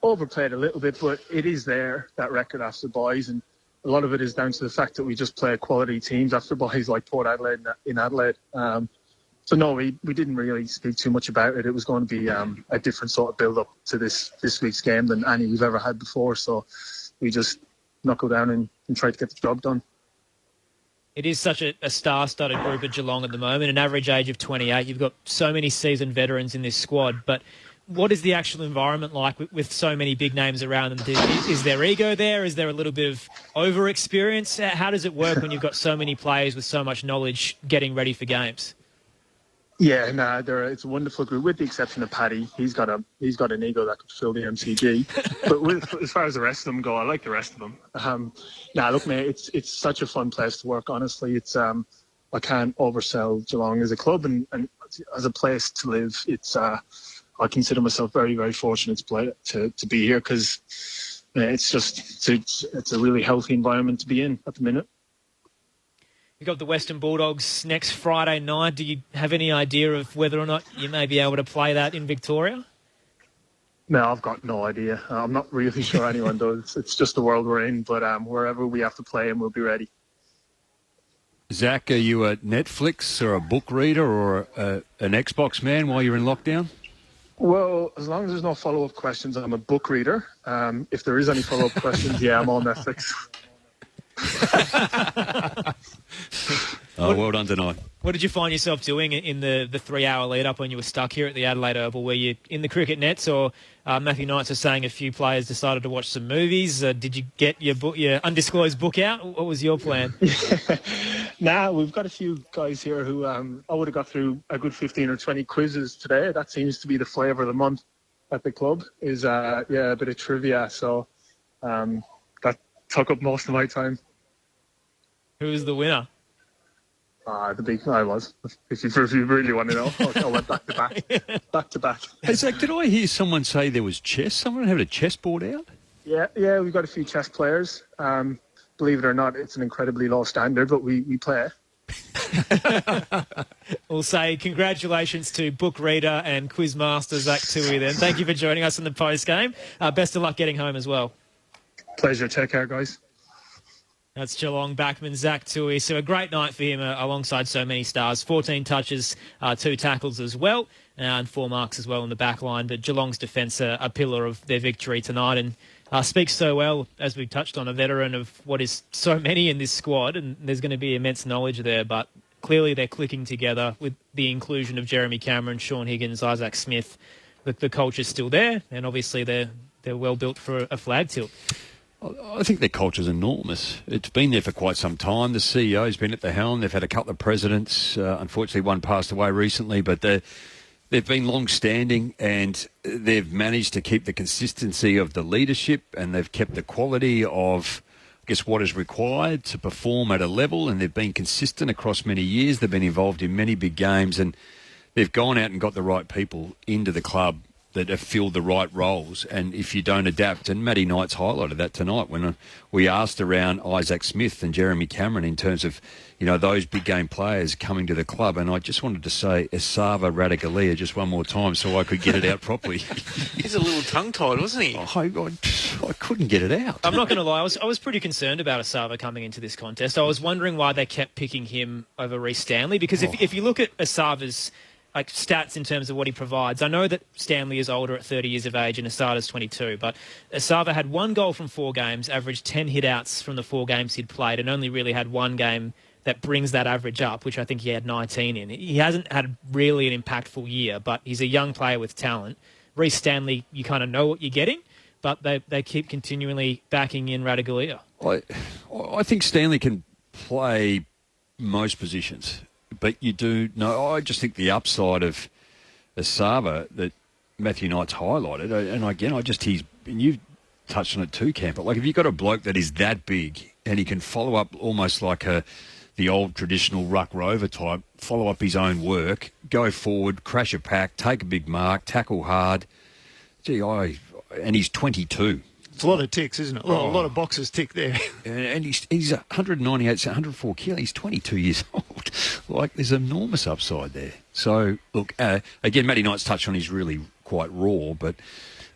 overplayed a little bit, but it is there, that record after buys. And a lot of it is down to the fact that we just play quality teams after buys like Port Adelaide in Adelaide. So no, we didn't really speak too much about it. It was going to be a different sort of build-up to this week's game than any we've ever had before. So we just knuckle down and try to get the job done. It is such a star-studded group at Geelong at the moment, an average age of 28. You've got so many seasoned veterans in this squad. But what is the actual environment like with so many big names around them? Is there ego there? Is there a little bit of over-experience? How does it work when you've got so many players with so much knowledge getting ready for games? Yeah, it's a wonderful group, with the exception of Paddy. He's got an ego that could fill the MCG. But as far as the rest of them go, I like the rest of them. Look, mate, it's such a fun place to work. Honestly, it's I can't oversell Geelong as a club, and as a place to live, it's I consider myself very, very fortunate to be here, because it's a really healthy environment to be in at the minute. You've got the Western Bulldogs next Friday night. Do you have any idea of whether or not you may be able to play that in Victoria? No, I've got no idea. I'm not really sure anyone does. It's just the world we're in, but wherever we have to play, and we'll be ready. Zach, are you a Netflix or a book reader or an Xbox man while you're in lockdown? Well, as long as there's no follow-up questions, I'm a book reader. If there is any follow-up questions, yeah, I'm on Netflix. Well done tonight. What did you find yourself doing in the 3-hour lead-up when you were stuck here at the Adelaide Oval? Were you in the cricket nets, or Matthew Knights was saying a few players decided to watch some movies? Did you get your undisclosed book out? What was your plan? Nah, we've got a few guys here who I would have got through a good 15 or 20 quizzes today. That seems to be the flavour of the month at the club, is a bit of trivia. So that took up most of my time. Who was the winner? The big I was. If you really want to know, I went back to back. Hey, Zach, did I hear someone say there was chess? Someone had a chessboard out? Yeah, we've got a few chess players. Believe it or not, it's an incredibly low standard, but we play. We'll say congratulations to book reader and quiz master Zach Toohey then. Thank you for joining us in the post-game. Best of luck getting home as well. Pleasure. Take care, guys. That's Geelong backman Zach Toohey. So a great night for him alongside so many stars. 14 touches, 2 tackles as well, and 4 marks as well in the back line. But Geelong's defence a pillar of their victory tonight, and speaks so well, as we've touched on, a veteran of what is so many in this squad, and there's going to be immense knowledge there. But clearly they're clicking together with the inclusion of Jeremy Cameron, Sean Higgins, Isaac Smith. The culture's still there, and obviously they're well built for a flag tilt. I think their culture's enormous. It's been there for quite some time. The CEO's been at the helm. They've had a couple of presidents. Unfortunately, one passed away recently, but they've been long-standing, and they've managed to keep the consistency of the leadership, and they've kept the quality of, I guess, what is required to perform at a level, and they've been consistent across many years. They've been involved in many big games, and they've gone out and got the right people into the club that have filled the right roles. And if you don't adapt, and Matty Knights highlighted that tonight when we asked around Isaac Smith and Jeremy Cameron in terms of, those big game players coming to the club. And I just wanted to say Esava Radagalia just one more time so I could get it out properly. He's a little tongue-tied, wasn't he? I couldn't get it out. I'm not going to lie, I was pretty concerned about Esava coming into this contest. I was wondering why they kept picking him over Reece Stanley, because if you look at Esava's stats in terms of what he provides. I know that Stanley is older at 30 years of age and Asada's 22, but Esava had 1 goal from 4 games, averaged 10 hit-outs from the 4 games he'd played, and only really had 1 game that brings that average up, which I think he had 19 in. He hasn't had really an impactful year, but he's a young player with talent. Reece Stanley, you kind of know what you're getting, but they keep continually backing in Radagalia. I think Stanley can play most positions. But you do know, I just think the upside of Esava that Matthew Knights highlighted, and again, and you touched on it too, Campbell, like if you've got a bloke that is that big and he can follow up almost like the old traditional ruck rover type, follow up his own work, go forward, crash a pack, take a big mark, tackle hard. And he's 22. It's a lot of ticks, isn't it? A lot of boxes tick there. And he's 198, 104 kilos. He's 22 years old. Like, there's enormous upside there. So, look, again, Matty Knights touched on he's really quite raw, but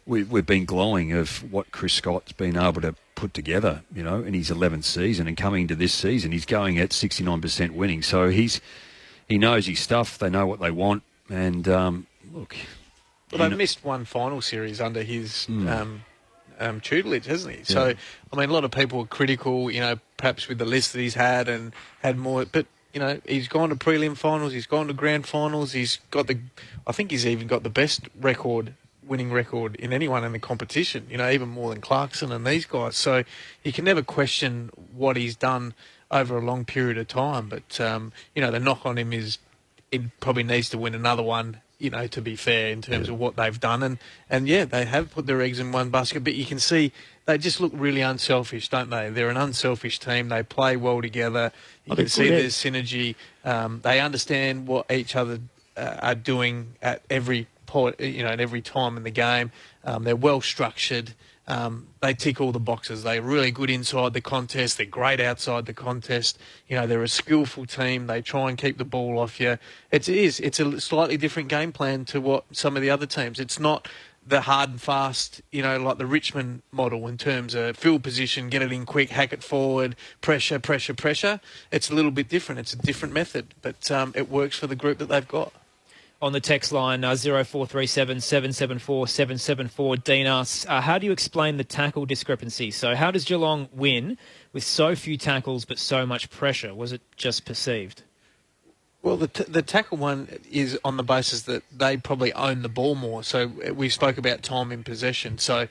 we've been glowing of what Chris Scott's been able to put together, in his 11th season. And coming into this season, he's going at 69% winning. So he knows his stuff. They know what they want. And, look... Well, they've missed one final series under his... tutelage, hasn't he? Yeah. So, I mean, a lot of people are critical, perhaps with the list that he's had and had more, but, he's gone to prelim finals, he's gone to grand finals, I think he's even got the best winning record in anyone in the competition, even more than Clarkson and these guys. So you can never question what he's done over a long period of time, but, the knock on him is it probably needs to win another one, to be fair, in terms of what they've done. And yeah, they have put their eggs in one basket, but you can see they just look really unselfish, don't they? They're an unselfish team. They play well together. You can see there's synergy. They understand what each other are doing at every point, at every time in the game. They're well structured. They tick all the boxes. They're really good inside the contest. They're great outside the contest. They're a skillful team. They try and keep the ball off you. It's a slightly different game plan to what some of the other teams. It's not the hard and fast, like the Richmond model in terms of field position, get it in quick, hack it forward, pressure. It's a little bit different. It's a different method, but it works for the group that they've got. On the text line, 0437 774 774, Dean asks, how do you explain the tackle discrepancy? So how does Geelong win with so few tackles but so much pressure? Was it just perceived? Well, the tackle one is on the basis that they probably own the ball more. So we spoke about time in possession. So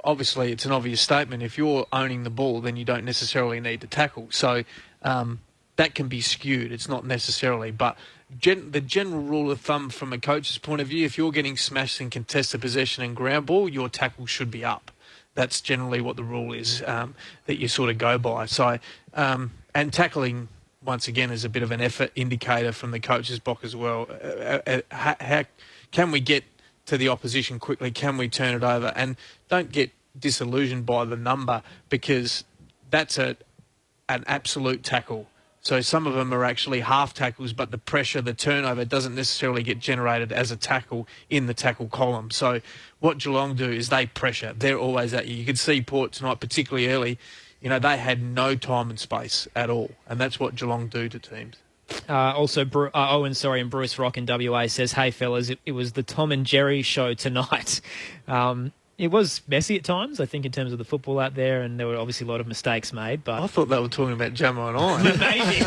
obviously it's an obvious statement. If you're owning the ball, then you don't necessarily need to tackle. So that can be skewed. It's not necessarily. But the general rule of thumb from a coach's point of view, if you're getting smashed in contested possession and ground ball, your tackle should be up. That's generally what the rule is that you sort of go by. So and tackling, once again, is a bit of an effort indicator from the coach's box as well. How can we get to the opposition quickly? Can we turn it over? And don't get disillusioned by the number, because that's an absolute tackle. So some of them are actually half tackles, but the pressure, the turnover doesn't necessarily get generated as a tackle in the tackle column. So what Geelong do is they pressure. They're always at you. You could see Port tonight, particularly early. They had no time and space at all, and that's what Geelong do to teams. Also, Owen, and Bruce Rock in WA says, hey, fellas, it was the Tom and Jerry show tonight. It was messy at times, I think, in terms of the football out there, and there were obviously a lot of mistakes made. But I thought they were talking about Jamo and I. Maybe.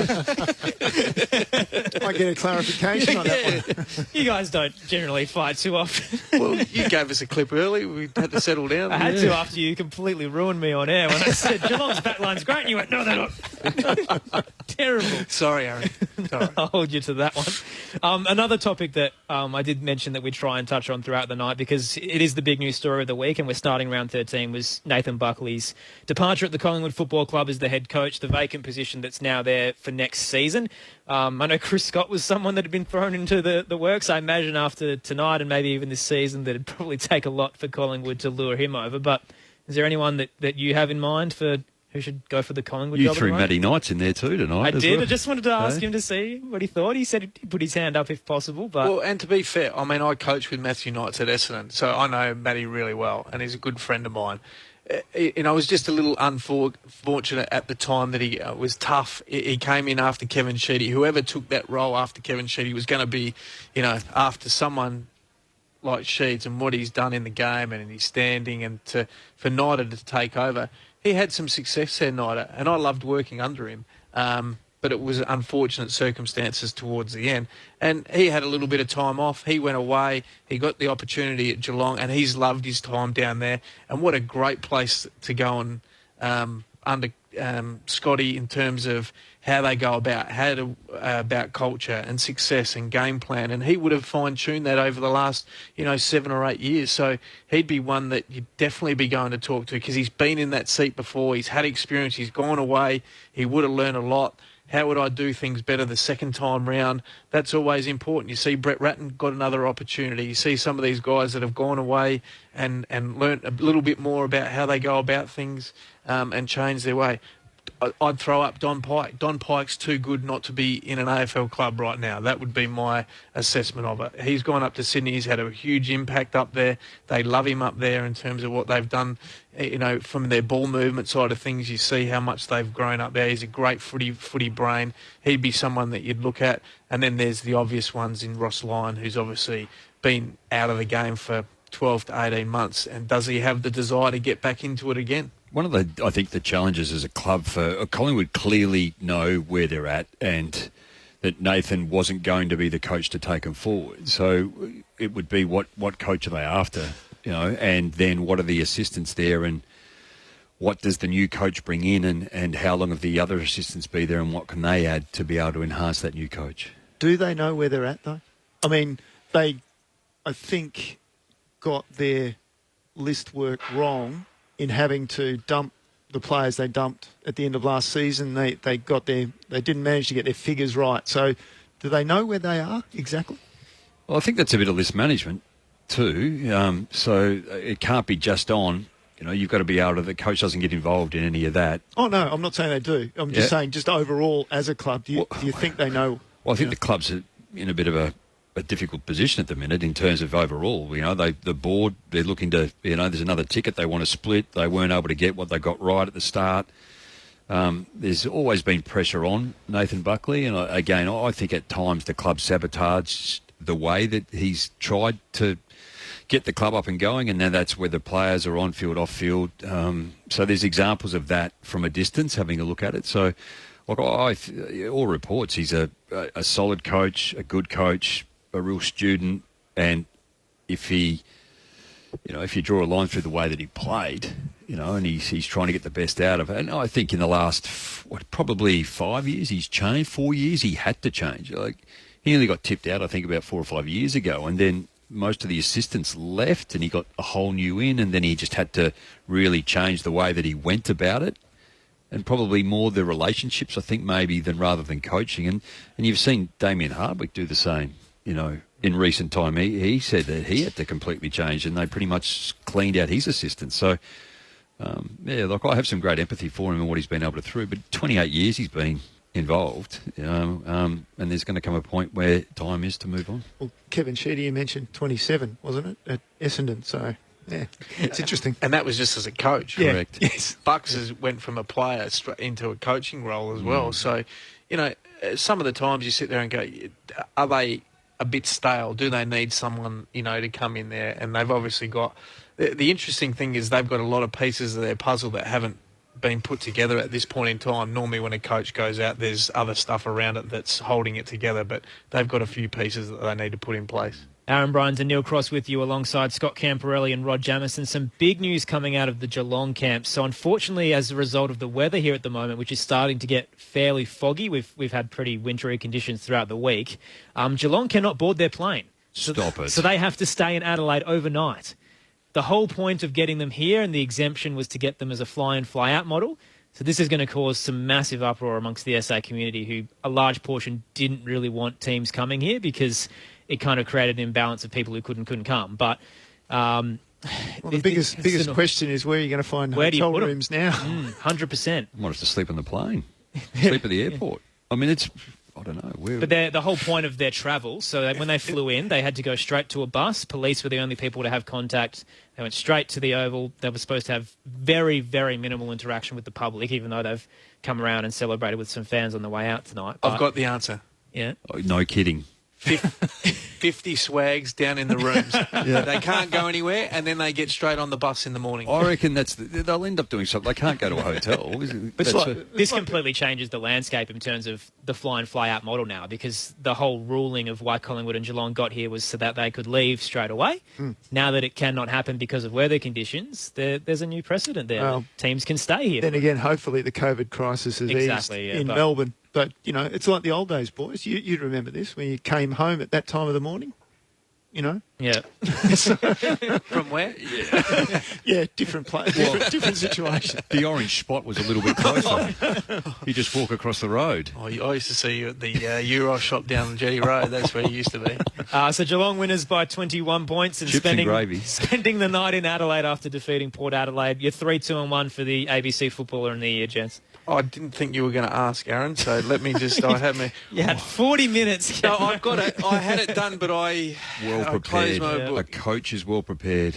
I get a clarification on that one. You guys don't generally fight too often. Well, you gave us a clip early. We had to settle down. I had to after you completely ruined me on air when I said Geelong's back line's great, and you went, no, they're not. Terrible. Sorry, Aaron. Sorry. I'll hold you to that one. Another topic that I did mention that we'd try and touch on throughout the night, because it is the big news story of the week, and we're starting round 13, was Nathan Buckley's departure at the Collingwood Football Club as the head coach, the vacant position that's now there for next season. I know Chris Scott was someone that had been thrown into the works. I imagine after tonight and maybe even this season that it'd probably take a lot for Collingwood to lure him over. But is there anyone that you have in mind for who should go for the Collingwood job? You threw Matty Knights in there too tonight. I did. Well. I just wanted to ask him to see what he thought. He said he'd put his hand up if possible. But well, and to be fair, I mean, I coached with Matthew Knights at Essendon, so I know Matty really well, and he's a good friend of mine. I was just a little unfortunate at the time that he was tough. He came in after Kevin Sheedy. Whoever took that role after Kevin Sheedy was going to be, after someone like Sheeds and what he's done in the game and in his standing, and for Nida to take over. He had some success there, Nida, and I loved working under him. But it was unfortunate circumstances towards the end. And he had a little bit of time off. He went away. He got the opportunity at Geelong, and he's loved his time down there. And what a great place to go and under Scotty in terms of how they go about culture and success and game plan. And he would have fine-tuned that over the last, 7 or 8 years. So he'd be one that you'd definitely be going to talk to, because he's been in that seat before. He's had experience. He's gone away. He would have learned a lot. How would I do things better the second time round? That's always important. You see Brett Ratton got another opportunity. You see some of these guys that have gone away and learnt a little bit more about how they go about things and change their way. I'd throw up Don Pike. Don Pike's too good not to be in an AFL club right now. That would be my assessment of it. He's gone up to Sydney. He's had a huge impact up there. They love him up there in terms of what they've done, from their ball movement side of things. You see how much they've grown up there. He's a great footy brain. He'd be someone that you'd look at. And then there's the obvious ones in Ross Lyon, who's obviously been out of the game for 12 to 18 months. And does he have the desire to get back into it again? One of the challenges as a club for Collingwood clearly know where they're at, and that Nathan wasn't going to be the coach to take them forward. So it would be what coach are they after, and then what are the assistants there, and what does the new coach bring in, and how long have the other assistants be there, and what can they add to be able to enhance that new coach? Do they know where they're at, though? I mean, they, I think, got their list work wrong in having to dump the players they dumped at the end of last season. They didn't manage to get their figures right. So do they know where they are exactly? Well, I think that's a bit of list management too. So it can't be just on. You know, you've got to be able to. The coach doesn't get involved in any of that. Oh no, I'm not saying they do. I'm just saying, just overall as a club, do you think they know? Well, I think the club's in a bit of a difficult position at the minute in terms of overall. You know, the board, they're looking to. You know, there's another ticket they want to split. They weren't able to get what they got right at the start. There's always been pressure on Nathan Buckley, and I think at times the club sabotaged the way that he's tried to get the club up and going, and now that's where the players are on field, off field. So there's examples of that from a distance, having a look at it. So, look, all reports, he's a solid coach, a good coach, a real student, and if you draw a line through the way that he played, you know, and he's trying to get the best out of it. And I think in the last, probably 5 years, he's changed. 4 years, he had to change. Like, he only got tipped out, I think, about 4 or 5 years ago, and then most of the assistants left and he got a whole new in, and then he just had to really change the way that he went about it, and probably more the relationships, I think, maybe, rather than coaching. And you've seen Damien Hardwick do the same, you know, in recent time. He said that he had to completely change, and they pretty much cleaned out his assistants. So, look, I have some great empathy for him and what he's been able to through, but 28 years he's been involved, you know, and there's going to come a point where time is to move on. Well, Kevin Sheedy, you mentioned 27, wasn't it, at Essendon? So, yeah, it's interesting. And that was just as a coach. Yeah. Correct. Yes. Bucks went from a player straight into a coaching role as well. So, you know, some of the times you sit there and go, are they a bit stale? Do they need someone, you know, to come in there? And they've obviously got... The interesting thing is they've got a lot of pieces of their puzzle that haven't been put together at this point in time. Normally when a coach goes out, there's other stuff around it that's holding it together, but they've got a few pieces that they need to put in place. Aaron Bryans and Neil Cross with you alongside Scott Camporelli and Rod Jamieson. Some big news coming out of the Geelong camp. So unfortunately, as a result of the weather here at the moment, which is starting to get fairly foggy, we've had pretty wintry conditions throughout the week, Geelong cannot board their plane. Stop it. So they have to stay in Adelaide overnight. The whole point of getting them here and the exemption was to get them as a fly-in, fly-out model. So this is going to cause some massive uproar amongst the SA community, who a large portion didn't really want teams coming here because it kind of created an imbalance of people who couldn't come. But well, the biggest question is, where are you going to find hotel rooms now? 100%. Might have to sleep on the plane, sleep at the airport. I mean, I don't know. But the whole point of their travel, so when they flew in, they had to go straight to a bus. Police were the only people to have contact. They went straight to the Oval. They were supposed to have very, very minimal interaction with the public, even though they've come around and celebrated with some fans on the way out tonight. I've got the answer. Yeah. Oh, no kidding. 50 swags down in the rooms. They can't go anywhere, and then they get straight on the bus in the morning. I reckon they'll end up doing something. They can't go to a hotel. This completely changes the landscape in terms of the fly and fly out model now, because the whole ruling of why Collingwood and Geelong got here was so that they could leave straight away. Now that it cannot happen because of weather conditions, there's a new precedent there. Well, teams can stay here. Then again, hopefully the COVID crisis has eased in Melbourne. But, you know, it's like the old days, boys. You'd remember this, when you came home at that time of the morning, you know? Yeah. From where? Yeah, different place, different situation. The orange spot was a little bit closer. You just walk across the road. Oh, I used to see you at the Euro shop down the Jetty Road. That's where you used to be. So Geelong winners by 21 points and spending the night in Adelaide after defeating Port Adelaide. You're 3-2-1 for the ABC footballer in the year, gents. I didn't think you were going to ask, Aaron, so let me just... You had 40 minutes. No, I've got it. I had it done, but well prepared. A coach is well prepared.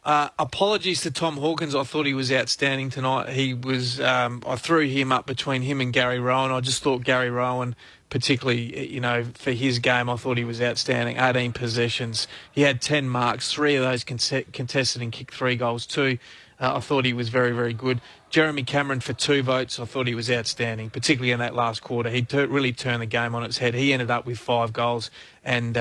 Apologies to Tom Hawkins. I thought he was outstanding tonight. He was... I threw him up between him and Gary Rowan. I just thought Gary Rowan, particularly, you know, for his game, I thought he was outstanding. 18 possessions. He had 10 marks. 3 of those contested and kicked 3 goals too. I thought he was very, very good. Jeremy Cameron for 2 votes. I thought he was outstanding, particularly in that last quarter. He really turned the game on its head. He ended up with 5 goals and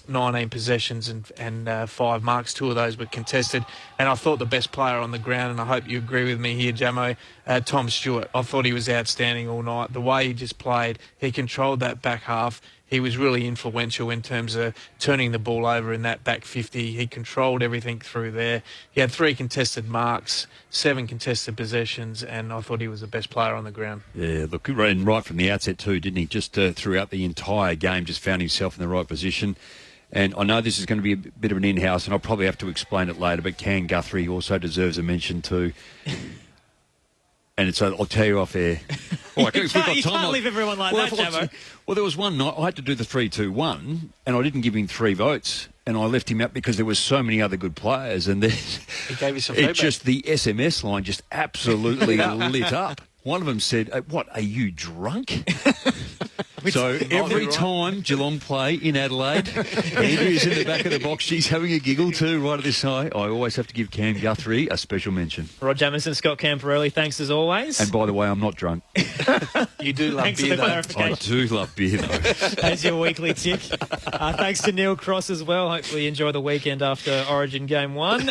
19 possessions and 5 marks. 2 of those were contested. And I thought the best player on the ground, and I hope you agree with me here, Jamo, Tom Stewart. I thought he was outstanding all night. The way he just played, he controlled that back half. He was really influential in terms of turning the ball over in that back 50. He controlled everything through there. He had 3 contested marks, 7 contested possessions, and I thought he was the best player on the ground. Yeah, look, and right from the outset too, didn't he? Just throughout the entire game, just found himself in the right position. And I know this is going to be a bit of an in-house, and I'll probably have to explain it later, but Cam Guthrie also deserves a mention too. And I'll tell you off air. You can't leave everyone like that, Jamo. Well, there was one night I had to do the 3-2-1, and I didn't give him 3 votes, and I left him out because there were so many other good players, and then He gave you some feedback. the SMS line just absolutely lit up. One of them said, "What, are you drunk?" So every time Geelong play in Adelaide, Andrea's in the back of the box. She's having a giggle too, right at this side. I always have to give Cam Guthrie a special mention. Rod Jamison, Scott Camperelli, thanks as always. And by the way, I'm not drunk. You do love Thanks beer, for the though. clarification. I do love beer, though. That's your weekly tick. Thanks to Neil Cross as well. Hopefully you enjoy the weekend after Origin Game 1.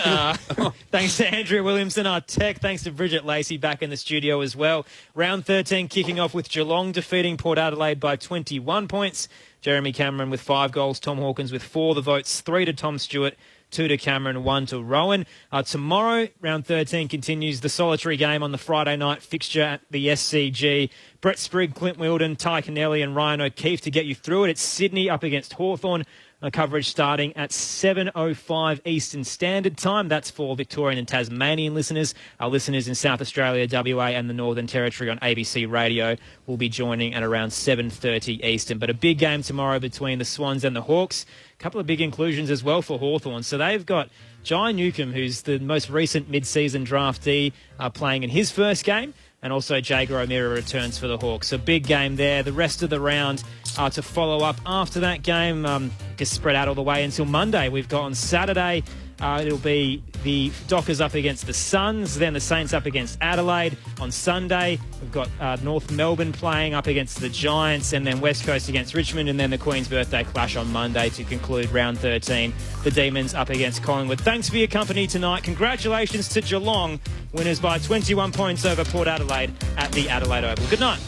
Thanks to Andrea Williamson, our tech. Thanks to Bridget Lacey back in the studio as well. Round 13 kicking off with Geelong defeating Port Adelaide by 21 points. Jeremy Cameron with 5 goals. Tom Hawkins with 4. The votes 3 to Tom Stewart, 2 to Cameron, 1 to Rowan. Tomorrow, round 13 continues the solitary game on the Friday night fixture at the SCG. Brett Sprigg, Clint Wilden, Ty Kennelly and Ryan O'Keefe to get you through it. It's Sydney up against Hawthorn. Coverage starting at 7:05 Eastern Standard Time. That's for Victorian and Tasmanian listeners. Our listeners in South Australia, WA and the Northern Territory on ABC Radio will be joining at around 7:30 Eastern. But a big game tomorrow between the Swans and the Hawks. A couple of big inclusions as well for Hawthorn. So they've got Jai Newcomb, who's the most recent mid-season draftee, playing in his first game. And also Jager O'Meara returns for the Hawks. A big game there. The rest of the round to follow up after that game. Just spread out all the way until Monday. We've got on Saturday, it'll be the Dockers up against the Suns, then the Saints up against Adelaide. On Sunday, we've got North Melbourne playing up against the Giants, and then West Coast against Richmond, and then the Queen's Birthday Clash on Monday to conclude round 13. The Demons up against Collingwood. Thanks for your company tonight. Congratulations to Geelong, winners by 21 points over Port Adelaide at the Adelaide Oval. Good night.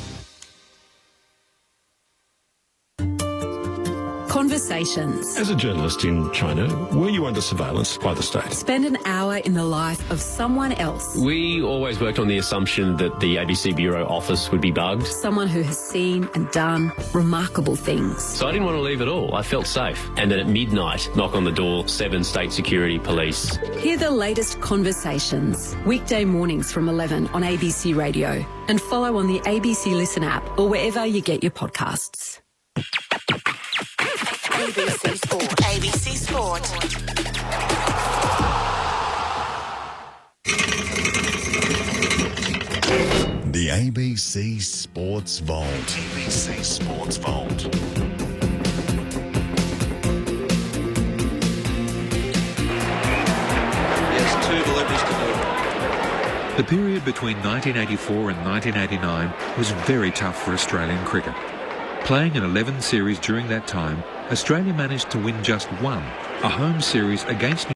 Conversations. As a journalist in China, were you under surveillance by the state? Spend an hour in the life of someone else. We always worked on the assumption that the ABC Bureau office would be bugged. Someone who has seen and done remarkable things. So I didn't want to leave at all. I felt safe. And then at midnight, knock on the door, 7 state security police. Hear the latest conversations. Weekday mornings from 11 on ABC Radio. And follow on the ABC Listen app or wherever you get your podcasts. ABC Sport. ABC Sport. The ABC Sports Vault. ABC Sports Vault. Yes, 2 deliveries to do. The period between 1984 and 1989 was very tough for Australian cricket. Playing an 11 series during that time, Australia managed to win just one, a home series against